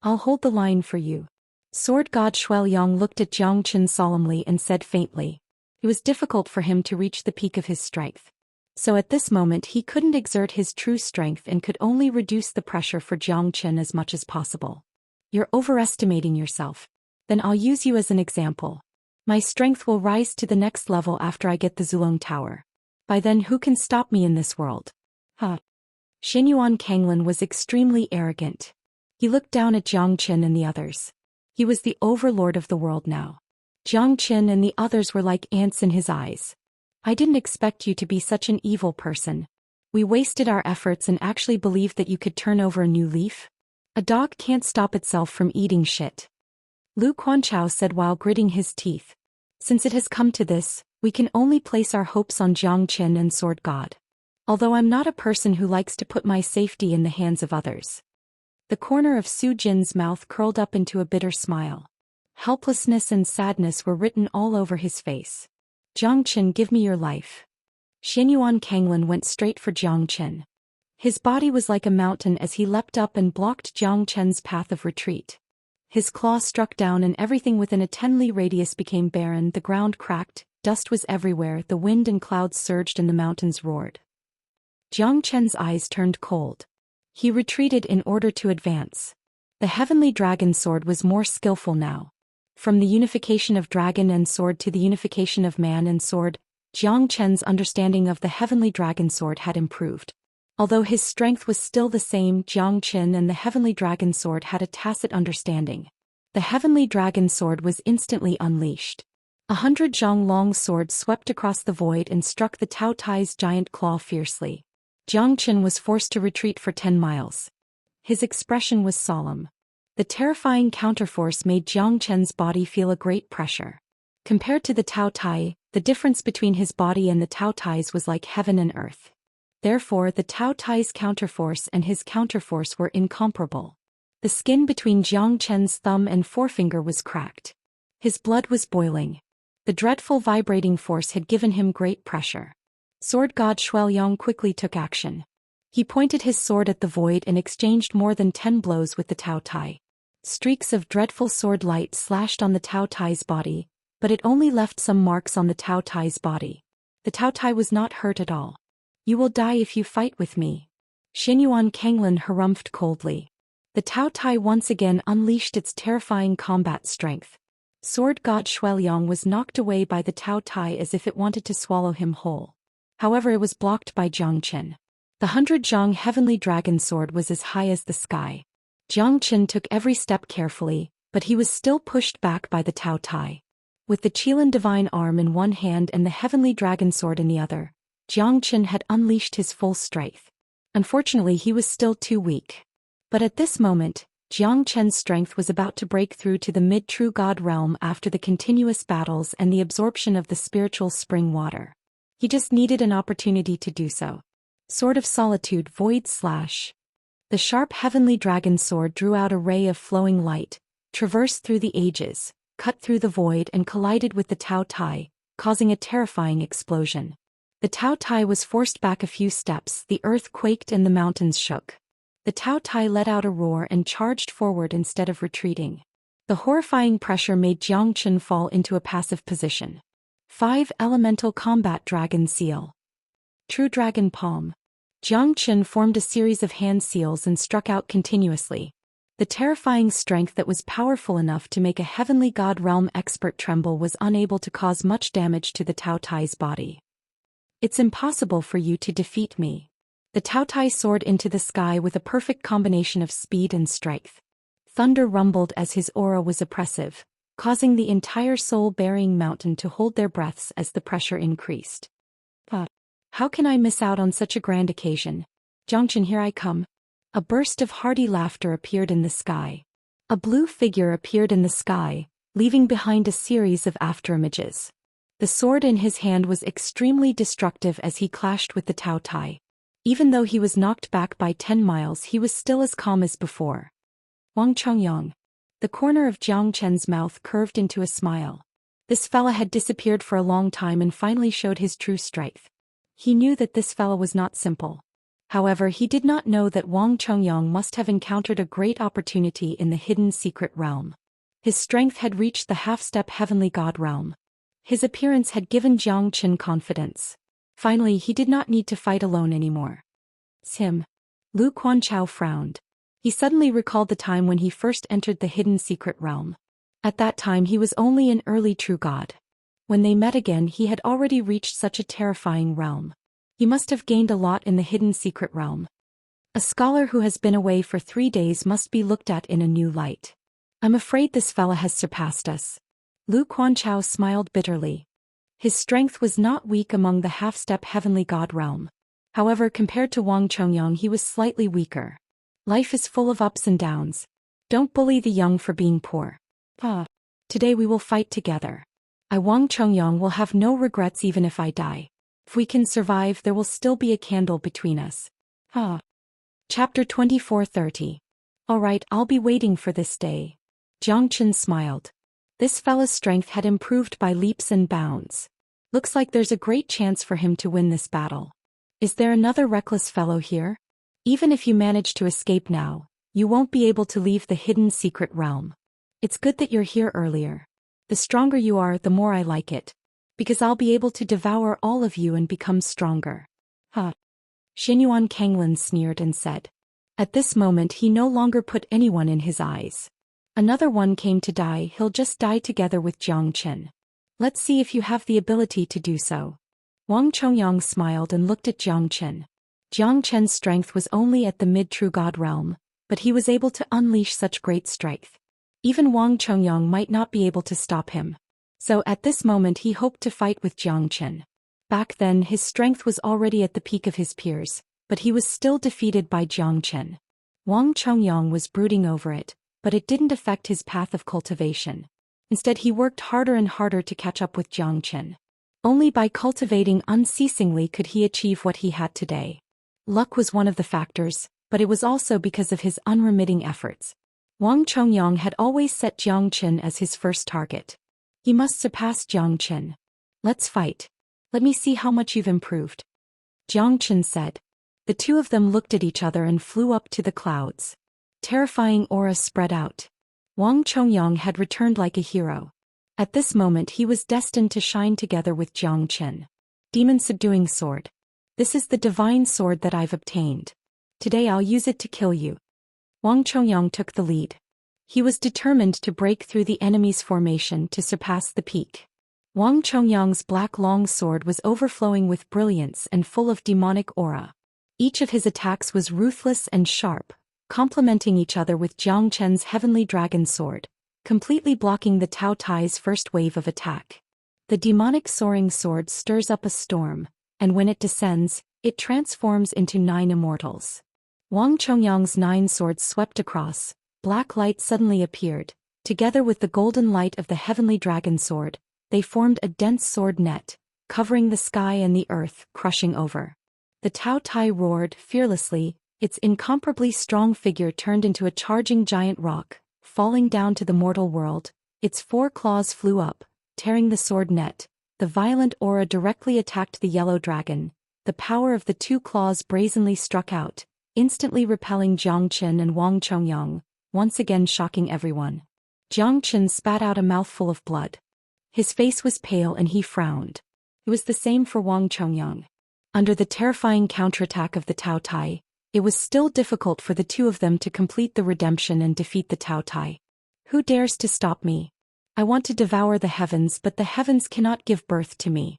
I'll hold the line for you. Sword God Shuiliang looked at Jiang Qin solemnly and said faintly. It was difficult for him to reach the peak of his strength. So at this moment he couldn't exert his true strength and could only reduce the pressure for Jiang Qin as much as possible. You're overestimating yourself. Then I'll use you as an example. My strength will rise to the next level after I get the Zulong Tower. By then who can stop me in this world? Huh. Xianyuan Kanglin was extremely arrogant. He looked down at Jiang Qin and the others. He was the overlord of the world now. Jiang Qin and the others were like ants in his eyes. I didn't expect you to be such an evil person. We wasted our efforts and actually believed that you could turn over a new leaf? A dog can't stop itself from eating shit. Lu Quanchao said while gritting his teeth. Since it has come to this, we can only place our hopes on Jiang Qin and Sword God. Although I'm not a person who likes to put my safety in the hands of others. The corner of Su Jin's mouth curled up into a bitter smile. Helplessness and sadness were written all over his face. Jiang Qin, give me your life. Xianyuan Kanglin went straight for Jiang Qin. His body was like a mountain as he leapt up and blocked Jiang Qin's path of retreat. His claw struck down and everything within a 10 li radius became barren, the ground cracked, dust was everywhere, the wind and clouds surged and the mountains roared. Jiang Qin's eyes turned cold. He retreated in order to advance. The heavenly dragon sword was more skillful now. From the unification of dragon and sword to the unification of man and sword, Jiang Qin's understanding of the heavenly dragon sword had improved. Although his strength was still the same, Jiang Qin and the heavenly dragon sword had a tacit understanding. The heavenly dragon sword was instantly unleashed. 100 zhang long swords swept across the void and struck the Tao Tai's giant claw fiercely. Jiang Qin was forced to retreat for 10 miles. His expression was solemn. The terrifying counterforce made Jiang Qin's body feel a great pressure. Compared to the Tao Tai, the difference between his body and the Tao Tai's was like heaven and earth. Therefore, the Tao Tai's counterforce and his counterforce were incomparable. The skin between Jiang Qin's thumb and forefinger was cracked. His blood was boiling. The dreadful vibrating force had given him great pressure. Sword God Shuiliang quickly took action. He pointed his sword at the void and exchanged more than 10 blows with the Tao Tai. Streaks of dreadful sword light slashed on the Tao Tai's body, but it only left some marks on the Tao Tai's body. The Tao Tai was not hurt at all. You will die if you fight with me. Xianyuan Kanglin harumphed coldly. The Tao Tai once again unleashed its terrifying combat strength. Sword God Shuiliang was knocked away by the Tao Tai as if it wanted to swallow him whole. However, it was blocked by Jiang Qin. The 100 zhang heavenly dragon sword was as high as the sky. Jiang Qin took every step carefully, but he was still pushed back by the Tao Tai. With the Qilin divine arm in one hand and the heavenly dragon sword in the other, Jiang Qin had unleashed his full strength. Unfortunately, he was still too weak. But at this moment, Jiang Qin's strength was about to break through to the mid-true god realm after the continuous battles and the absorption of the spiritual spring water. He just needed an opportunity to do so. Sword of Solitude Void Slash. The sharp heavenly dragon sword drew out a ray of flowing light, traversed through the ages, cut through the void and collided with the Tao Tai, causing a terrifying explosion. The Tao Tai was forced back a few steps, the earth quaked and the mountains shook. The Tao Tai let out a roar and charged forward instead of retreating. The horrifying pressure made Jiang Qin fall into a passive position. 5 Elemental Combat Dragon Seal. True Dragon Palm. Jiang Qin formed a series of hand seals and struck out continuously. The terrifying strength that was powerful enough to make a heavenly god realm expert tremble was unable to cause much damage to the Tao Tai's body. It's impossible for you to defeat me. The Tao Tai soared into the sky with a perfect combination of speed and strength. Thunder rumbled as his aura was oppressive, causing the entire soul-bearing mountain to hold their breaths as the pressure increased. How can I miss out on such a grand occasion? Xianxia, here I come. A burst of hearty laughter appeared in the sky. A blue figure appeared in the sky, leaving behind a series of afterimages. The sword in his hand was extremely destructive as he clashed with the Tao Tai. Even though he was knocked back by 10 miles, he was still as calm as before. Wang Chongyang. The corner of Jiang Chen's mouth curved into a smile. This fella had disappeared for a long time and finally showed his true strength. He knew that this fella was not simple. However, he did not know that Wang Chongyang must have encountered a great opportunity in the hidden secret realm. His strength had reached the half-step heavenly god realm. His appearance had given Jiang Chen confidence. Finally, he did not need to fight alone anymore. It's him. Lu Quanchao frowned. He suddenly recalled the time when he first entered the hidden secret realm. At that time he was only an early true god. When they met again, he had already reached such a terrifying realm. He must have gained a lot in the hidden secret realm. A scholar who has been away for 3 days must be looked at in a new light. I'm afraid this fella has surpassed us. Lu Quanchao smiled bitterly. His strength was not weak among the half-step heavenly god realm. However, compared to Wang Chongyang, he was slightly weaker. Life is full of ups and downs. Don't bully the young for being poor. Today we will fight together. I, Wang Chongyang, will have no regrets even if I die. If we can survive, there will still be a candle between us. Chapter 24:30. Alright, I'll be waiting for this day. Jiang Chen smiled. This fella's strength had improved by leaps and bounds. Looks like there's a great chance for him to win this battle. Is there another reckless fellow here? Even if you manage to escape now, you won't be able to leave the hidden secret realm. It's good that you're here earlier. The stronger you are, the more I like it. Because I'll be able to devour all of you and become stronger. Xinyuan Kanglin sneered and said. At this moment he no longer put anyone in his eyes. Another one came to die, he'll just die together with Jiang Chen. Let's see if you have the ability to do so. Wang Chongyang smiled and looked at Jiang Chen. Jiang Chen's strength was only at the mid-true god realm, but he was able to unleash such great strength. Even Wang Chongyang might not be able to stop him. So at this moment he hoped to fight with Jiang Chen. Back then his strength was already at the peak of his peers, but he was still defeated by Jiang Chen. Wang Chongyang was brooding over it, but it didn't affect his path of cultivation. Instead he worked harder and harder to catch up with Jiang Chen. Only by cultivating unceasingly could he achieve what he had today. Luck was one of the factors, but it was also because of his unremitting efforts. Wang Chongyang had always set Jiang Chen as his first target. He must surpass Jiang Chen. Let's fight. Let me see how much you've improved. Jiang Chen said. The two of them looked at each other and flew up to the clouds. Terrifying auras spread out. Wang Chongyang had returned like a hero. At this moment he was destined to shine together with Jiang Chen. Demon Subduing Sword. This is the divine sword that I've obtained. Today I'll use it to kill you. Wang Chongyang took the lead. He was determined to break through the enemy's formation to surpass the peak. Wang Chongyang's black long sword was overflowing with brilliance and full of demonic aura. Each of his attacks was ruthless and sharp, complementing each other with Jiang Chen's heavenly dragon sword, completely blocking the Tao Tai's first wave of attack. The demonic soaring sword stirs up a storm, and when it descends, it transforms into 9 immortals. Wang Chongyang's 9 swords swept across, black light suddenly appeared. Together with the golden light of the heavenly dragon sword, they formed a dense sword net, covering the sky and the earth, crushing over. The Tao Tai roared fearlessly, its incomparably strong figure turned into a charging giant rock, falling down to the mortal world. Its 4 claws flew up, tearing the sword net. The violent aura directly attacked the yellow dragon. The power of the 2 claws brazenly struck out, instantly repelling Jiang Chen and Wang Chongyang, once again shocking everyone. Jiang Chen spat out a mouthful of blood. His face was pale and he frowned. It was the same for Wang Chongyang. Under the terrifying counterattack of the Tao Tai, it was still difficult for the two of them to complete the redemption and defeat the Tao Tai. Who dares to stop me? I want to devour the heavens, but the heavens cannot give birth to me.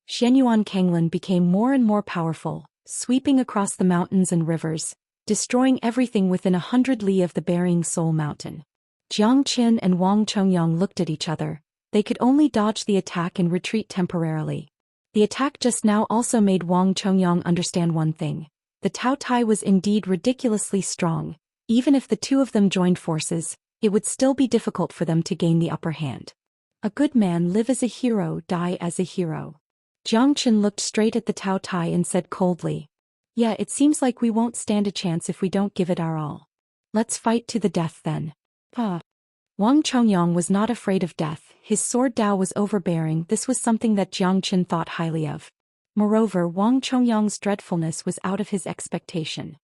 Xinyuan Kanglin became more and more powerful, sweeping across the mountains and rivers, destroying everything within 100 li of the Burying Soul Mountain. Jiang Qin and Wang Chongyang looked at each other. They could only dodge the attack and retreat temporarily. The attack just now also made Wang Chongyang understand one thing. The Tao Tai was indeed ridiculously strong. Even if the two of them joined forces, it would still be difficult for them to gain the upper hand. A good man live as a hero, die as a hero. Jiang Qin looked straight at the Tao Tai and said coldly. Yeah, it seems like we won't stand a chance if we don't give it our all. Let's fight to the death then. Wang Chongyang was not afraid of death. His sword Dao was overbearing. This was something that Jiang Qin thought highly of. Moreover, Wang Chongyang's dreadfulness was out of his expectation.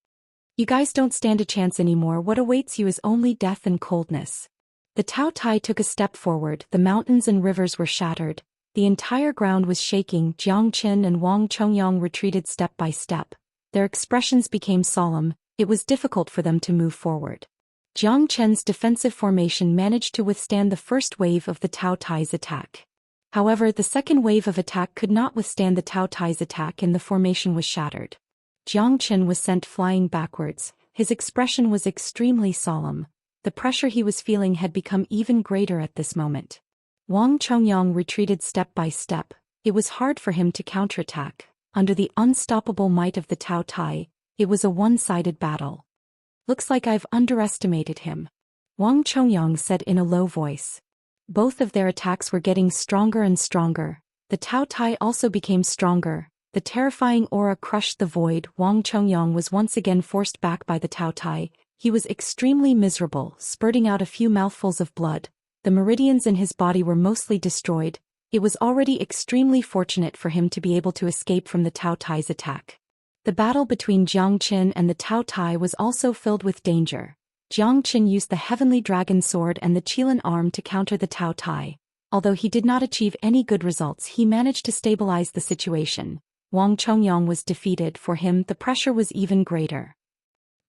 You guys don't stand a chance anymore. What awaits you is only death and coldness. The Tao Tai took a step forward. The mountains and rivers were shattered. The entire ground was shaking. Jiang Qin and Wang Chongyang retreated step by step. Their expressions became solemn. It was difficult for them to move forward. Jiang Chen's defensive formation managed to withstand the first wave of the Tao Tai's attack. However, the second wave of attack could not withstand the Tao Tai's attack and the formation was shattered. Jiang Chen was sent flying backwards. His expression was extremely solemn. The pressure he was feeling had become even greater at this moment. Wang Chongyang retreated step by step. It was hard for him to counterattack. Under the unstoppable might of the Tao Tai, it was a one-sided battle. Looks like I've underestimated him, Wang Chongyang said in a low voice. Both of their attacks were getting stronger and stronger. The Tao Tai also became stronger. The terrifying aura crushed the void. Wang Chongyang was once again forced back by the Tao Tai. He was extremely miserable, spurting out a few mouthfuls of blood. The meridians in his body were mostly destroyed. It was already extremely fortunate for him to be able to escape from the Tao Tai's attack. The battle between Jiang Qin and the Tao Tai was also filled with danger. Jiang Qin used the Heavenly Dragon Sword and the Qilin Arm to counter the Tao Tai. Although he did not achieve any good results, he managed to stabilize the situation. Wang Chongyang was defeated. For him, the pressure was even greater.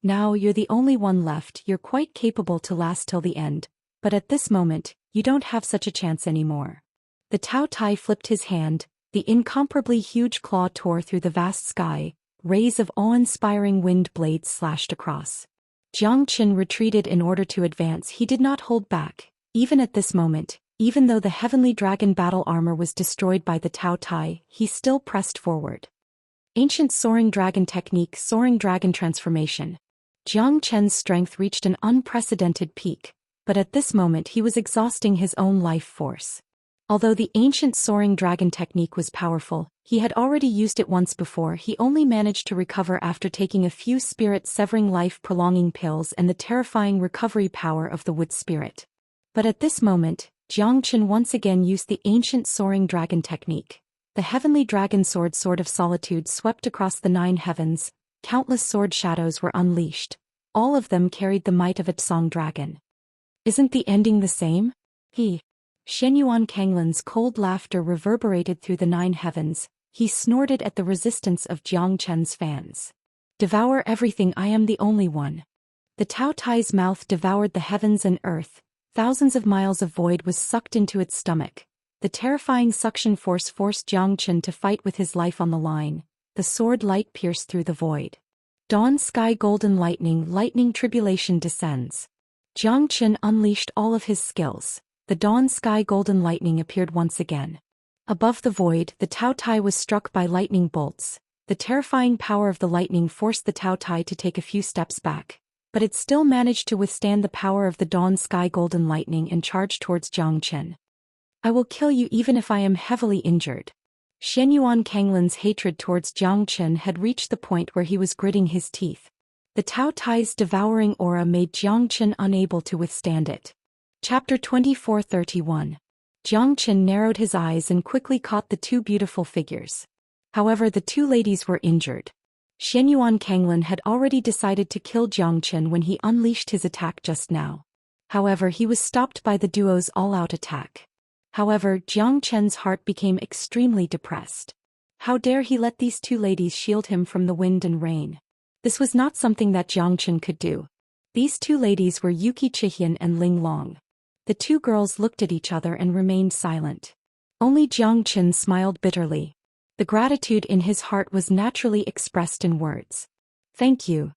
Now you're the only one left. You're quite capable to last till the end. But at this moment, you don't have such a chance anymore. The Tao Tai flipped his hand. The incomparably huge claw tore through the vast sky. Rays of awe-inspiring wind blades slashed across. Jiang Qin retreated in order to advance. He did not hold back. Even at this moment, even though the Heavenly Dragon battle armor was destroyed by the Tao Tai, he still pressed forward. Ancient Soaring Dragon Technique. Soaring Dragon Transformation. Jiang Chen's strength reached an unprecedented peak, but at this moment he was exhausting his own life force. Although the ancient Soaring Dragon Technique was powerful, he had already used it once before. He only managed to recover after taking a few spirit-severing life-prolonging pills and the terrifying recovery power of the Wood Spirit. But at this moment, Jiang Qin once again used the ancient Soaring Dragon Technique. The Heavenly Dragon Sword, Sword of Solitude, swept across the 9 heavens. Countless sword shadows were unleashed. All of them carried the might of a Tsong dragon. Isn't the ending the same? Shenyuan Kanglin's cold laughter reverberated through the 9 heavens. He snorted at the resistance of Jiang Chen's fans. Devour everything, I am the only one. The Tao Tai's mouth devoured the heavens and earth. Thousands of miles of void was sucked into its stomach. The terrifying suction force forced Jiang Chen to fight with his life on the line. The sword light pierced through the void. Dawn sky golden lightning, lightning tribulation descends. Jiang Chen unleashed all of his skills. The dawn sky golden lightning appeared once again. Above the void, the Tao Tai was struck by lightning bolts. The terrifying power of the lightning forced the Tao Tai to take a few steps back, but it still managed to withstand the power of the dawn sky golden lightning and charge towards Jiang Chen. I will kill you even if I am heavily injured. Shenyuan Kanglin's hatred towards Jiang Chen had reached the point where he was gritting his teeth. The Tao Tai's devouring aura made Jiang Chen unable to withstand it. Chapter 24:31. Jiang Chen narrowed his eyes and quickly caught the 2 beautiful figures. However, the 2 ladies were injured. Shenyuan Kanglin had already decided to kill Jiang Chen when he unleashed his attack just now. However, he was stopped by the duo's all-out attack. However, Jiang Chen's heart became extremely depressed. How dare he let these 2 ladies shield him from the wind and rain? This was not something that Jiang Chen could do. These 2 ladies were Yuki Chihian and Ling Long. The 2 girls looked at each other and remained silent. Only Jiang Chen smiled bitterly. The gratitude in his heart was naturally expressed in words. Thank you.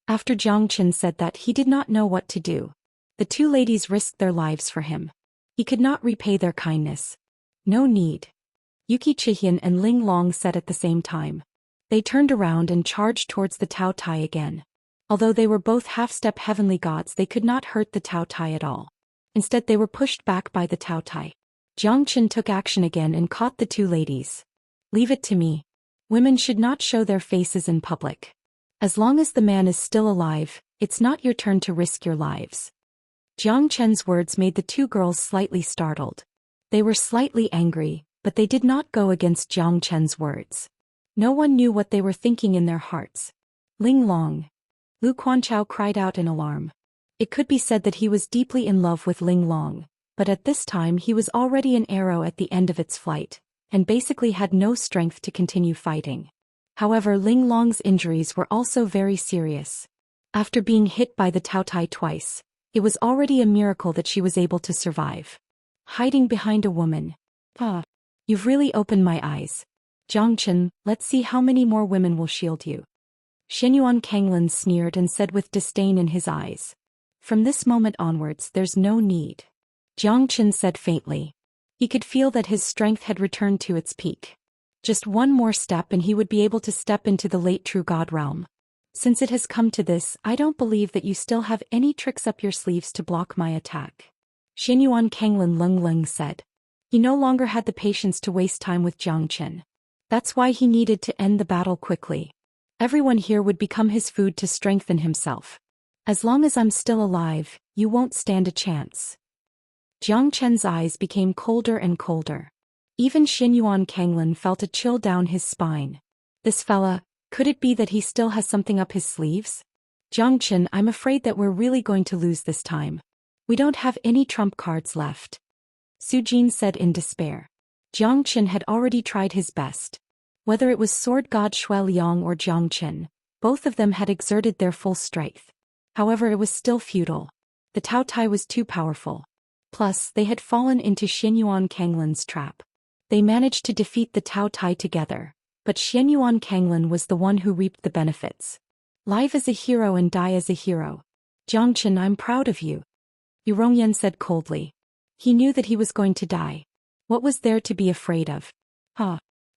After Jiang Chen said that, he did not know what to do. The two ladies risked their lives for him. He could not repay their kindness. No need. Yuki Chihian and Ling Long said at the same time. They turned around and charged towards the Tao Tai again. Although they were both half-step heavenly gods, they could not hurt the Tao Tai at all. Instead, they were pushed back by the Tao Tai. Jiang Chen took action again and caught the two ladies. Leave it to me. Women should not show their faces in public. As long as the man is still alive, it's not your turn to risk your lives. Jiang Chen's words made the two girls slightly startled. They were slightly angry, but they did not go against Jiang Chen's words. No one knew what they were thinking in their hearts. Ling Long. Lu Quanchao cried out in alarm. It could be said that he was deeply in love with Ling Long, but at this time he was already an arrow at the end of its flight, and basically had no strength to continue fighting. However, Ling Long's injuries were also very serious. After being hit by the Tao Tai twice, it was already a miracle that she was able to survive. Hiding behind a woman. You've really opened my eyes. Jiang Chen, let's see how many more women will shield you. Xianyuan Kanglin sneered and said with disdain in his eyes. From this moment onwards, there's no need. Jiang Chen said faintly. He could feel that his strength had returned to its peak. Just one more step and he would be able to step into the late true god realm. Since it has come to this, I don't believe that you still have any tricks up your sleeves to block my attack. Xianyuan Kanglin Leng said. He no longer had the patience to waste time with Jiang Chen. That's why he needed to end the battle quickly. Everyone here would become his food to strengthen himself. As long as I'm still alive, you won't stand a chance. Jiang Chen's eyes became colder and colder. Even Xianyuan Kanglin felt a chill down his spine. This fella, could it be that he still has something up his sleeves? Jiang Chen, I'm afraid that we're really going to lose this time. We don't have any trump cards left. Su Jin said in despair. Jiang Chen had already tried his best. Whether it was sword god Shui Liang or Jiang Chen, both of them had exerted their full strength. However, it was still futile. The Tao Tai was too powerful. Plus, they had fallen into Xianyuan Kanglin's trap. They managed to defeat the Tao Tai together, but Xianyuan Kanglin was the one who reaped the benefits. Live as a hero and die as a hero. Jiang Chen, I'm proud of you. Yu Rongyan said coldly. He knew that he was going to die. What was there to be afraid of?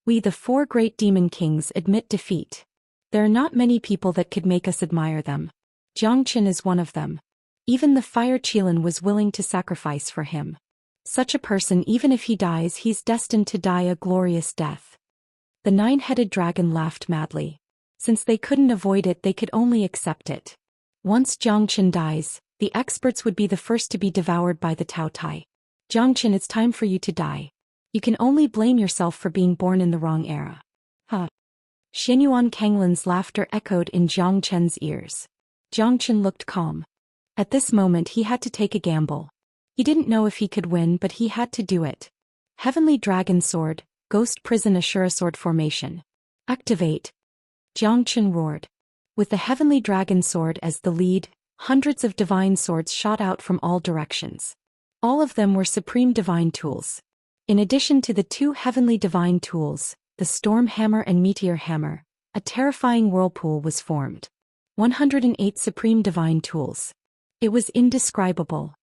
We the four great demon kings admit defeat. There are not many people that could make us admire them. Jiang Chen is one of them. Even the Fire Qilin was willing to sacrifice for him. Such a person, even if he dies, he's destined to die a glorious death. The nine-headed dragon laughed madly. Since they couldn't avoid it, they could only accept it. Once Jiang Chen dies, the experts would be the first to be devoured by the Tao Tai. Jiang Chen, it's time for you to die. You can only blame yourself for being born in the wrong era. Xianyuan Kanglin's laughter echoed in Jiang Chen's ears. Jiang Chen looked calm. At this moment he had to take a gamble. He didn't know if he could win, but he had to do it. Heavenly Dragon Sword, Ghost Prison Ashura Sword Formation. Activate. Jiang Chen roared. With the Heavenly Dragon Sword as the lead, hundreds of divine swords shot out from all directions. All of them were supreme divine tools. In addition to the two heavenly divine tools, the Storm Hammer and Meteor Hammer, a terrifying whirlpool was formed. 108 supreme divine tools. It was indescribable.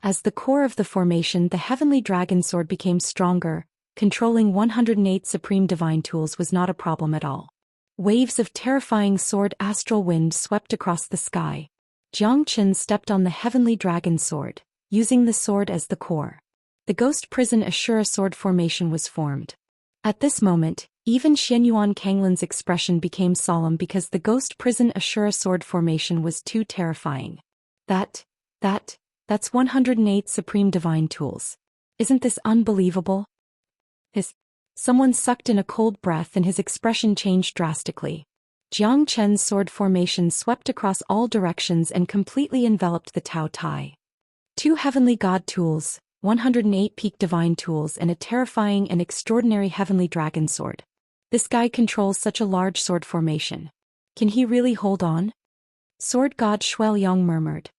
As the core of the formation, the Heavenly Dragon Sword became stronger. Controlling 108 supreme divine tools was not a problem at all. Waves of terrifying sword astral wind swept across the sky. Jiang Chen stepped on the Heavenly Dragon Sword, using the sword as the core. The Ghost Prison Ashura Sword Formation was formed. At this moment, even Xianyuan Kanglin's expression became solemn because the Ghost Prison Ashura Sword Formation was too terrifying. That's 108 supreme divine tools. Isn't this unbelievable? Someone sucked in a cold breath and his expression changed drastically. Jiang Chen's sword formation swept across all directions and completely enveloped the Tao Tai. Two heavenly god tools, 108 peak divine tools and a terrifying and extraordinary heavenly dragon sword. This guy controls such a large sword formation. Can he really hold on? Sword god Shui Liang murmured.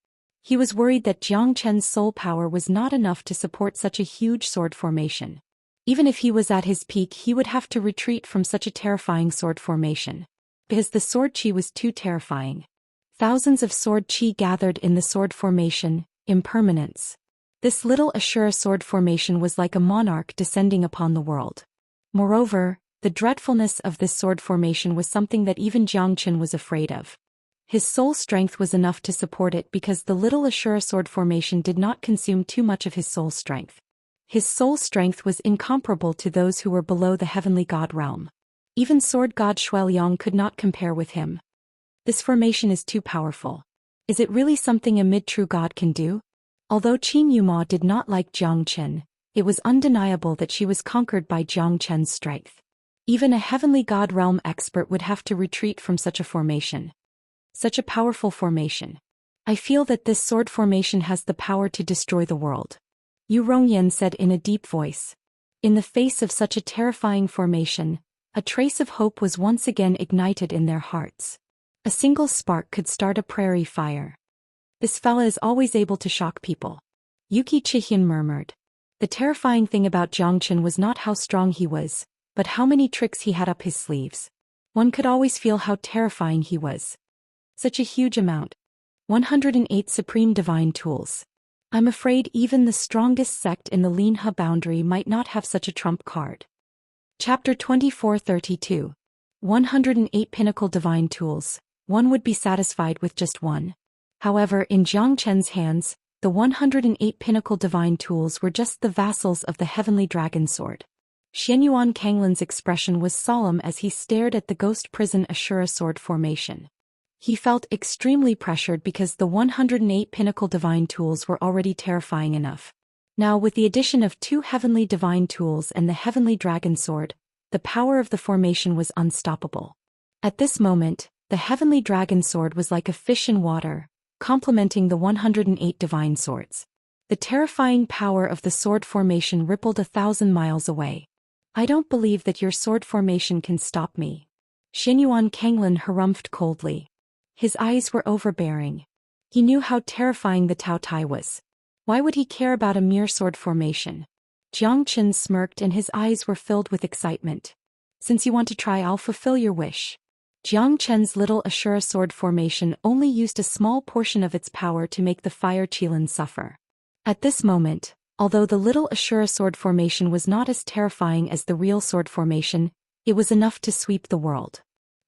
He was worried that Jiang Chen's soul power was not enough to support such a huge sword formation. Even if he was at his peak, he would have to retreat from such a terrifying sword formation. Because the sword chi was too terrifying. Thousands of sword chi gathered in the sword formation, Impermanence. This little Ashura sword formation was like a monarch descending upon the world. Moreover, the dreadfulness of this sword formation was something that even Xianxia was afraid of. His soul strength was enough to support it because the little Ashura sword formation did not consume too much of his soul strength. His soul strength was incomparable to those who were below the heavenly god realm. Even sword god Zhou Xian could not compare with him. This formation is too powerful. Is it really something a mid-true god can do? Although Qin Yuma did not like Xianxia, it was undeniable that she was conquered by Xianxia's strength. Even a heavenly god realm expert would have to retreat from such a formation. Such a powerful formation. I feel that this sword formation has the power to destroy the world. Yu Rongyan said in a deep voice. In the face of such a terrifying formation, a trace of hope was once again ignited in their hearts. A single spark could start a prairie fire. This fella is always able to shock people. Yuki Chihyun murmured. The terrifying thing about Xianxia was not how strong he was, but how many tricks he had up his sleeves. One could always feel how terrifying he was. Such a huge amount. 108 supreme divine tools. I'm afraid even the strongest sect in the Linhe boundary might not have such a trump card. Chapter 2432. 108 pinnacle divine tools. One would be satisfied with just one. However, in Xianxia's hands, the 108 pinnacle divine tools were just the vassals of the heavenly dragon sword. Xianyuan Kanglin's expression was solemn as he stared at the ghost prison Ashura sword formation. He felt extremely pressured because the 108 pinnacle divine tools were already terrifying enough. Now with the addition of 2 heavenly divine tools and the heavenly dragon sword, the power of the formation was unstoppable. At this moment, the heavenly dragon sword was like a fish in water, complementing the 108 divine swords. The terrifying power of the sword formation rippled 1,000 miles away. I don't believe that your sword formation can stop me. Xianyuan Kanglin harumphed coldly. His eyes were overbearing. He knew how terrifying the Tao Tai was. Why would he care about a mere sword formation? Jiangchen smirked and his eyes were filled with excitement. Since you want to try, I'll fulfill your wish. Jiangchen's little Ashura sword formation only used a small portion of its power to make the fire Qilin suffer. At this moment, although the little Ashura sword formation was not as terrifying as the real sword formation, it was enough to sweep the world.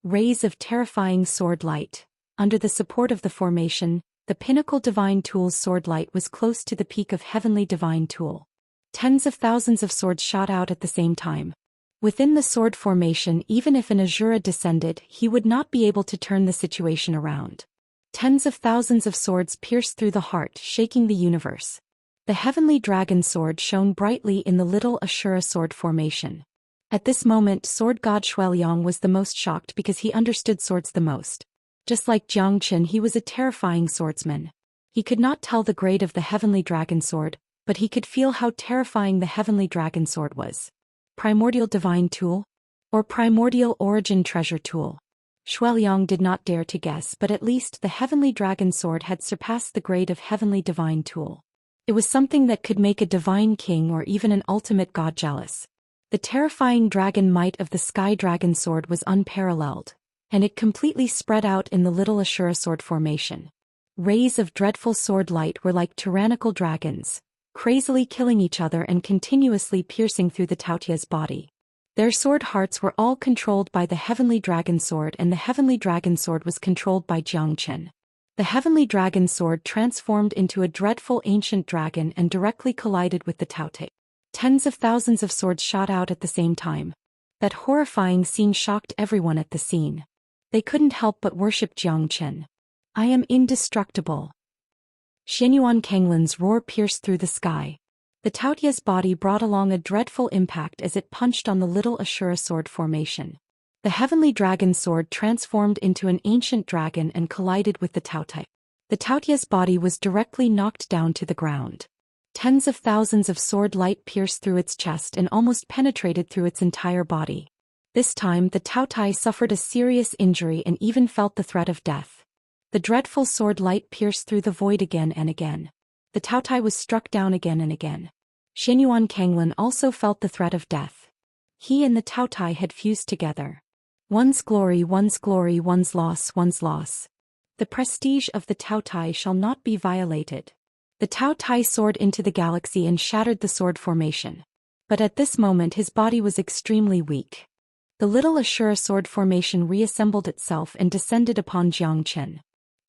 Rays of terrifying sword light. Under the support of the formation, the pinnacle divine tool's sword light was close to the peak of heavenly divine tool. Tens of thousands of swords shot out at the same time. Within the sword formation, even if an Ashura descended, he would not be able to turn the situation around. Tens of thousands of swords pierced through the heart, shaking the universe. The heavenly dragon sword shone brightly in the little Ashura sword formation. At this moment, sword god Shueliang was the most shocked because he understood swords the most. Just like Jiangchen, he was a terrifying swordsman. He could not tell the grade of the heavenly dragon sword, but he could feel how terrifying the heavenly dragon sword was. Primordial divine tool? Or primordial origin treasure tool? Shueliang did not dare to guess, but at least the heavenly dragon sword had surpassed the grade of heavenly divine tool. It was something that could make a divine king or even an ultimate god jealous. The terrifying dragon might of the sky dragon sword was unparalleled, and it completely spread out in the little Ashura sword formation. Rays of dreadful sword light were like tyrannical dragons, crazily killing each other and continuously piercing through the Taotia's body. Their sword hearts were all controlled by the heavenly dragon sword, and the heavenly dragon sword was controlled by Jiangchen. The heavenly dragon sword transformed into a dreadful ancient dragon and directly collided with the Taotai. Tens of thousands of swords shot out at the same time. That horrifying scene shocked everyone at the scene. They couldn't help but worship Jiangchen. I am indestructible. Xianyuan Kanglin's roar pierced through the sky. The Taotia's body brought along a dreadful impact as it punched on the little Ashura sword formation. The heavenly dragon sword transformed into an ancient dragon and collided with the Taotai. The Taotia's body was directly knocked down to the ground. Tens of thousands of sword light pierced through its chest and almost penetrated through its entire body. This time the Taotai suffered a serious injury and even felt the threat of death. The dreadful sword light pierced through the void again and again. The Taotai was struck down again and again. Xianyuan Kanglin also felt the threat of death. He and the Taotai had fused together. One's glory, one's loss, one's loss. The prestige of the Taotai shall not be violated. The Tao Tai soared into the galaxy and shattered the sword formation. But at this moment his body was extremely weak. The little Ashura sword formation reassembled itself and descended upon Jiang Chen.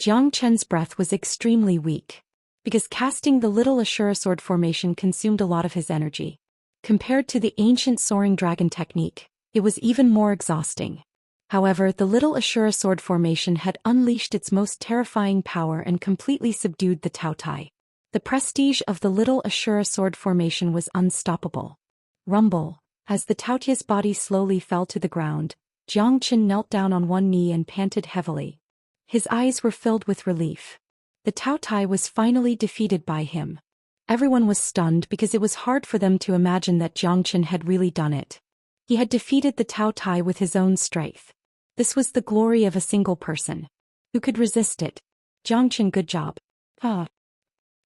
Jiang Chen's breath was extremely weak, because casting the little Ashura sword formation consumed a lot of his energy. Compared to the ancient soaring dragon technique, it was even more exhausting. However, the little Ashura sword formation had unleashed its most terrifying power and completely subdued the Tao Tai. The prestige of the little Ashura sword formation was unstoppable. Rumble. As the Tao Tai's body slowly fell to the ground, Jiang Chen knelt down on one knee and panted heavily. His eyes were filled with relief. The Tao Tai was finally defeated by him. Everyone was stunned because it was hard for them to imagine that Jiang Chen had really done it. He had defeated the Tao Tai with his own strength. This was the glory of a single person. Who could resist it? Jiang Chen, good job.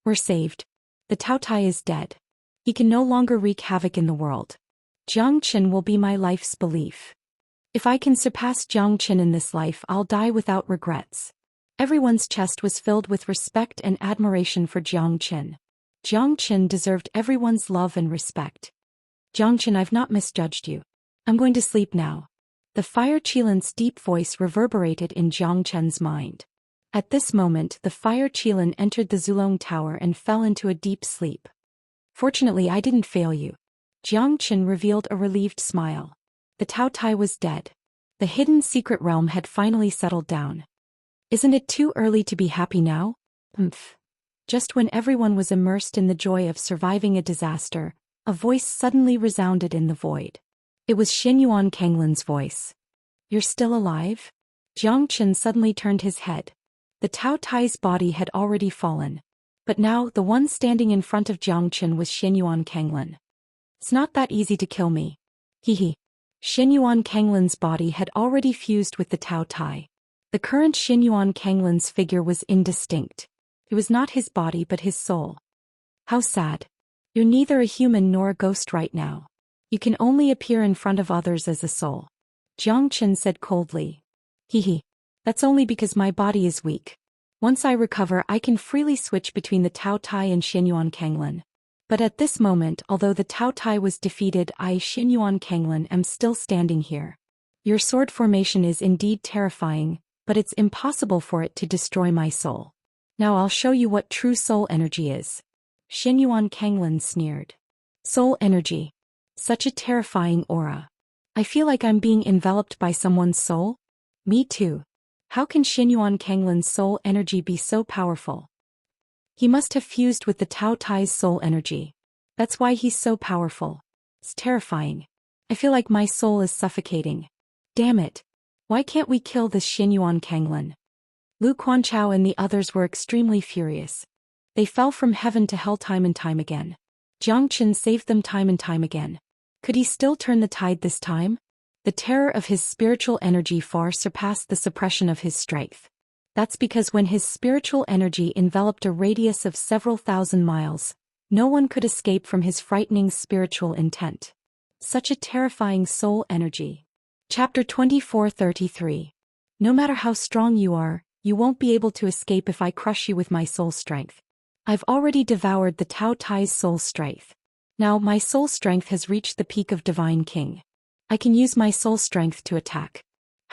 We're saved. The Tao Tai is dead. He can no longer wreak havoc in the world. Jiang Chen will be my life's belief. If I can surpass Jiang Chen in this life, I'll die without regrets. Everyone's chest was filled with respect and admiration for Jiang Chen. Jiang Chen deserved everyone's love and respect. Jiang Chen, I've not misjudged you. I'm going to sleep now. The Fire Qilin's deep voice reverberated in Jiang Chen's mind. At this moment, the Fire Qilin entered the Zulong Tower and fell into a deep sleep. Fortunately, I didn't fail you. Jiang Chen revealed a relieved smile. The Tao Tai was dead. The hidden secret realm had finally settled down. Isn't it too early to be happy now? Just when everyone was immersed in the joy of surviving a disaster, a voice suddenly resounded in the void. It was Xianyuan Kanglin's voice. You're still alive? Jiang Chen suddenly turned his head. The Tao Tai's body had already fallen. But now, the one standing in front of Jiang Chen was Xianyuan Kanglin. It's not that easy to kill me. Hehe. Xianyuan Kanglin's body had already fused with the Tao Tai. The current Xianyuan Kanglin's figure was indistinct. It was not his body but his soul. How sad. You're neither a human nor a ghost right now. You can only appear in front of others as a soul. Jiang Chen said coldly. Hehe. That's only because my body is weak. Once I recover, I can freely switch between the Tao Tai and Xianyuan Kanglin. But at this moment, although the Tao Tai was defeated, I, Xianyuan Kanglin, am still standing here. Your sword formation is indeed terrifying, but it's impossible for it to destroy my soul. Now I'll show you what true soul energy is. Xianyuan Kanglin sneered. Soul energy. Such a terrifying aura. I feel like I'm being enveloped by someone's soul. Me too. How can Xianyuan Kanglin's soul energy be so powerful? He must have fused with the Tao Tai's soul energy. That's why he's so powerful. It's terrifying. I feel like my soul is suffocating. Damn it. Why can't we kill this Xianyuan Kanglin? Lu Quanchao and the others were extremely furious. They fell from heaven to hell time and time again. Jiang Chen saved them time and time again. Could he still turn the tide this time? The terror of his spiritual energy far surpassed the suppression of his strength. That's because when his spiritual energy enveloped a radius of several thousand miles, no one could escape from his frightening spiritual intent. Such a terrifying soul energy. Chapter 24:33. No matter how strong you are, you won't be able to escape if I crush you with my soul strength. I've already devoured the Tao Tai's soul strength. Now my soul strength has reached the peak of Divine King. I can use my soul strength to attack.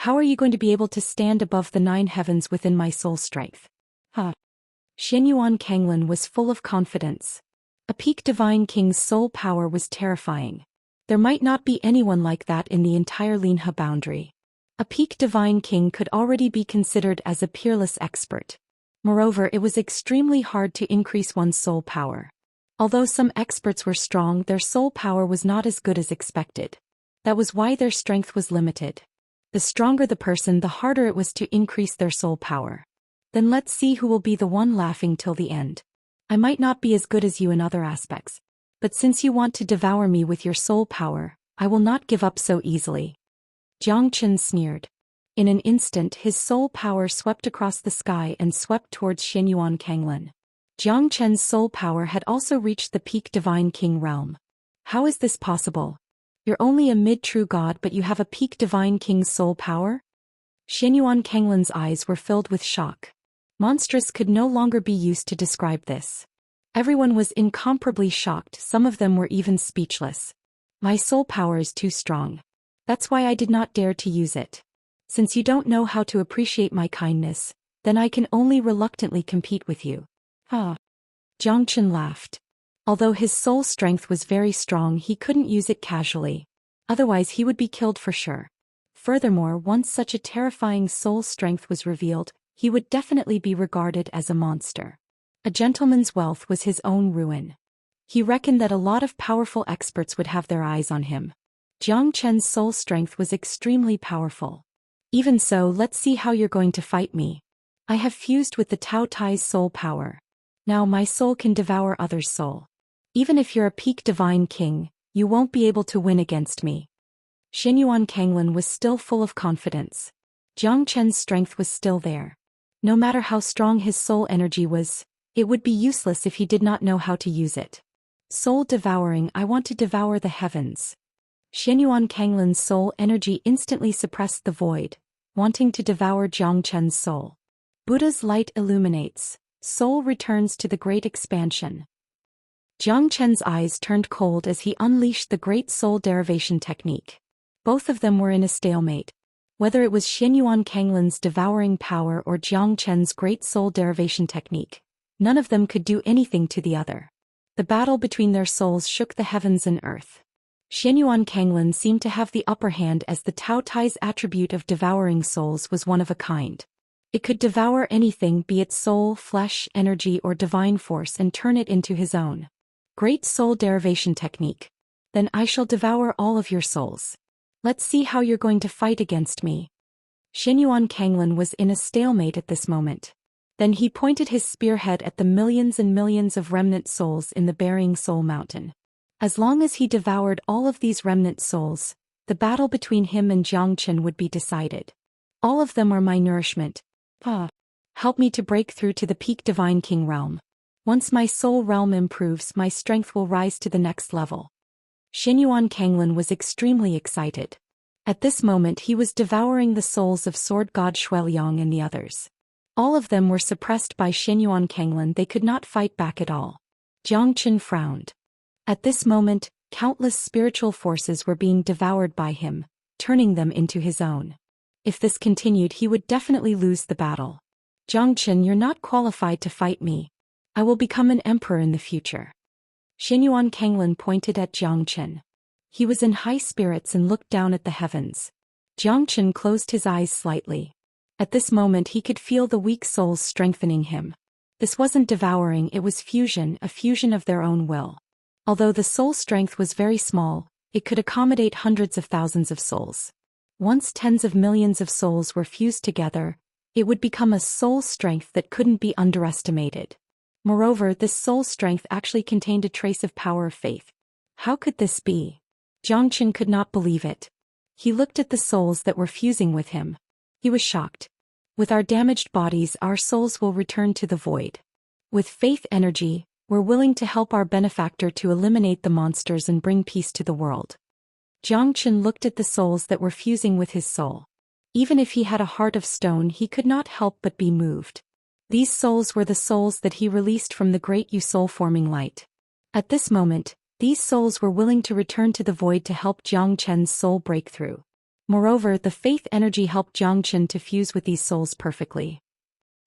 How are you going to be able to stand above the 9 heavens within my soul strength? Xianyuan Kanglin was full of confidence. A peak Divine King's soul power was terrifying. There might not be anyone like that in the entire Linhe boundary. A peak Divine King could already be considered as a peerless expert. Moreover, it was extremely hard to increase one's soul power. Although some experts were strong, their soul power was not as good as expected. That was why their strength was limited. The stronger the person, the harder it was to increase their soul power. Then let's see who will be the one laughing till the end. I might not be as good as you in other aspects, but since you want to devour me with your soul power, I will not give up so easily. Jiang Chen sneered. In an instant, his soul power swept across the sky and swept towards Xianyuan Kanglin. Jiang Chen's soul power had also reached the peak Divine King realm. How is this possible? You're only a mid-true god but you have a peak Divine King's soul power? Xianyuan Kanglin's eyes were filled with shock. Monstrous could no longer be used to describe this. Everyone was incomparably shocked, some of them were even speechless. My soul power is too strong. That's why I did not dare to use it. Since you don't know how to appreciate my kindness, then I can only reluctantly compete with you. Ah. Zhou Xian laughed. Although his soul strength was very strong, he couldn't use it casually. Otherwise he would be killed for sure. Furthermore, once such a terrifying soul strength was revealed, he would definitely be regarded as a monster. A gentleman's wealth was his own ruin. He reckoned that a lot of powerful experts would have their eyes on him. Zhou Xian's soul strength was extremely powerful. Even so, let's see how you're going to fight me. I have fused with the Tao Tai's soul power. Now my soul can devour others' soul. Even if you're a peak divine king, you won't be able to win against me. Xianyuan Kanglin was still full of confidence. Zhou Xian's strength was still there. No matter how strong his soul energy was, it would be useless if he did not know how to use it. Soul devouring, I want to devour the heavens. Xianyuan Kanglin's soul energy instantly suppressed the void, wanting to devour Zhou Xian's soul. Buddha's light illuminates. Soul returns to the great expansion. Zhou Xian's eyes turned cold as he unleashed the great soul derivation technique. Both of them were in a stalemate. Whether it was Xianyuan Kanglin's devouring power or Zhou Xian's great soul derivation technique, none of them could do anything to the other. The battle between their souls shook the heavens and earth. Xianyuan Kanglin seemed to have the upper hand as the Tao Tai's attribute of devouring souls was one of a kind. It could devour anything, be it soul, flesh, energy or divine force, and turn it into his own. Great soul derivation technique. Then I shall devour all of your souls. Let's see how you're going to fight against me. Xianyuan Kanglin was in a stalemate at this moment. Then he pointed his spearhead at the millions and millions of remnant souls in the burying soul mountain. As long as he devoured all of these remnant souls, the battle between him and Zhou Xian would be decided. All of them are my nourishment. Help me to break through to the peak divine king realm. Once my soul realm improves, my strength will rise to the next level. Xianyuan Kanglin was extremely excited. At this moment he was devouring the souls of sword god Shuiliang and the others. All of them were suppressed by Xianyuan Kanglin, they could not fight back at all. Zhou Xian frowned. At this moment, countless spiritual forces were being devoured by him, turning them into his own. If this continued, he would definitely lose the battle. Zhou Xian, you're not qualified to fight me. I will become an emperor in the future. Xianyuan Kanglin pointed at Zhou Xian. He was in high spirits and looked down at the heavens. Zhou Xian closed his eyes slightly. At this moment he could feel the weak souls strengthening him. This wasn't devouring, it was fusion, a fusion of their own will. Although the soul strength was very small, it could accommodate hundreds of thousands of souls. Once tens of millions of souls were fused together, it would become a soul strength that couldn't be underestimated. Moreover, this soul strength actually contained a trace of power of faith. How could this be? Zhou Xian could not believe it. He looked at the souls that were fusing with him. He was shocked. With our damaged bodies, our souls will return to the void. With faith energy, we're willing to help our benefactor to eliminate the monsters and bring peace to the world. Zhou Xian looked at the souls that were fusing with his soul. Even if he had a heart of stone, he could not help but be moved. These souls were the souls that he released from the great soul-forming light. At this moment, these souls were willing to return to the void to help Zhou Xian's soul break through. Moreover, the faith energy helped Zhou Xian to fuse with these souls perfectly.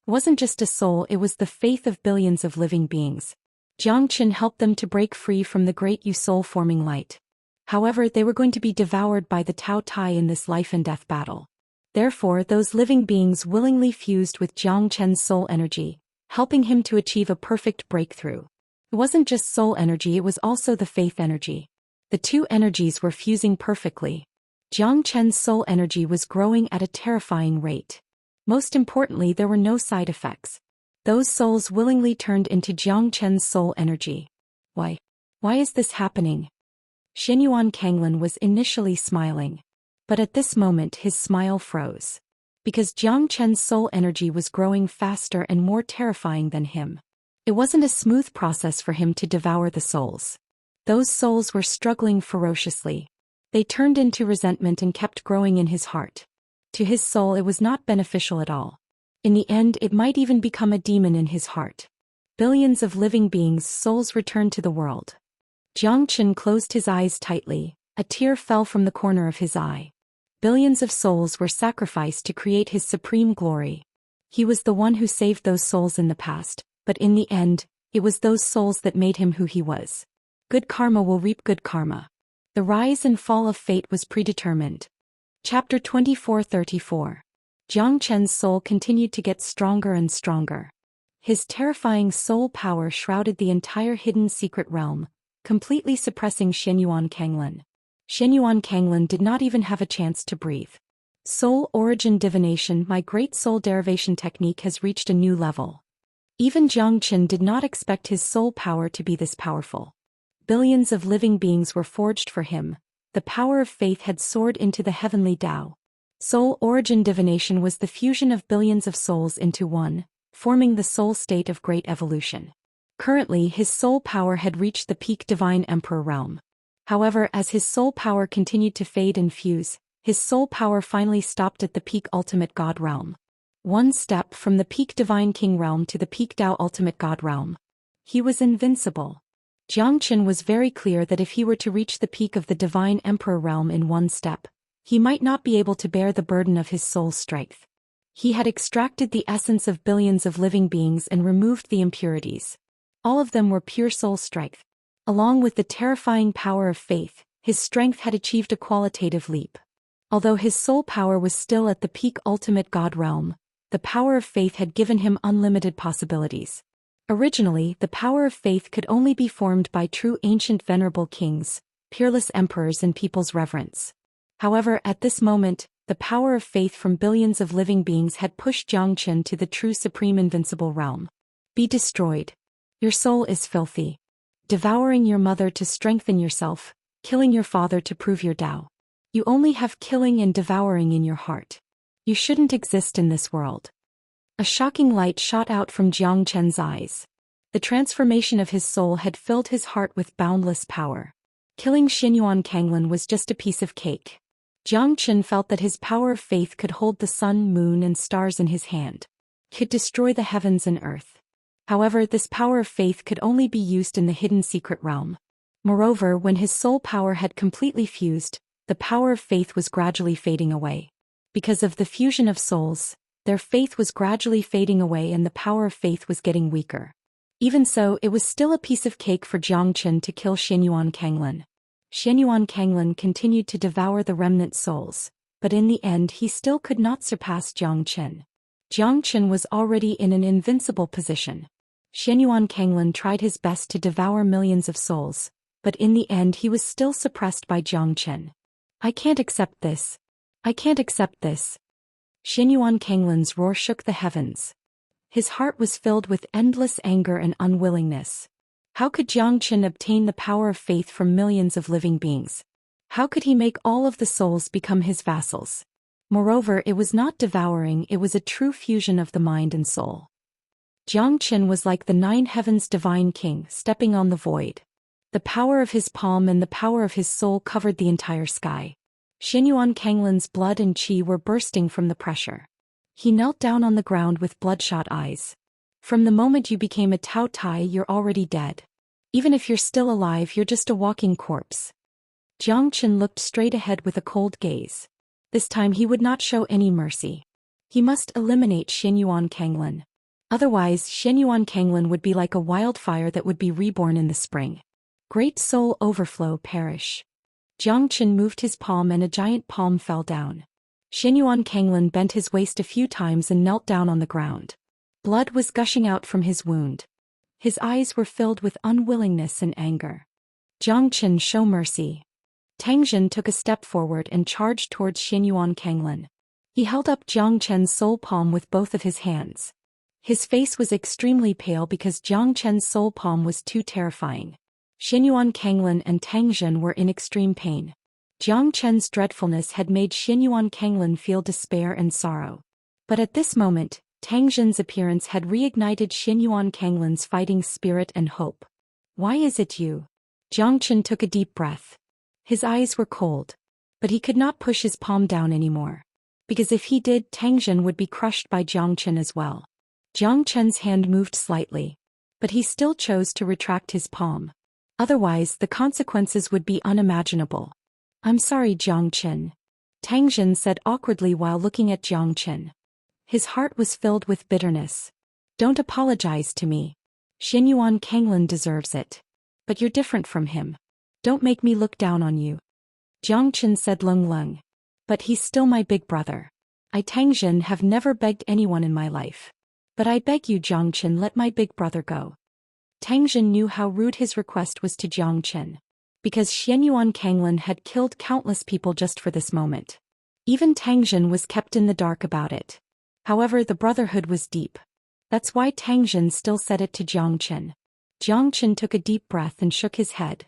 It wasn't just a soul, it was the faith of billions of living beings. Zhou Xian helped them to break free from the great soul-forming light. However, they were going to be devoured by the Tao Tai in this life and death battle. Therefore, those living beings willingly fused with Zhou Xian's soul energy, helping him to achieve a perfect breakthrough. It wasn't just soul energy, it was also the faith energy. The two energies were fusing perfectly. Zhou Xian's soul energy was growing at a terrifying rate. Most importantly, there were no side effects. Those souls willingly turned into Zhou Xian's soul energy. Why is this happening? Xianyuan Kanglin was initially smiling. But at this moment his smile froze. Because Zhou Xian's soul energy was growing faster and more terrifying than him. It wasn't a smooth process for him to devour the souls. Those souls were struggling ferociously. They turned into resentment and kept growing in his heart. To his soul it was not beneficial at all. In the end it might even become a demon in his heart. Billions of living beings' souls returned to the world. Jiang Chen closed his eyes tightly, a tear fell from the corner of his eye. Billions of souls were sacrificed to create his supreme glory. He was the one who saved those souls in the past, but in the end, it was those souls that made him who he was. Good karma will reap good karma. The rise and fall of fate was predetermined. Chapter 24-34. Jiang Chen's soul continued to get stronger and stronger. His terrifying soul power shrouded the entire hidden secret realm, completely suppressing Xianyuan Kanglin. Xianyuan Kanglin did not even have a chance to breathe. Soul origin divination, my great soul derivation technique, has reached a new level. Even Jiang Chen did not expect his soul power to be this powerful. Billions of living beings were forged for him. The power of faith had soared into the heavenly Tao. Soul origin divination was the fusion of billions of souls into one, forming the soul state of great evolution. Currently, his soul power had reached the peak divine emperor realm. However, as his soul power continued to fade and fuse, his soul power finally stopped at the peak ultimate god realm. One step from the peak divine king realm to the peak Tao ultimate god realm. He was invincible. Jiang Chen was very clear that if he were to reach the peak of the divine emperor realm in one step, he might not be able to bear the burden of his soul's strength. He had extracted the essence of billions of living beings and removed the impurities. All of them were pure soul strength. Along with the terrifying power of faith, his strength had achieved a qualitative leap. Although his soul power was still at the peak ultimate god realm, the power of faith had given him unlimited possibilities. Originally, the power of faith could only be formed by true ancient venerable kings, peerless emperors, and people's reverence. However, at this moment, the power of faith from billions of living beings had pushed Jiang Chen to the true supreme invincible realm. Be destroyed. Your soul is filthy. Devouring your mother to strengthen yourself, killing your father to prove your Tao. You only have killing and devouring in your heart. You shouldn't exist in this world. A shocking light shot out from Jiang Chen's eyes. The transformation of his soul had filled his heart with boundless power. Killing Xianyuan Kanglin was just a piece of cake. Jiang Chen felt that his power of faith could hold the sun, moon, and stars in his hand. Could destroy the heavens and earth. However, this power of faith could only be used in the hidden secret realm. Moreover, when his soul power had completely fused, the power of faith was gradually fading away. Because of the fusion of souls, their faith was gradually fading away and the power of faith was getting weaker. Even so, it was still a piece of cake for Jiang Chen to kill Xianyuan Kanglin. Xianyuan Kanglin continued to devour the remnant souls, but in the end he still could not surpass Jiang Chen. Jiang Chen was already in an invincible position. Xianyuan Kanglin tried his best to devour millions of souls, but in the end he was still suppressed by Jiang Chen. I can't accept this. I can't accept this. Xianyuan Kanglin's roar shook the heavens. His heart was filled with endless anger and unwillingness. How could Jiang Chen obtain the power of faith from millions of living beings? How could he make all of the souls become his vassals? Moreover, it was not devouring, it was a true fusion of the mind and soul. Jiang Chen was like the nine heavens' divine king stepping on the void. The power of his palm and the power of his soul covered the entire sky. Xianyuan Kanglin's blood and qi were bursting from the pressure. He knelt down on the ground with bloodshot eyes. From the moment you became a Tao Tai, you're already dead. Even if you're still alive, you're just a walking corpse. Jiang Chen looked straight ahead with a cold gaze. This time he would not show any mercy. He must eliminate Xianyuan Kanglin. Otherwise, Xianyuan Kanglin would be like a wildfire that would be reborn in the spring. Great soul overflow perish. Jiang Chen moved his palm and a giant palm fell down. Xianyuan Kanglin bent his waist a few times and knelt down on the ground. Blood was gushing out from his wound. His eyes were filled with unwillingness and anger. Jiang Chen, show mercy. Tangzhen took a step forward and charged towards Xianyuan Kanglin. He held up Jiang Chen's soul palm with both of his hands. His face was extremely pale because Jiang Chen's soul palm was too terrifying. Xianyuan Kanglin and Tangzhen were in extreme pain. Jiang Chen's dreadfulness had made Xianyuan Kanglin feel despair and sorrow. But at this moment, Tangzhen's appearance had reignited Xianyuan Kanglin's fighting spirit and hope. Why is it you? Jiang Chen took a deep breath. His eyes were cold. But he could not push his palm down anymore. Because if he did, Tangzhen would be crushed by Jiang Chen as well. Jiang Chen's hand moved slightly. But he still chose to retract his palm. Otherwise, the consequences would be unimaginable. I'm sorry, Xianxia, Tang Jin said awkwardly while looking at Xianxia. His heart was filled with bitterness. Don't apologize to me. Xianyuan Kanglin deserves it. But you're different from him. Don't make me look down on you. Xianxia said Lung Lung. But he's still my big brother. I Tang Jin have never begged anyone in my life. But I beg you, Xianxia, let my big brother go. Tang Jin knew how rude his request was to Xianxia. Because Xianyuan Kanglin had killed countless people just for this moment. Even Tang Jin was kept in the dark about it. However, the brotherhood was deep. That's why Tang Jin still said it to Xianxia. Xianxia took a deep breath and shook his head.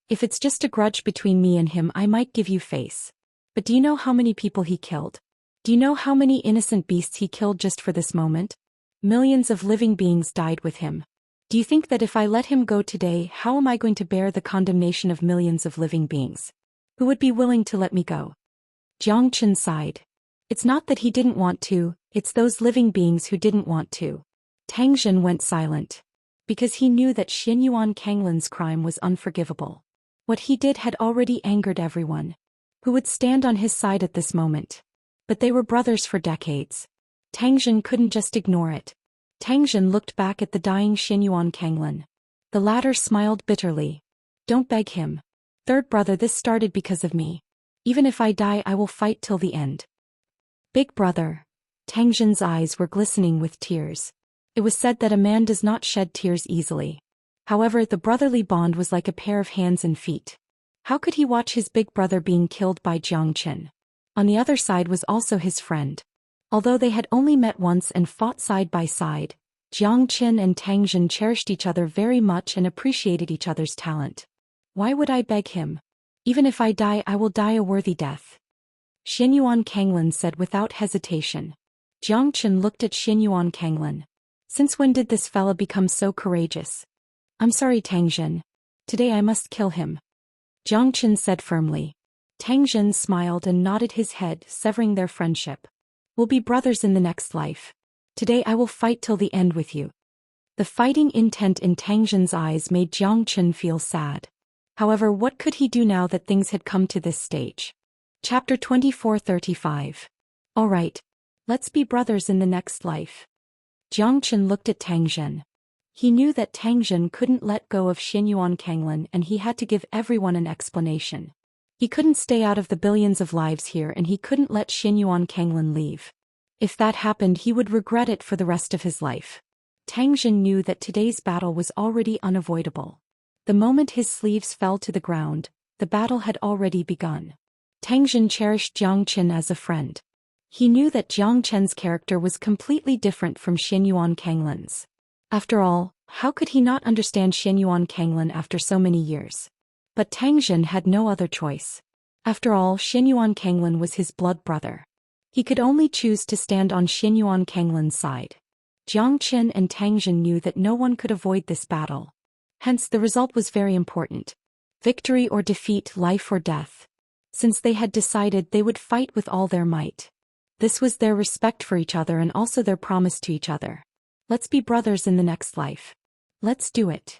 If it's just a grudge between me and him, I might give you face. But do you know how many people he killed? Do you know how many innocent beasts he killed just for this moment? Millions of living beings died with him. Do you think that if I let him go today, how am I going to bear the condemnation of millions of living beings? Who would be willing to let me go? Xianxia sighed. It's not that he didn't want to, it's those living beings who didn't want to. Tang Jin went silent. Because he knew that Xianyuan Kanglin's crime was unforgivable. What he did had already angered everyone. Who would stand on his side at this moment? But they were brothers for decades. Tang Jin couldn't just ignore it. Tang Jin looked back at the dying Xianyuan Kanglin. The latter smiled bitterly. Don't beg him. Third brother, this started because of me. Even if I die, I will fight till the end. Big brother. Tang Jin's eyes were glistening with tears. It was said that a man does not shed tears easily. However, the brotherly bond was like a pair of hands and feet. How could he watch his big brother being killed by Xianxia? On the other side was also his friend. Although they had only met once and fought side by side, Xianxia and Tang Jin cherished each other very much and appreciated each other's talent. Why would I beg him? Even if I die, I will die a worthy death. Xianyuan Kanglin said without hesitation. Xianxia looked at Xianyuan Kanglin. Since when did this fella become so courageous? I'm sorry, Tang Jin. Today I must kill him. Xianxia said firmly. Tang Jin smiled and nodded his head, severing their friendship. We'll be brothers in the next life. Today I will fight till the end with you. The fighting intent in Tang Jin's eyes made Xianxia feel sad. However, what could he do now that things had come to this stage? Chapter 24:35. Alright. Let's be brothers in the next life. Xianxia looked at Tang Jin. He knew that Tang Jin couldn't let go of Xianyuan Kanglin and he had to give everyone an explanation. He couldn't stay out of the billions of lives here and he couldn't let Xianyuan Kanglin leave. If that happened, he would regret it for the rest of his life. Tang Jin knew that today's battle was already unavoidable. The moment his sleeves fell to the ground, the battle had already begun. Tang Jin cherished Xianxia as a friend. He knew that Xianxia's character was completely different from Xianyuan Kanglin's. After all, how could he not understand Xianyuan Kanglin after so many years? But Tang Jin had no other choice. After all, Xianyuan Kanglin was his blood brother. He could only choose to stand on Xianyuan Kanglin's side. Xianxia and Tang Jin knew that no one could avoid this battle. Hence, the result was very important. Victory or defeat, life or death. Since they had decided, they would fight with all their might. This was their respect for each other and also their promise to each other. Let's be brothers in the next life. Let's do it.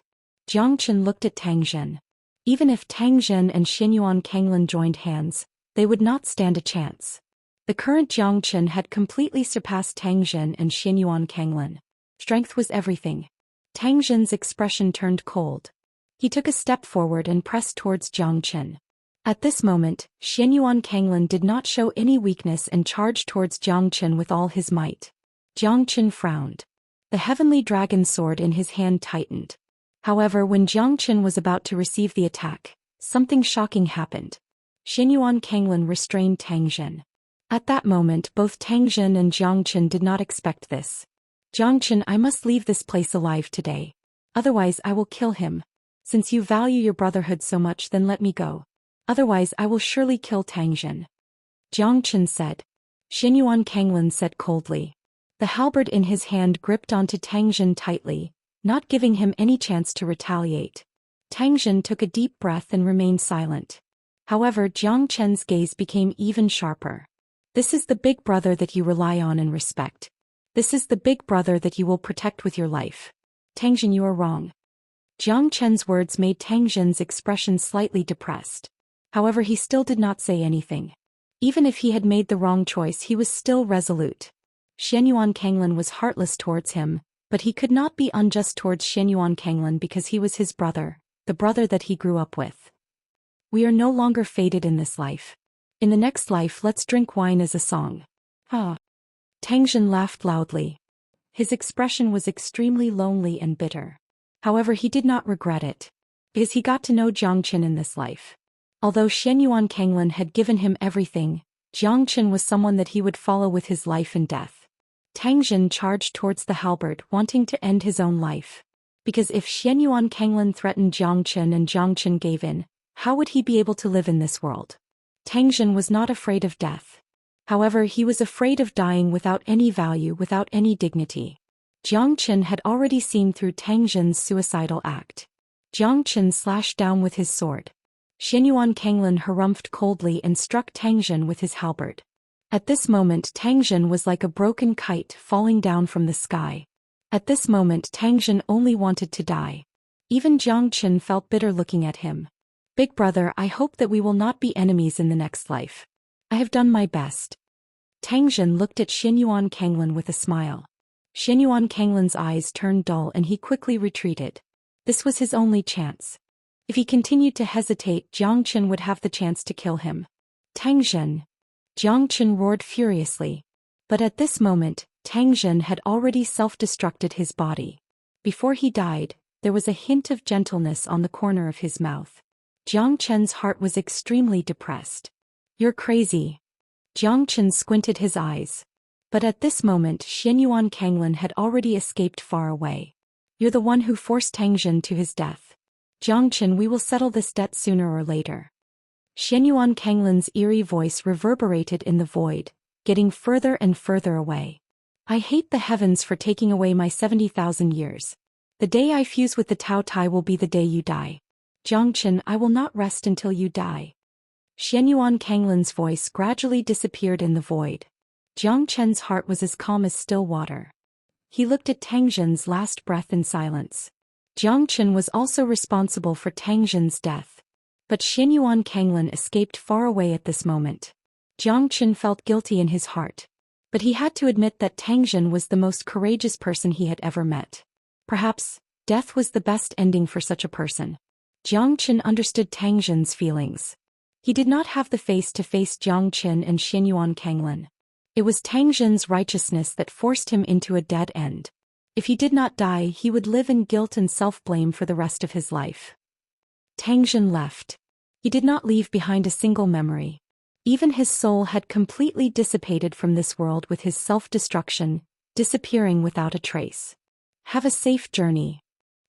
Xianxia looked at Tang Jin. Even if Tang Jin and Xianyuan Kanglin joined hands, they would not stand a chance. The current Xianxia had completely surpassed Tang Jin and Xianyuan Kanglin. Strength was everything. Tang Jin's expression turned cold. He took a step forward and pressed towards Xianxia. At this moment, Xianyuan Kanglin did not show any weakness and charged towards Xianxia with all his might. Xianxia frowned. The heavenly dragon sword in his hand tightened. However, when Xianxia was about to receive the attack, something shocking happened. Xianyuan Kanglin restrained Tang Jin. At that moment, both Tang Jin and Xianxia did not expect this. Xianxia, I must leave this place alive today. Otherwise, I will kill him. Since you value your brotherhood so much, then let me go. Otherwise, I will surely kill Tang Jin. Xianxia said. Xianyuan Kanglin said coldly. The halberd in his hand gripped onto Tang Jin tightly, not giving him any chance to retaliate. Tang Jin took a deep breath and remained silent. However, Xianxia's gaze became even sharper. This is the big brother that you rely on and respect. This is the big brother that you will protect with your life. Tang Zhen, you are wrong. Jiang Chen's words made Tang Zhen's expression slightly depressed. However, he still did not say anything. Even if he had made the wrong choice, he was still resolute. Xianyuan Kanglin was heartless towards him, but he could not be unjust towards Xianyuan Kanglin because he was his brother, the brother that he grew up with. We are no longer fated in this life. In the next life, let's drink wine as a song. Ah. Tang Zhen laughed loudly. His expression was extremely lonely and bitter. However, he did not regret it, because he got to know Jiang Chen in this life. Although Xianyuan Kanglin had given him everything, Jiang Chen was someone that he would follow with his life and death. Tang Zhen charged towards the halberd, wanting to end his own life. Because if Xianyuan Kanglin threatened Jiang Chen and Jiang Chen gave in, how would he be able to live in this world? Tang Zhen was not afraid of death. However, he was afraid of dying without any value, without any dignity. Jiang Chen had already seen through Tang Zhen's suicidal act. Jiang Chen slashed down with his sword. Xianyuan Kanglin harumphed coldly and struck Tang Zhen with his halberd. At this moment, Tang Zhen was like a broken kite falling down from the sky. At this moment, Tang Zhen only wanted to die. Even Jiang Chen felt bitter looking at him. Big brother, I hope that we will not be enemies in the next life. I have done my best. Tang Zhen looked at Xianyuan Kanglin with a smile. Xianyuan Kanglin's eyes turned dull and he quickly retreated. This was his only chance. If he continued to hesitate, Jiang Chen would have the chance to kill him. Tang Zhen. Jiang Chen roared furiously. But at this moment, Tang Zhen had already self-destructed his body. Before he died, there was a hint of gentleness on the corner of his mouth. Jiang Chen's heart was extremely depressed. You're crazy. Jiang Chen squinted his eyes. But at this moment, Xianyuan Kanglin had already escaped far away. You're the one who forced Tang Zhen to his death. Jiang Chen, we will settle this debt sooner or later. Xianyuan Kanglin's eerie voice reverberated in the void, getting further and further away. I hate the heavens for taking away my 70,000 years. The day I fuse with the Tao Tai will be the day you die. Jiang Chen, I will not rest until you die. Xianyuan Kanglin's voice gradually disappeared in the void. Jiang Chen's heart was as calm as still water. He looked at Tang Zhen's last breath in silence. Jiang Chen was also responsible for Tang Zhen's death. But Xianyuan Kanglin escaped far away at this moment. Jiang Chen felt guilty in his heart. But he had to admit that Tang Zhen was the most courageous person he had ever met. Perhaps, death was the best ending for such a person. Jiang Chen understood Tang Zhen's feelings. He did not have the face to face Jiang Chen and Xianyuan Kanglin. It was Tang Zhen's righteousness that forced him into a dead end. If he did not die, he would live in guilt and self-blame for the rest of his life. Tang Zhen left. He did not leave behind a single memory. Even his soul had completely dissipated from this world with his self-destruction, disappearing without a trace. Have a safe journey.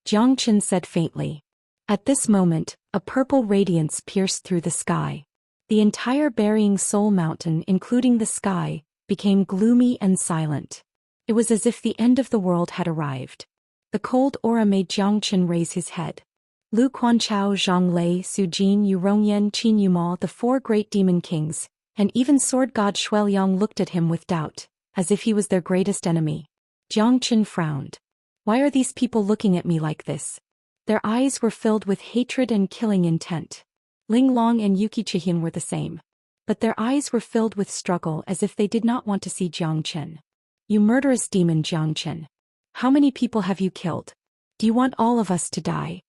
Jiang Chen said faintly. At this moment, a purple radiance pierced through the sky. The entire burying soul mountain, including the sky, became gloomy and silent. It was as if the end of the world had arrived. The cold aura made Jiang Chen raise his head. Lu Quanchao, Zhang Lei, Su Jin, Yu Rongyan, Qin Yuma, the four great demon kings, and even sword god Shueliang looked at him with doubt, as if he was their greatest enemy. Jiang Chen frowned. Why are these people looking at me like this? Their eyes were filled with hatred and killing intent. Ling Long and Yuki Chihin were the same. But their eyes were filled with struggle as if they did not want to see Jiang Chen. You murderous demon Jiang Chen. How many people have you killed? Do you want all of us to die?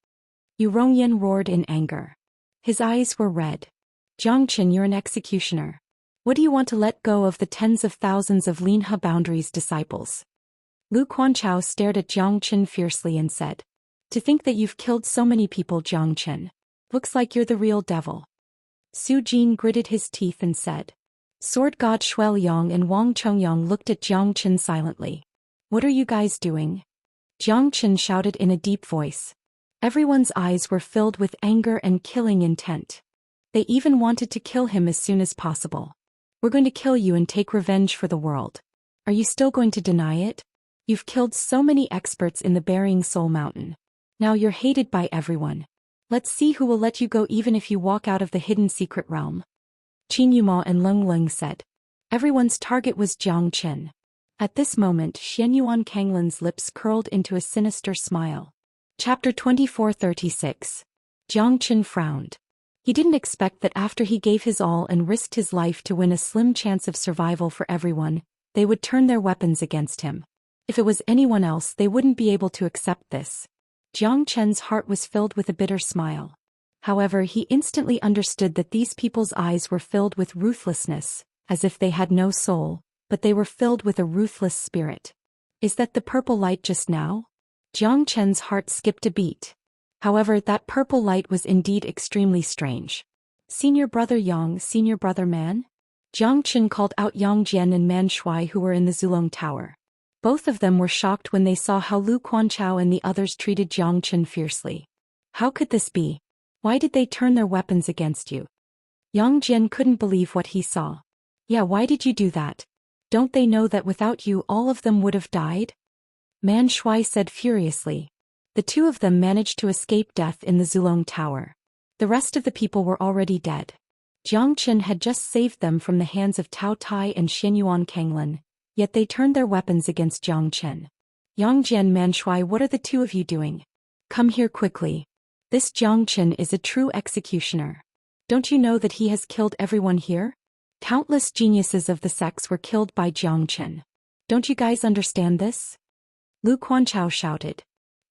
Yu Rongyan roared in anger. His eyes were red. Jiang Chen, you're an executioner. What do you want to let go of the tens of thousands of Linhe Boundary's disciples? Lu Quanchao stared at Jiang Chen fiercely and said. To think that you've killed so many people, Jiang Chen. Looks like you're the real devil. Su Jin gritted his teeth and said. Sword god Shueliang and Wang Chongyang looked at Jiang Chen silently. What are you guys doing? Jiang Chen shouted in a deep voice. Everyone's eyes were filled with anger and killing intent. They even wanted to kill him as soon as possible. We're going to kill you and take revenge for the world. Are you still going to deny it? You've killed so many experts in the Burying Soul Mountain. Now you're hated by everyone. Let's see who will let you go even if you walk out of the hidden secret realm. Qin Yuma and Leng Leng said. Everyone's target was Jiang Chen. At this moment, Xianyuan Kanglin's lips curled into a sinister smile. Chapter 2436. Jiang Qin frowned. He didn't expect that after he gave his all and risked his life to win a slim chance of survival for everyone, they would turn their weapons against him. If it was anyone else, they wouldn't be able to accept this. Jiang Chen's heart was filled with a bitter smile. However, he instantly understood that these people's eyes were filled with ruthlessness, as if they had no soul, but they were filled with a ruthless spirit. Is that the purple light just now? Jiang Chen's heart skipped a beat. However, that purple light was indeed extremely strange. Senior brother Yang, senior brother Man? Jiang Chen called out Yang Jian and Man Shui, who were in the Zulong Tower. Both of them were shocked when they saw how Lu Quanchao and the others treated Jiang Chen fiercely. How could this be? Why did they turn their weapons against you? Yang Jian couldn't believe what he saw. Yeah, why did you do that? Don't they know that without you all of them would have died? Man Shui said furiously. The two of them managed to escape death in the Zulong Tower. The rest of the people were already dead. Jiang Chen had just saved them from the hands of Tao Tai and Xianyuan Kanglin, yet they turned their weapons against Jiang Chen. Yang Jian, Man Shui, what are the two of you doing? Come here quickly. This Jiang Chen is a true executioner. Don't you know that he has killed everyone here? Countless geniuses of the sects were killed by Jiang Chen. Don't you guys understand this? Lu Quanchao shouted.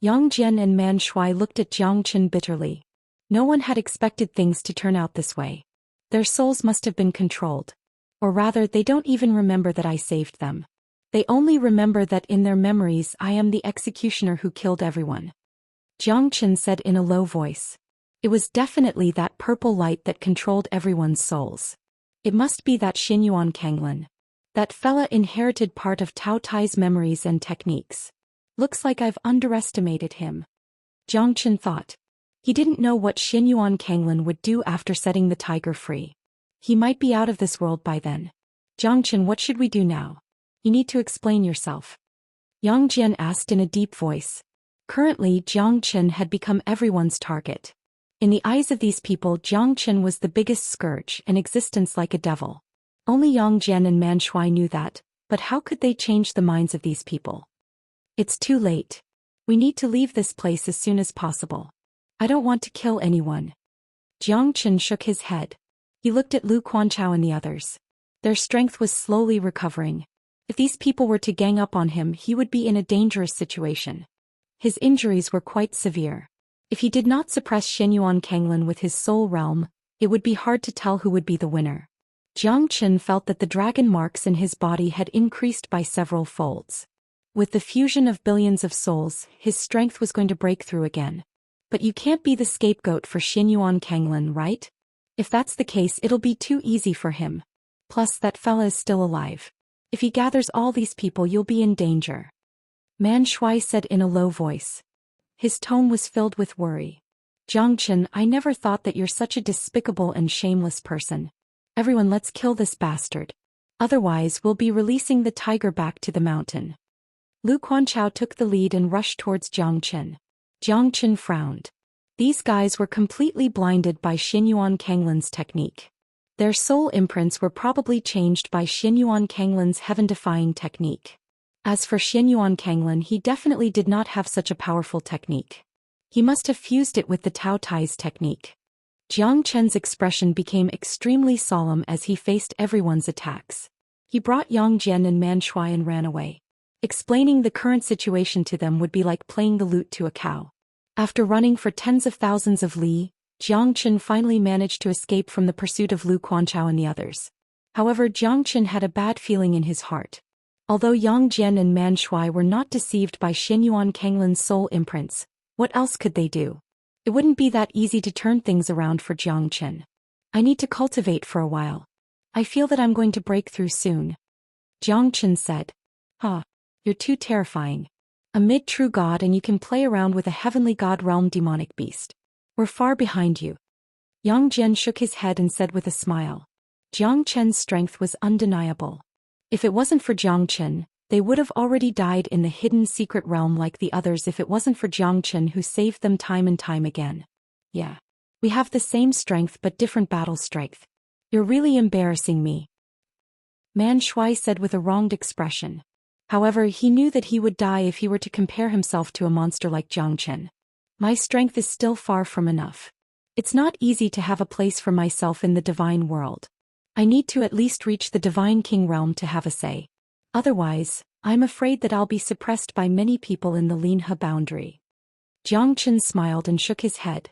Yang Jian and Man Shui looked at Jiang Chen bitterly. No one had expected things to turn out this way. Their souls must have been controlled. Or rather, they don't even remember that I saved them. They only remember that in their memories I am the executioner who killed everyone. Jiang Chen said in a low voice. It was definitely that purple light that controlled everyone's souls. It must be that Xianyuan Kanglin. That fella inherited part of Tao Tai's memories and techniques. Looks like I've underestimated him. Jiang Chen thought. He didn't know what Xianyuan Kanglin would do after setting the tiger free. He might be out of this world by then. Jiang Chen, what should we do now? You need to explain yourself. Yang Jian asked in a deep voice. Currently, Jiang Chen had become everyone's target. In the eyes of these people, Jiang Chen was the biggest scourge, an existence like a devil. Only Yang Jian and Man Shui knew that, but how could they change the minds of these people? It's too late. We need to leave this place as soon as possible. I don't want to kill anyone. Jiang Chen shook his head. He looked at Lu Quanchao and the others. Their strength was slowly recovering. If these people were to gang up on him, he would be in a dangerous situation. His injuries were quite severe. If he did not suppress Xianyuan Kanglin with his soul realm, it would be hard to tell who would be the winner. Jiang Chen felt that the dragon marks in his body had increased by several folds. With the fusion of billions of souls, his strength was going to break through again. But you can't be the scapegoat for Xianyuan Kanglin, right? If that's the case, it'll be too easy for him. Plus, that fella is still alive. If he gathers all these people, you'll be in danger. Man Shui said in a low voice. His tone was filled with worry. Jiang Chen, I never thought that you're such a despicable and shameless person. Everyone, let's kill this bastard. Otherwise, we'll be releasing the tiger back to the mountain. Lu Quanchao took the lead and rushed towards Jiang Chen. Jiang Chen frowned. These guys were completely blinded by Xianyuan Kanglin's technique. Their soul imprints were probably changed by Xianyuan Kanglin's heaven-defying technique. As for Xianyuan Kanglin, he definitely did not have such a powerful technique. He must have fused it with the Tao Tai's technique. Jiang Chen's expression became extremely solemn as he faced everyone's attacks. He brought Yang Jian and Man Shui and ran away. Explaining the current situation to them would be like playing the lute to a cow. After running for tens of thousands of li, Jiang Chen finally managed to escape from the pursuit of Lu Quanchao and the others. However, Jiang Chen had a bad feeling in his heart. Although Yang Jian and Man Shui were not deceived by Xianyuan Kanglin's soul imprints, what else could they do? It wouldn't be that easy to turn things around for Jiang Chen. I need to cultivate for a while. I feel that I'm going to break through soon. Jiang Chen said. You're too terrifying. A mid-true god and you can play around with a heavenly god realm demonic beast. We're far behind you. Yang Jian shook his head and said with a smile. Jiang Chen's strength was undeniable. If it wasn't for Jiang Chen, they would have already died in the hidden secret realm like the others if it wasn't for Jiang Chen who saved them time and time again. Yeah. We have the same strength but different battle strength. You're really embarrassing me. Man Shui said with a wronged expression. However, he knew that he would die if he were to compare himself to a monster like Zhou Xian. My strength is still far from enough. It's not easy to have a place for myself in the divine world. I need to at least reach the divine king realm to have a say. Otherwise, I'm afraid that I'll be suppressed by many people in the Linhe boundary. Jiang Chen smiled and shook his head.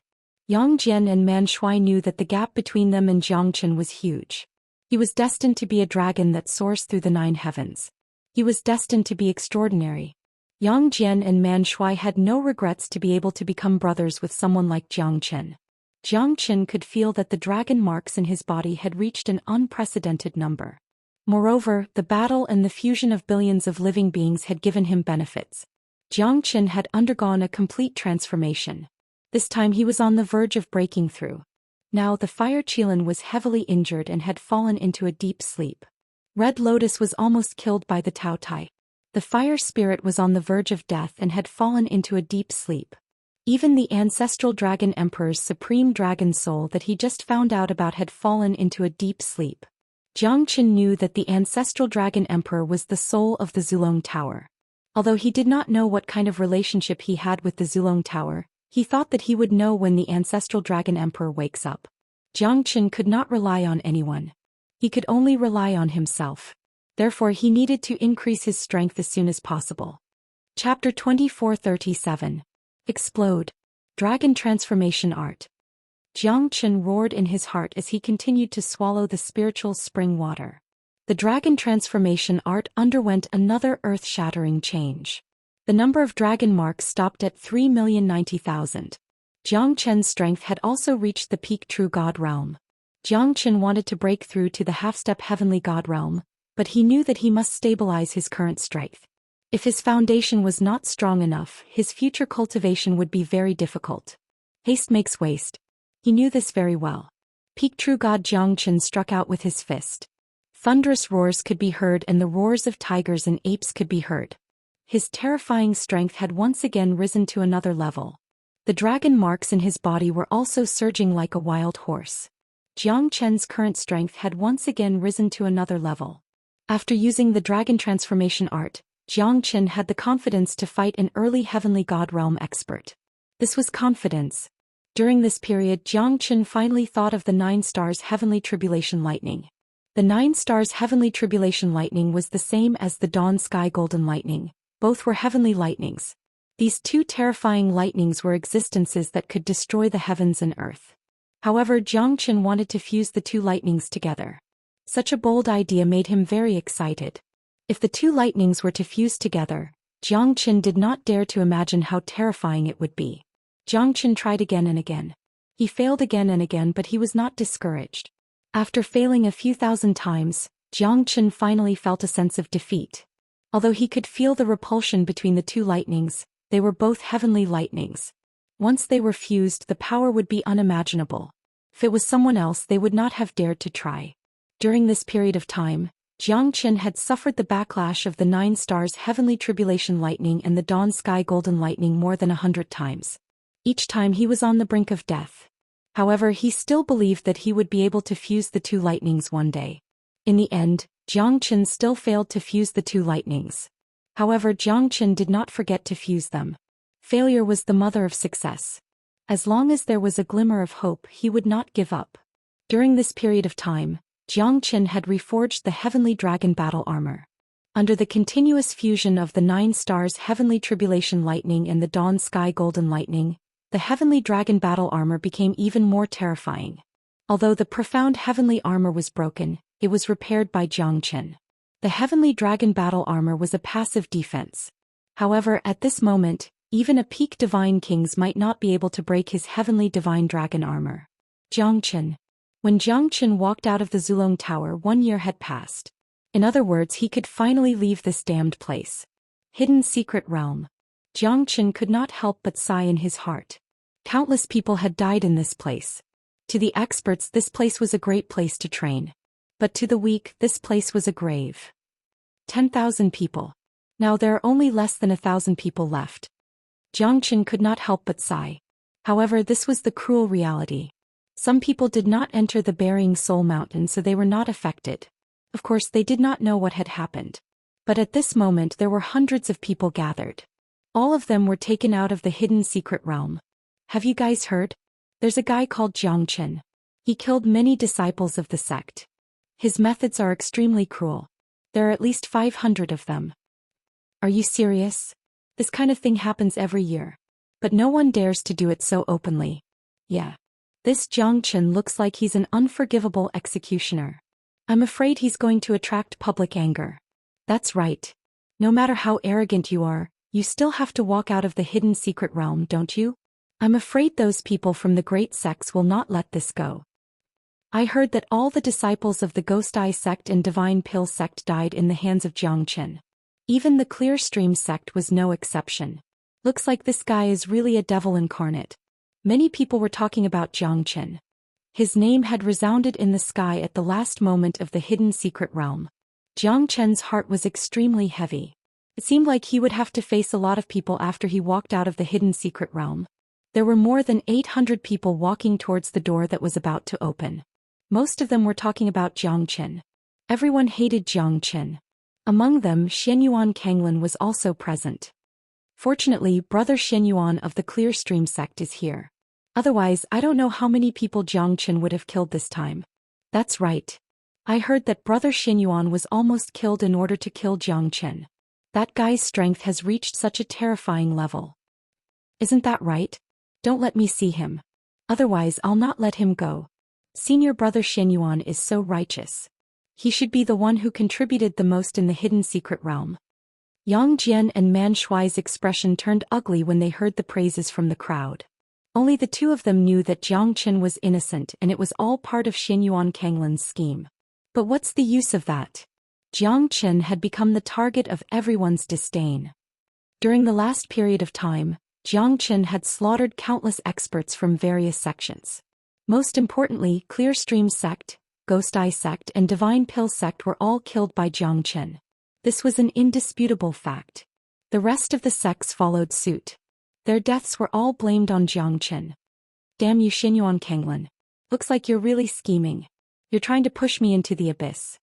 Yang Jian and Man Shui knew that the gap between them and Jiang Chen was huge. He was destined to be a dragon that soars through the 9 heavens. He was destined to be extraordinary. Yang Jian and Man Shui had no regrets to be able to become brothers with someone like Jiang Chen. Jiang Chen could feel that the dragon marks in his body had reached an unprecedented number. Moreover, the battle and the fusion of billions of living beings had given him benefits. Jiang Chen had undergone a complete transformation. This time he was on the verge of breaking through. Now the Fire Qilin was heavily injured and had fallen into a deep sleep. Red Lotus was almost killed by the Tao Tai. The fire spirit was on the verge of death and had fallen into a deep sleep. Even the ancestral dragon emperor's supreme dragon soul that he just found out about had fallen into a deep sleep. Jiang Chen knew that the ancestral dragon emperor was the soul of the Zulong Tower. Although he did not know what kind of relationship he had with the Zulong Tower, he thought that he would know when the ancestral dragon emperor wakes up. Jiang Chen could not rely on anyone. He could only rely on himself. Therefore he needed to increase his strength as soon as possible. Chapter 2437. Explode. Dragon Transformation Art. Jiang Chen roared in his heart as he continued to swallow the spiritual spring water. The dragon transformation art underwent another earth-shattering change. The number of dragon marks stopped at 3,090,000. Jiang Chen's strength had also reached the peak true god realm. Jiang Chen wanted to break through to the half-step heavenly god realm, but he knew that he must stabilize his current strength. If his foundation was not strong enough, his future cultivation would be very difficult. Haste makes waste. He knew this very well. Peak true god Jiang Chen struck out with his fist. Thunderous roars could be heard and the roars of tigers and apes could be heard. His terrifying strength had once again risen to another level. The dragon marks in his body were also surging like a wild horse. Jiang Chen's current strength had once again risen to another level. After using the dragon transformation art, Jiang Chen had the confidence to fight an early heavenly god realm expert. This was confidence. During this period, Jiang Chen finally thought of the 9 stars heavenly tribulation lightning. The 9 stars heavenly tribulation lightning was the same as the dawn sky golden lightning. Both were heavenly lightnings. These 2 terrifying lightnings were existences that could destroy the heavens and earth. However, Jiang Chen wanted to fuse the 2 lightnings together. Such a bold idea made him very excited. If the 2 lightnings were to fuse together, Jiang Chen did not dare to imagine how terrifying it would be. Jiang Chen tried again and again. He failed again and again, but he was not discouraged. After failing a few thousand times, Jiang Chen finally felt a sense of defeat. Although he could feel the repulsion between the 2 lightnings, they were both heavenly lightnings. Once they were fused, the power would be unimaginable. If it was someone else, they would not have dared to try. During this period of time, Jiang Chen had suffered the backlash of the 9 stars heavenly tribulation lightning and the dawn sky golden lightning more than 100 times. Each time he was on the brink of death. However, he still believed that he would be able to fuse the 2 lightnings one day. In the end, Jiang Chen still failed to fuse the 2 lightnings. However, Jiang Chen did not forget to fuse them. Failure was the mother of success. As long as there was a glimmer of hope, he would not give up. During this period of time, Jiang Chen had reforged the heavenly dragon battle armor. Under the continuous fusion of the 9 stars heavenly tribulation lightning and the dawn sky golden lightning, the heavenly dragon battle armor became even more terrifying. Although the profound heavenly armor was broken, it was repaired by Jiang Chen. The heavenly dragon battle armor was a passive defense. However, at this moment, even a peak divine kings might not be able to break his heavenly divine dragon armor. Jiang Chen. When Jiang Chen walked out of the Zulong Tower, 1 year had passed. In other words, he could finally leave this damned place. Hidden secret realm. Jiang Chen could not help but sigh in his heart. Countless people had died in this place. To the experts, this place was a great place to train. But to the weak, this place was a grave. 10,000 people. Now there are only less than 1,000 people left. Jiang Chen could not help but sigh. However, this was the cruel reality. Some people did not enter the Burying Soul Mountain, so they were not affected. Of course, they did not know what had happened. But at this moment there were hundreds of people gathered. All of them were taken out of the hidden secret realm. Have you guys heard? There's a guy called Zhou Xian. He killed many disciples of the sect. His methods are extremely cruel. There are at least 500 of them. Are you serious? This kind of thing happens every year. But no one dares to do it so openly. Yeah. This Zhou Xian looks like he's an unforgivable executioner. I'm afraid he's going to attract public anger. That's right. No matter how arrogant you are, you still have to walk out of the hidden secret realm, don't you? I'm afraid those people from the great sects will not let this go. I heard that all the disciples of the Ghost Eye sect and Divine Pill sect died in the hands of Zhou Xian. Even the Clear Stream sect was no exception. Looks like this guy is really a devil incarnate. Many people were talking about Zhou Xian. His name had resounded in the sky at the last moment of the hidden secret realm. Zhou Xian's heart was extremely heavy. It seemed like he would have to face a lot of people after he walked out of the hidden secret realm. There were more than 800 people walking towards the door that was about to open. Most of them were talking about Zhou Xian. Everyone hated Zhou Xian. Among them, Xianyuan Kanglin was also present. Fortunately, Brother Xianyuan of the Clear Stream sect is here. Otherwise, I don't know how many people Zhou Xian would have killed this time. That's right. I heard that Brother Xianyuan was almost killed in order to kill Zhou Xian. That guy's strength has reached such a terrifying level. Isn't that right? Don't let me see him. Otherwise, I'll not let him go. Senior Brother Xianyuan is so righteous. He should be the one who contributed the most in the hidden secret realm. Yang Jian and Man Shuai's expression turned ugly when they heard the praises from the crowd. Only the two of them knew that Zhou Xian was innocent and it was all part of Xianyuan Kanglin's scheme. But what's the use of that? Zhou Xian had become the target of everyone's disdain. During the last period of time, Zhou Xian had slaughtered countless experts from various sections. Most importantly, Clear Stream sect, Ghost Eye sect and Divine Pill sect were all killed by Zhou Xian. This was an indisputable fact. The rest of the sects followed suit. Their deaths were all blamed on Zhou Xian. Damn you Xianyuan Kanglin. Looks like you're really scheming. You're trying to push me into the abyss.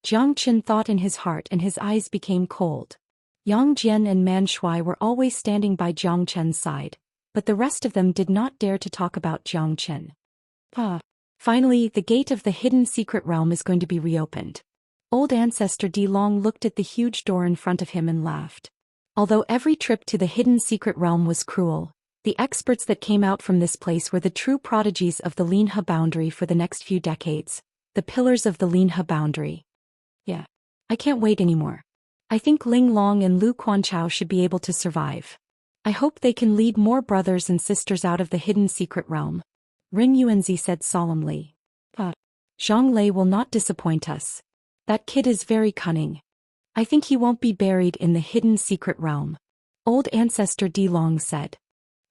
Zhou Xian thought in his heart and his eyes became cold. Yang Jian and Man Shuai were always standing by Zhou Xian's side, but the rest of them did not dare to talk about Zhou Xian. Finally, the gate of the hidden secret realm is going to be reopened. Old Ancestor Di Long looked at the huge door in front of him and laughed. Although every trip to the hidden secret realm was cruel, the experts that came out from this place were the true prodigies of the Linhe boundary for the next few decades, the pillars of the Linhe boundary. Yeah. I can't wait anymore. I think Ling Long and Lu Quanchao should be able to survive. I hope they can lead more brothers and sisters out of the hidden secret realm. Ring Yuanzi said solemnly. Zhang Lei will not disappoint us. That kid is very cunning. I think he won't be buried in the hidden secret realm. Old Ancestor Di Long said.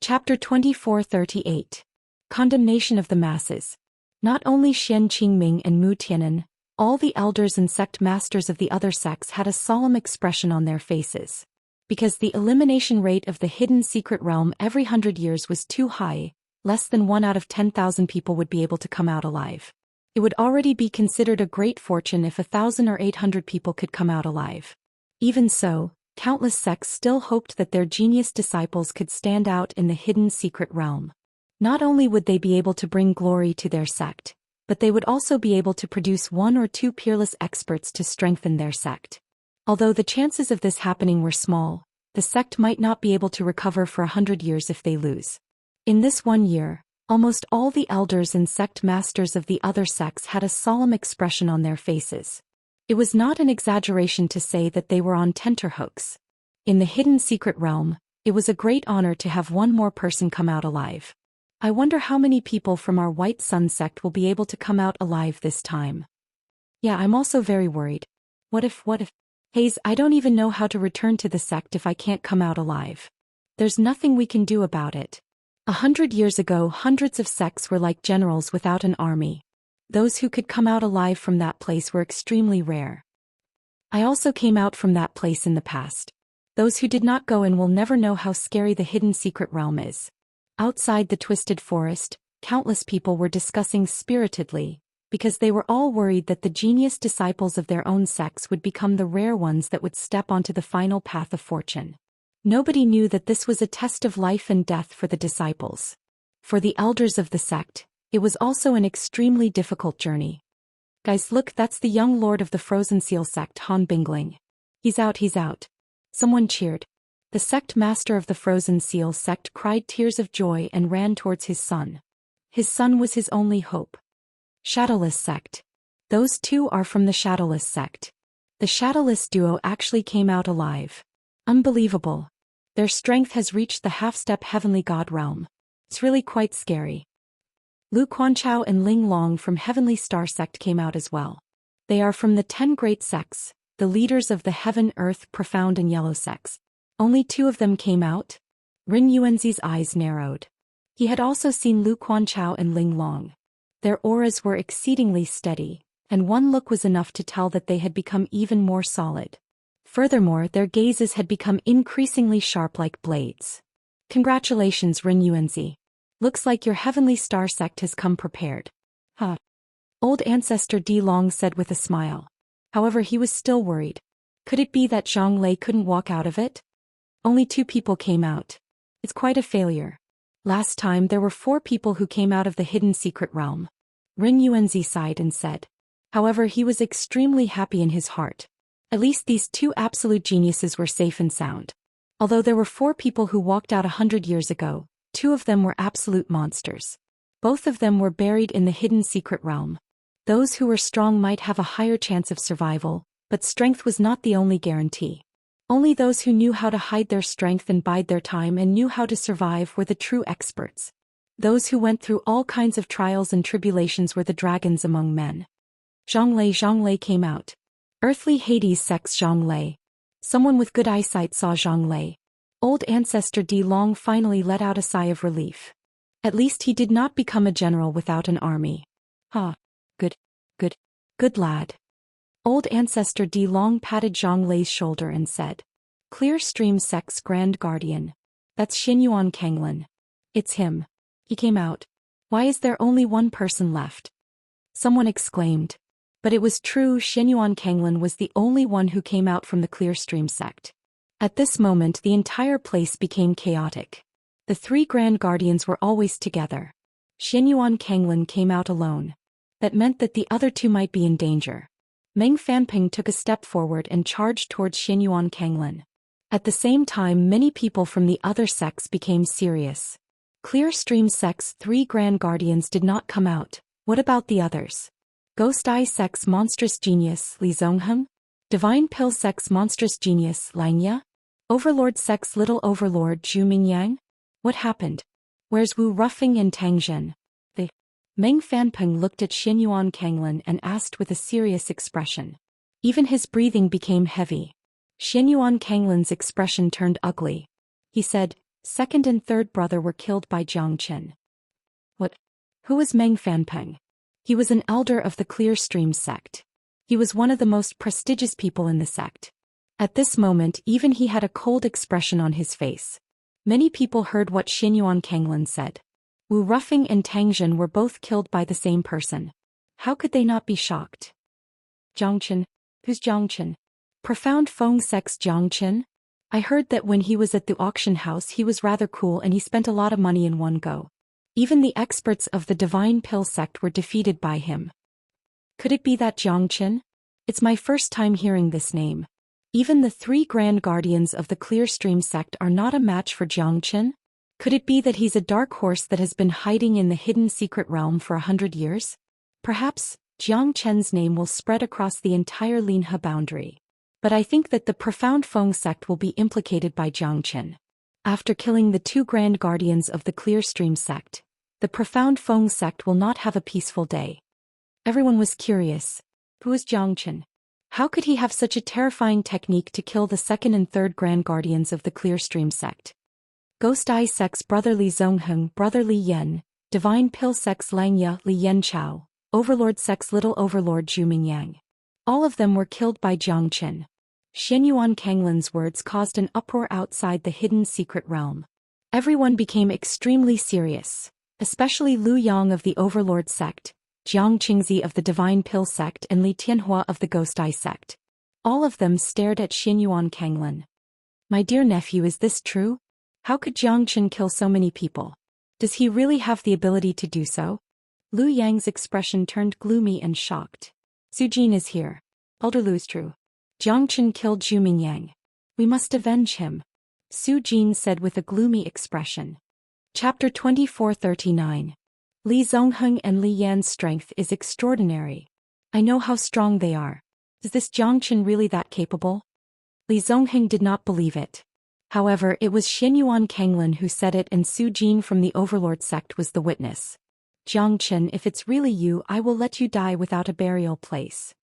Chapter 2438. Condemnation of the Masses. Not only Xian Qingming and Mu Tianan, all the elders and sect masters of the other sects had a solemn expression on their faces. Because the elimination rate of the hidden secret realm every 100 years was too high, less than 1 out of 10,000 people would be able to come out alive. It would already be considered a great fortune if 1,000 or 800 people could come out alive. Even so, countless sects still hoped that their genius disciples could stand out in the hidden secret realm. Not only would they be able to bring glory to their sect, but they would also be able to produce 1 or 2 peerless experts to strengthen their sect. Although the chances of this happening were small, the sect might not be able to recover for 100 years if they lose. In this 1 year, almost all the elders and sect masters of the other sects had a solemn expression on their faces. It was not an exaggeration to say that they were on tenterhooks. In the hidden secret realm, it was a great honor to have 1 more person come out alive. I wonder how many people from our White Sun sect will be able to come out alive this time. Yeah, I'm also very worried. What if? Hayes, I don't even know how to return to the sect if I can't come out alive. There's nothing we can do about it. 100 years ago, hundreds of sects were like generals without an army. Those who could come out alive from that place were extremely rare. I also came out from that place in the past. Those who did not go in will never know how scary the hidden secret realm is. Outside the twisted forest, countless people were discussing spiritedly, because they were all worried that the genius disciples of their own sects would become the rare ones that would step onto the final path of fortune. Nobody knew that this was a test of life and death for the disciples. For the elders of the sect, it was also an extremely difficult journey. Guys, look, that's the young lord of the Frozen Seal sect, Han Bingling. He's out, he's out. Someone cheered. The sect master of the Frozen Seal sect cried tears of joy and ran towards his son. His son was his only hope. Shadowless sect. Those two are from the Shadowless sect. The Shadowless duo actually came out alive. Unbelievable. Their strength has reached the half-step heavenly god realm. It's really quite scary. Lu Quanchao and Ling Long from Heavenly Star sect came out as well. They are from the 10 great sects, the leaders of the Heaven, Earth, Profound and Yellow sects. Only 2 of them came out? Ring Yuanzi's eyes narrowed. He had also seen Lu Quanchao and Ling Long. Their auras were exceedingly steady, and one look was enough to tell that they had become even more solid. Furthermore, their gazes had become increasingly sharp like blades. Congratulations, Ring Yuanzi. Looks like your Heavenly Star sect has come prepared. Huh. Old Ancestor Di Long said with a smile. However, he was still worried. Could it be that Zhang Lei couldn't walk out of it? Only 2 people came out. It's quite a failure. Last time there were 4 people who came out of the hidden secret realm. Ring Yuanzi sighed and said. However, he was extremely happy in his heart. At least these 2 absolute geniuses were safe and sound. Although there were 4 people who walked out 100 years ago, 2 of them were absolute monsters. Both of them were buried in the hidden secret realm. Those who were strong might have a higher chance of survival, but strength was not the only guarantee. Only those who knew how to hide their strength and bide their time and knew how to survive were the true experts. Those who went through all kinds of trials and tribulations were the dragons among men. Zhang Lei came out. Earthly Hades sects Zhang Lei. Someone with good eyesight saw Zhang Lei. Old Ancestor Di Long finally let out a sigh of relief. At least he did not become a general without an army. Good lad. Old Ancestor Di Long patted Zhang Lei's shoulder and said. Clear Stream Sect's Grand Guardian. That's Xianyuan Kanglin. It's him. He came out. Why is there only one person left? Someone exclaimed. But it was true, Xianyuan Kanglin was the only one who came out from the Clear Stream sect. At this moment the entire place became chaotic. The 3 Grand Guardians were always together. Xianyuan Kanglin came out alone. That meant that the other 2 might be in danger. Meng Fanping took a step forward and charged towards Xianyuan Kanglin. At the same time many people from the other sects became serious. Clear Stream sect's 3 Grand Guardians did not come out. What about the others? Ghost Eye sect's monstrous genius Li Zhongheng? Divine Pill sect's monstrous genius Langya? Overlord sect's little overlord Zhu Mingyang? What happened? Where's Wu Ruffing and Tang Zhen? Meng Fanping looked at Xianyuan Kanglin and asked with a serious expression. Even his breathing became heavy. Xianyuan Kanglin's expression turned ugly. He said, 2nd and 3rd brother were killed by Jiang Qin. What? Who was Meng Fanping? He was an elder of the Clear Stream sect. He was one of the most prestigious people in the sect. At this moment even he had a cold expression on his face. Many people heard what Xianyuan Kanglin said. Wu Ruffing and Tang Zhen were both killed by the same person. How could they not be shocked? Jiang Qin? Who's Jiang Qin? Profound Feng sect's Jiang Qin? I heard that when he was at the auction house he was rather cool and he spent a lot of money in one go. Even the experts of the Divine Pill sect were defeated by him. Could it be that Jiang Qin? It's my first time hearing this name. Even the 3 Grand Guardians of the Clear Stream sect are not a match for Jiang Qin? Could it be that he's a dark horse that has been hiding in the hidden secret realm for 100 years? Perhaps, Jiang Qin's name will spread across the entire Linhe boundary. But I think that the Profound Feng sect will be implicated by Jiang Qin. After killing the 2 Grand Guardians of the Clear Stream sect, the Profound Feng sect will not have a peaceful day. Everyone was curious. Who is Jiang Qin? How could he have such a terrifying technique to kill the 2nd and 3rd Grand Guardians of the Clear Stream sect? Ghost Eye sect's brother Li Zhongheng, brother Li Yan, Divine Pill sect's Langya, Li Yanchao, Overlord sect's little overlord Zhu Mingyang. All of them were killed by Jiang Qin. Xianyuan Kanglin's words caused an uproar outside the hidden secret realm. Everyone became extremely serious, especially Lu Yang of the Overlord sect, Jiang Qingzi of the Divine Pill sect and Li Tianhua of the Ghost Eye sect. All of them stared at Xianyuan Kanglin. My dear nephew, is this true? How could Jiang Qin kill so many people? Does he really have the ability to do so? Lu Yang's expression turned gloomy and shocked. Su Jin is here. Elder Lu is true. Jiang Qin killed Zhu Mingyang. We must avenge him. Su Jin said with a gloomy expression. Chapter 2439. Li Zongheng and Li Yan's strength is extraordinary. I know how strong they are. Is this Jiang Qin really that capable? Li Zongheng did not believe it. However, it was Xianyuan Kanglin who said it, and Su Jin from the Overlord sect was the witness. Jiang Qin, if it's really you, I will let you die without a burial place.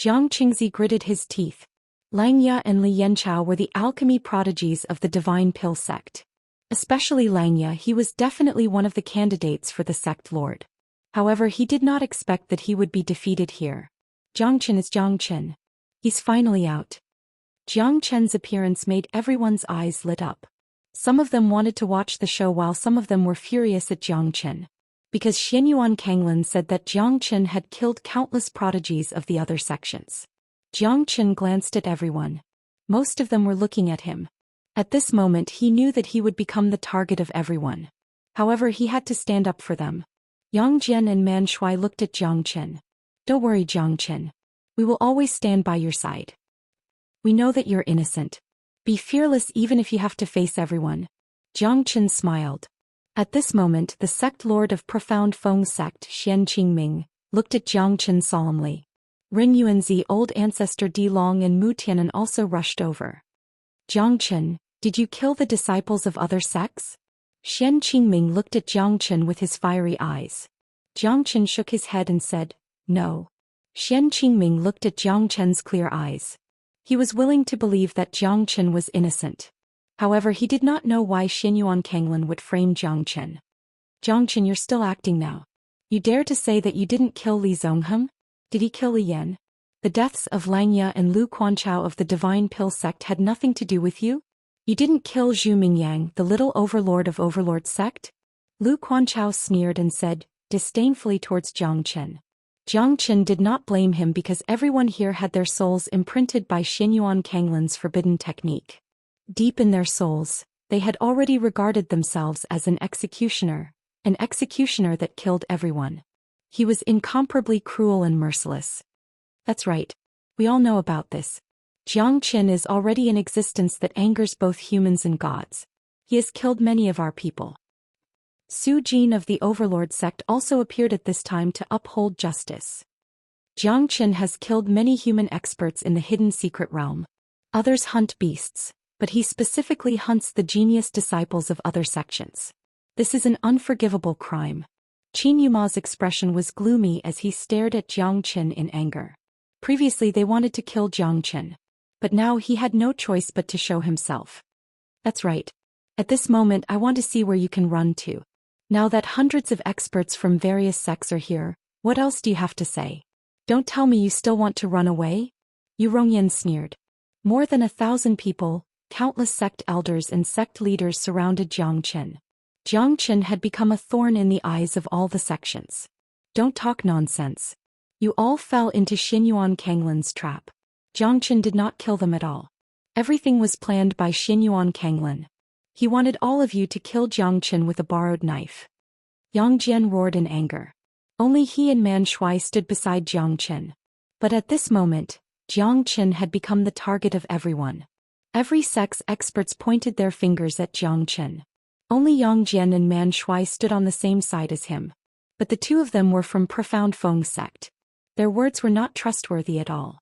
Jiang Qingzi gritted his teeth. Xianxia and Li Yanchao were the alchemy prodigies of the Divine Pill sect. Especially Xianxia, he was definitely one of the candidates for the sect lord. However, he did not expect that he would be defeated here. Jiang Qin is Jiang Qin. He's finally out. Jiang Qin's appearance made everyone's eyes lit up. Some of them wanted to watch the show while some of them were furious at Jiang Qin. Because Xianyuan Kanglin said that Jiang Qin had killed countless prodigies of the other sections. Jiang Qin glanced at everyone. Most of them were looking at him. At this moment he knew that he would become the target of everyone. However, he had to stand up for them. Yang Jian and Man Shui looked at Jiang Qin. Don't worry, Jiang Qin. We will always stand by your side. We know that you're innocent. Be fearless even if you have to face everyone. Jiang Qin smiled. At this moment the sect lord of Profound Feng sect, Xian Qingming, looked at Jiang Qin solemnly. Ring Yuanzi, old ancestor Di Long and Mu Tianan also rushed over. Jiang Qin, did you kill the disciples of other sects? Xian Qingming looked at Jiang Qin with his fiery eyes. Jiang Qin shook his head and said, no. Xian Qingming looked at Jiang Qin's clear eyes. He was willing to believe that Jiang Qin was innocent. However, he did not know why Xianyuan Kanglin would frame Jiang Qin. Jiang Qin, you're still acting now. You dare to say that you didn't kill Li Zongheng? Did he kill Li Yan? The deaths of Xianxia and Lu Quanchao of the Divine Pill sect had nothing to do with you? You didn't kill Zhu Mingyang, the little overlord of Overlord sect? Lu Quanchao sneered and said, disdainfully towards Jiang Qin. Jiang Qin did not blame him because everyone here had their souls imprinted by Xianyuan Kanglin's forbidden technique. Deep in their souls, they had already regarded themselves as an executioner that killed everyone. He was incomparably cruel and merciless. That's right. We all know about this. Jiang Qin is already an existence that angers both humans and gods. He has killed many of our people. Su Jin of the Overlord sect also appeared at this time to uphold justice. Jiang Qin has killed many human experts in the hidden secret realm. Others hunt beasts, but he specifically hunts the genius disciples of other sections. This is an unforgivable crime. Qin Yuma's expression was gloomy as he stared at Jiang Qin in anger. Previously they wanted to kill Jiang Qin, but now he had no choice but to show himself. That's right. At this moment I want to see where you can run to. Now that hundreds of experts from various sects are here, what else do you have to say? Don't tell me you still want to run away? Yu Rongyan sneered. More than 1,000 people, countless sect elders and sect leaders surrounded Jiang Qin. Jiang Qin had become a thorn in the eyes of all the sections. Don't talk nonsense. You all fell into Xianyuan Kanglin's trap. Jiang Qin did not kill them at all. Everything was planned by Xianyuan Kanglin. He wanted all of you to kill Jiang Qin with a borrowed knife. Yang Jian roared in anger. Only he and Man Shui stood beside Jiang Qin. But at this moment, Jiang Qin had become the target of everyone. Every sect's experts pointed their fingers at Jiang Qin. Only Yang Jian and Man Shui stood on the same side as him. But the two of them were from Profound Feng sect. Their words were not trustworthy at all.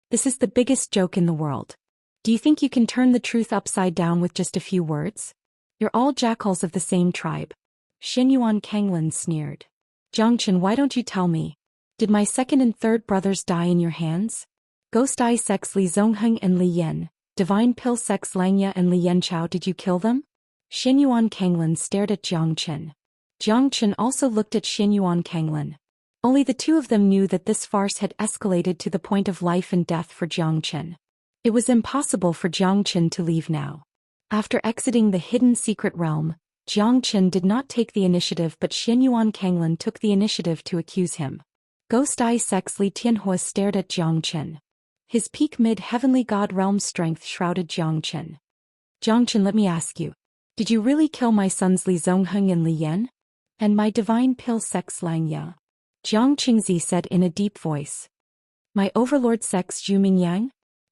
This is the biggest joke in the world. Do you think you can turn the truth upside down with just a few words? You're all jackals of the same tribe. Xianyuan Kanglin sneered. Jiang Qin, why don't you tell me? Did my second and third brothers die in your hands? Ghost Eye sects Li Zongheng and Li Yan, Divine Pill sects Xianxia and Li Yanchao, did you kill them? Xianyuan Kanglin stared at Jiang Qin. Jiang Qin also looked at Xianyuan Kanglin. Only the two of them knew that this farce had escalated to the point of life and death for Jiang Qin. It was impossible for Jiang Qin to leave now. After exiting the hidden secret realm, Jiang Chen did not take the initiative, but Xianyuan Kanglan took the initiative to accuse him. Ghost Eye Sex Li Tianhua stared at Jiang Chen. His peak mid-heavenly god realm strength shrouded Jiang Chen. Jiang Chen, let me ask you. Did you really kill my sons Li Zongheng and Li Yan? And my divine pill sex Xianxia? Jiang Qingzi said in a deep voice. My overlord sex Zhu Mingyang?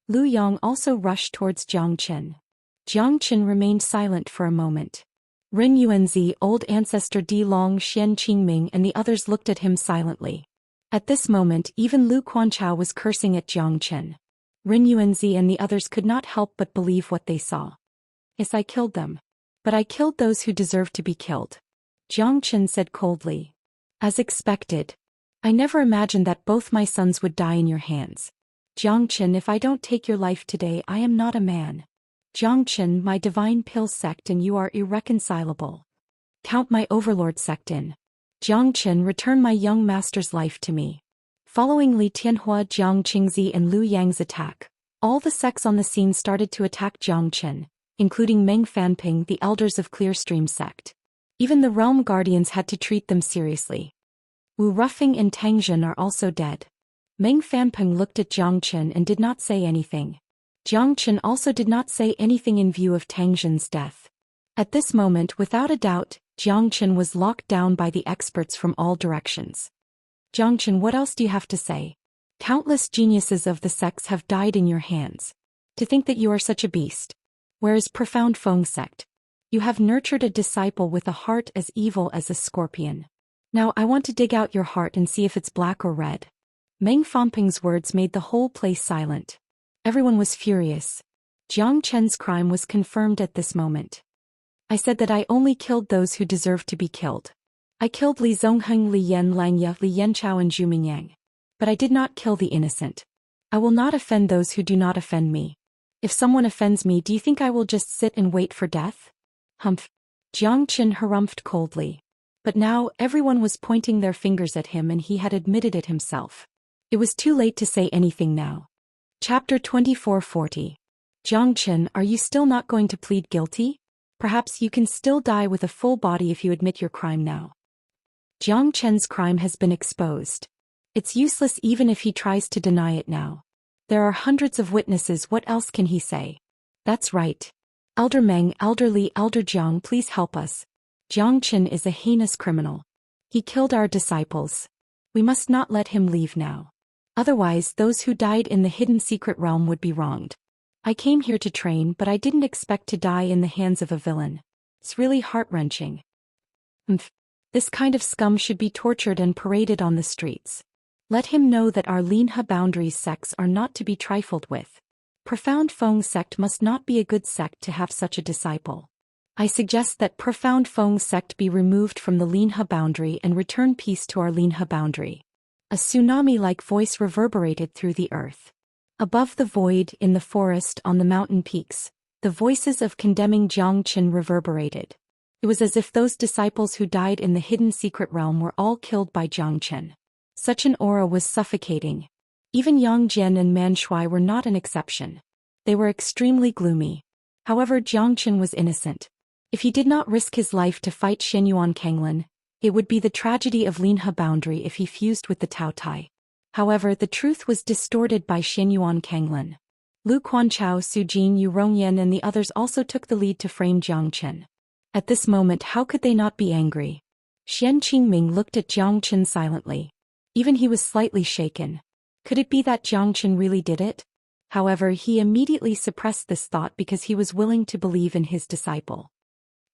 Lu Yang also rushed towards Jiang Chen. Jiang Chen remained silent for a moment. Ren Yuanzi, old ancestor Di Long, Xian Qingming and the others looked at him silently. At this moment even Lu Quanchao was cursing at Jiang Chen. Ren Yuanzi and the others could not help but believe what they saw. Yes, I killed them. But I killed those who deserved to be killed. Jiang Chen said coldly. As expected. I never imagined that both my sons would die in your hands. Jiang Chen, if I don't take your life today, I am not a man. Jiang Chen, my divine pill sect and you are irreconcilable. Count my overlord sect in. Jiang Chen, return my young master's life to me. Following Li Tianhua, Jiang Qingzi and Lu Yang's attack, all the sects on the scene started to attack Jiang Chen, including Meng Fanping, the elders of Clearstream sect. Even the realm guardians had to treat them seriously. Wu Ruffing and Tang Zhen are also dead. Meng Fanping looked at Jiang Chen and did not say anything. Jiang Chen also did not say anything in view of Tang Zhen's death. At this moment, without a doubt, Jiang Chen was locked down by the experts from all directions. Jiang Chen, what else do you have to say? Countless geniuses of the sects have died in your hands. To think that you are such a beast. Whereas Profound Feng sect. You have nurtured a disciple with a heart as evil as a scorpion. Now I want to dig out your heart and see if it's black or red. Meng Fanping's words made the whole place silent. Everyone was furious. Jiang Chen's crime was confirmed at this moment. I said that I only killed those who deserved to be killed. I killed Li Zongheng, Li Yan Langya, Li Yanchao and Zhu Mingyang. But I did not kill the innocent. I will not offend those who do not offend me. If someone offends me, do you think I will just sit and wait for death? Humph. Jiang Chen harumphed coldly. But now everyone was pointing their fingers at him and he had admitted it himself. It was too late to say anything now. Chapter 2440. Jiang Chen, are you still not going to plead guilty? Perhaps you can still die with a full body if you admit your crime now. Jiang Chen's crime has been exposed. It's useless even if he tries to deny it now. There are hundreds of witnesses, what else can he say? That's right. Elder Meng, Elder Li, Elder Jiang, please help us. Jiang Chen is a heinous criminal. He killed our disciples. We must not let him leave now. Otherwise, those who died in the hidden secret realm would be wronged. I came here to train, but I didn't expect to die in the hands of a villain. It's really heart-wrenching. This kind of scum should be tortured and paraded on the streets. Let him know that our Linha boundaries sects are not to be trifled with. Profound Feng sect must not be a good sect to have such a disciple. I suggest that Profound Feng sect be removed from the Linha boundary and return peace to our Linha boundary. A tsunami-like voice reverberated through the earth. Above the void, in the forest, on the mountain peaks, the voices of condemning Jiang Chen reverberated. It was as if those disciples who died in the hidden secret realm were all killed by Jiang Chen. Such an aura was suffocating. Even Yang Jian and Man Shui were not an exception. They were extremely gloomy. However, Jiang Chen was innocent. If he did not risk his life to fight Xianyuan Kanglan, it would be the tragedy of Linha boundary if he fused with the Tao Tai. However, the truth was distorted by Xianyuan Kanglan. Lu Quanchao, Su Jin, Yu Rongyan and the others also took the lead to frame Jiang Chen. At this moment, how could they not be angry? Xian Qingming looked at Jiang Chen silently. Even he was slightly shaken. Could it be that Jiang Chen really did it? However, he immediately suppressed this thought because he was willing to believe in his disciple.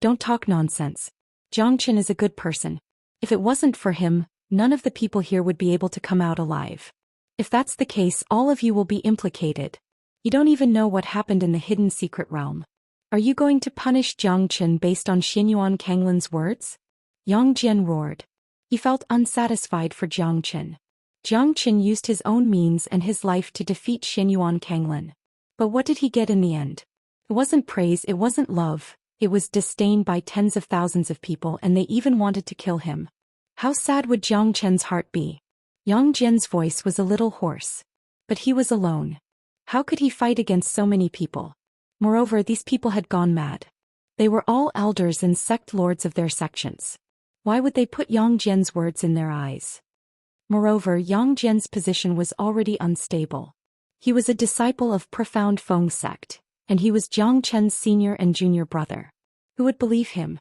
Don't talk nonsense. Jiang Chen is a good person. If it wasn't for him, none of the people here would be able to come out alive. If that's the case, all of you will be implicated. You don't even know what happened in the hidden secret realm. Are you going to punish Jiang Chen based on Xianyuan Kanglan's words? Yang Jian roared. He felt unsatisfied for Jiang Chen. Jiang Chen used his own means and his life to defeat Xianyuan Kanglan. But what did he get in the end? It wasn't praise, it wasn't love. It was disdain by tens of thousands of people, and they even wanted to kill him. How sad would Jiang Chen's heart be? Yang Jian's voice was a little hoarse. But he was alone. How could he fight against so many people? Moreover, these people had gone mad. They were all elders and sect lords of their sections. Why would they put Yang Jian's words in their eyes? Moreover, Yang Jian's position was already unstable. He was a disciple of Profound Feng sect, and he was Jiang Chen's senior and junior brother. Who would believe him?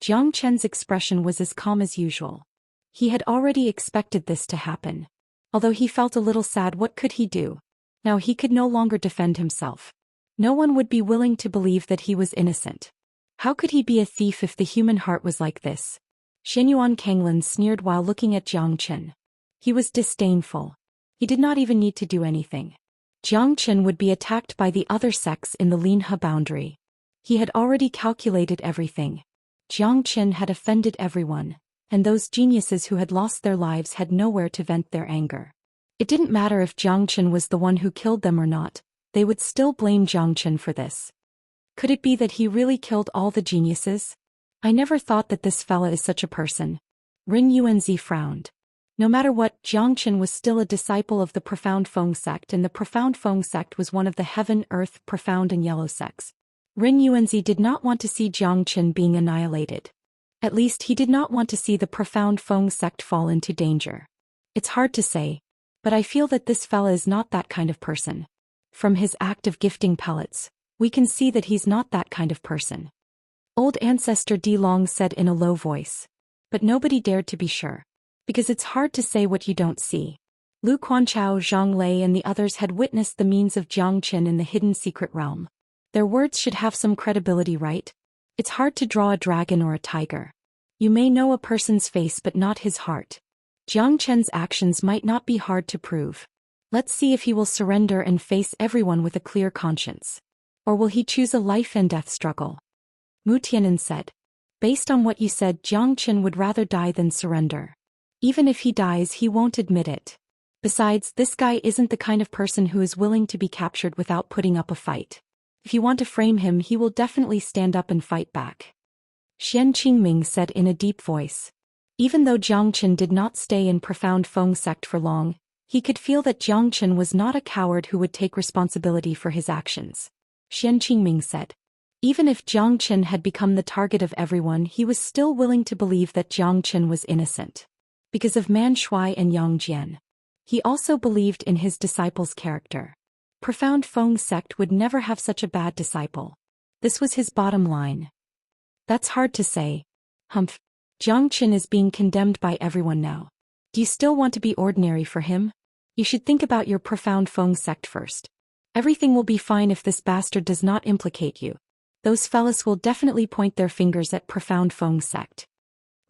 Jiang Chen's expression was as calm as usual. He had already expected this to happen. Although he felt a little sad, what could he do? Now he could no longer defend himself. No one would be willing to believe that he was innocent. How could he be a thief if the human heart was like this? Xianyuan Kanglin sneered while looking at Jiang Chen. He was disdainful. He did not even need to do anything. Jiang Chen would be attacked by the other sects in the Linhe boundary. He had already calculated everything. Jiang Chen had offended everyone, and those geniuses who had lost their lives had nowhere to vent their anger. It didn't matter if Jiang Chen was the one who killed them or not, they would still blame Jiang Chen for this. Could it be that he really killed all the geniuses? I never thought that this fella is such a person. Ring Yuanzi frowned. No matter what, Jiang Chen was still a disciple of the Profound Feng sect, and the Profound Feng sect was one of the Heaven, Earth, Profound and Yellow sects. Ring Yuanzi did not want to see Jiang Chen being annihilated. At least he did not want to see the Profound Feng sect fall into danger. It's hard to say, but I feel that this fella is not that kind of person. From his act of gifting pellets, we can see that he's not that kind of person. Old Ancestor Di Long said in a low voice. But nobody dared to be sure. Because it's hard to say what you don't see. Lu Quanchao, Zhang Lei and the others had witnessed the means of Jiang Chen in the hidden secret realm. Their words should have some credibility, right? It's hard to draw a dragon or a tiger. You may know a person's face but not his heart. Jiang Chen's actions might not be hard to prove. Let's see if he will surrender and face everyone with a clear conscience. Or will he choose a life and death struggle? Mu Tian'an said. Based on what you said, Jiang Chen would rather die than surrender. Even if he dies, he won't admit it. Besides, this guy isn't the kind of person who is willing to be captured without putting up a fight. If you want to frame him, he will definitely stand up and fight back. Xian Qingming said in a deep voice. Even though Jiang Chen did not stay in Profound Feng sect for long, he could feel that Jiang Chen was not a coward who would take responsibility for his actions. Xian Qingming said. Even if Jiang Chen had become the target of everyone, he was still willing to believe that Jiang Chen was innocent. Because of Man Shui and Yang Jian. He also believed in his disciple's character. Profound Feng sect would never have such a bad disciple. This was his bottom line. That's hard to say. Humph. Jiang Chen is being condemned by everyone now. Do you still want to be ordinary for him? You should think about your Profound Feng sect first. Everything will be fine if this bastard does not implicate you. Those fellas will definitely point their fingers at Profound Feng sect.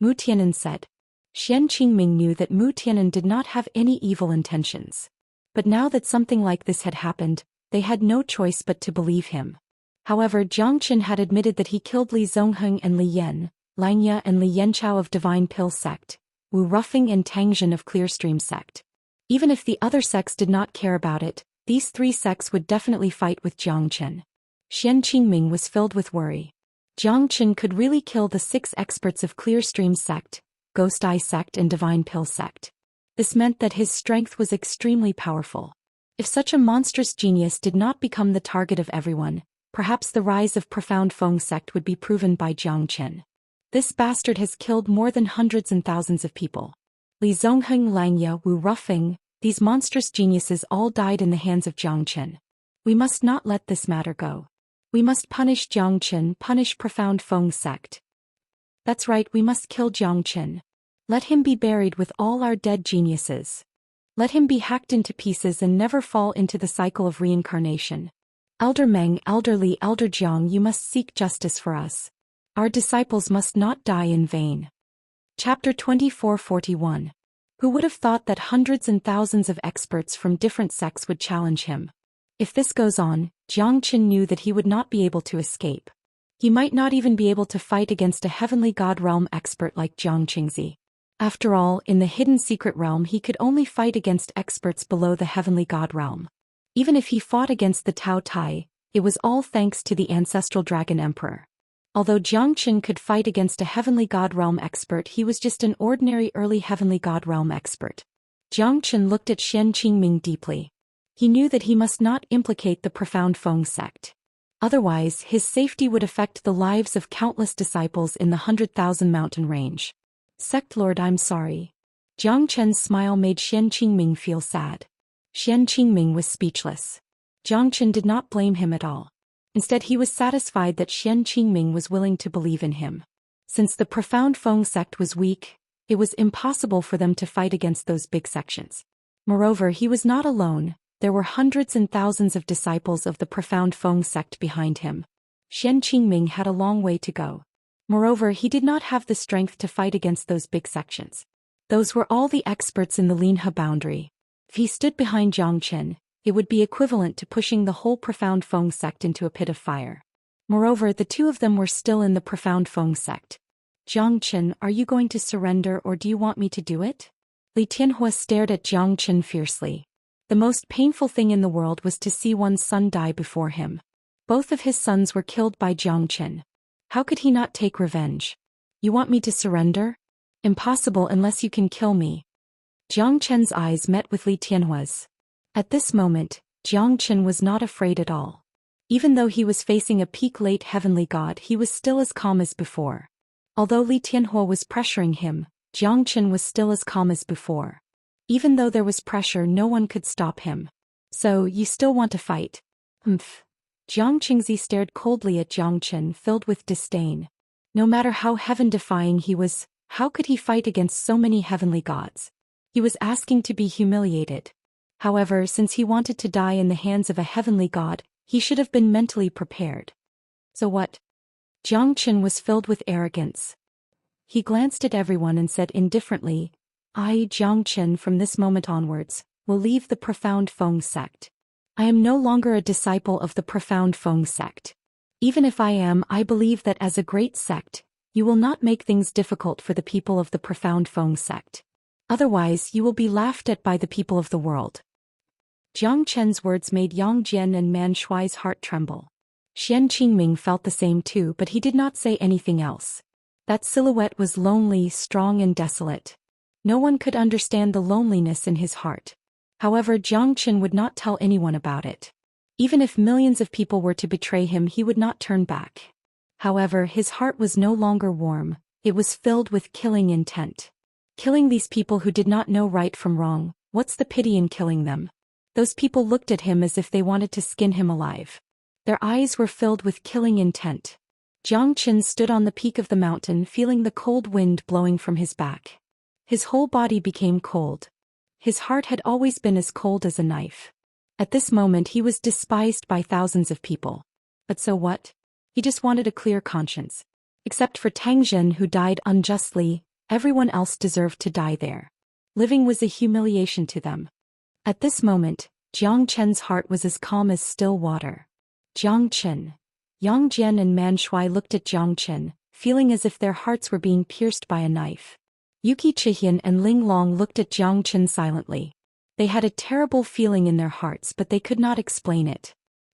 Mu Tian'an said. Xian Qingming knew that Mu Tian'an did not have any evil intentions. But now that something like this had happened, they had no choice but to believe him. However, Jiang Chen had admitted that he killed Li Zongheng and Li Yan, Langya and Li Yanchao of Divine Pill sect, Wu Ruffing and Tangzhen of Clearstream sect. Even if the other sects did not care about it, these three sects would definitely fight with Jiang Chen. Xian Qingming was filled with worry. Jiang Chen could really kill the 6 experts of Clearstream sect, Ghost Eye sect and Divine Pill sect. This meant that his strength was extremely powerful. If such a monstrous genius did not become the target of everyone, perhaps the rise of Profound Feng sect would be proven by Jiang Chen. This bastard has killed more than hundreds and thousands of people. Li Zongheng, Langya, Wu Ruffing, these monstrous geniuses all died in the hands of Jiang Chen. We must not let this matter go. We must punish Jiang Chen, punish Profound Feng sect. That's right, we must kill Jiang Chen. Let him be buried with all our dead geniuses. Let him be hacked into pieces and never fall into the cycle of reincarnation. Elder Meng, Elder Li, Elder Jiang, you must seek justice for us. Our disciples must not die in vain. Chapter 2441. Who would have thought that hundreds and thousands of experts from different sects would challenge him? If this goes on, Jiang Chen knew that he would not be able to escape. He might not even be able to fight against a heavenly god realm expert like Jiang Qingzi. After all, in the hidden secret realm he could only fight against experts below the heavenly god realm. Even if he fought against the Tao Tai, it was all thanks to the ancestral dragon emperor. Although Jiang Chen could fight against a heavenly god realm expert, he was just an ordinary early heavenly god realm expert. Jiang Chen looked at Xian Qingming deeply. He knew that he must not implicate the Profound Feng sect. Otherwise, his safety would affect the lives of countless disciples in the 100,000 mountain range. Sect Lord, I'm sorry. Jiang Chen's smile made Xian Qingming feel sad. Xian Qingming was speechless. Jiang Chen did not blame him at all. Instead, he was satisfied that Xian Qingming was willing to believe in him. Since the profound Feng sect was weak, it was impossible for them to fight against those big sections. Moreover, he was not alone. There were hundreds and thousands of disciples of the profound Feng sect behind him. Xian Qingming had a long way to go. Moreover, he did not have the strength to fight against those big sections. Those were all the experts in the Linhe boundary. If he stood behind Jiang Chen, it would be equivalent to pushing the whole profound Feng sect into a pit of fire. Moreover, the two of them were still in the profound Feng sect. Jiang Chen, are you going to surrender or do you want me to do it? Li Tianhua stared at Jiang Chen fiercely. The most painful thing in the world was to see one's son die before him. Both of his sons were killed by Jiang Chen. How could he not take revenge? You want me to surrender? Impossible unless you can kill me. Jiang Chen's eyes met with Li Tianhua's. At this moment, Jiang Chen was not afraid at all. Even though he was facing a peak late heavenly god, he was still as calm as before. Although Li Tianhua was pressuring him, Jiang Chen was still as calm as before. Even though there was pressure, no one could stop him. So, you still want to fight? Jiang Qingzi stared coldly at Jiang Chen, filled with disdain. No matter how heaven-defying he was, how could he fight against so many heavenly gods? He was asking to be humiliated. However, since he wanted to die in the hands of a heavenly god, he should have been mentally prepared. So what? Jiang Chen was filled with arrogance. He glanced at everyone and said indifferently, I, Jiang Chen, from this moment onwards, will leave the profound Feng sect. I am no longer a disciple of the profound Feng sect. Even if I am, I believe that as a great sect, you will not make things difficult for the people of the profound Feng sect. Otherwise, you will be laughed at by the people of the world. Jiang Chen's words made Yang Jian and Man Shuai's heart tremble. Xian Qingming felt the same too, but he did not say anything else. That silhouette was lonely, strong and desolate. No one could understand the loneliness in his heart. However, Jiang Chen would not tell anyone about it. Even if millions of people were to betray him, he would not turn back. However, his heart was no longer warm, it was filled with killing intent. Killing these people who did not know right from wrong, what's the pity in killing them? Those people looked at him as if they wanted to skin him alive. Their eyes were filled with killing intent. Jiang Chen stood on the peak of the mountain, feeling the cold wind blowing from his back. His whole body became cold. His heart had always been as cold as a knife. At this moment he was despised by thousands of people. But so what? He just wanted a clear conscience. Except for Tang Zhen, who died unjustly, everyone else deserved to die there. Living was a humiliation to them. At this moment, Jiang Chen's heart was as calm as still water. Jiang Chen. Yang Jian and Man Shuai looked at Jiang Chen, feeling as if their hearts were being pierced by a knife. Yuki Chihian and Ling Long looked at Jiang Chen silently. They had a terrible feeling in their hearts, but they could not explain it.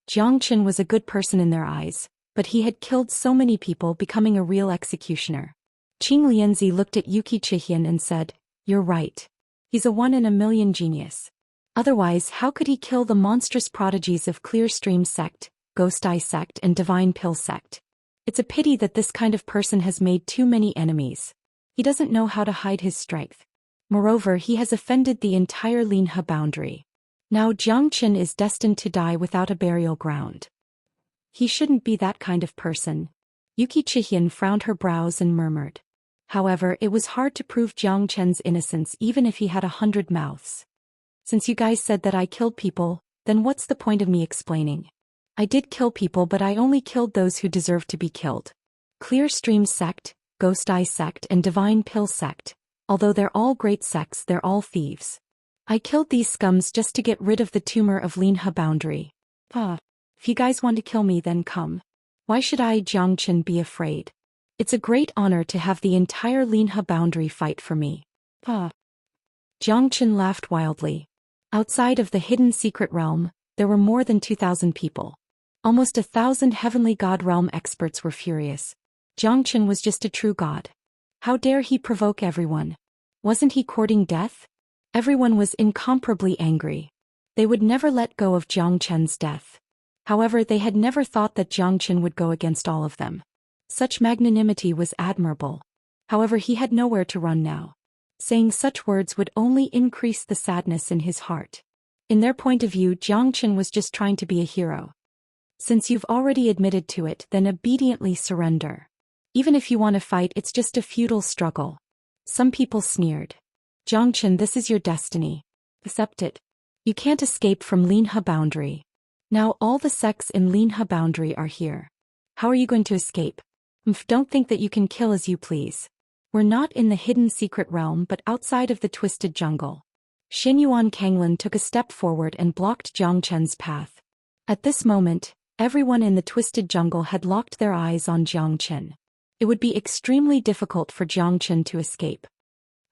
Jiang Chen was a good person in their eyes, but he had killed so many people, becoming a real executioner. Qing Lianzi looked at Yuki Chihian and said, You're right. He's a one-in-a-million genius. Otherwise, how could he kill the monstrous prodigies of Clear Stream sect, Ghost Eye sect and Divine Pill sect? It's a pity that this kind of person has made too many enemies. He doesn't know how to hide his strength. Moreover, he has offended the entire Linhe boundary. Now Jiang Chen is destined to die without a burial ground. He shouldn't be that kind of person. Yuki Chihian frowned her brows and murmured. However, it was hard to prove Jiang Chen's innocence even if he had 100 mouths. Since you guys said that I killed people, then what's the point of me explaining? I did kill people, but I only killed those who deserved to be killed. Clear Stream sect, Ghost Eye sect and Divine Pill sect. Although they're all great sects, they're all thieves. I killed these scums just to get rid of the tumor of Linhe boundary. If you guys want to kill me, then come. Why should I, Jiang Chen, be afraid? It's a great honor to have the entire Linhe boundary fight for me. Jiang Chen laughed wildly. Outside of the hidden secret realm, there were more than 2,000 people. Almost 1,000 heavenly god realm experts were furious. Jiang Chen was just a true god. How dare he provoke everyone? Wasn't he courting death? Everyone was incomparably angry. They would never let go of Jiang Chen's death. However, they had never thought that Zhou Xian would go against all of them. Such magnanimity was admirable. However, he had nowhere to run now. Saying such words would only increase the sadness in his heart. In their point of view, Zhou Xian was just trying to be a hero. Since you've already admitted to it, then obediently surrender. Even if you want to fight, it's just a futile struggle. Some people sneered. Zhou Xian, this is your destiny. Accept it. You can't escape from Linhe boundary. Now all the sects in Linhe boundary are here. How are you going to escape? Don't think that you can kill as you please. We're not in the hidden secret realm but outside of the twisted jungle. Xianyuan Kanglin took a step forward and blocked Zhou Xian's path. At this moment, everyone in the twisted jungle had locked their eyes on Zhou Xian. It would be extremely difficult for Zhou Xian to escape.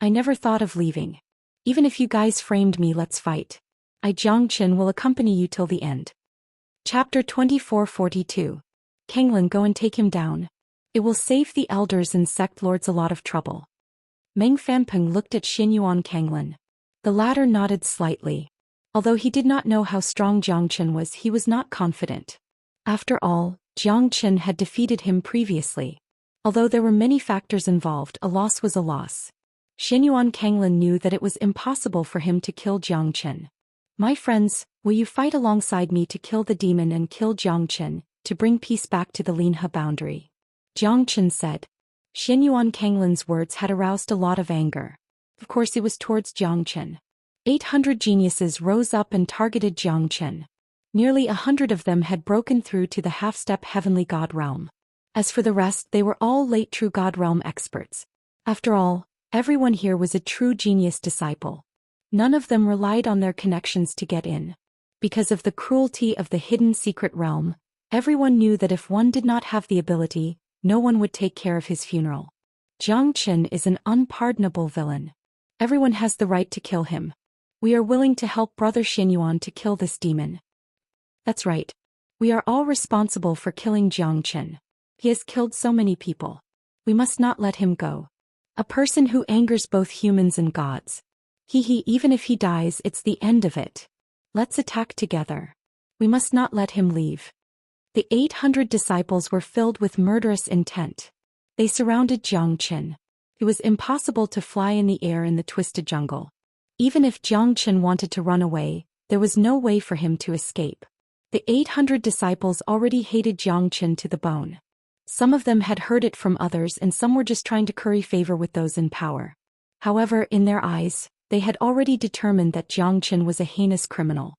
I never thought of leaving. Even if you guys framed me, let's fight. Zhou Xian will accompany you till the end. Chapter 2442. Kanglin, go and take him down. It will save the elders and sect lords a lot of trouble. Meng Fanpeng looked at Xianyuan Kanglin. The latter nodded slightly. Although he did not know how strong Zhou Xian was, he was not confident. After all, Zhou Xian had defeated him previously. Although there were many factors involved, a loss was a loss. Xianyuan Kanglin knew that it was impossible for him to kill Zhou Xian. My friends, will you fight alongside me to kill the demon and kill Zhou Xian, to bring peace back to the Linhe boundary? Zhou Xian said. Xianyuan Kanglin's words had aroused a lot of anger. Of course it was towards Zhou Xian. 800 geniuses rose up and targeted Zhou Xian. Nearly 100 of them had broken through to the half-step heavenly god realm. As for the rest, they were all late true god realm experts. After all, everyone here was a true genius disciple. None of them relied on their connections to get in. Because of the cruelty of the hidden secret realm, everyone knew that if one did not have the ability, no one would take care of his funeral. Zhou Xian is an unpardonable villain. Everyone has the right to kill him. We are willing to help Brother Xianyuan to kill this demon. That's right. We are all responsible for killing Zhou Xian. He has killed so many people. We must not let him go. A person who angers both humans and gods. Even if he dies, it's the end of it. Let's attack together. We must not let him leave. The 800 disciples were filled with murderous intent. They surrounded Zhou Xian. It was impossible to fly in the air in the twisted jungle. Even if Zhou Xian wanted to run away, there was no way for him to escape. The 800 disciples already hated Zhou Xian to the bone. Some of them had heard it from others and some were just trying to curry favor with those in power. However, in their eyes, they had already determined that Zhou Xian was a heinous criminal.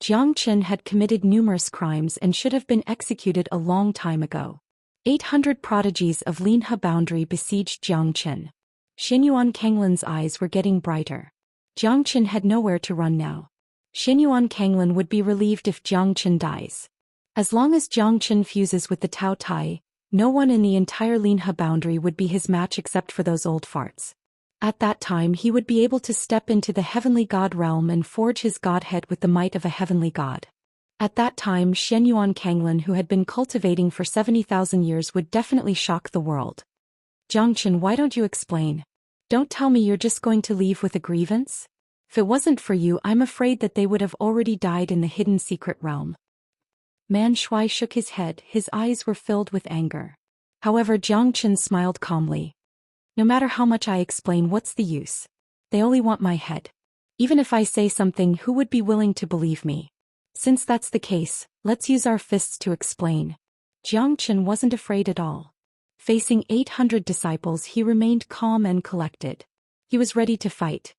Zhou Xian had committed numerous crimes and should have been executed a long time ago. 800 prodigies of Linhe boundary besieged Zhou Xian. Xianyuan Kanglin's eyes were getting brighter. Zhou Xian had nowhere to run now. Xianyuan Kanglin would be relieved if Zhou Xian dies. As long as Zhou Xian fuses with the Tao Tai, no one in the entire Linhe boundary would be his match except for those old farts. At that time he would be able to step into the heavenly god realm and forge his godhead with the might of a heavenly god. At that time Xianyuan Kanglin, who had been cultivating for 70,000 years, would definitely shock the world. Zhou Xian, why don't you explain? Don't tell me you're just going to leave with a grievance? If it wasn't for you, I'm afraid that they would have already died in the hidden secret realm. Man Shui shook his head, his eyes were filled with anger. However, Zhou Xian smiled calmly. No matter how much I explain, what's the use? They only want my head. Even if I say something, who would be willing to believe me? Since that's the case, let's use our fists to explain. Zhou Xian wasn't afraid at all. Facing 800 disciples, he remained calm and collected. He was ready to fight.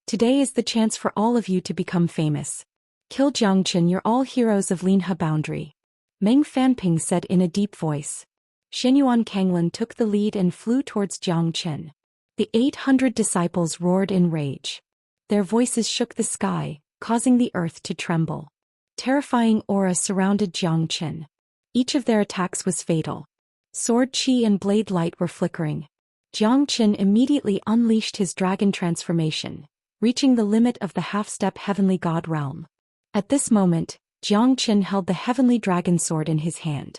Today is the chance for all of you to become famous. Kill Zhou Xian, you're all heroes of Linhe boundary. Meng Fanping said in a deep voice. Xianyuan Kanglin took the lead and flew towards Zhou Xian. The 800 disciples roared in rage. Their voices shook the sky, causing the earth to tremble. Terrifying aura surrounded Zhou Xian. Each of their attacks was fatal. Sword chi and blade light were flickering. Zhou Xian immediately unleashed his dragon transformation, reaching the limit of the half-step heavenly god realm. At this moment, Zhou Xian held the heavenly dragon sword in his hand.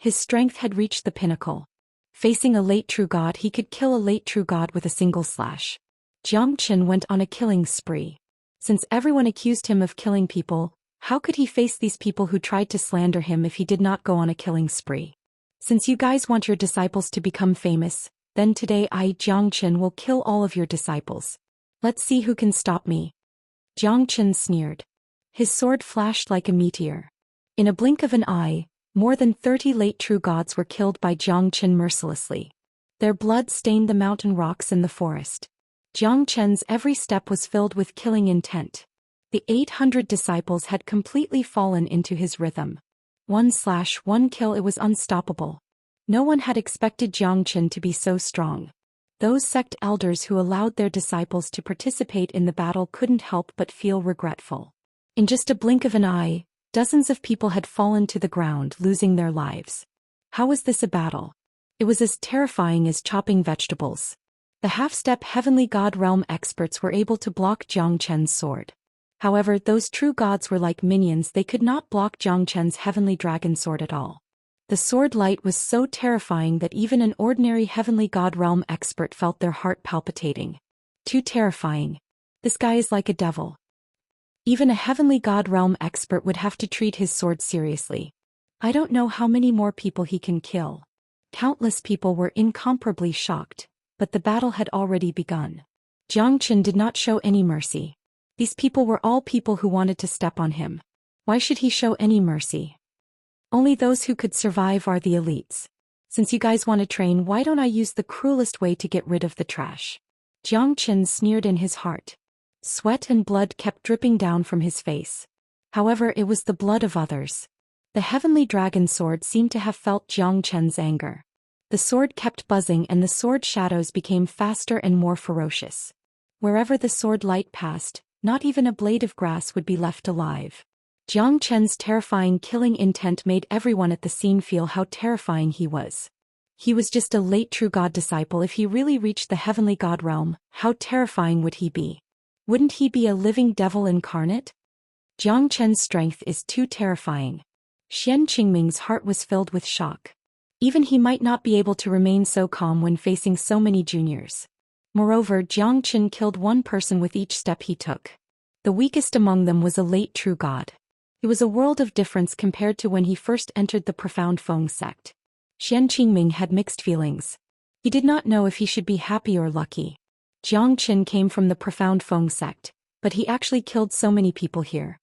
His strength had reached the pinnacle. Facing a late true god, he could kill a late true god with a single slash. Zhou Xian went on a killing spree. Since everyone accused him of killing people, How could he face these people who tried to slander him if he did not go on a killing spree? Since you guys want your disciples to become famous, then today I, Jiangchen, will kill all of your disciples. Let's see who can stop me. Jiangchen sneered. His sword flashed like a meteor. In a blink of an eye, more than 30 late true gods were killed by Jiangchen mercilessly. Their blood stained the mountain rocks in the forest. Jiangchen's every step was filled with killing intent. The 800 disciples had completely fallen into his rhythm. 1/1 kill, it was unstoppable. No one had expected Jiangchen to be so strong. Those sect elders who allowed their disciples to participate in the battle couldn't help but feel regretful. In just a blink of an eye, dozens of people had fallen to the ground, losing their lives. How was this a battle? It was as terrifying as chopping vegetables. The half-step heavenly god realm experts were able to block Jiangchen's sword. However, those true gods were like minions, they could not block Jiangchen's heavenly dragon sword at all. The sword light was so terrifying that even an ordinary heavenly god realm expert felt their heart palpitating. Too terrifying. This guy is like a devil. Even a heavenly god realm expert would have to treat his sword seriously. I don't know how many more people he can kill. Countless people were incomparably shocked, but the battle had already begun. Jiangchen did not show any mercy. These people were all people who wanted to step on him. Why should he show any mercy? Only those who could survive are the elites. Since you guys want to train, why don't I use the cruelest way to get rid of the trash? Jiangchen sneered in his heart. Sweat and blood kept dripping down from his face. However, it was the blood of others. The heavenly dragon sword seemed to have felt Jiangchen's anger. The sword kept buzzing and the sword shadows became faster and more ferocious. Wherever the sword light passed, not even a blade of grass would be left alive. Jiangchen's terrifying killing intent made everyone at the scene feel how terrifying he was. He was just a late true god disciple. If he really reached the heavenly god realm, how terrifying would he be? Wouldn't he be a living devil incarnate? Jiangchen's strength is too terrifying. Xian Qingming's heart was filled with shock. Even he might not be able to remain so calm when facing so many juniors. Moreover, Jiangchen killed one person with each step he took. The weakest among them was a late true god. It was a world of difference compared to when he first entered the profound Feng sect. Xian Qingming had mixed feelings. He did not know if he should be happy or lucky. Jiangchen came from the profound Feng sect, but he actually killed so many people here.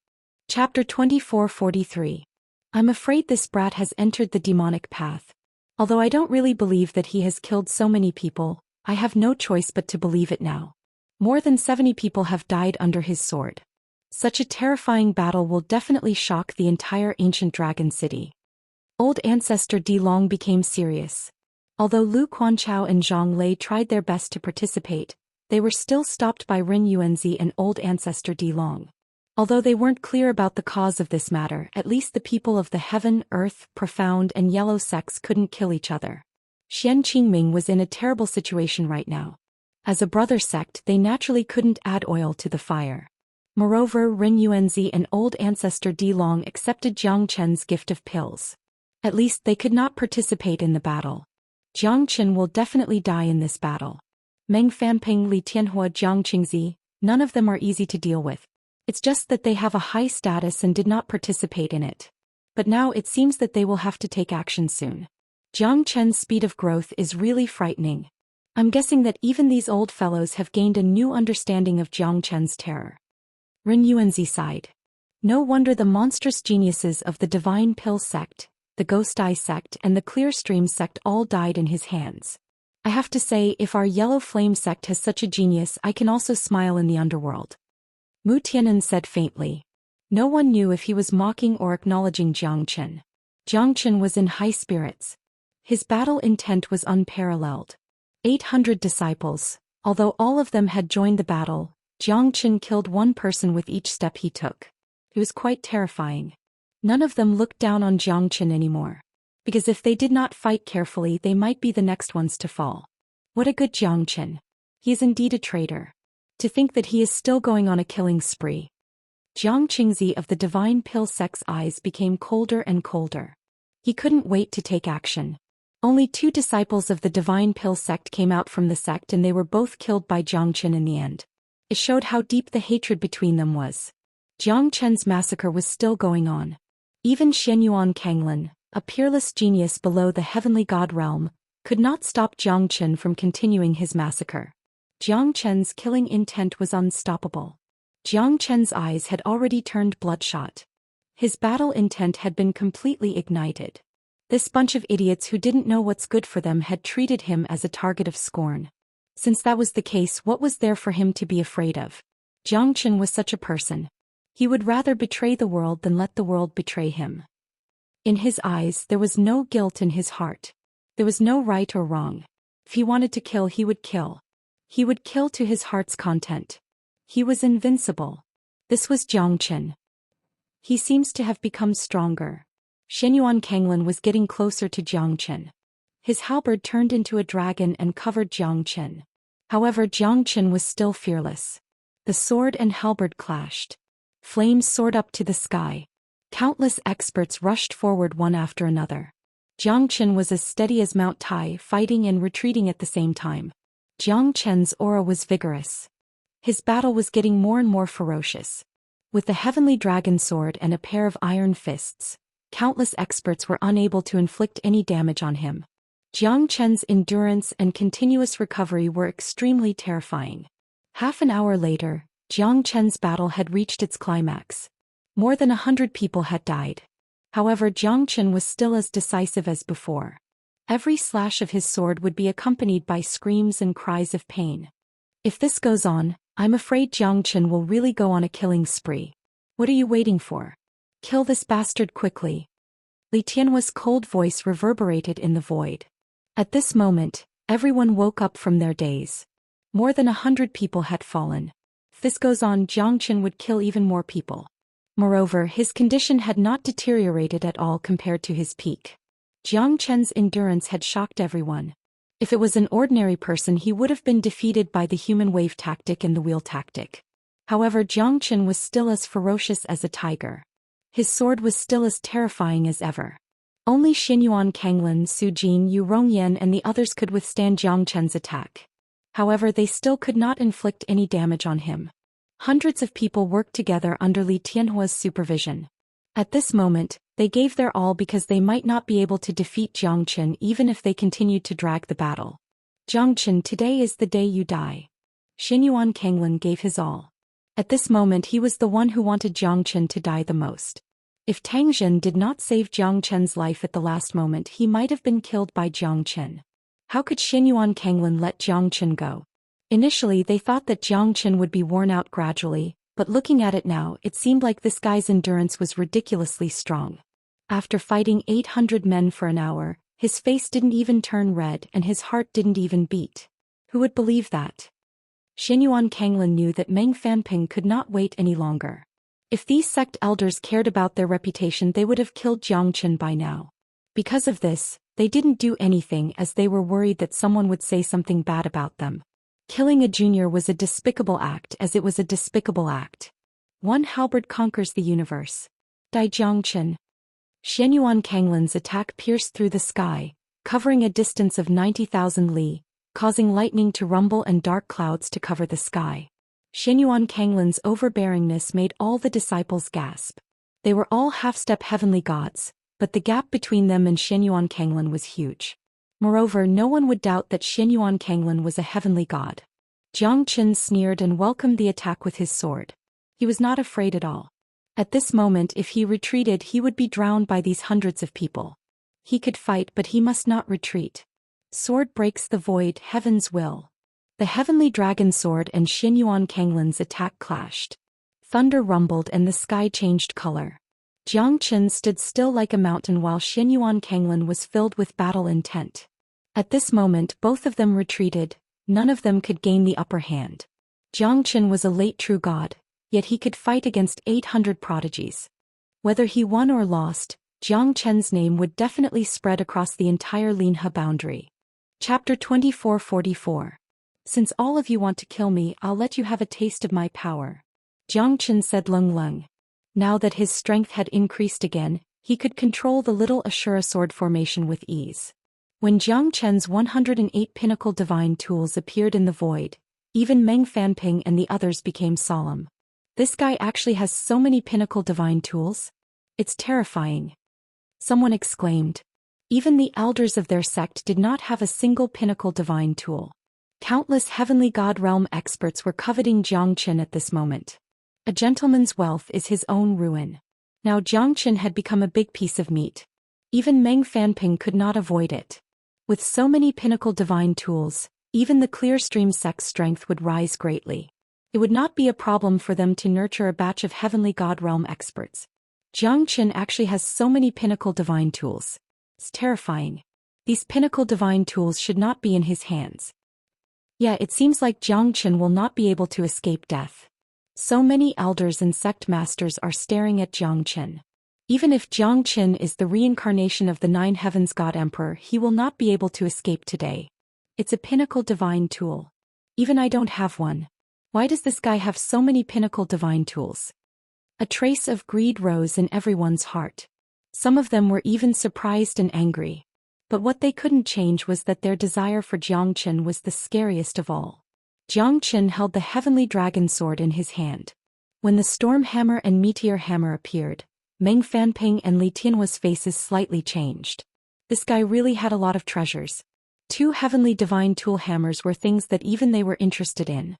Chapter 2443. I'm afraid this brat has entered the demonic path. Although I don't really believe that he has killed so many people, I have no choice but to believe it now. More than 70 people have died under his sword. Such a terrifying battle will definitely shock the entire ancient dragon city. Old ancestor Di Long became serious. Although Lu Quanchao and Zhang Lei tried their best to participate, they were still stopped by Ren Yuanzi and old ancestor Di Long. Although they weren't clear about the cause of this matter, at least the people of the Heaven, Earth, Profound and Yellow sects couldn't kill each other. Xian Qingming was in a terrible situation right now. As a brother sect, they naturally couldn't add oil to the fire. Moreover, Ren Yuanzi and old ancestor Di Long accepted Jiangchen's gift of pills. At least they could not participate in the battle. Jiangchen will definitely die in this battle. Meng Fanping, Li Tianhua, Jiang Qingzi, none of them are easy to deal with. It's just that they have a high status and did not participate in it. But now it seems that they will have to take action soon. Jiangchen's speed of growth is really frightening. I'm guessing that even these old fellows have gained a new understanding of Jiangchen's terror. Ren Yuanzi sighed. No wonder the monstrous geniuses of the Divine Pill sect, the Ghost Eye sect and the Clear Stream sect all died in his hands. I have to say, if our Yellow Flame sect has such a genius, I can also smile in the underworld. Mu Tianan said faintly. No one knew if he was mocking or acknowledging Jiangchen. Jiangchen was in high spirits. His battle intent was unparalleled. 800 disciples, although all of them had joined the battle, Jiangchen killed one person with each step he took. It was quite terrifying. None of them looked down on Jiangchen anymore. Because if they did not fight carefully, they might be the next ones to fall. What a good Jiangchen. He is indeed a traitor. To think that he is still going on a killing spree. Jiang Qingzi of the Divine Pill sect's eyes became colder and colder. He couldn't wait to take action. Only 2 disciples of the Divine Pill sect came out from the sect and they were both killed by Jiangchen in the end. It showed how deep the hatred between them was. Jiang Chen's massacre was still going on. Even Xianyuan Kanglin, a peerless genius below the heavenly god realm, could not stop Jiang Chen from continuing his massacre. Jiang Chen's killing intent was unstoppable. Jiang Chen's eyes had already turned bloodshot. His battle intent had been completely ignited. This bunch of idiots who didn't know what's good for them had treated him as a target of scorn. Since that was the case, what was there for him to be afraid of? Jiang Chen was such a person. He would rather betray the world than let the world betray him. In his eyes there was no guilt, in his heart there was no right or wrong. If he wanted to kill, he would kill. He would kill to his heart's content. He was invincible. This was Jiang Chen. He seems to have become stronger. Xianyuan Kanglin was getting closer to Jiang Chen. His halberd turned into a dragon and covered Jiang Chen. However, Jiang Chen was still fearless. The sword and halberd clashed. Flames soared up to the sky. Countless experts rushed forward one after another. Jiang Chen was as steady as Mount Tai, fighting and retreating at the same time. Jiang Chen's aura was vigorous. His battle was getting more and more ferocious. With the heavenly dragon sword and a pair of iron fists, countless experts were unable to inflict any damage on him. Jiang Chen's endurance and continuous recovery were extremely terrifying. Half an hour later, Jiang Chen's battle had reached its climax. More than 100 people had died. However, Jiang Chen was still as decisive as before. Every slash of his sword would be accompanied by screams and cries of pain. If this goes on, I'm afraid Jiang Chen will really go on a killing spree. What are you waiting for? Kill this bastard quickly. Li Tianhua's cold voice reverberated in the void. At this moment, everyone woke up from their daze. More than 100 people had fallen. If this goes on, Jiang Chen would kill even more people. Moreover, his condition had not deteriorated at all compared to his peak. Jiang Chen's endurance had shocked everyone. If it was an ordinary person, he would have been defeated by the human wave tactic and the wheel tactic. However, Jiang Chen was still as ferocious as a tiger. His sword was still as terrifying as ever. Only Xianyuan Kanglin, Su Jin, Yu Rongyan and the others could withstand Jiang Chen's attack. However, they still could not inflict any damage on him. Hundreds of people worked together under Li Tianhua's supervision. At this moment, they gave their all because they might not be able to defeat Jiang Chen even if they continued to drag the battle. Jiang Chen, today is the day you die. Xianyuan Kanglin gave his all. At this moment, he was the one who wanted Jiang Chen to die the most. If Tang Jin did not save Jiang Chen's life at the last moment, he might have been killed by Jiang Chen. How could Xianyuan Kanglin let Jiang Chen go? Initially, they thought that Jiang Chen would be worn out gradually, but looking at it now, it seemed like this guy's endurance was ridiculously strong. After fighting 800 men for an hour, his face didn't even turn red and his heart didn't even beat. Who would believe that? Xianyuan Kanglin knew that Meng Fanping could not wait any longer. If these sect elders cared about their reputation, they would have killed Jiang Chen by now. Because of this, they didn't do anything as they were worried that someone would say something bad about them. Killing a junior was a despicable act, as it was a despicable act. One halberd conquers the universe. Die Jiang Chen. Xianyuan Kanglin's attack pierced through the sky, covering a distance of 90,000 li, causing lightning to rumble and dark clouds to cover the sky. Xianyuan Kanglin's overbearingness made all the disciples gasp. They were all half-step heavenly gods, but the gap between them and Xianyuan Kanglin was huge. Moreover, no one would doubt that Xianyuan Kanglin was a heavenly god. Jiang Chen sneered and welcomed the attack with his sword. He was not afraid at all. At this moment, if he retreated, he would be drowned by these hundreds of people. He could fight, but he must not retreat. Sword breaks the void, heaven's will. The heavenly dragon sword and Xianyuan Kanglin's attack clashed. Thunder rumbled and the sky changed color. Jiang Chen stood still like a mountain while Xianyuan Kanglin was filled with battle intent. At this moment, both of them retreated. None of them could gain the upper hand. Jiang Chen was a late true god, yet he could fight against 800 prodigies. Whether he won or lost, Jiang Chen's name would definitely spread across the entire Linhe boundary. Chapter 2444. Since all of you want to kill me, I'll let you have a taste of my power. Jiang Chen said Lung Lung. Now that his strength had increased again, he could control the little Ashura sword formation with ease. When Jiang Chen's 108 pinnacle divine tools appeared in the void, even Meng Fanping and the others became solemn. This guy actually has so many pinnacle divine tools. It's terrifying. Someone exclaimed. Even the elders of their sect did not have a single pinnacle divine tool. Countless heavenly god realm experts were coveting Zhou Xian at this moment. A gentleman's wealth is his own ruin. Now Zhou Xian had become a big piece of meat. Even Meng Fanping could not avoid it. With so many pinnacle divine tools, even the Clearstream sect's strength would rise greatly. It would not be a problem for them to nurture a batch of heavenly god realm experts. Zhou Xian actually has so many pinnacle divine tools. It's terrifying. These pinnacle divine tools should not be in his hands. Yeah, it seems like Zhou Xian will not be able to escape death. So many elders and sect masters are staring at Zhou Xian. Even if Zhou Xian is the reincarnation of the Nine Heavens God Emperor, he will not be able to escape today. It's a pinnacle divine tool. Even I don't have one. Why does this guy have so many pinnacle divine tools? A trace of greed rose in everyone's heart. Some of them were even surprised and angry. But what they couldn't change was that their desire for Zhou Xian was the scariest of all. Zhou Xian held the heavenly dragon sword in his hand. When the storm hammer and meteor hammer appeared, Meng Fanping and Li Tianhua's faces slightly changed. This guy really had a lot of treasures. 2 heavenly divine tool hammers were things that even they were interested in.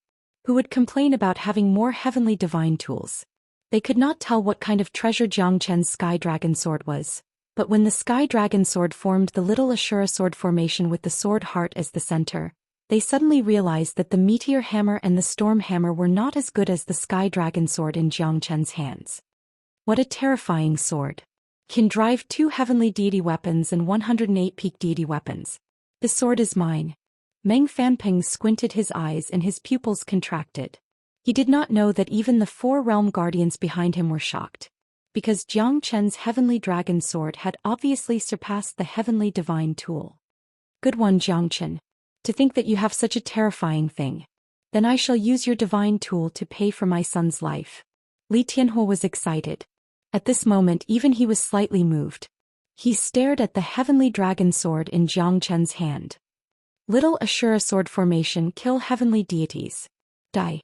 Who would complain about having more heavenly divine tools? They could not tell what kind of treasure Zhou Qian's sky dragon sword was. But when the sky dragon sword formed the little Ashura sword formation with the sword heart as the center, they suddenly realized that the meteor hammer and the storm hammer were not as good as the sky dragon sword in Zhou Qian's hands. What a terrifying sword. Can drive 2 heavenly deity weapons and 108 peak deity weapons. The sword is mine. Meng Fanping squinted his eyes and his pupils contracted. He did not know that even the 4 realm guardians behind him were shocked. Because Zhou Qian's heavenly dragon sword had obviously surpassed the heavenly divine tool. Good one, Zhou Qian. To think that you have such a terrifying thing. Then I shall use your divine tool to pay for my son's life. Li Tianhua was excited. At this moment even he was slightly moved. He stared at the heavenly dragon sword in Zhou Qian's hand. Little Ashura sword formation, kill heavenly deities. Die.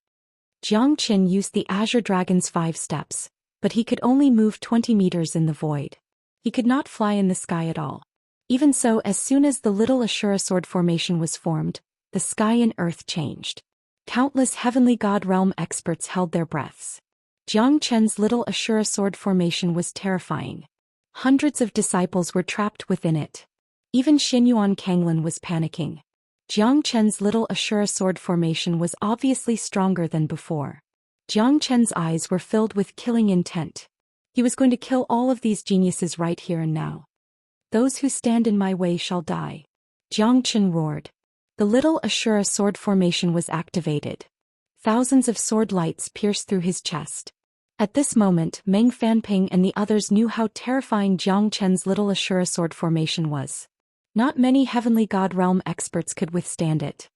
Zhou Qian used the Azure Dragon's 5 steps, but he could only move 20 meters in the void. He could not fly in the sky at all. Even so, as soon as the little Ashura sword formation was formed, the sky and earth changed. Countless heavenly god realm experts held their breaths. Zhou Qian's little Ashura sword formation was terrifying. Hundreds of disciples were trapped within it. Even Xinyuan Kanglin was panicking. Zhou Qian's little Ashura sword formation was obviously stronger than before. Zhou Qian's eyes were filled with killing intent. He was going to kill all of these geniuses right here and now. Those who stand in my way shall die. Zhou Qian roared. The little Ashura sword formation was activated. Thousands of sword lights pierced through his chest. At this moment, Meng Fanping and the others knew how terrifying Zhou Qian's little Ashura sword formation was. Not many heavenly god realm experts could withstand it.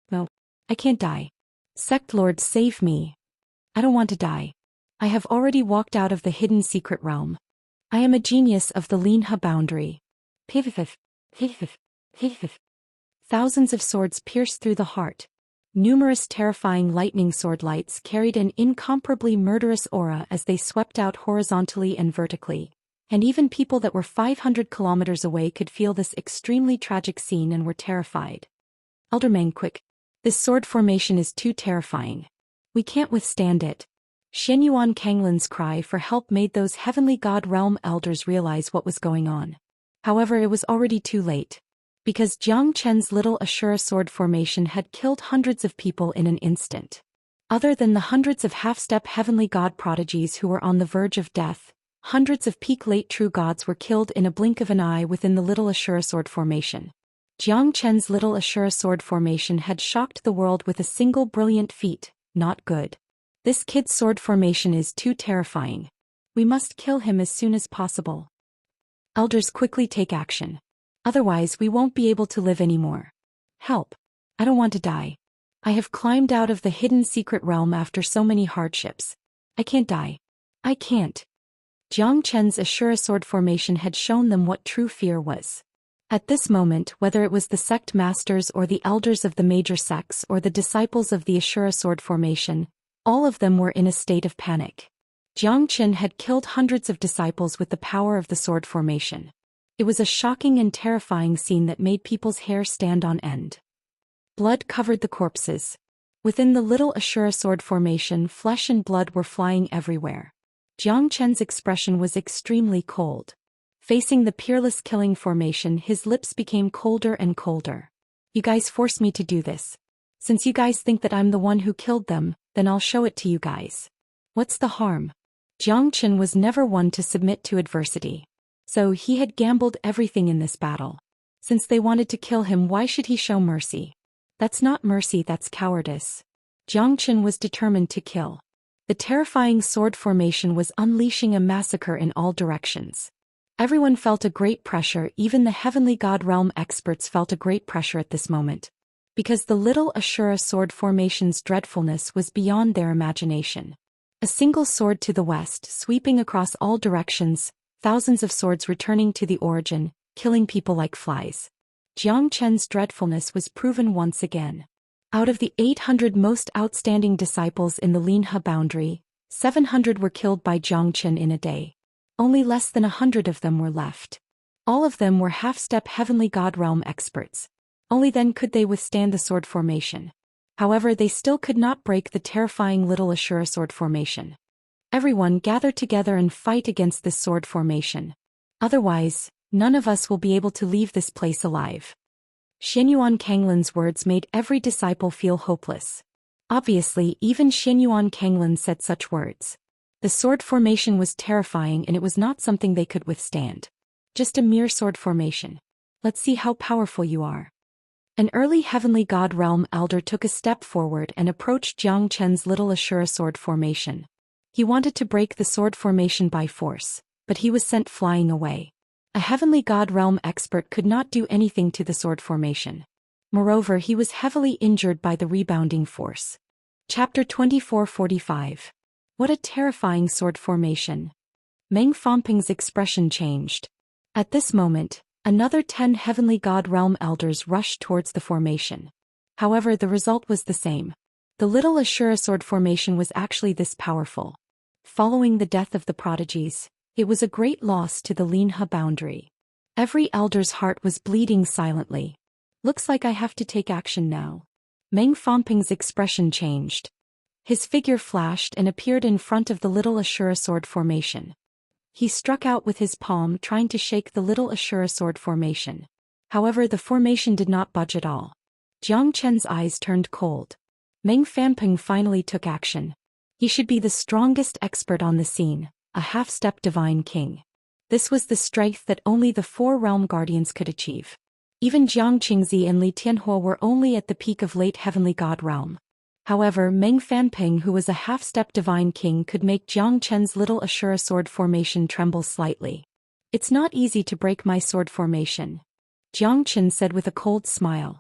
No, I can't die. Sect Lord, save me. I don't want to die. I have already walked out of the hidden secret realm. I am a genius of the Linha boundary. Pivif. Thousands of swords pierced through the heart. Numerous terrifying lightning sword lights carried an incomparably murderous aura as they swept out horizontally and vertically. And even people that were 500 kilometers away could feel this extremely tragic scene and were terrified. Elder Meng, quick. This sword formation is too terrifying. We can't withstand it. Xinyuan Kanglin's cry for help made those heavenly god realm elders realize what was going on. However, it was already too late. Because Zhou Qian's little Ashura sword formation had killed hundreds of people in an instant. Other than the hundreds of half-step heavenly god prodigies who were on the verge of death, hundreds of peak late true gods were killed in a blink of an eye within the little Ashura sword formation. Zhou Qian's little Ashura sword formation had shocked the world with a single brilliant feat. Not good. This kid's sword formation is too terrifying. We must kill him as soon as possible. Elders, quickly take action. Otherwise we won't be able to live anymore. Help. I don't want to die. I have climbed out of the hidden secret realm after so many hardships. I can't die. I can't. Zhou Qian's Ashura sword formation had shown them what true fear was. At this moment, whether it was the sect masters or the elders of the major sects or the disciples of the Ashura sword formation, All of them were in a state of panic. Jiang Qin had killed hundreds of disciples with the power of the sword formation. It was a shocking and terrifying scene that made people's hair stand on end. Blood covered the corpses. Within the little Ashura sword formation, flesh and blood were flying everywhere. Jiang Chen's expression was extremely cold. Facing the peerless killing formation, his lips became colder and colder. You guys forced me to do this. Since you guys think that I'm the one who killed them, then I'll show it to you guys. What's the harm? Jiang Chen was never one to submit to adversity. So he had gambled everything in this battle. Since they wanted to kill him, why should he show mercy? That's not mercy, that's cowardice. Jiang Chen was determined to kill. The terrifying sword formation was unleashing a massacre in all directions. Everyone felt a great pressure, even the heavenly god realm experts felt a great pressure at this moment. Because the little Ashura sword formation's dreadfulness was beyond their imagination. A single sword to the west, sweeping across all directions, thousands of swords returning to the origin, killing people like flies. Jiang Chen's dreadfulness was proven once again. Out of the 800 most outstanding disciples in the Linhe boundary, 700 were killed by Jiang Chen in a day. Only less than 100 of them were left. All of them were half-step heavenly god realm experts. Only then could they withstand the sword formation. However, they still could not break the terrifying little Ashura sword formation. Everyone gather together and fight against this sword formation. Otherwise, none of us will be able to leave this place alive. Xianyuan Kanglin's words made every disciple feel hopeless. Obviously, even Xianyuan Kanglin said such words. The sword formation was terrifying and it was not something they could withstand. Just a mere sword formation. Let's see how powerful you are. An early heavenly god realm elder took a step forward and approached Jiang Chen's little Ashura sword formation. He wanted to break the sword formation by force, but he was sent flying away. A heavenly god realm expert could not do anything to the sword formation. Moreover, he was heavily injured by the rebounding force. Chapter 2445. What a terrifying sword formation. Meng Fangping's expression changed. At this moment, another 10 heavenly god realm elders rushed towards the formation. However, the result was the same. The little Ashura sword formation was actually this powerful. Following the death of the prodigies, it was a great loss to the Linhe boundary. Every elder's heart was bleeding silently. Looks like I have to take action now. Meng Fangping's expression changed. His figure flashed and appeared in front of the little Ashura sword formation. He struck out with his palm, trying to shake the little Ashura sword formation. However, the formation did not budge at all. Jiang Chen's eyes turned cold. Meng Fangping finally took action. He should be the strongest expert on the scene, a half-step divine king. This was the strength that only the 4 realm guardians could achieve. Even Jiang Qingzi and Li Tianhua were only at the peak of late heavenly god realm. However, Meng Fangping, who was a half-step divine king, could make Jiang Chen's little Ashura sword formation tremble slightly. It's not easy to break my sword formation, Jiang Chen said with a cold smile.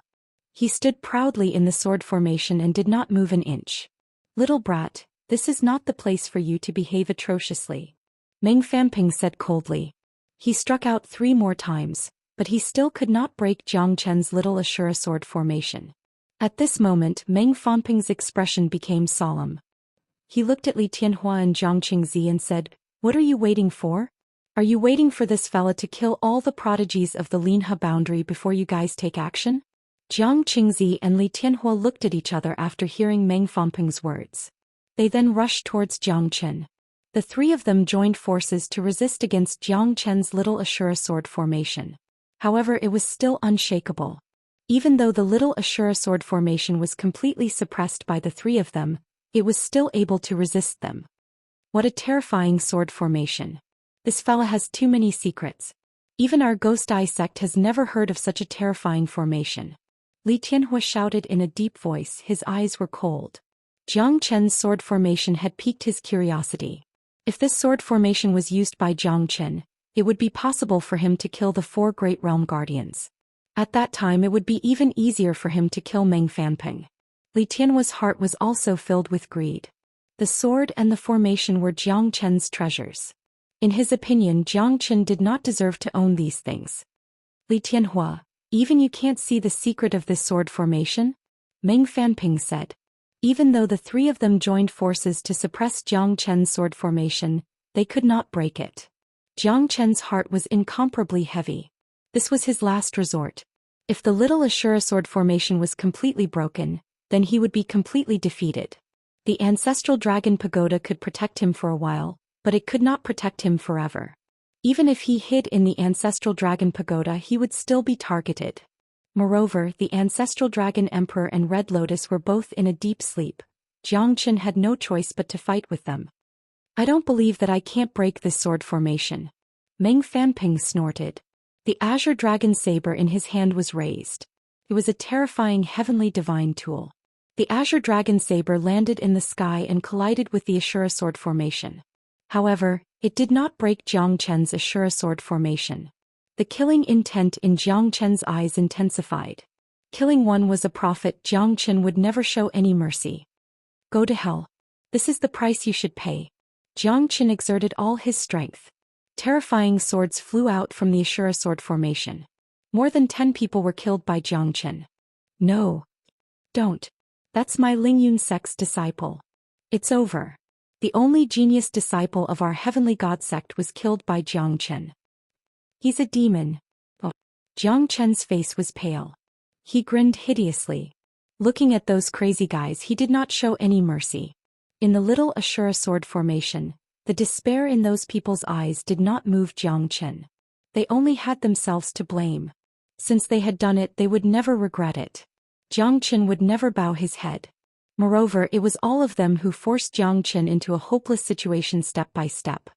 He stood proudly in the sword formation and did not move an inch. Little brat, this is not the place for you to behave atrociously, Meng Fangping said coldly. He struck out 3 more times, but he still could not break Jiang Chen's little Ashura sword formation. At this moment, Meng Fangping's expression became solemn. He looked at Li Tianhua and Jiang Qingzi and said, "What are you waiting for? Are you waiting for this fella to kill all the prodigies of the Linhe boundary before you guys take action?" Jiang Qingzi and Li Tianhua looked at each other after hearing Meng Fangping's words. They then rushed towards Jiang Chen. The 3 of them joined forces to resist against Jiang Chen's little Ashura sword formation. However, it was still unshakable. Even though the little Ashura sword formation was completely suppressed by the 3 of them, it was still able to resist them. What a terrifying sword formation. This fella has too many secrets. Even our Ghost Eye sect has never heard of such a terrifying formation. Li Tianhua shouted in a deep voice, his eyes were cold. Jiang Chen's sword formation had piqued his curiosity. If this sword formation was used by Jiang Chen, it would be possible for him to kill the 4 great realm guardians. At that time it would be even easier for him to kill Meng Fangping. Li Tianhua's heart was also filled with greed. The sword and the formation were Jiang Chen's treasures. In his opinion, Jiang Chen did not deserve to own these things. Li Tianhua, even you can't see the secret of this sword formation? Meng Fangping said. Even though the three of them joined forces to suppress Jiang Chen's sword formation, they could not break it. Jiang Chen's heart was incomparably heavy. This was his last resort. If the little Ashura sword formation was completely broken, then he would be completely defeated. The ancestral dragon pagoda could protect him for a while, but it could not protect him forever. Even if he hid in the ancestral dragon pagoda, he would still be targeted. Moreover, the ancestral dragon emperor and Red Lotus were both in a deep sleep. Jiang Chen had no choice but to fight with them. I don't believe that I can't break this sword formation. Meng Fanping snorted. The azure dragon saber in his hand was raised. It was a terrifying heavenly divine tool. The azure dragon saber landed in the sky and collided with the Ashura sword formation. However, it did not break Jiang Chen's Ashura sword formation. The killing intent in Jiang Chen's eyes intensified. Killing one was a prophet. Jiang Chen would never show any mercy. Go to hell. This is the price you should pay. Jiang Chen exerted all his strength. Terrifying swords flew out from the Ashura sword formation. More than 10 people were killed by Jiang Chen. No. Don't. That's my Lingyun sect's disciple. It's over. The only genius disciple of our heavenly god sect was killed by Jiang Chen. He's a demon. Oh. Jiang Chen's face was pale. He grinned hideously. Looking at those crazy guys, he did not show any mercy. In the little Ashura sword formation, the despair in those people's eyes did not move Jiang Chen. They only had themselves to blame. Since they had done it, they would never regret it. Jiang Chen would never bow his head. Moreover, it was all of them who forced Jiang Chen into a hopeless situation step by step.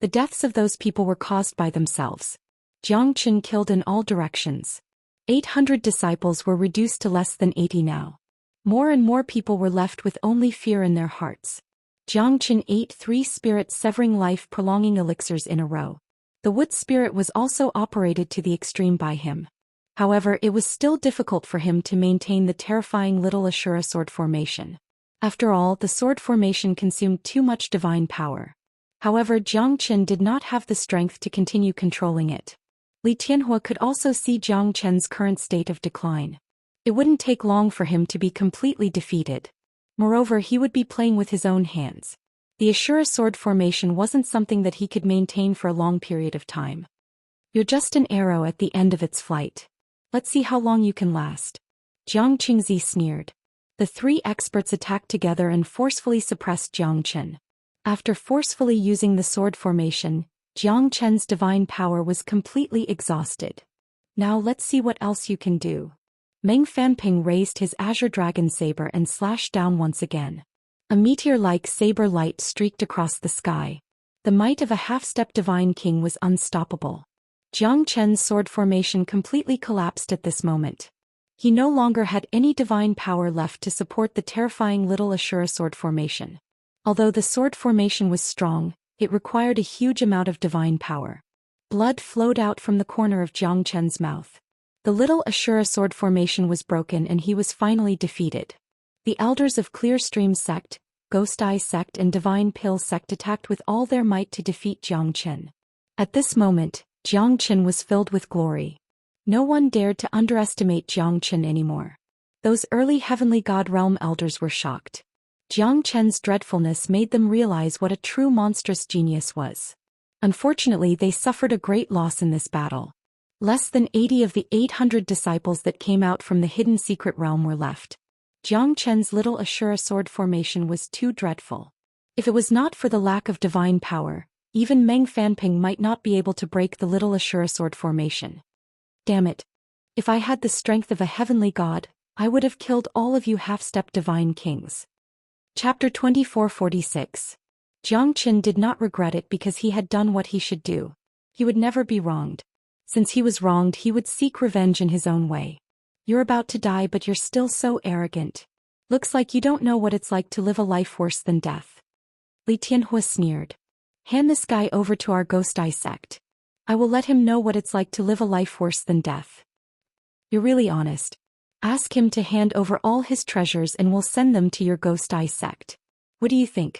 The deaths of those people were caused by themselves. Jiang Chen killed in all directions. 800 disciples were reduced to less than 80 now. More and more people were left with only fear in their hearts. Jiang Chen ate 3 spirit-severing life-prolonging elixirs in a row. The wood spirit was also operated to the extreme by him. However, it was still difficult for him to maintain the terrifying little Ashura sword formation. After all, the sword formation consumed too much divine power. However, Jiang Chen did not have the strength to continue controlling it. Li Tianhua could also see Jiang Chen's current state of decline. It wouldn't take long for him to be completely defeated. Moreover, he would be playing with his own hands. The Ashura sword formation wasn't something that he could maintain for a long period of time. You're just an arrow at the end of its flight. Let's see how long you can last. Jiang Qingzi sneered. The 3 experts attacked together and forcefully suppressed Jiang Chen. After forcefully using the sword formation, Jiang Chen's divine power was completely exhausted. Now let's see what else you can do. Meng Fanping raised his azure dragon saber and slashed down once again. A meteor-like saber light streaked across the sky. The might of a half-step divine king was unstoppable. Jiang Chen's sword formation completely collapsed at this moment. He no longer had any divine power left to support the terrifying little Ashura sword formation. Although the sword formation was strong, it required a huge amount of divine power. Blood flowed out from the corner of Jiang Chen's mouth. The little Ashura sword formation was broken and he was finally defeated. The elders of Clear Stream sect, Ghost Eye sect and Divine Pill sect attacked with all their might to defeat Jiang Chen. At this moment, Jiang Chen was filled with glory. No one dared to underestimate Jiang Chen anymore. Those early heavenly god realm elders were shocked. Jiang Chen's dreadfulness made them realize what a true monstrous genius was. Unfortunately, they suffered a great loss in this battle. Less than 80 of the 800 disciples that came out from the hidden secret realm were left. Jiang Chen's little Ashura sword formation was too dreadful. If it was not for the lack of divine power, even Meng Fanping might not be able to break the little Ashura sword formation. Damn it. If I had the strength of a heavenly god, I would have killed all of you half-step divine kings. Chapter 2446. Jiang Chen did not regret it because he had done what he should do. He would never be wronged. Since he was wronged, he would seek revenge in his own way. You're about to die, but you're still so arrogant. Looks like you don't know what it's like to live a life worse than death. Li Tianhua sneered. Hand this guy over to our Ghost Eye sect. I will let him know what it's like to live a life worse than death. You're really honest. Ask him to hand over all his treasures and we'll send them to your Ghost Eye sect. What do you think?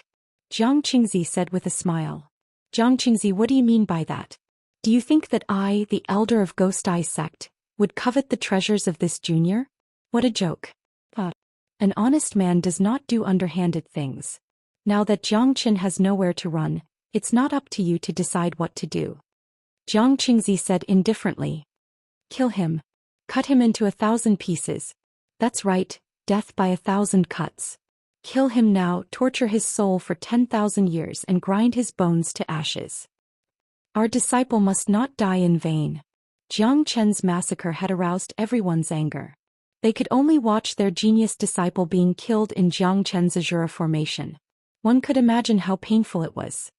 Jiang Qingzi said with a smile. Jiang Qingzi, what do you mean by that? Do you think that I, the elder of Ghost Eye sect, would covet the treasures of this junior? What a joke. An honest man does not do underhanded things. Now that Zhang Qin has nowhere to run, it's not up to you to decide what to do. Jiang Qingzi said indifferently. Kill him. Cut him into 1,000 pieces. That's right, death by 1,000 cuts. Kill him now, torture his soul for 10,000 years and grind his bones to ashes. Our disciple must not die in vain. Jiang Chen's massacre had aroused everyone's anger. They could only watch their genius disciple being killed in Jiang Chen's Azura formation. One could imagine how painful it was.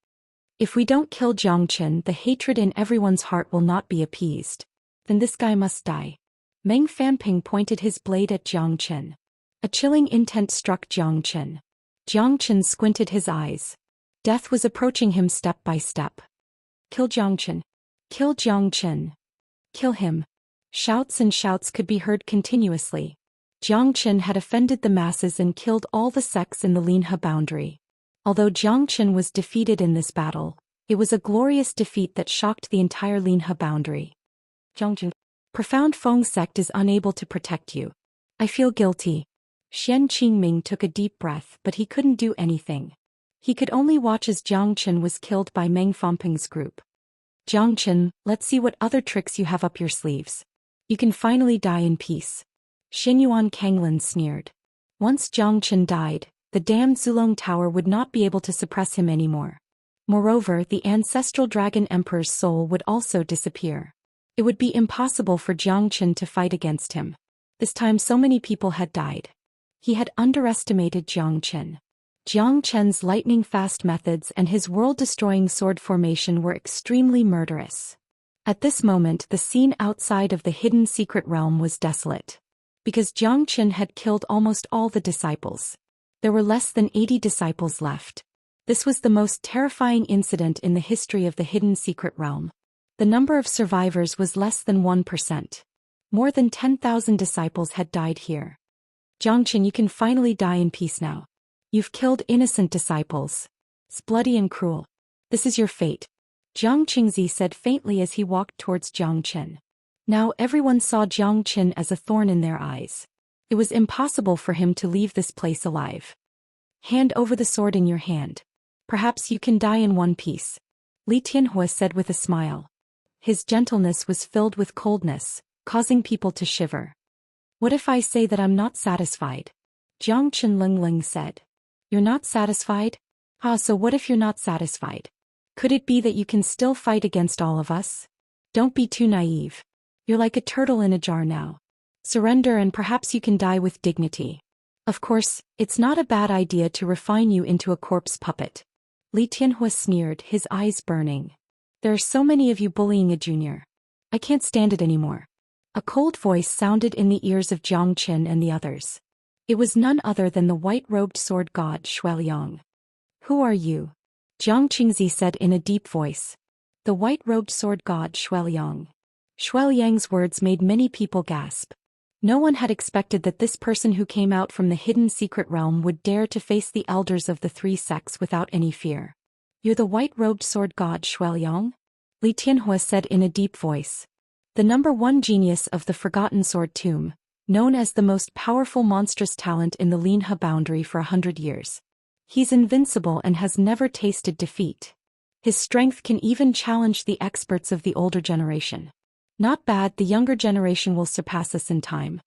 If we don't kill Jiang Chen, the hatred in everyone's heart will not be appeased. Then this guy must die. Meng Fanping pointed his blade at Jiang Chen. A chilling intent struck Jiang Chen. Jiang Chen squinted his eyes. Death was approaching him step by step. Kill Jiang Chen. Kill Jiang Chen. Kill him. Shouts and shouts could be heard continuously. Jiang Chen had offended the masses and killed all the sects in the Linhe boundary. Although Jiang Chen was defeated in this battle, it was a glorious defeat that shocked the entire Linhe boundary. Jiang Chen. Profound Feng sect is unable to protect you. I feel guilty. Xian Qingming took a deep breath, but he couldn't do anything. He could only watch as Jiang Chen was killed by Meng Fanping's group. Jiang Chen, let's see what other tricks you have up your sleeves. You can finally die in peace. Xinyuan Kanglin sneered. Once Jiang Chen died, the damned Zulong Tower would not be able to suppress him anymore. Moreover, the ancestral Dragon Emperor's soul would also disappear. It would be impossible for Jiang Chen to fight against him. This time so many people had died. He had underestimated Jiang Chen. Jiang Chen's lightning-fast methods and his world-destroying sword formation were extremely murderous. At this moment the scene outside of the hidden secret realm was desolate. Because Jiang Chen had killed almost all the disciples. There were less than 80 disciples left. This was the most terrifying incident in the history of the hidden secret realm. The number of survivors was less than 1%. More than 10,000 disciples had died here. Jiang Chen, you can finally die in peace now. You've killed innocent disciples. It's bloody and cruel. This is your fate. Jiang Qingzi said faintly as he walked towards Jiang Chen. Now everyone saw Jiang Chen as a thorn in their eyes. It was impossible for him to leave this place alive. Hand over the sword in your hand. Perhaps you can die in one piece. Li Tianhua said with a smile. His gentleness was filled with coldness, causing people to shiver. What if I say that I'm not satisfied? Jiang Chen Lingling said. You're not satisfied? So what if you're not satisfied? Could it be that you can still fight against all of us? Don't be too naive. You're like a turtle in a jar now. Surrender and perhaps you can die with dignity. Of course, it's not a bad idea to refine you into a corpse puppet. Li Tianhua sneered, his eyes burning. There are so many of you bullying a junior. I can't stand it anymore. A cold voice sounded in the ears of Jiang Chen and the others. It was none other than the white-robed sword god Shuiliang. Who are you? Jiang Qingzi said in a deep voice. The white-robed sword god Shuiliang. Shuiliang's words made many people gasp. No one had expected that this person who came out from the hidden secret realm would dare to face the elders of the three sects without any fear. You're the white-robed sword god Shuiliang? Li Tianhua said in a deep voice. The #1 genius of the Forgotten Sword Tomb, known as the most powerful monstrous talent in the Linhe boundary for 100 years. He's invincible and has never tasted defeat. His strength can even challenge the experts of the older generation. Not bad, the younger generation will surpass us in time.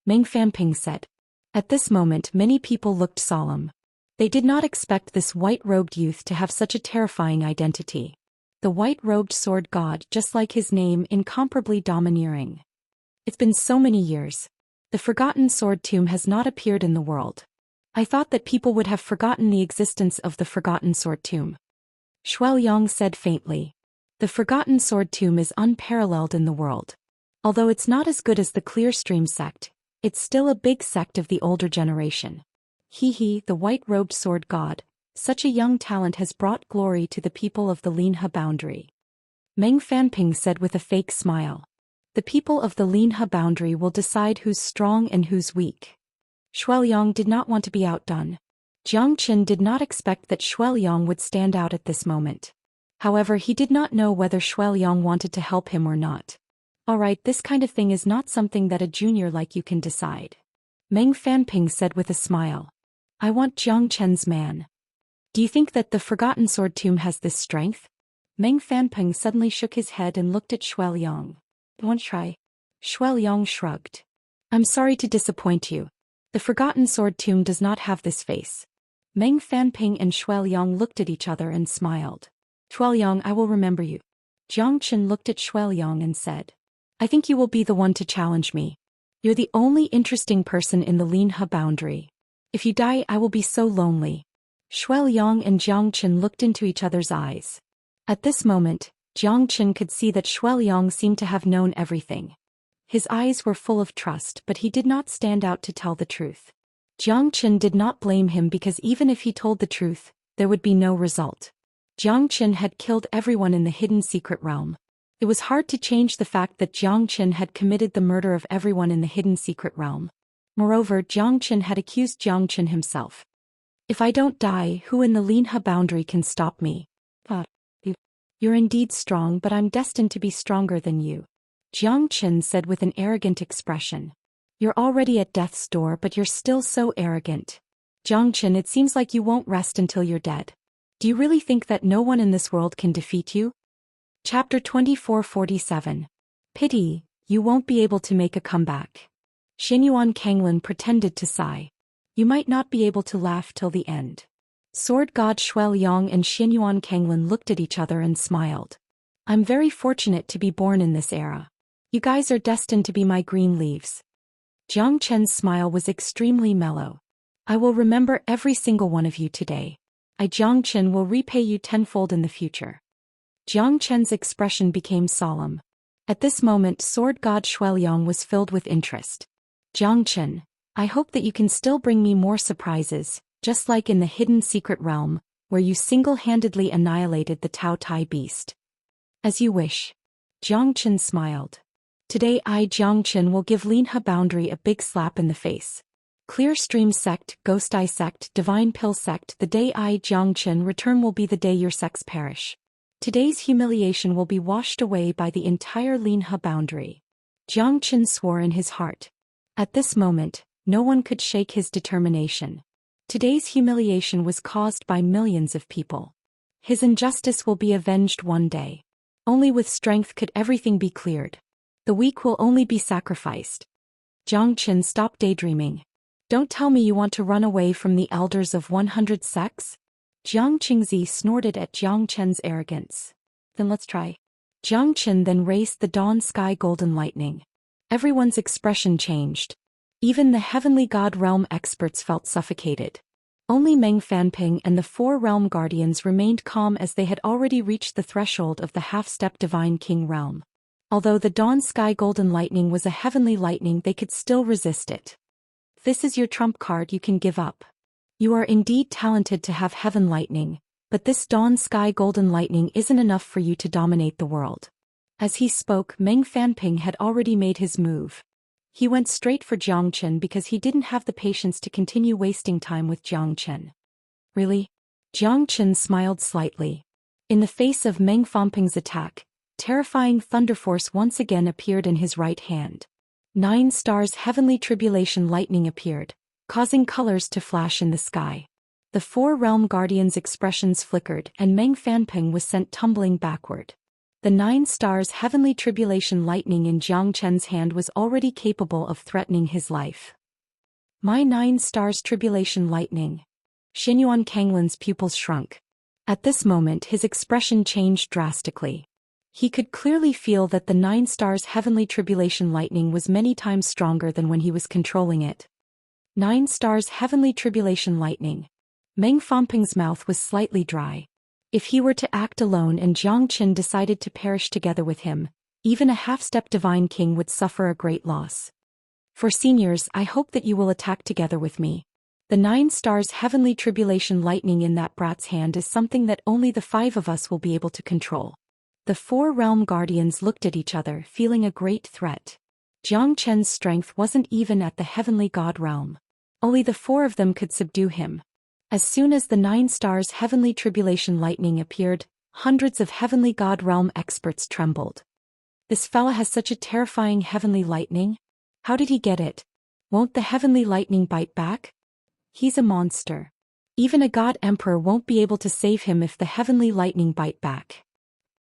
Meng Fanping said. At this moment many people looked solemn. They did not expect this white-robed youth to have such a terrifying identity. The white-robed sword god, just like his name, incomparably domineering. It's been so many years. The Forgotten Sword Tomb has not appeared in the world. I thought that people would have forgotten the existence of the Forgotten Sword Tomb. Shuiliang said faintly. The Forgotten Sword Tomb is unparalleled in the world. Although it's not as good as the Clearstream sect, it's still a big sect of the older generation. He, the white-robed sword god, such a young talent has brought glory to the people of the Linhe boundary. Meng Fanping said with a fake smile. The people of the Linhe boundary will decide who's strong and who's weak. Shuiliang did not want to be outdone. Jiang Chen did not expect that Shuiliang would stand out at this moment. However, he did not know whether Shuiliang wanted to help him or not. Alright, this kind of thing is not something that a junior like you can decide. Meng Fanping said with a smile. I want Jiang Chen's man. Do you think that the Forgotten Sword Tomb has this strength? Meng Fanping suddenly shook his head and looked at Shuai Liang. Want to try? Shuai Liang shrugged. I'm sorry to disappoint you. The Forgotten Sword Tomb does not have this face. Meng Fanping and Shuai Liang looked at each other and smiled. Shuai Liang, I will remember you. Jiang Chen looked at Shuai Liang and said. I think you will be the one to challenge me. You're the only interesting person in the Linhe boundary. If you die, I will be so lonely. Shuai Liang and Jiang Chen looked into each other's eyes. At this moment, Jiang Chen could see that Shuai Liang seemed to have known everything. His eyes were full of trust, but he did not stand out to tell the truth. Jiang Chen did not blame him because even if he told the truth, there would be no result. Jiang Chen had killed everyone in the hidden secret realm. It was hard to change the fact that Jiang Chen had committed the murder of everyone in the hidden secret realm. Moreover, Jiang Chen had accused Jiang Chen himself. If I don't die, who in the Linhe boundary can stop me? You're indeed strong, but I'm destined to be stronger than you. Jiang Chen said with an arrogant expression. You're already at death's door, but you're still so arrogant. Jiang Chen, it seems like you won't rest until you're dead. Do you really think that no one in this world can defeat you? Chapter 2447. Pity, you won't be able to make a comeback. Xianyuan Kanglin pretended to sigh. You might not be able to laugh till the end. Sword God Shuai Liang and Xianyuan Kanglin looked at each other and smiled. I'm very fortunate to be born in this era. You guys are destined to be my green leaves. Jiang Chen's smile was extremely mellow. I will remember every single one of you today. I, Jiang Chen, will repay you tenfold in the future. Jiang Chen's expression became solemn. At this moment, Sword God Shuai Liang was filled with interest. Jiang Chen, I hope that you can still bring me more surprises, just like in the hidden secret realm, where you single-handedly annihilated the Tao Tai beast. As you wish. Jiang Chen smiled. Today I, Jiang Chen, will give Linhe boundary a big slap in the face. Clear Stream Sect, Ghost Eye Sect, Divine Pill Sect, the day I, Jiang Chen, return will be the day your sects perish. Today's humiliation will be washed away by the entire Linhe boundary. Jiang Chen swore in his heart. At this moment, no one could shake his determination. Today's humiliation was caused by millions of people. His injustice will be avenged one day. Only with strength could everything be cleared. The weak will only be sacrificed. Jiang Chen, stop daydreaming. Don't tell me you want to run away from the elders of 100 sects? Jiang Qingzi snorted at Jiang Chen's arrogance. Then let's try. Jiang Chen then raised the dawn sky golden lightning. Everyone's expression changed. Even the heavenly god realm experts felt suffocated. Only Meng Fanping and the four realm guardians remained calm as they had already reached the threshold of the half-step divine king realm. Although the dawn sky golden lightning was a heavenly lightning, they could still resist it. If this is your trump card, you can give up. You are indeed talented to have heaven lightning, but this dawn sky golden lightning isn't enough for you to dominate the world. As he spoke, Meng Fanping had already made his move. He went straight for Jiang Chen because he didn't have the patience to continue wasting time with Jiang Chen. Really? Jiang Chen smiled slightly. In the face of Meng Fanping's attack, terrifying thunder force once again appeared in his right hand. 9 stars heavenly tribulation lightning appeared, causing colors to flash in the sky. The 4 realm guardians' expressions flickered and Meng Fanping was sent tumbling backward. The 9 stars heavenly tribulation lightning in Jiang Chen's hand was already capable of threatening his life. My 9 stars tribulation lightning. Xianyuan Kanglin's pupils shrunk. At this moment his expression changed drastically. He could clearly feel that the 9 stars heavenly tribulation lightning was many times stronger than when he was controlling it. 9 stars heavenly tribulation lightning. Meng Fanping's mouth was slightly dry. If he were to act alone and Jiang Chen decided to perish together with him, even a half-step divine king would suffer a great loss. For seniors, I hope that you will attack together with me. The 9 stars heavenly tribulation lightning in that brat's hand is something that only the 5 of us will be able to control. The 4 realm guardians looked at each other, feeling a great threat. Jiang Chen's strength wasn't even at the heavenly god realm. Only the 4 of them could subdue him. As soon as the 9 stars heavenly tribulation lightning appeared, hundreds of heavenly god realm experts trembled. This fella has such a terrifying heavenly lightning? How did he get it? Won't the heavenly lightning bite back? He's a monster. Even a god emperor won't be able to save him if the heavenly lightning bite back.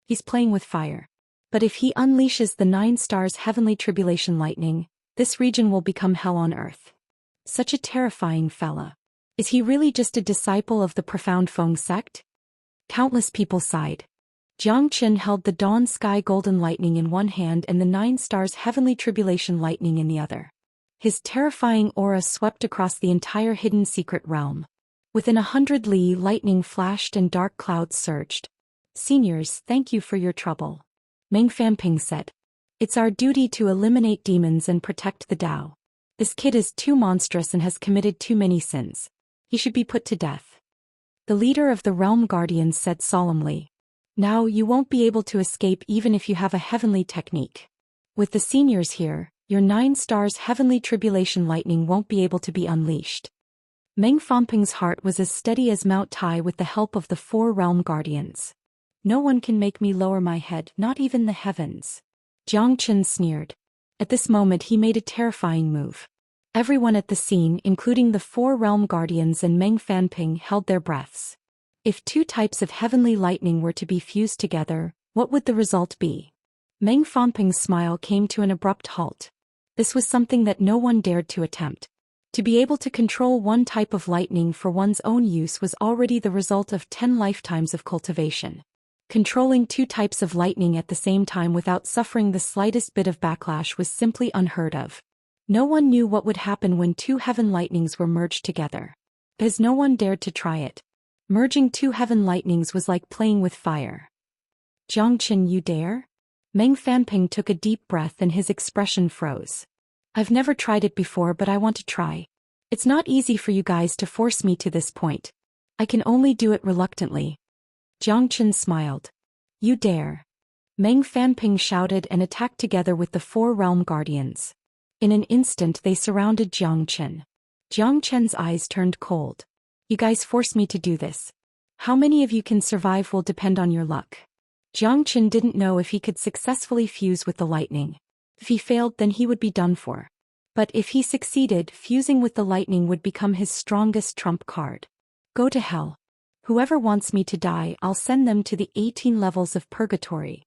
He's playing with fire. But if he unleashes the 9 stars heavenly tribulation lightning, this region will become hell on earth. Such a terrifying fella. Is he really just a disciple of the profound Feng sect? Countless people sighed. Xianxia held the dawn sky golden lightning in one hand and the 9 stars heavenly tribulation lightning in the other. His terrifying aura swept across the entire hidden secret realm. Within 100 li, lightning flashed and dark clouds surged. Seniors, thank you for your trouble. Meng Fanping said. It's our duty to eliminate demons and protect the Tao. This kid is too monstrous and has committed too many sins. He should be put to death. The leader of the realm guardians said solemnly. Now you won't be able to escape even if you have a heavenly technique. With the seniors here, your 9 stars heavenly tribulation lightning won't be able to be unleashed. Meng Fanping's heart was as steady as Mount Tai with the help of the 4 realm guardians. No one can make me lower my head, not even the heavens. Xianxia sneered. At this moment he made a terrifying move. Everyone at the scene, including the 4 realm guardians and Meng Fanping, held their breaths. If 2 types of heavenly lightning were to be fused together, what would the result be? Meng Fanping's smile came to an abrupt halt. This was something that no one dared to attempt. To be able to control one type of lightning for one's own use was already the result of 10 lifetimes of cultivation. Controlling 2 types of lightning at the same time without suffering the slightest bit of backlash was simply unheard of. No one knew what would happen when 2 heaven lightnings were merged together. As no one dared to try it. Merging 2 heaven lightnings was like playing with fire. Xianxia, you dare? Meng Fanping took a deep breath and his expression froze. I've never tried it before, but I want to try. It's not easy for you guys to force me to this point. I can only do it reluctantly. Xianxia smiled. You dare. Meng Fanping shouted and attacked together with the 4 realm guardians. In an instant they surrounded Xianxia. Xianxia's eyes turned cold. You guys forced me to do this. How many of you can survive will depend on your luck. Xianxia didn't know if he could successfully fuse with the lightning. If he failed, then he would be done for. But if he succeeded, fusing with the lightning would become his strongest trump card. Go to hell. Whoever wants me to die, I'll send them to the 18 levels of purgatory.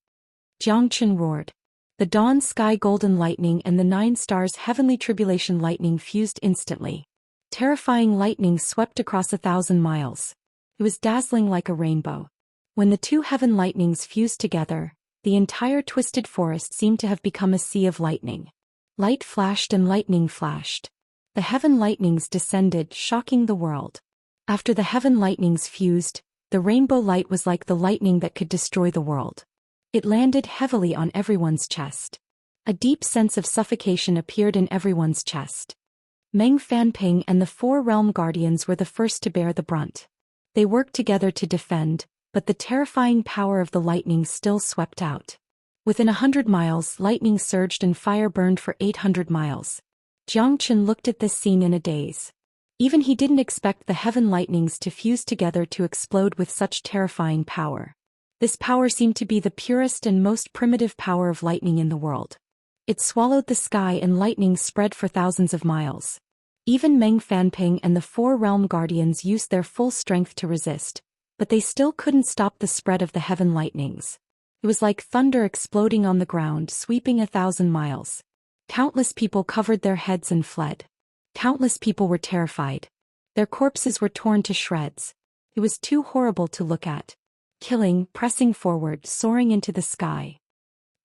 Xianxia roared. The dawn sky golden lightning and the 9 stars heavenly tribulation lightning fused instantly. Terrifying lightning swept across 1,000 miles. It was dazzling like a rainbow. When the 2 heaven lightnings fused together, the entire twisted forest seemed to have become a sea of lightning. Light flashed and lightning flashed. The heaven lightnings descended, shocking the world. After the heaven lightnings fused, the rainbow light was like the lightning that could destroy the world. It landed heavily on everyone's chest. A deep sense of suffocation appeared in everyone's chest. Meng Fanping and the 4 realm guardians were the first to bear the brunt. They worked together to defend, but the terrifying power of the lightning still swept out. Within 100 miles, lightning surged and fire burned for 800 miles. Xianxia looked at this scene in a daze. Even he didn't expect the heaven lightnings to fuse together to explode with such terrifying power. This power seemed to be the purest and most primitive power of lightning in the world. It swallowed the sky and lightning spread for thousands of miles. Even Meng Fanping and the 4 realm guardians used their full strength to resist, but they still couldn't stop the spread of the heaven lightnings. It was like thunder exploding on the ground, sweeping 1,000 miles. Countless people covered their heads and fled. Countless people were terrified. Their corpses were torn to shreds. It was too horrible to look at. Killing, pressing forward, soaring into the sky.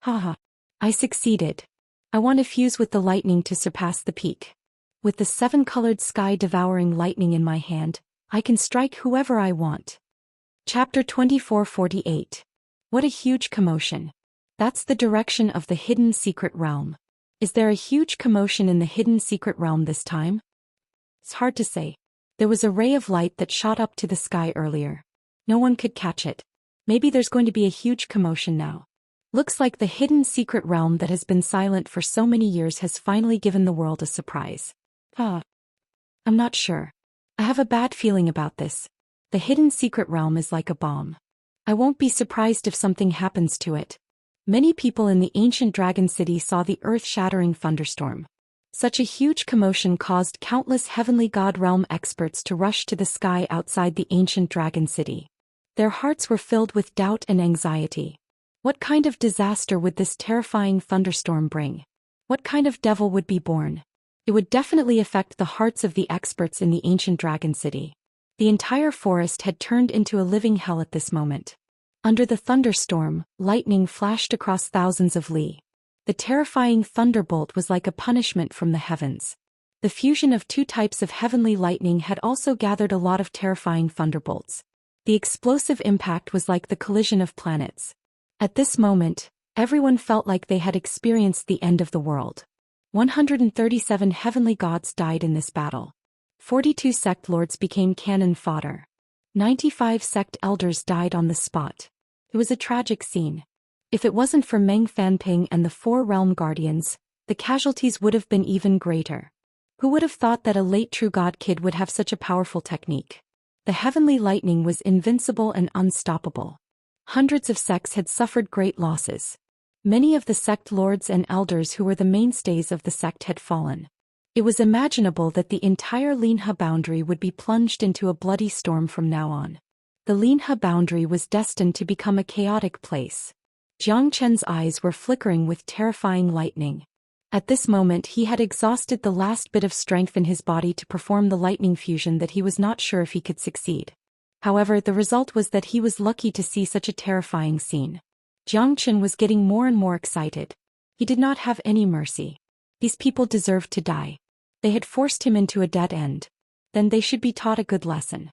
Haha. I succeeded. I want to fuse with the lightning to surpass the peak. With the 7-colored sky devouring lightning in my hand, I can strike whoever I want. Chapter 2448. What a huge commotion. That's the direction of the hidden secret realm. Is there a huge commotion in the hidden secret realm this time? It's hard to say. There was a ray of light that shot up to the sky earlier. No one could catch it. Maybe there's going to be a huge commotion now. Looks like the hidden secret realm that has been silent for so many years has finally given the world a surprise. I'm not sure. I have a bad feeling about this. The hidden secret realm is like a bomb. I won't be surprised if something happens to it. Many people in the ancient dragon city saw the earth-shattering thunderstorm. Such a huge commotion caused countless heavenly god realm experts to rush to the sky outside the ancient dragon city. Their hearts were filled with doubt and anxiety. What kind of disaster would this terrifying thunderstorm bring? What kind of devil would be born? It would definitely affect the hearts of the experts in the ancient dragon city. The entire forest had turned into a living hell at this moment. Under the thunderstorm, lightning flashed across thousands of li. The terrifying thunderbolt was like a punishment from the heavens. The fusion of two types of heavenly lightning had also gathered a lot of terrifying thunderbolts. The explosive impact was like the collision of planets. At this moment, everyone felt like they had experienced the end of the world. 137 heavenly gods died in this battle. 42 sect lords became cannon fodder. 95 sect elders died on the spot. It was a tragic scene. If it wasn't for Meng Fanping and the 4 realm guardians, the casualties would have been even greater. Who would have thought that a late true god kid would have such a powerful technique? The heavenly lightning was invincible and unstoppable. Hundreds of sects had suffered great losses. Many of the sect lords and elders who were the mainstays of the sect had fallen. It was imaginable that the entire Linhe boundary would be plunged into a bloody storm from now on. The Linhe boundary was destined to become a chaotic place. Jiang Chen's eyes were flickering with terrifying lightning. At this moment he had exhausted the last bit of strength in his body to perform the lightning fusion that he was not sure if he could succeed. However, the result was that he was lucky to see such a terrifying scene. Jiang Chen was getting more and more excited. He did not have any mercy. These people deserved to die. They had forced him into a dead end. Then they should be taught a good lesson.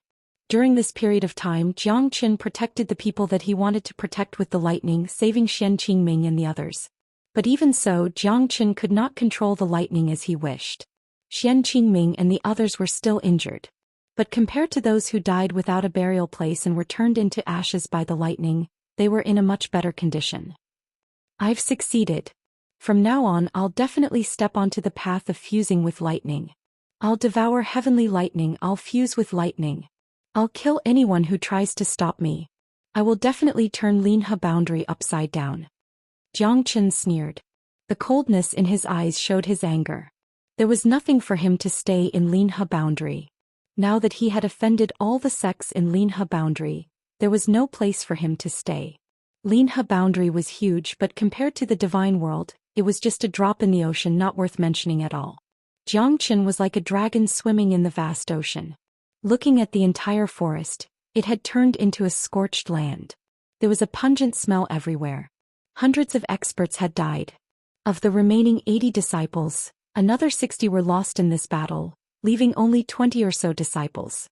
During this period of time, Jiang Chen protected the people that he wanted to protect with the lightning, saving Xian Qingming and the others. But even so, Jiang Chen could not control the lightning as he wished. Xian Qingming and the others were still injured. But compared to those who died without a burial place and were turned into ashes by the lightning, they were in a much better condition. I've succeeded. From now on, I'll definitely step onto the path of fusing with lightning. I'll devour heavenly lightning, I'll fuse with lightning. I'll kill anyone who tries to stop me. I will definitely turn Linhe boundary upside down. Jiang Chen sneered. The coldness in his eyes showed his anger. There was nothing for him to stay in Linhe boundary. Now that he had offended all the sects in Linhe boundary, there was no place for him to stay. Linhe boundary was huge, but compared to the divine world, it was just a drop in the ocean, not worth mentioning at all. Jiang Chen was like a dragon swimming in the vast ocean. Looking at the entire forest, it had turned into a scorched land. There was a pungent smell everywhere. Hundreds of experts had died. Of the remaining 80 disciples, another 60 were lost in this battle, leaving only 20 or so disciples.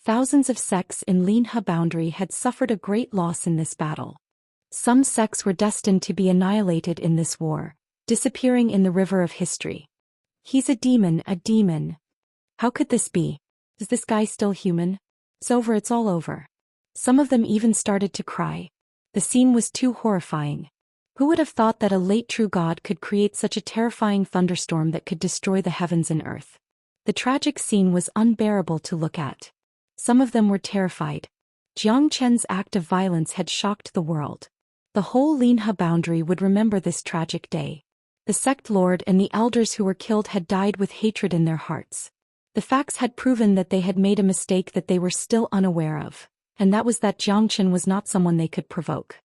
Thousands of sects in Linhe boundary had suffered a great loss in this battle. Some sects were destined to be annihilated in this war, disappearing in the river of history. He's a demon, a demon. How could this be? Is this guy still human? It's over, it's all over. Some of them even started to cry. The scene was too horrifying. Who would have thought that a late true god could create such a terrifying thunderstorm that could destroy the heavens and earth? The tragic scene was unbearable to look at. Some of them were terrified. Jiang Chen's act of violence had shocked the world. The whole Linhe boundary would remember this tragic day. The sect lord and the elders who were killed had died with hatred in their hearts. The facts had proven that they had made a mistake that they were still unaware of, and that was that Jiang Chen was not someone they could provoke.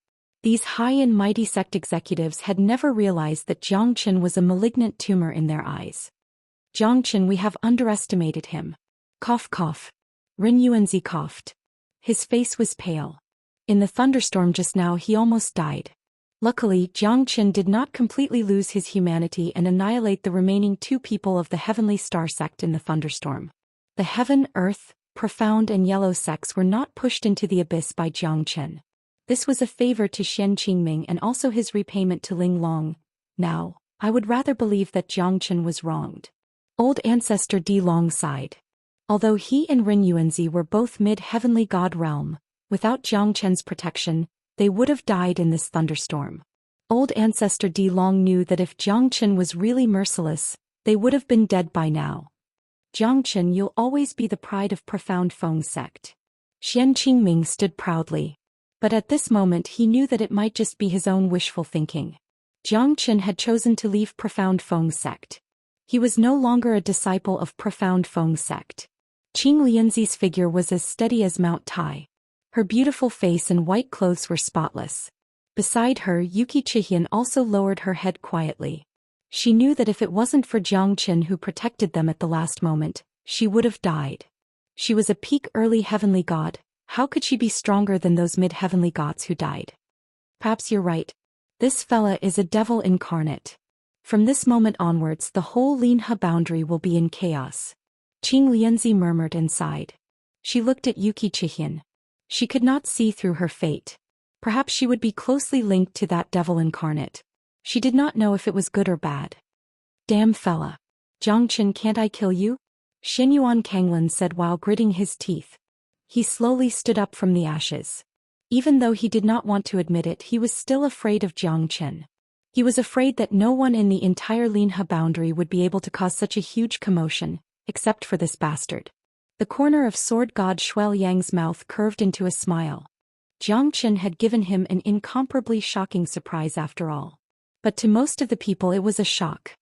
These high and mighty sect executives had never realized that Jiang Chen was a malignant tumor in their eyes. Jiang Chen, we have underestimated him. Cough cough. Ren Yuanzi coughed. His face was pale. In the thunderstorm just now he almost died. Luckily, Jiang Chen did not completely lose his humanity and annihilate the remaining 2 people of the Heavenly Star sect in the thunderstorm. The Heaven, Earth, Profound and Yellow sects were not pushed into the abyss by Jiang Chen. This was a favor to Xian Qingming and also his repayment to Ling Long. Now, I would rather believe that Jiang Chen was wronged. Old Ancestor Di Long sighed. Although he and Ren Yuanzi were both mid-heavenly god realm, without Jiang Chen's protection, they would have died in this thunderstorm. Old Ancestor Di Long knew that if Jiang Chen was really merciless, they would have been dead by now. Jiang Chen, you'll always be the pride of Profound Feng sect. Xian Qingming stood proudly. But at this moment he knew that it might just be his own wishful thinking. Jiang Chen had chosen to leave Profound Feng sect. He was no longer a disciple of profound Feng sect. Qing Lianzi's figure was as steady as Mount Tai. Her beautiful face and white clothes were spotless. Beside her, Yuki Chihian also lowered her head quietly. She knew that if it wasn't for Jiang Qin who protected them at the last moment, she would have died. She was a peak early heavenly god. How could she be stronger than those mid-heavenly gods who died? Perhaps you're right. This fella is a devil incarnate. From this moment onwards, the whole Linhe boundary will be in chaos. Qing Lianzi murmured and sighed. She looked at Yuki Chihian. She could not see through her fate. Perhaps she would be closely linked to that devil incarnate. She did not know if it was good or bad. Damn fella. Jiang Qin, can't I kill you? Xinyuan Kanglan said while gritting his teeth. He slowly stood up from the ashes. Even though he did not want to admit it, he was still afraid of Jiang Qin. He was afraid that no one in the entire Linhe boundary would be able to cause such a huge commotion, except for this bastard. The corner of sword god Shuel Yang's mouth curved into a smile. Jiang Qin had given him an incomparably shocking surprise after all. But to most of the people it was a shock.